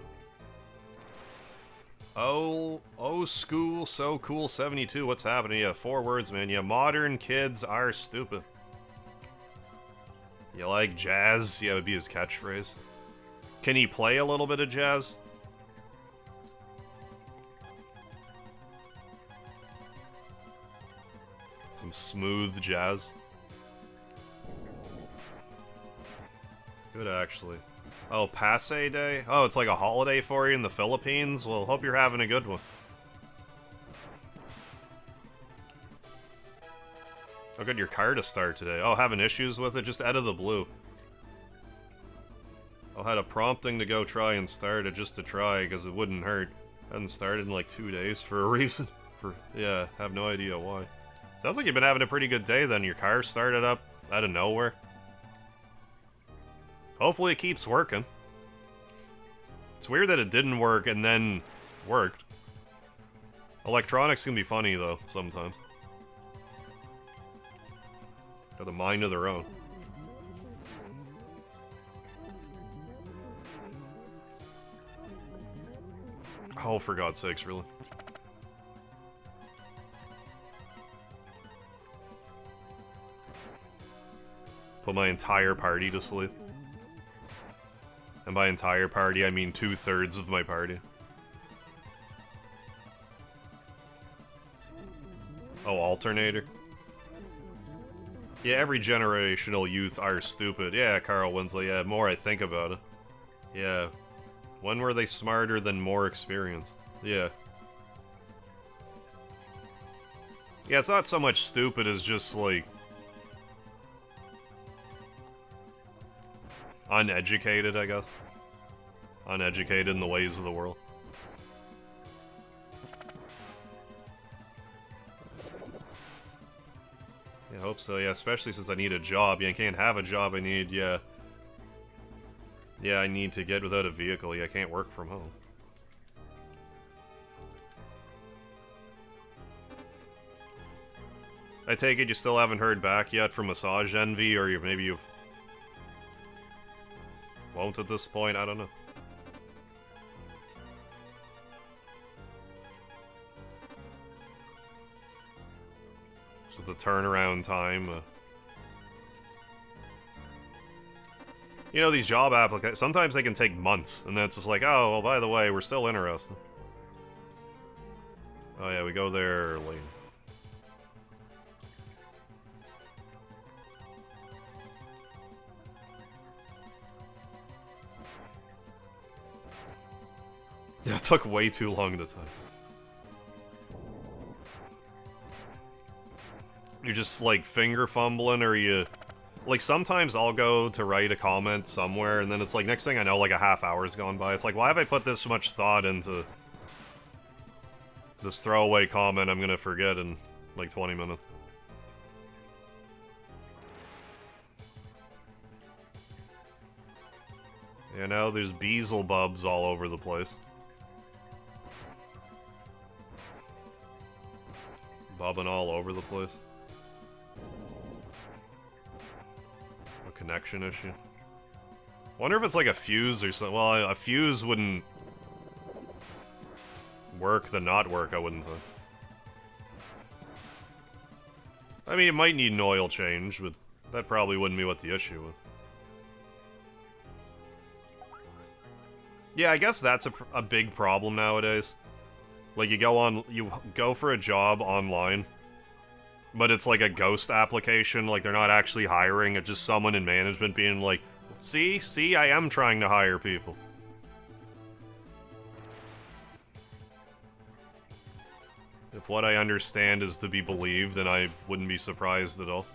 Oh, school, so cool, 72. What's happening? Yeah, 4 words, man. Yeah, modern kids are stupid. You like jazz? Yeah, it would be his catchphrase. Can he play a little bit of jazz? Some smooth jazz. Good, actually. Oh, Passe Day? Oh, it's like a holiday for you in the Philippines? Well, hope you're having a good one. How good your car to start today? Oh, having issues with it? Just out of the blue. I had a prompting to go try and start it just to try, because it wouldn't hurt. Hadn't started in like 2 days for a reason. Yeah, have no idea why. Sounds like you've been having a pretty good day then. Your car started up out of nowhere. Hopefully it keeps working. It's weird that it didn't work and then worked. Electronics can be funny though, sometimes. Got a mind of their own. Oh, for God's sakes, really? Put my entire party to sleep. And by entire party, I mean 2/3 of my party. Oh, alternator? Yeah, every generational youth are stupid. Yeah, Carl Winslow, yeah, more I think about it. Yeah. When were they smarter than more experienced? Yeah. Yeah, it's not so much stupid as just, like... uneducated, I guess. Uneducated in the ways of the world. Yeah, I hope so, yeah, especially since I need a job. Yeah, I can't have a job, I need, yeah... Yeah, I need to get without a vehicle. Yeah, I can't work from home. I take it you still haven't heard back yet from Massage Envy, or maybe you... won't at this point, I don't know. So the turnaround time, you know, these job applications, sometimes they can take months, and then it's just like, oh, well, by the way, we're still interested. Oh yeah, we go there later. Yeah, it took way too long to type. You're just, like, finger fumbling, or you... Like, sometimes I'll go to write a comment somewhere, and then it's like, next thing I know, like, a half hour's gone by. It's like, why have I put this much thought into this throwaway comment I'm gonna forget in, like, 20 minutes? Yeah, now there's Beelzebubs all over the place. Bobbing all over the place. A connection issue. Wonder if it's like a fuse or something. Well, a fuse wouldn't work than not work, I wouldn't think. I mean, it might need an oil change, but that probably wouldn't be what the issue was. Yeah, I guess that's a big problem nowadays. Like, you go for a job online, but it's like a ghost application, like they're not actually hiring, it's just someone in management being like, see, I am trying to hire people. If what I understand is to be believed, then I wouldn't be surprised at all.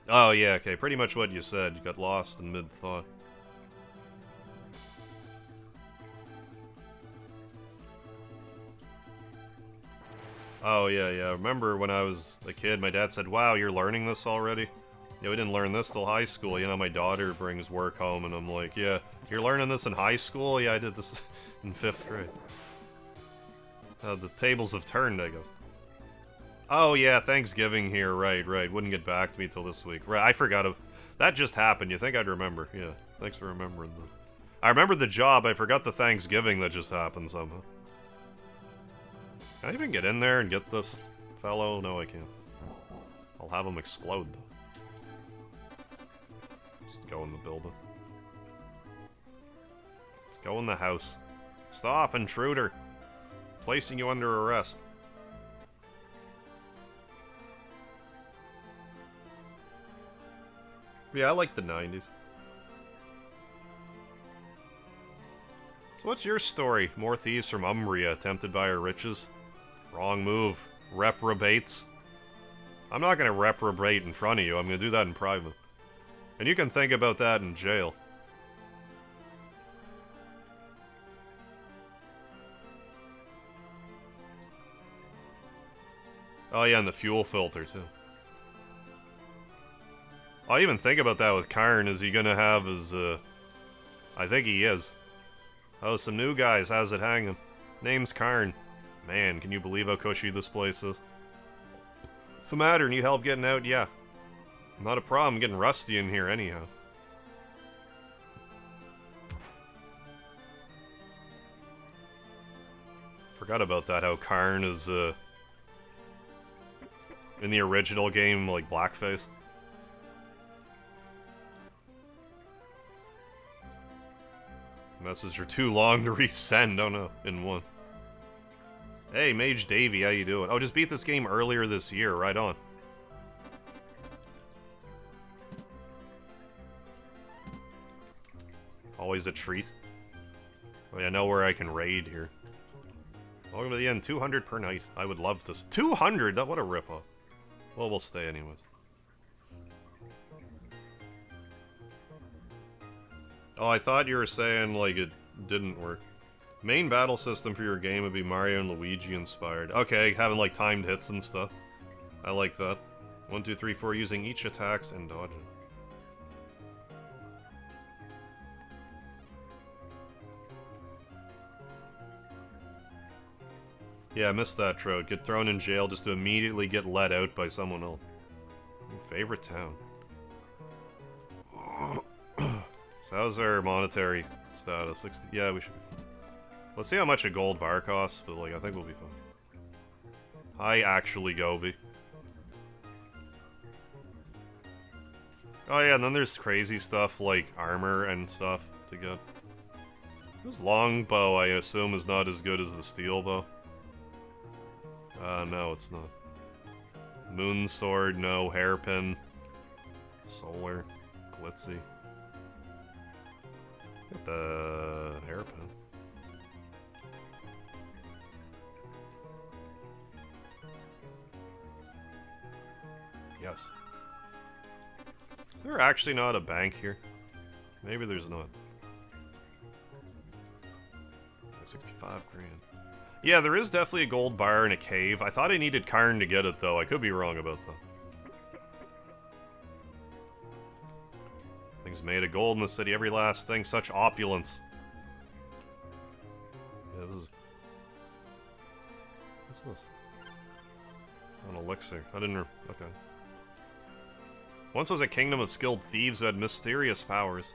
Oh yeah, okay, pretty much what you said, you got lost in mid-thought. Oh, yeah, yeah. Remember when I was a kid, my dad said, wow, you're learning this already? Yeah, we didn't learn this till high school. You know, my daughter brings work home, and I'm like, yeah, you're learning this in high school? Yeah, I did this in 5th grade. The tables have turned, I guess. Oh yeah, Thanksgiving here, right. Wouldn't get back to me till this week. Right, I forgot. That just happened. You think I'd remember. Yeah, thanks for remembering that. I remember the job, I forgot the Thanksgiving that just happened somehow. Can I even get in there and get this fellow? No, I can't. I'll have him explode, though. Just go in the building. Let's go in the house. Stop, intruder! Placing you under arrest. Yeah, I like the 90s. So what's your story? More thieves from Umbria, tempted by her riches? Wrong move. Reprobates. I'm not gonna reprobate in front of you, I'm gonna do that in private. And you can think about that in jail. Oh yeah, and the fuel filter, too. I'll even think about that with Karn. Is he gonna have his, I think he is. Oh, some new guys. How's it hanging? Name's Karn. Man, can you believe how cushy this place is? What's the matter? Need help getting out? Yeah. Not a problem. Getting rusty in here anyhow. Forgot about that, how Karn is, in the original game, like, blackface. Messages are too long to resend. Oh no, in one. Hey, Mage Davey, how you doing? Oh, just beat this game earlier this year. Right on. Always a treat. Oh yeah, I know where I can raid here. Welcome to the end. 200 per night. I would love to. 200? That what a ripoff. Well, we'll stay anyways. Oh, I thought you were saying, like, it didn't work. Main battle system for your game would be Mario and Luigi inspired. Okay, having, like, timed hits and stuff. I like that. 1, 2, 3, 4, using each attacks and dodging. Yeah, I missed that, Trode. Get thrown in jail just to immediately get let out by someone else. Favorite town. So how's our monetary status? 60. Yeah, we should be fine. Let's see how much a gold bar costs, but like I think we'll be fine. Hi, actually, Gobi. Oh yeah, and then there's crazy stuff like armor and stuff to get. This longbow, I assume, is not as good as the steel bow. No, it's not. Moon sword, no. Hairpin. Solar. Glitzy. Get the hairpin. Yes. Is there actually not a bank here? Maybe there's not. 65 grand. Yeah, there is definitely a gold bar in a cave. I thought I needed Karn to get it, though. I could be wrong about that. Things made of gold in the city, every last thing, such opulence. Yeah, this is... What's this? An elixir. I didn't... Okay. Once was a kingdom of skilled thieves who had mysterious powers.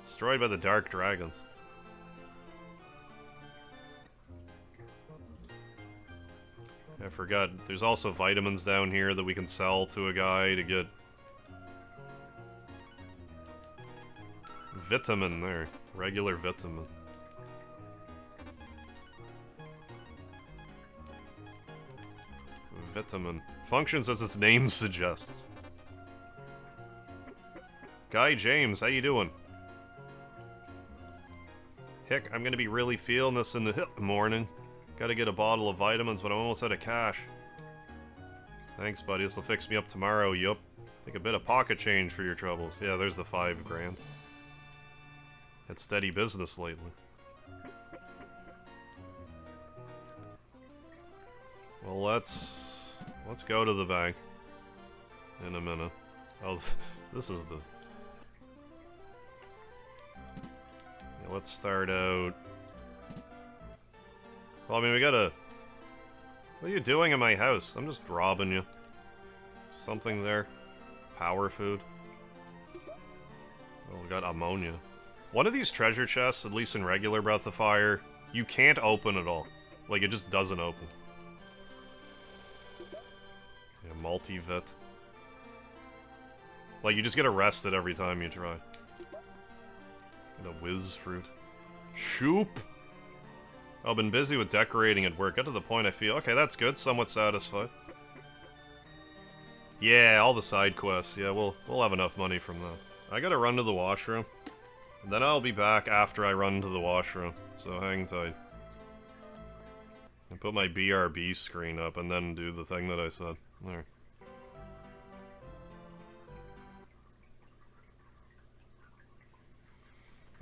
Destroyed by the dark dragons. I forgot. There's also vitamins down here that we can sell to a guy to get... Vitamin there. Regular vitamin. Vitamin. Functions as its name suggests. Guy James, how you doing? Hick, I'm gonna be really feeling this in the morning. Gotta get a bottle of vitamins, but I'm almost out of cash. Thanks, buddy. This'll fix me up tomorrow, yup. Take a bit of pocket change for your troubles. Yeah, there's the 5 grand. Had steady business lately. Well, let's go to the bank. In a minute. Oh, this is the... Yeah, let's start out... Well, I mean, we gotta... What are you doing in my house? I'm just robbing you. Something there. Power food. Oh, we got ammonia. One of these treasure chests, at least in regular Breath of Fire, you can't open at all. Like, it just doesn't open. Yeah, multi-vit. Like, you just get arrested every time you try. And a whiz fruit. Shoop! I've been busy with decorating at work. Got to the point I feel, okay, that's good, somewhat satisfied. Yeah, all the side quests. Yeah, we'll have enough money from that. I gotta run to the washroom. And then I'll be back after I run to the washroom. So hang tight. And put my BRB screen up and then do the thing that I said. There.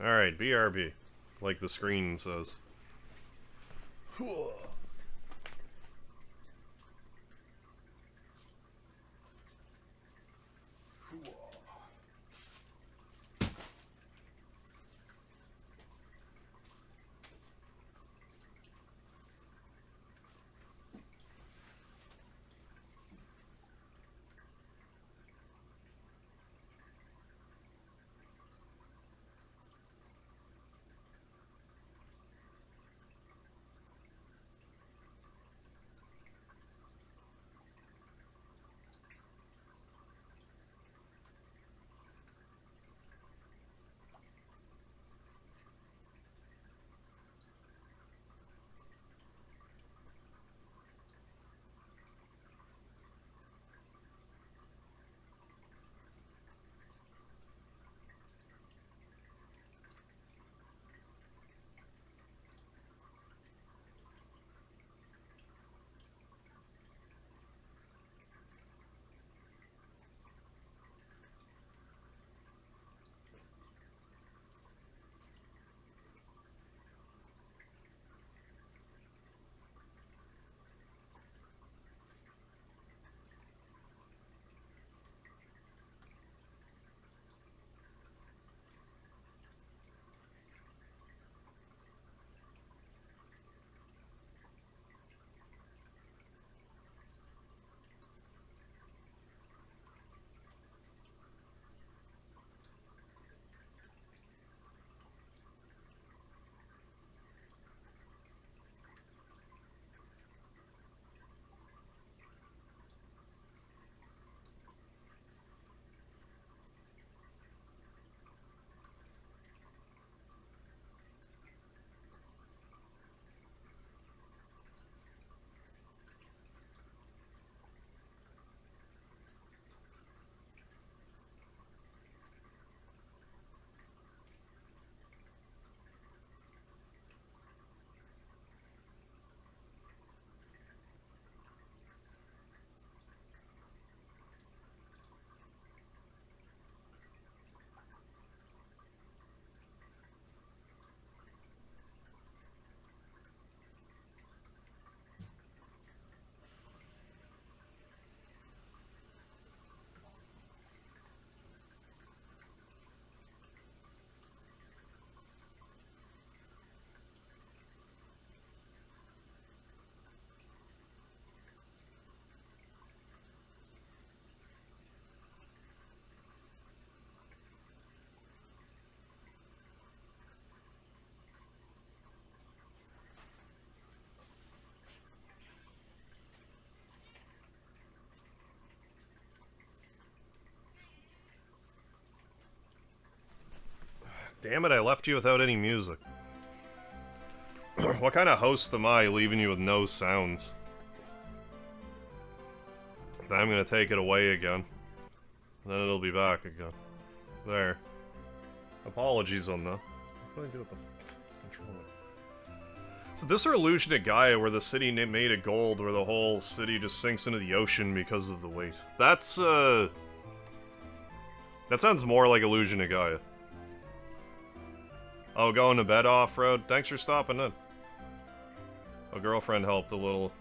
Alright, BRB. Like the screen says. Damn it, I left you without any music. What kind of host am I, leaving you with no sounds? Then I'm gonna take it away again. Then it'll be back again. There. Apologies on that. What do I do with the controller? So this are Illusion of Gaia, where the city made of gold, where the whole city just sinks into the ocean because of the weight. That's, that sounds more like Illusion of Gaia. Oh, going to bed off-road? Thanks for stopping in. A girlfriend helped a little.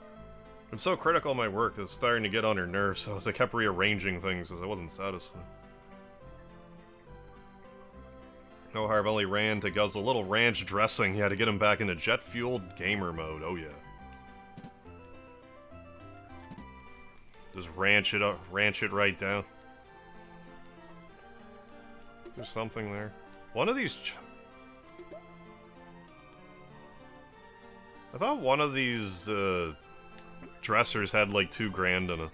I'm so critical of my work, it's starting to get on her nerves, so I kept rearranging things as I wasn't satisfied. No Harv only ran to guzzle a little ranch dressing. He had to get him back into jet-fueled gamer mode. Oh yeah. Just ranch it up, ranch it right down. Is there something there? One of these... I thought one of these, dressers had like $2,000 in it.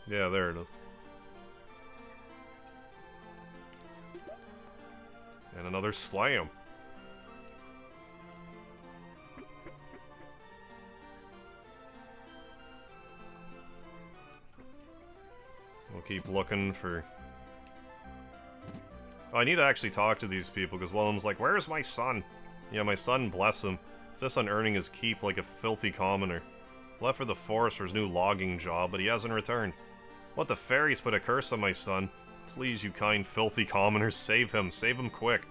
Yeah, there it is. And another slam. We'll keep looking for... Oh, I need to actually talk to these people, because one of them's like, where's my son? Yeah, my son, bless him, insists on earning his keep like a filthy commoner. Left for the forest for his new logging job, but he hasn't returned. What the fairies put a curse on my son. Please, you kind, filthy commoners, save him. Save him quick.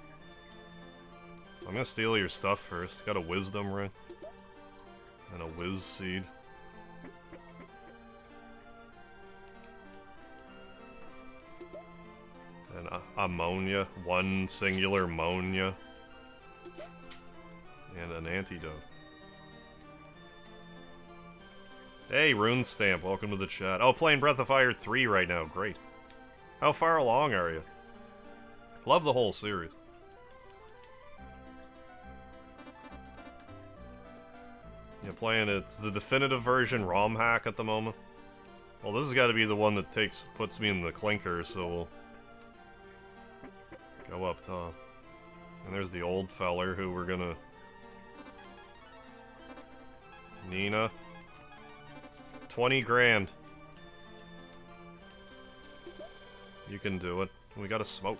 I'm gonna steal your stuff first. Got a wisdom ring. And a whiz seed. And ammonia. One singular ammonia. And an antidote. Hey, Rune Stamp, welcome to the chat. Oh, playing Breath of Fire 3 right now, great. How far along are you? Love the whole series. Yeah, playing it's the definitive version ROMHack at the moment. Well, this has got to be the one that puts me in the clinker, so we'll go up top. And there's the old feller who we're gonna... Nina. 20 grand. You can do it. We gotta smoke.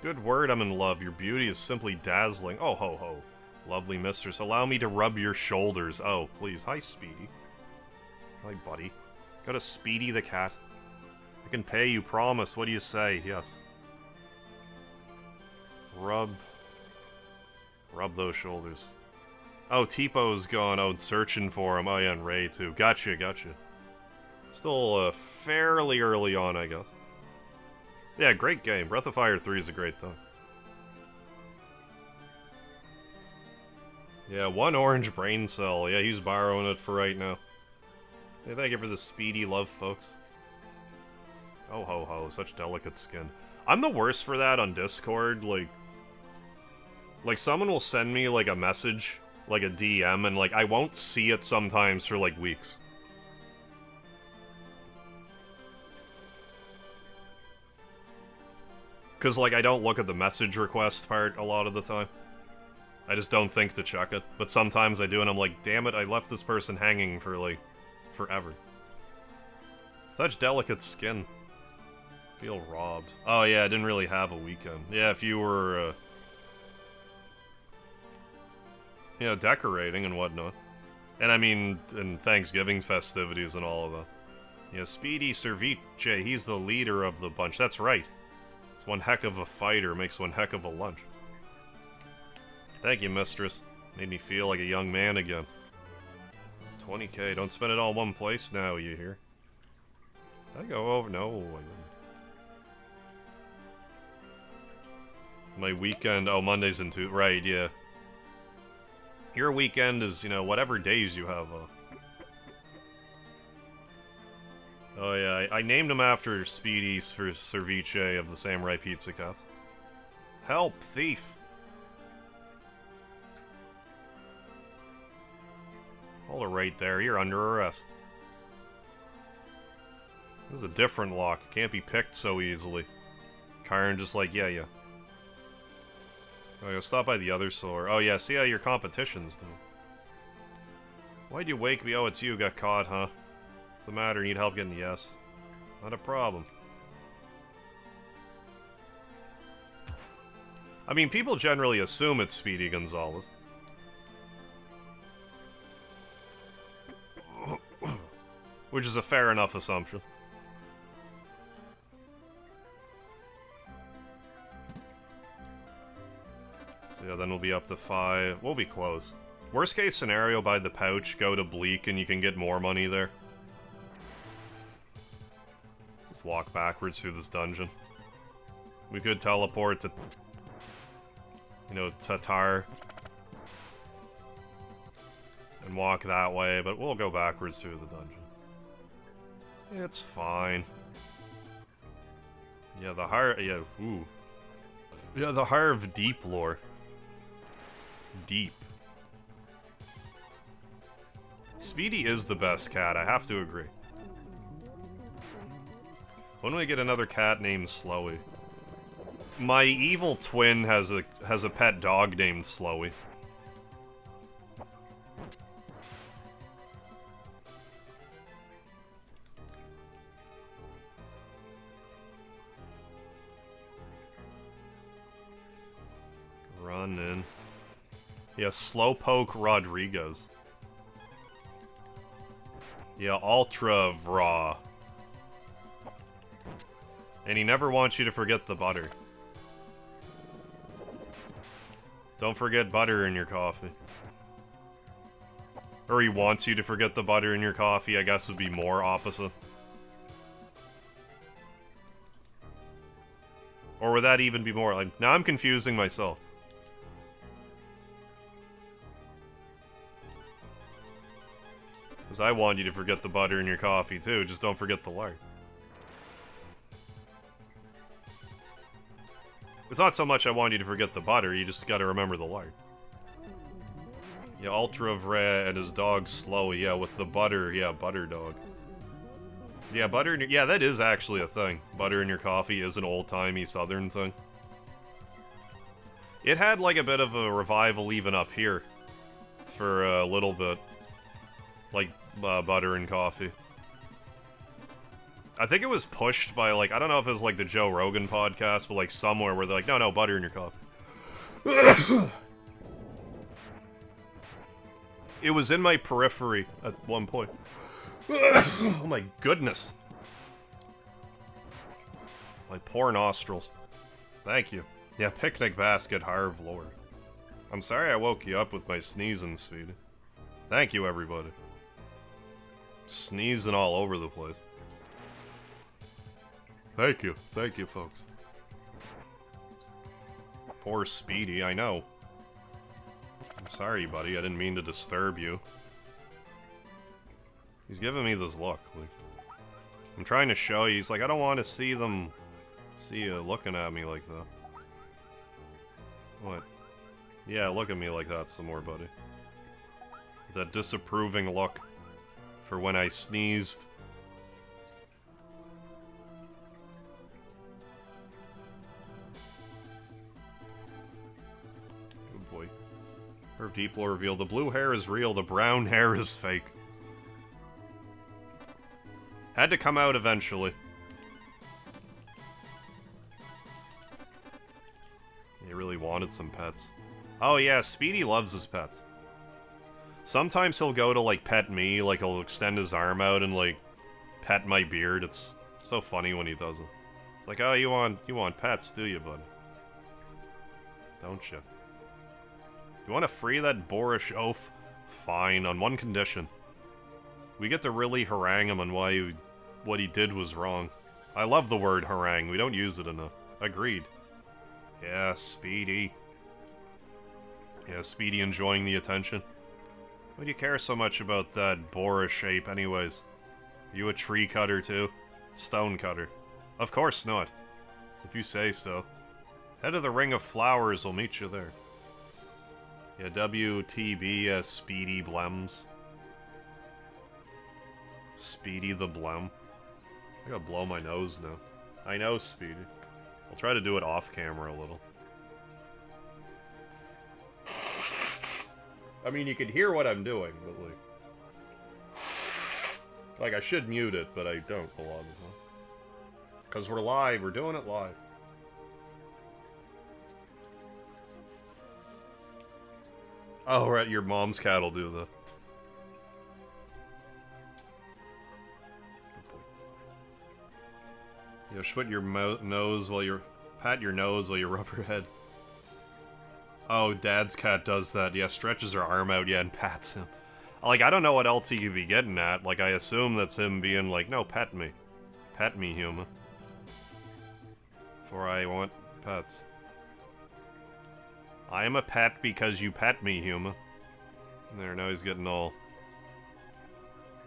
Good word, I'm in love. Your beauty is simply dazzling. Oh, ho, ho. Lovely mistress, allow me to rub your shoulders. Oh, please. Hi, Speedy. Hi, buddy. Go to Speedy the cat. I can pay you, promise. What do you say? Yes. Rub those shoulders. Oh, Teepo's gone out searching for him. Oh, yeah, and Ray, too. Gotcha, gotcha. Still, fairly early on, I guess. Yeah, great game. Breath of Fire 3 is a great time. Yeah, one orange brain cell. Yeah, he's borrowing it for right now. Hey, thank you for the speedy love, folks. Oh, ho, ho. Such delicate skin. I'm the worst for that on Discord. Like someone will send me, like, a message, like a DM, and, like, I won't see it sometimes for, like, weeks. Because, like, I don't look at the message request part a lot of the time. I just don't think to check it. But sometimes I do, and I'm like, damn it, I left this person hanging for, like, forever. Such delicate skin. Feel robbed. Oh, yeah, I didn't really have a weekend. Yeah, if you were, you know, decorating and whatnot. And I mean, in Thanksgiving festivities and all of that. Yeah, Speedy Cerviche, he's the leader of the bunch. That's right. He's one heck of a fighter, makes one heck of a lunch. Thank you, mistress. Made me feel like a young man again. 20k, don't spend it all in one place now, you hear? Did I go over? No, I didn't. My weekend, oh, Monday's in two, right, yeah. Your weekend is, you know, whatever days you have off. Oh yeah, I named him after Speedy for Cerviche of the Samurai Pizza Cat. Help, thief! Hold it right there, you're under arrest. This is a different lock, it can't be picked so easily. Karen just like, yeah. I'm gonna stop by the other store. Oh yeah, see how your competition's doing. Why'd you wake me? Oh, it's you got caught, huh? What's the matter? Need help getting the S? Not a problem. I mean, people generally assume it's Speedy Gonzalez. Which is a fair enough assumption. So yeah, then we'll be up to 5. We'll be close. Worst case scenario, buy the pouch, go to Bleak, and you can get more money there. Just walk backwards through this dungeon. We could teleport to, you know, Tatar. and walk that way, but we'll go backwards through the dungeon. It's fine. Yeah, the higher, yeah, ooh. Yeah, the higher of deep lore. Deep. Speedy is the best cat, I have to agree. When do we get another cat named Slowy? My evil twin has a pet dog named Slowy. Run in. Yeah, Slowpoke Rodriguez. Yeah, Ultra Raw. And he never wants you to forget the butter. Don't forget butter in your coffee. Or he wants you to forget the butter in your coffee, I guess would be more opposite. Or would that even be more like... Now I'm confusing myself. Because I want you to forget the butter in your coffee too, just don't forget the lard. It's not so much I want you to forget the butter, you just gotta remember the lard. Yeah, Ultra Vray and his dog Slowy, yeah, with the butter, yeah, butter dog. Yeah, butter in your, yeah, that is actually a thing. Butter in your coffee is an old-timey southern thing. It had like a bit of a revival even up here. For a little bit. Like, butter and coffee. I think it was pushed by, like, I don't know if it was, like, the Joe Rogan podcast, but, like, somewhere where they're like, no, butter in your coffee. It was in my periphery at one point. Oh my goodness. My poor nostrils. Thank you. Yeah, picnic basket, Harv Lord. I'm sorry I woke you up with my sneezing, Speedy. Thank you, everybody. Sneezing all over the place. Thank you, folks. Poor Speedy, I know. I'm sorry, buddy, I didn't mean to disturb you. He's giving me this look. Like, I'm trying to show you, he's like, I don't want to see you looking at me like that. What? Yeah, look at me like that some more, buddy. That disapproving look for when I sneezed. Oh boy. Her deep lore revealed the blue hair is real, the brown hair is fake. Had to come out eventually. He really wanted some pets. Oh yeah, Speedy loves his pets. Sometimes he'll go to, like, pet me, like, he'll extend his arm out and, like, pet my beard. It's so funny when he does it. It's like, oh, you want pets, do you, bud? Don't you? You want to free that boorish oaf? Fine, on one condition. We get to really harangue him on why what he did was wrong. I love the word harangue, we don't use it enough. Agreed. Yeah, Speedy. Yeah, Speedy enjoying the attention. Why do you care so much about that boorish ape anyways? You a tree cutter too? Stone cutter? Of course not. If you say so. Head of the Ring of Flowers will meet you there. Yeah, WTB, Speedy Blems. Speedy the Blem. I gotta blow my nose now. I know, Speedy. I'll try to do it off camera a little. I mean, you can hear what I'm doing, but like I should mute it, but I don't a lot of the time. Because we're live, we're doing it live. Oh, right, your mom's cat will do the... You know, your nose while you're... Pat your nose while you rub her head. Oh, Dad's cat does that. Yeah, stretches her arm out, yeah, and pats him. Like, I don't know what else he could be getting at. Like, I assume that's him being like, no, pet me. Pet me, human. For I want pets. I am a pet because you pet me, human. There, now he's getting all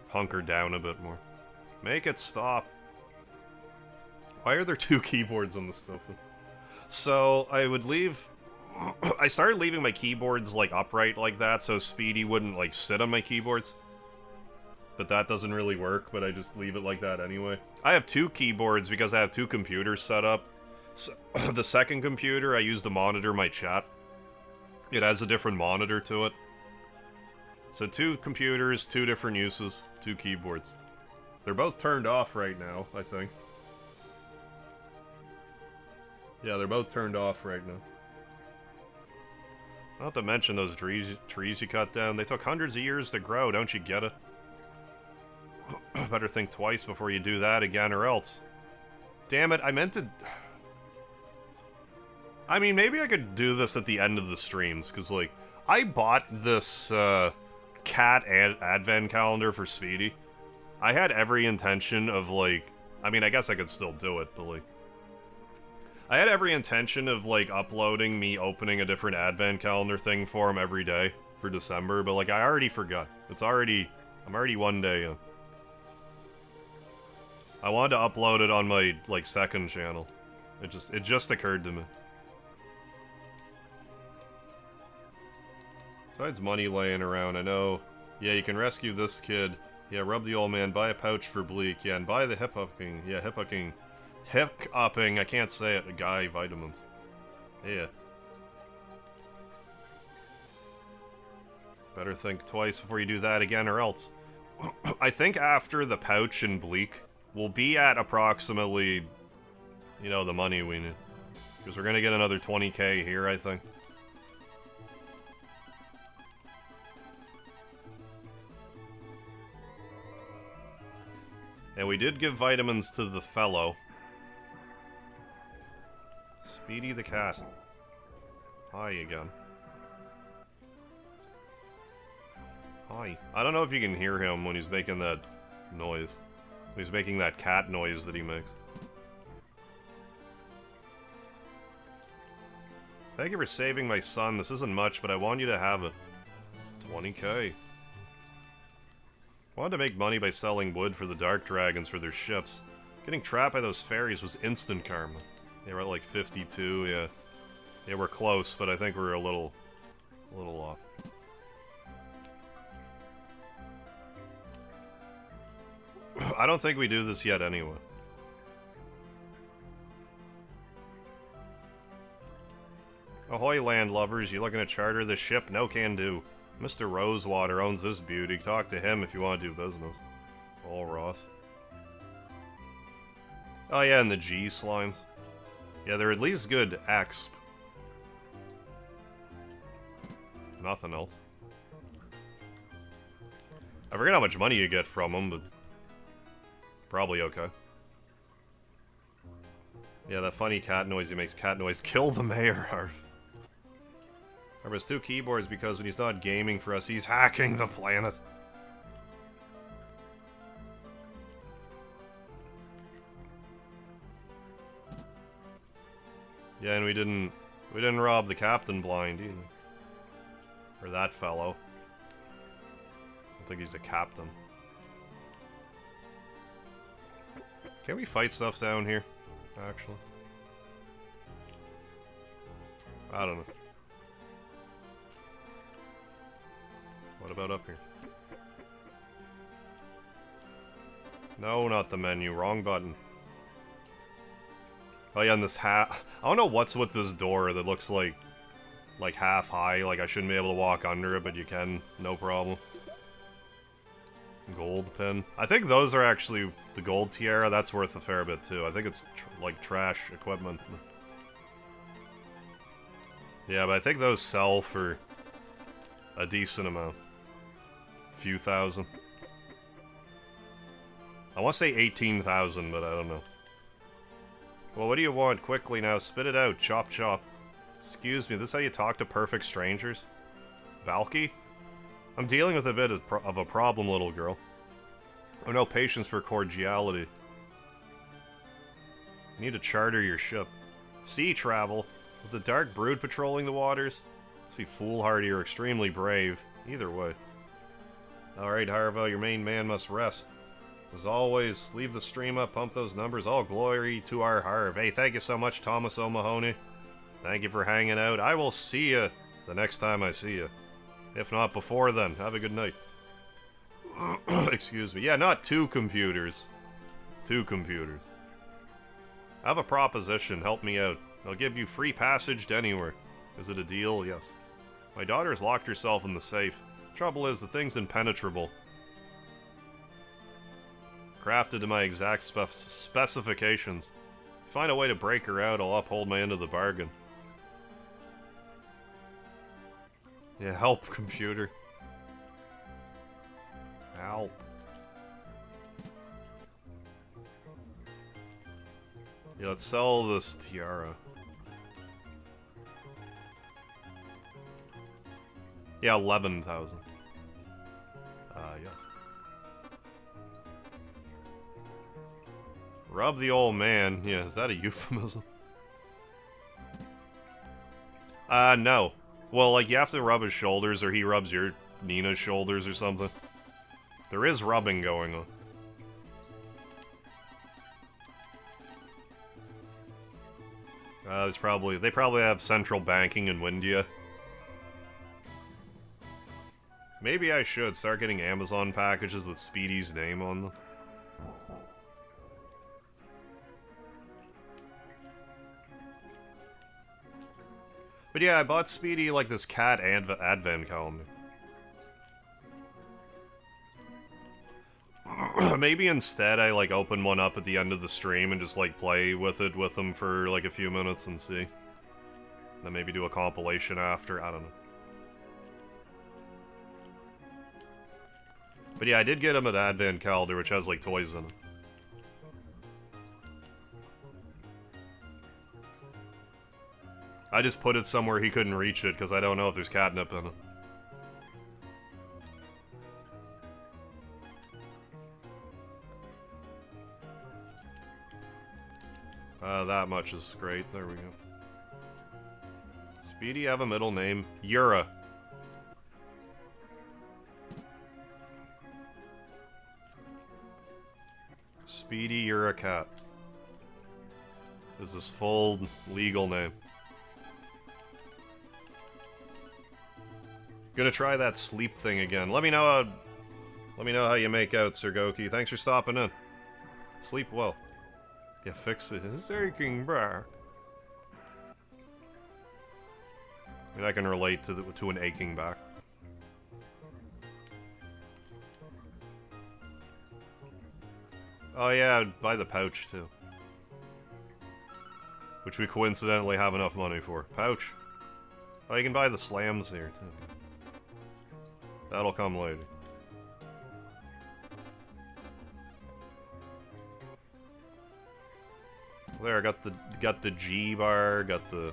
hunkered down a bit more. Make it stop. Why are there 2 keyboards on this stuff? So, I would leave... I started leaving my keyboards, like, upright like that, so Speedy wouldn't, like, sit on my keyboards. But that doesn't really work, but I just leave it like that anyway. I have 2 keyboards because I have 2 computers set up. So, the second computer, I use to monitor my chat. It has a different monitor to it. So 2 computers, 2 different uses, 2 keyboards. They're both turned off right now, I think. Yeah, they're both turned off right now. Not to mention those trees you cut down. They took hundreds of years to grow, don't you get it? Better think twice before you do that again or else. Damn it, I meant to... I mean, maybe I could do this at the end of the streams, because, like, I bought this, cat advent calendar for Speedy. I had every intention of, like... I mean, I guess I could still do it, but, like... I had every intention of, like, uploading me opening a different advent calendar thing for him every day for December, but, like, I already forgot. It's already... I'm already one day in. I wanted to upload it on my, like, second channel. It just occurred to me. Besides money laying around, I know... Yeah, you can rescue this kid. Yeah, rub the old man, buy a pouch for Bleak. Yeah, and buy the hip-upping. Yeah, hip-upping... Hip-upping, I can't say it, guy vitamins. Yeah. Better think twice before you do that again or else. I think after the pouch and Bleak, we'll be at approximately, you know, the money we need. Because we're gonna get another 20k here, I think. And we did give vitamins to the fellow. Speedy the cat. Hi again. Hi. I don't know if you can hear him when he's making that noise. He's making that cat noise that he makes. Thank you for saving my son. This isn't much, but I want you to have it. 20k. Wanted to make money by selling wood for the Dark Dragons for their ships. Getting trapped by those fairies was instant karma. They were at like 52, yeah. Yeah, we're close, but I think we're a little off. I don't think we do this yet anyway. Ahoy, land lovers. You looking to charter this ship? No can do. Mr. Rosewater owns this beauty. Talk to him if you want to do business. Oh, Ross. Oh yeah, and the G slimes. Yeah, they're at least good exp. Nothing else. I forget how much money you get from them, but... probably okay. Yeah, that funny cat noise he makes cat noise. Kill the mayor, Harv. Harv has 2 keyboards because when he's not gaming for us, he's hacking the planet. Yeah, and we didn't rob the captain blind either. Or that fellow. I don't think he's a captain. Can we fight stuff down here, actually? I don't know. What about up here? No, not the menu. Wrong button. Oh yeah, and this hat. I don't know what's with this door that looks like half high. Like I shouldn't be able to walk under it, but you can. No problem. Gold pin. I think those are actually the gold tiara. That's worth a fair bit too. I think it's like trash equipment. Yeah, but I think those sell for a decent amount. Few thousand. I want to say 18,000, but I don't know. Well, what do you want? Quickly now, spit it out. Chop chop. Excuse me, this is how you talk to perfect strangers? Valky? I'm dealing with a bit of a problem, little girl. Oh, no patience for cordiality. You need to charter your ship. Sea travel? With the Dark Brood patrolling the waters? Must be foolhardy or extremely brave. Either way. Alright, Harvo, your main man must rest. As always, leave the stream up, pump those numbers. All glory to our Harv. Hey, thank you so much, Thomas O'Mahony. Thank you for hanging out. I will see you the next time I see you. If not before then, have a good night. Excuse me. Yeah, not 2 computers. 2 computers. I have a proposition. Help me out. I'll give you free passage to anywhere. Is it a deal? Yes. My daughter's locked herself in the safe. Trouble is, the thing's impenetrable. Crafted to my exact specifications. Find a way to break her out, I'll uphold my end of the bargain. Yeah, help, computer. Help. Yeah, let's sell this tiara. Yeah, 11,000. Yes. Rub the old man. Yeah, is that a euphemism? No. Well, like, you have to rub his shoulders, or he rubs your Nina's shoulders or something. There is rubbing going on. They probably have central banking in Windia. Maybe I should start getting Amazon packages with Speedy's name on them. But yeah, I bought Speedy, like, this cat advent calendar. Maybe instead I, like, open one up at the end of the stream and just, like, play with him for, like, a few minutes and see. Then maybe do a compilation after, I don't know. But yeah, I did get him an advent calendar, which has, like, toys in it. I just put it somewhere he couldn't reach it, because I don't know if there's catnip in it. That much is great. There we go. Speedy have a middle name? Yura. Speedy Yura Cat is his full legal name. Gonna try that sleep thing again. Let me know how you make out, Sergoki. Thanks for stopping in. Sleep well. Yeah, fix it. It's aching back. I mean, I can relate to an aching back. Oh yeah, buy the pouch too. Which we coincidentally have enough money for. Pouch. Oh, you can buy the slams here too. That'll come later. There, got the G bar, got the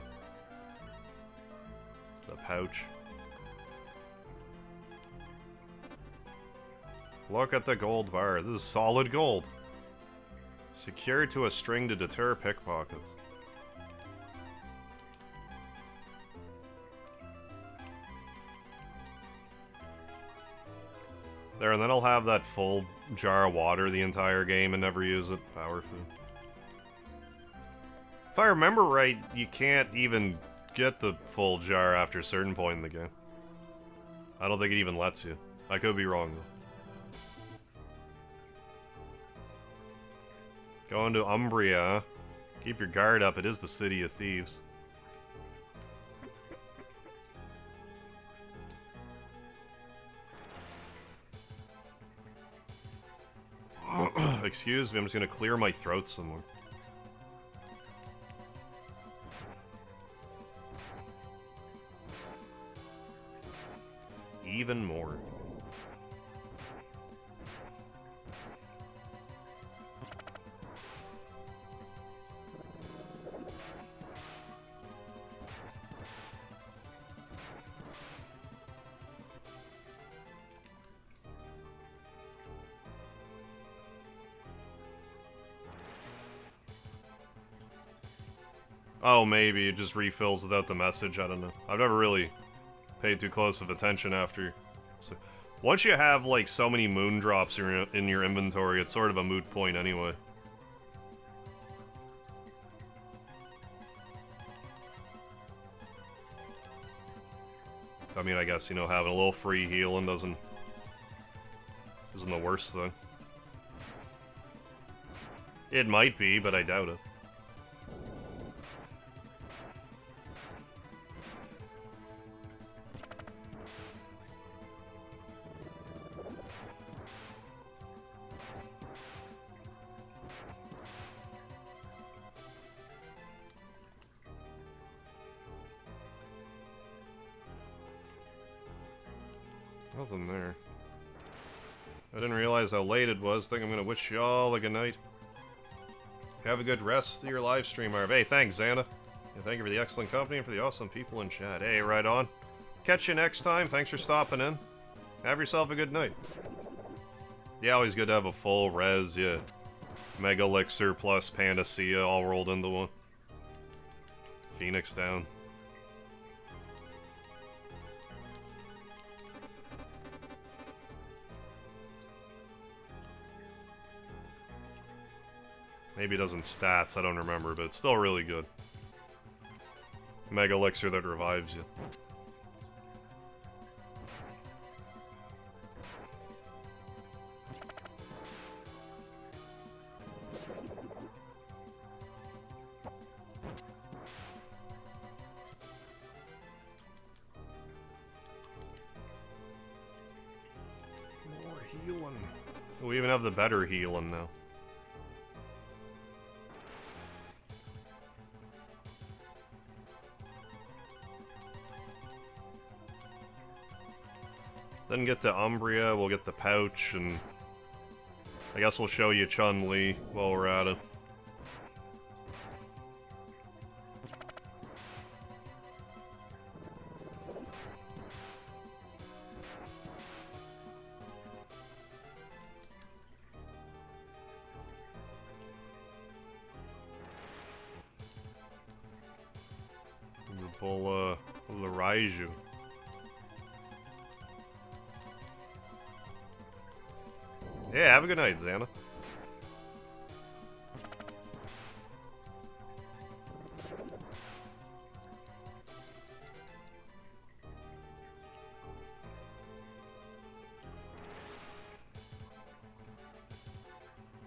pouch. Look at the gold bar. This is solid gold. Secured to a string to deter pickpockets. There, and then I'll have that full jar of water the entire game and never use it. Power food. If I remember right, you can't even get the full jar after a certain point in the game. I don't think it even lets you. I could be wrong, though. Going to Umbria, huh? Keep your guard up, it is the city of thieves. Excuse me, I'm just gonna clear my throat somewhere. Even more. Oh, maybe it just refills without the message, I don't know. I've never really paid too close of attention after So, once you have, like, so many moon drops in your inventory, it's sort of a moot point anyway. I mean, I guess, you know, having a little free healing isn't the worst thing. It might be, but I doubt it. Nothing there. I didn't realize how late it was. Think I'm gonna wish you all a good night. Have a good rest of your live stream, Arv. Hey, thanks, Xana. And thank you for the excellent company and for the awesome people in chat. Hey, right on. Catch you next time. Thanks for stopping in. Have yourself a good night. Yeah, always good to have a full res, yeah. Mega Elixir plus Panacea all rolled into one. Phoenix down. Maybe it doesn't stats, I don't remember, but it's still really good. Mega Elixir that revives you. More healing. We even have the better healing now. Then get to Umbria, we'll get the pouch, and I guess we'll show you Chun-Li while we're at it. The Raiju. Yeah, have a good night, Xana.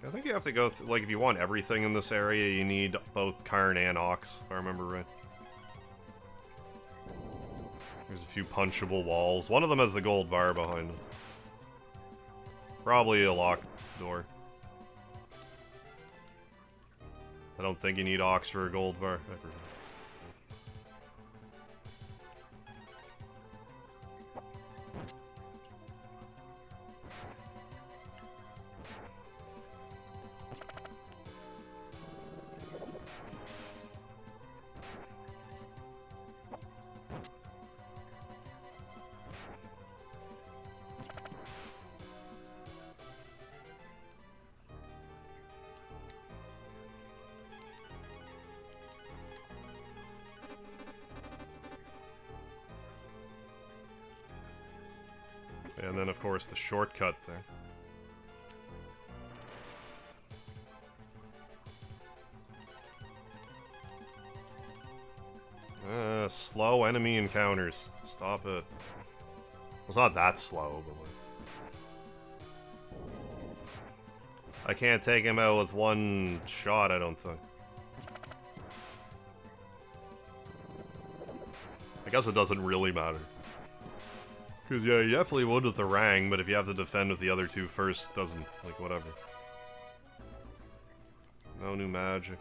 I think you have to go, like, if you want everything in this area, you need both Karn and Ox, if I remember right. There's a few punchable walls. One of them has the gold bar behind it. Probably a locked door. I don't think you need Ox for a gold bar. I forgot. And then, of course, the shortcut there. Slow enemy encounters. Stop it. It's not that slow, but like... I can't take him out with one shot, I don't think. I guess it doesn't really matter. Because, yeah, you definitely would with the Rang, but if you have to defend with the other two first, doesn't, like, whatever. No new magic.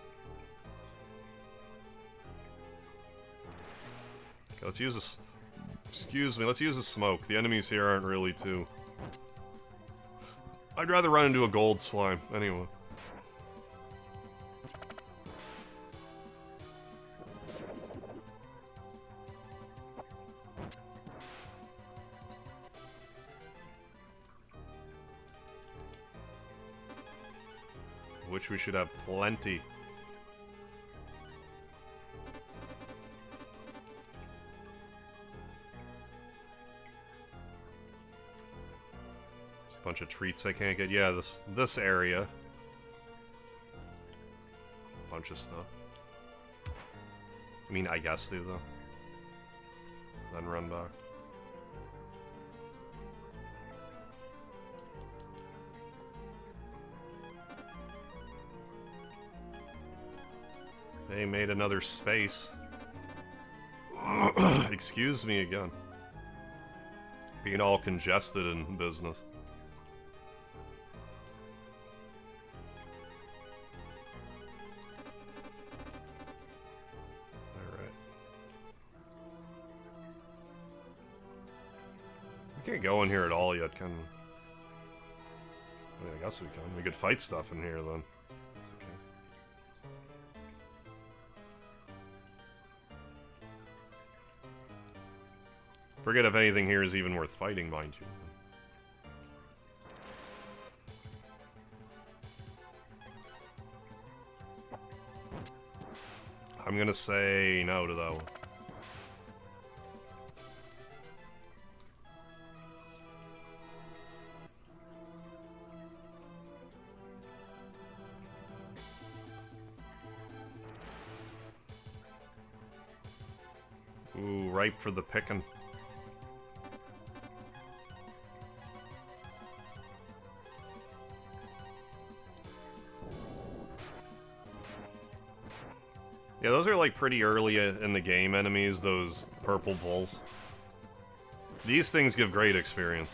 Okay, let's use this. Excuse me, let's use a smoke. The enemies here aren't really too... I'd rather run into a gold slime, anyway. Which we should have plenty. Bunch of treats I can't get. Yeah, this area. Bunch of stuff. I mean, I guess do though. Then run back. They made another space. Excuse me again. Being all congested in business. Alright. We can't go in here at all yet, can we? I mean, I guess we can. We could fight stuff in here then. That's okay. Forget if anything here is even worth fighting, mind you. I'm gonna say no to that one. Ooh, ripe for the picking. Yeah, those are like pretty early in the game enemies, those purple bulls. These things give great experience.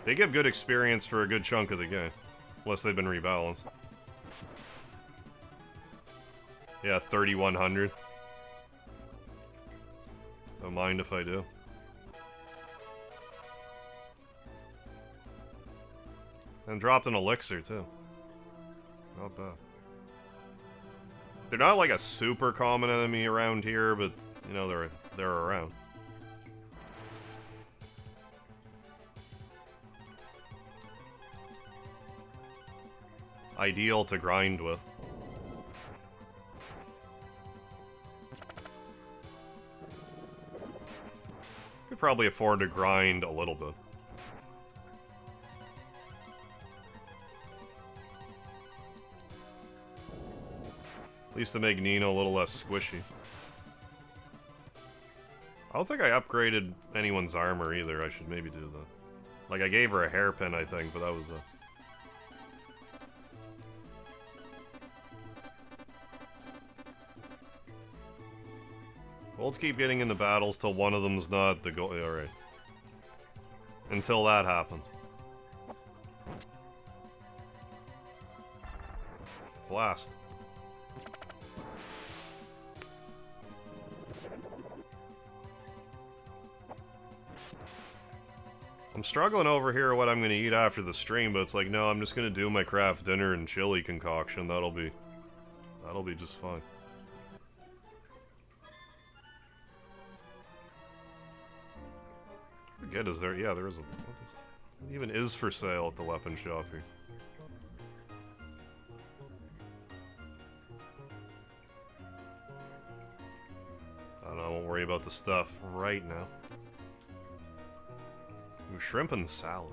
They give good experience for a good chunk of the game. Unless they've been rebalanced. Yeah, 3,100. Don't mind if I do. And dropped an elixir, too. Not bad. They're not like a super common enemy around here, but, you know, they're around. Ideal to grind with. Could probably afford to grind a little bit. At least to make Nina a little less squishy. I don't think I upgraded anyone's armor either. I should maybe do that. Like, I gave her a hairpin, I think, but that was it. Well, let's keep getting into battles till one of them's not the goal. Alright. Until that happens. Blast. I'm struggling over here what I'm gonna eat after the stream, but it's like, no, I'm just gonna do my craft dinner and chili concoction. That'll be just fine. Forget, is there? Yeah, there is a. What even is for sale at the weapon shop here? I don't know. I won't worry about the stuff right now. Ooh, shrimp and salad.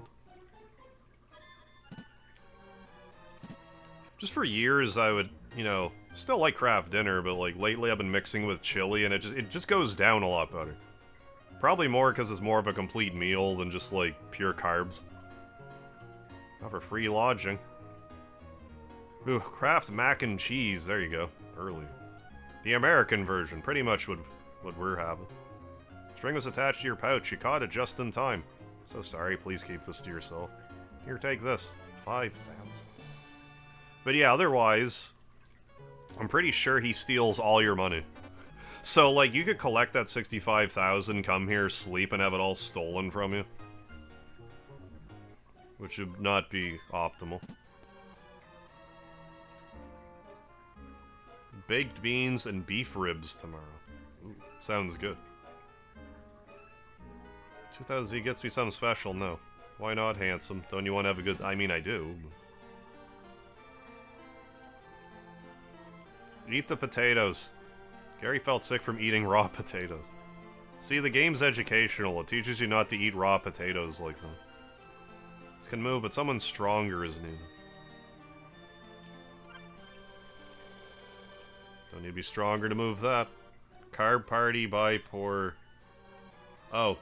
Just for years, I would, you know, still like craft dinner, but like lately I've been mixing with chili, and it just goes down a lot better. Probably more because it's more of a complete meal than just like pure carbs. Offer free lodging. Ooh, craft mac and cheese. There you go. Early. The American version, pretty much what we're having. String was attached to your pouch. You caught it just in time. So sorry, please keep this to yourself. Here, take this. 5,000. But yeah, otherwise, I'm pretty sure he steals all your money. So, like, you could collect that 65,000, come here, sleep, and have it all stolen from you. Which would not be optimal. Baked beans and beef ribs tomorrow. Ooh, sounds good. 2,000 gets me something special? No. Why not, handsome? Don't you want to have a good... I mean, I do. Eat the potatoes. Gary felt sick from eating raw potatoes. See, the game's educational. It teaches you not to eat raw potatoes like that. Can move, but someone stronger is needed. Don't need to be stronger to move that. Carb party by poor... Oh.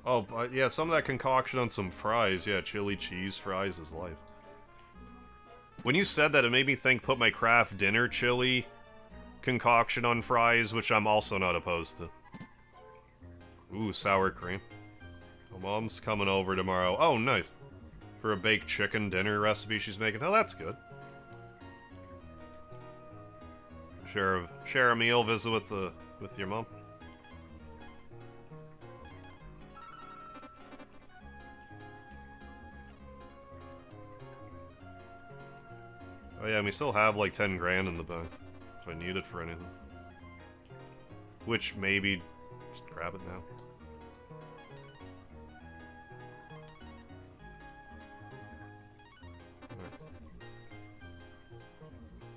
Oh, yeah, some of that concoction on some fries. Yeah, chili cheese fries is life. When you said that, it made me think put my Kraft Dinner chili concoction on fries, which I'm also not opposed to. Ooh, sour cream. Oh, Mom's coming over tomorrow. Oh, nice. For a baked chicken dinner recipe she's making. Oh, that's good. Share a meal, visit with your mom. Oh yeah, and we still have like 10 grand in the bank if I need it for anything. Which maybe just grab it now.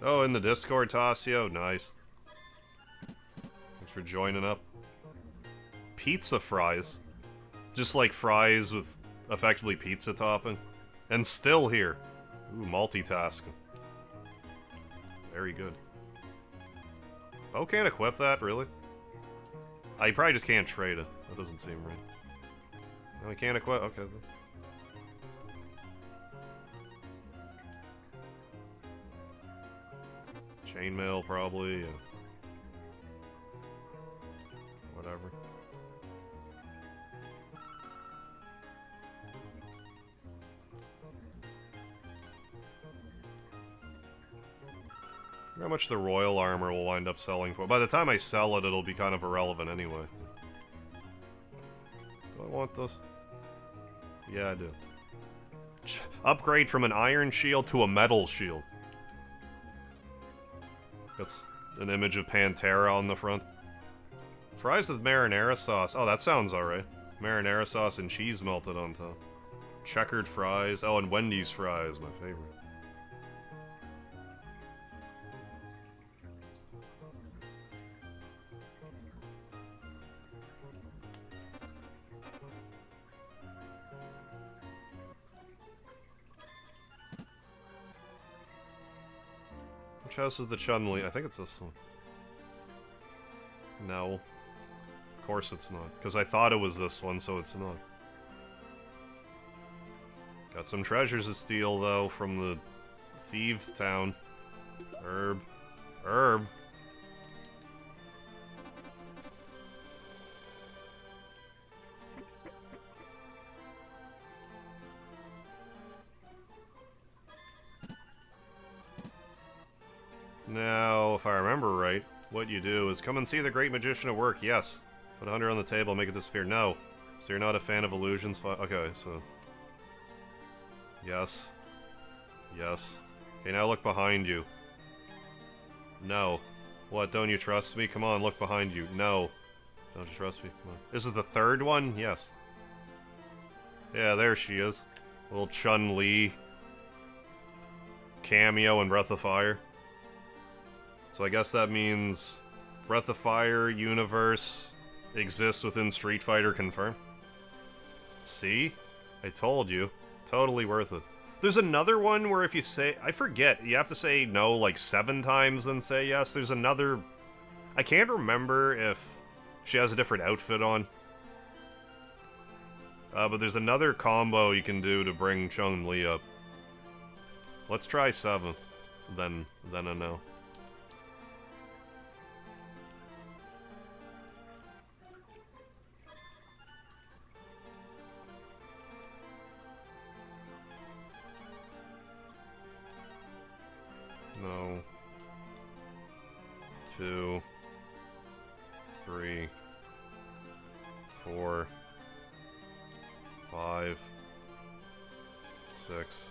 Oh, in the Discord, Tasio. Nice. Thanks for joining up. Pizza fries. Just like fries with effectively pizza topping. And still here. Ooh, multitasking. Very good. Oh, can't equip that, really? I probably just can't trade it. That doesn't seem right. No, I can't equip. Okay. Chainmail, probably. Whatever. How much the royal armor will wind up selling for. By the time I sell it, it'll be kind of irrelevant anyway. Do I want this? Yeah, I do. Upgrade from an iron shield to a metal shield. That's an image of Pantera on the front. Fries with marinara sauce. Oh, that sounds alright. Marinara sauce and cheese melted on top. Checkered fries. Oh, and Wendy's fries, my favorite. Which house is the Chun-Li? I think it's this one. No. Of course it's not. Because I thought it was this one, so it's not. Got some treasures to steal, though, from the Thief Town. Herb. Herb. Now, if I remember right, what you do is come and see the great magician at work. Yes. Put 100 on the table, make it disappear. No. So you're not a fan of illusions? Okay, so... Yes. Yes. Okay, now look behind you. No. What, don't you trust me? Come on, look behind you. No. Don't you trust me? Come on. This is the third one? Yes. Yeah, there she is. Little Chun-Li cameo in Breath of Fire. So I guess that means Breath of Fire universe exists within Street Fighter confirmed. See? I told you. Totally worth it. There's another one where if you say... I forget. You have to say no like 7 times, then say yes. There's another... I can't remember if she has a different outfit on. But there's another combo you can do to bring Chun-Li up. Let's try 7. Then a no. No. 2, 3, 4, 5, 6,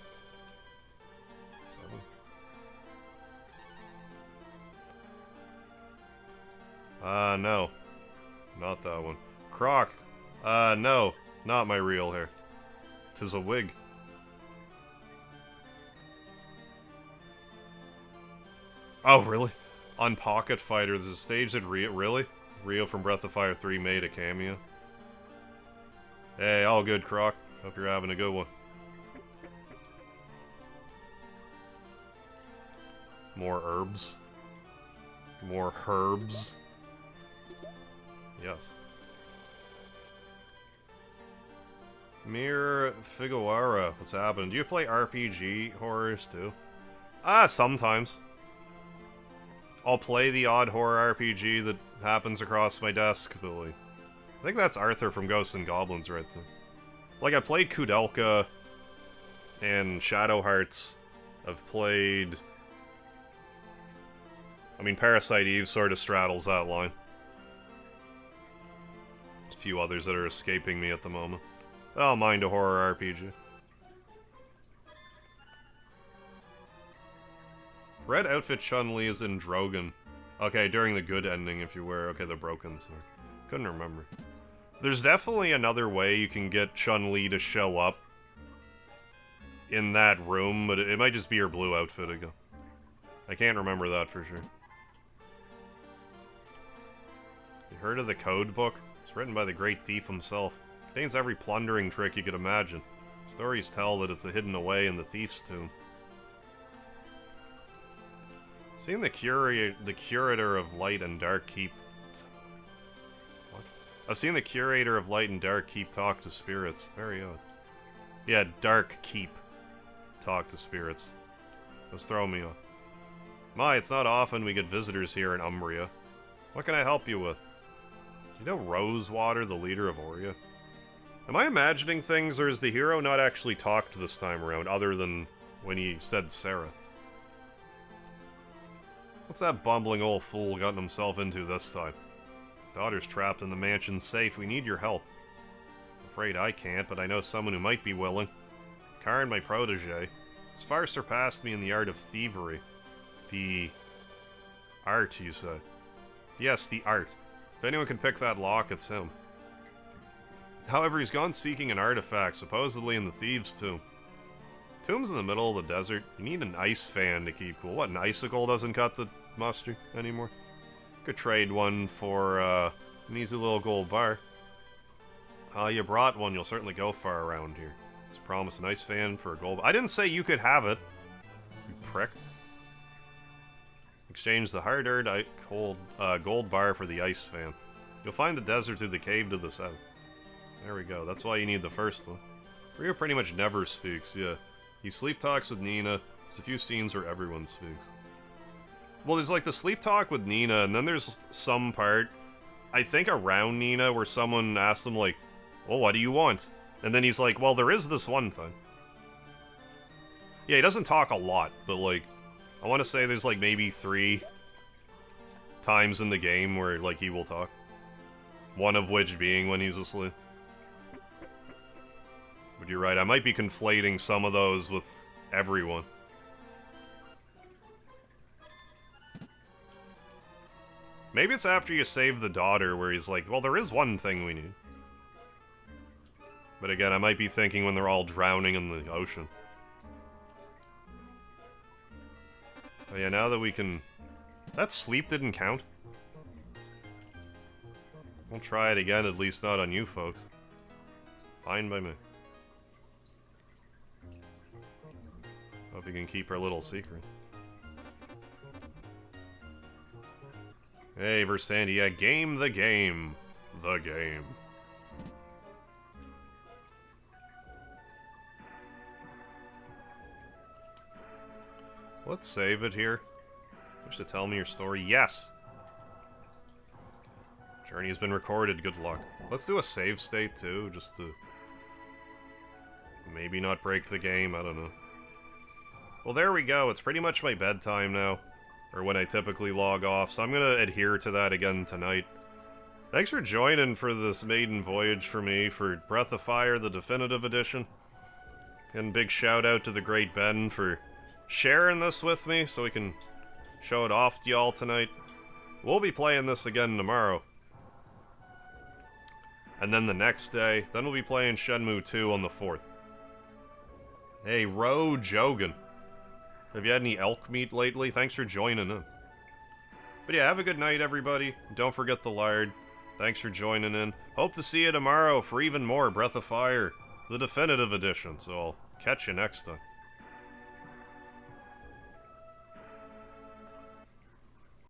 7. No. Not that one. Croc. No. Not my real hair. 'Tis a wig. Oh, really? On Pocket Fighter, there's a stage that really? Rio from Breath of Fire 3 made a cameo. Hey, all good, Croc. Hope you're having a good one. More herbs. More herbs. Yes. Mir Figuara, what's happening? Do you play RPG horrors too? Sometimes. I'll play the odd horror RPG that happens across my desk, but like, I think that's Arthur from Ghosts and Goblins right there. Like, I played Kudelka and Shadow Hearts. I've played... I mean, Parasite Eve sort of straddles that line. There's a few others that are escaping me at the moment. I don't mind a horror RPG. Red outfit Chun-Li is in Drogon. Okay, during the good ending if you wear... Okay, the broken, sorry. Couldn't remember. There's definitely another way you can get Chun-Li to show up in that room, but it might just be her blue outfit again. I can't remember that for sure. You heard of the code book? It's written by the great thief himself. It contains every plundering trick you could imagine. Stories tell that it's hidden away in the thief's tomb. Seeing the curator of light and dark keep... What? I've seen the curator of light and dark keep talk to spirits. Very odd. Yeah, dark keep talk to spirits. That's throwing me off. My, it's not often we get visitors here in Umbria. What can I help you with? Do you know Rosewater, the leader of Oria? Am I imagining things, or is the hero not actually talked this time around, other than when he said Sarah? What's that bumbling old fool gotten himself into this time? Daughter's trapped in the mansion's safe. We need your help. I'm afraid I can't, but I know someone who might be willing. Karn, my protege, has far surpassed me in the art of thievery. The... art, you said. Yes, the art. If anyone can pick that lock, it's him. However, he's gone seeking an artifact, supposedly in the thieves' tomb. Tomb's in the middle of the desert. You need an ice fan to keep cool. What, an icicle doesn't cut the mustard anymore? Could trade one for an easy little gold bar. You brought one, you'll certainly go far around here. Just promise an ice fan for a gold bar. I didn't say you could have it, you prick. Exchange the hard-earned gold bar for the ice fan. You'll find the desert through the cave to the south. There we go, that's why you need the first one. Rio pretty much never speaks, yeah. He sleep talks with Nina. There's a few scenes where everyone speaks. Well, there's like the sleep talk with Nina, and then there's some part, I think around Nina, where someone asks him like, well, what do you want? And then he's like, well, there is this one thing. Yeah, he doesn't talk a lot, but like, I want to say there's like maybe 3 times in the game where like he will talk. One of which being when he's asleep. But you're right, I might be conflating some of those with everyone. Maybe it's after you save the daughter where he's like, well, there is one thing we need. But again, I might be thinking when they're all drowning in the ocean. Oh yeah, now that we can... That sleep didn't count? We'll try it again, at least not on you folks. Fine by me. Hope you can keep our little secret. Hey, Versandy, yeah, game the game. The game. Let's save it here. Wish to tell me your story. Yes! Journey has been recorded, good luck. Let's do a save state too, just to... maybe not break the game, I don't know. Well, there we go. It's pretty much my bedtime now. Or when I typically log off, so I'm gonna adhere to that again tonight. Thanks for joining for this maiden voyage for me for Breath of Fire, the Definitive Edition. And big shout out to TheGreatBen for sharing this with me so we can show it off to y'all tonight. We'll be playing this again tomorrow. And then the next day, then we'll be playing Shenmue 2 on the 4th. Hey, Jogan. Have you had any elk meat lately? Thanks for joining in. But yeah, have a good night, everybody. Don't forget the lard. Thanks for joining in. Hope to see you tomorrow for even more Breath of Fire, the definitive edition. So I'll catch you next time.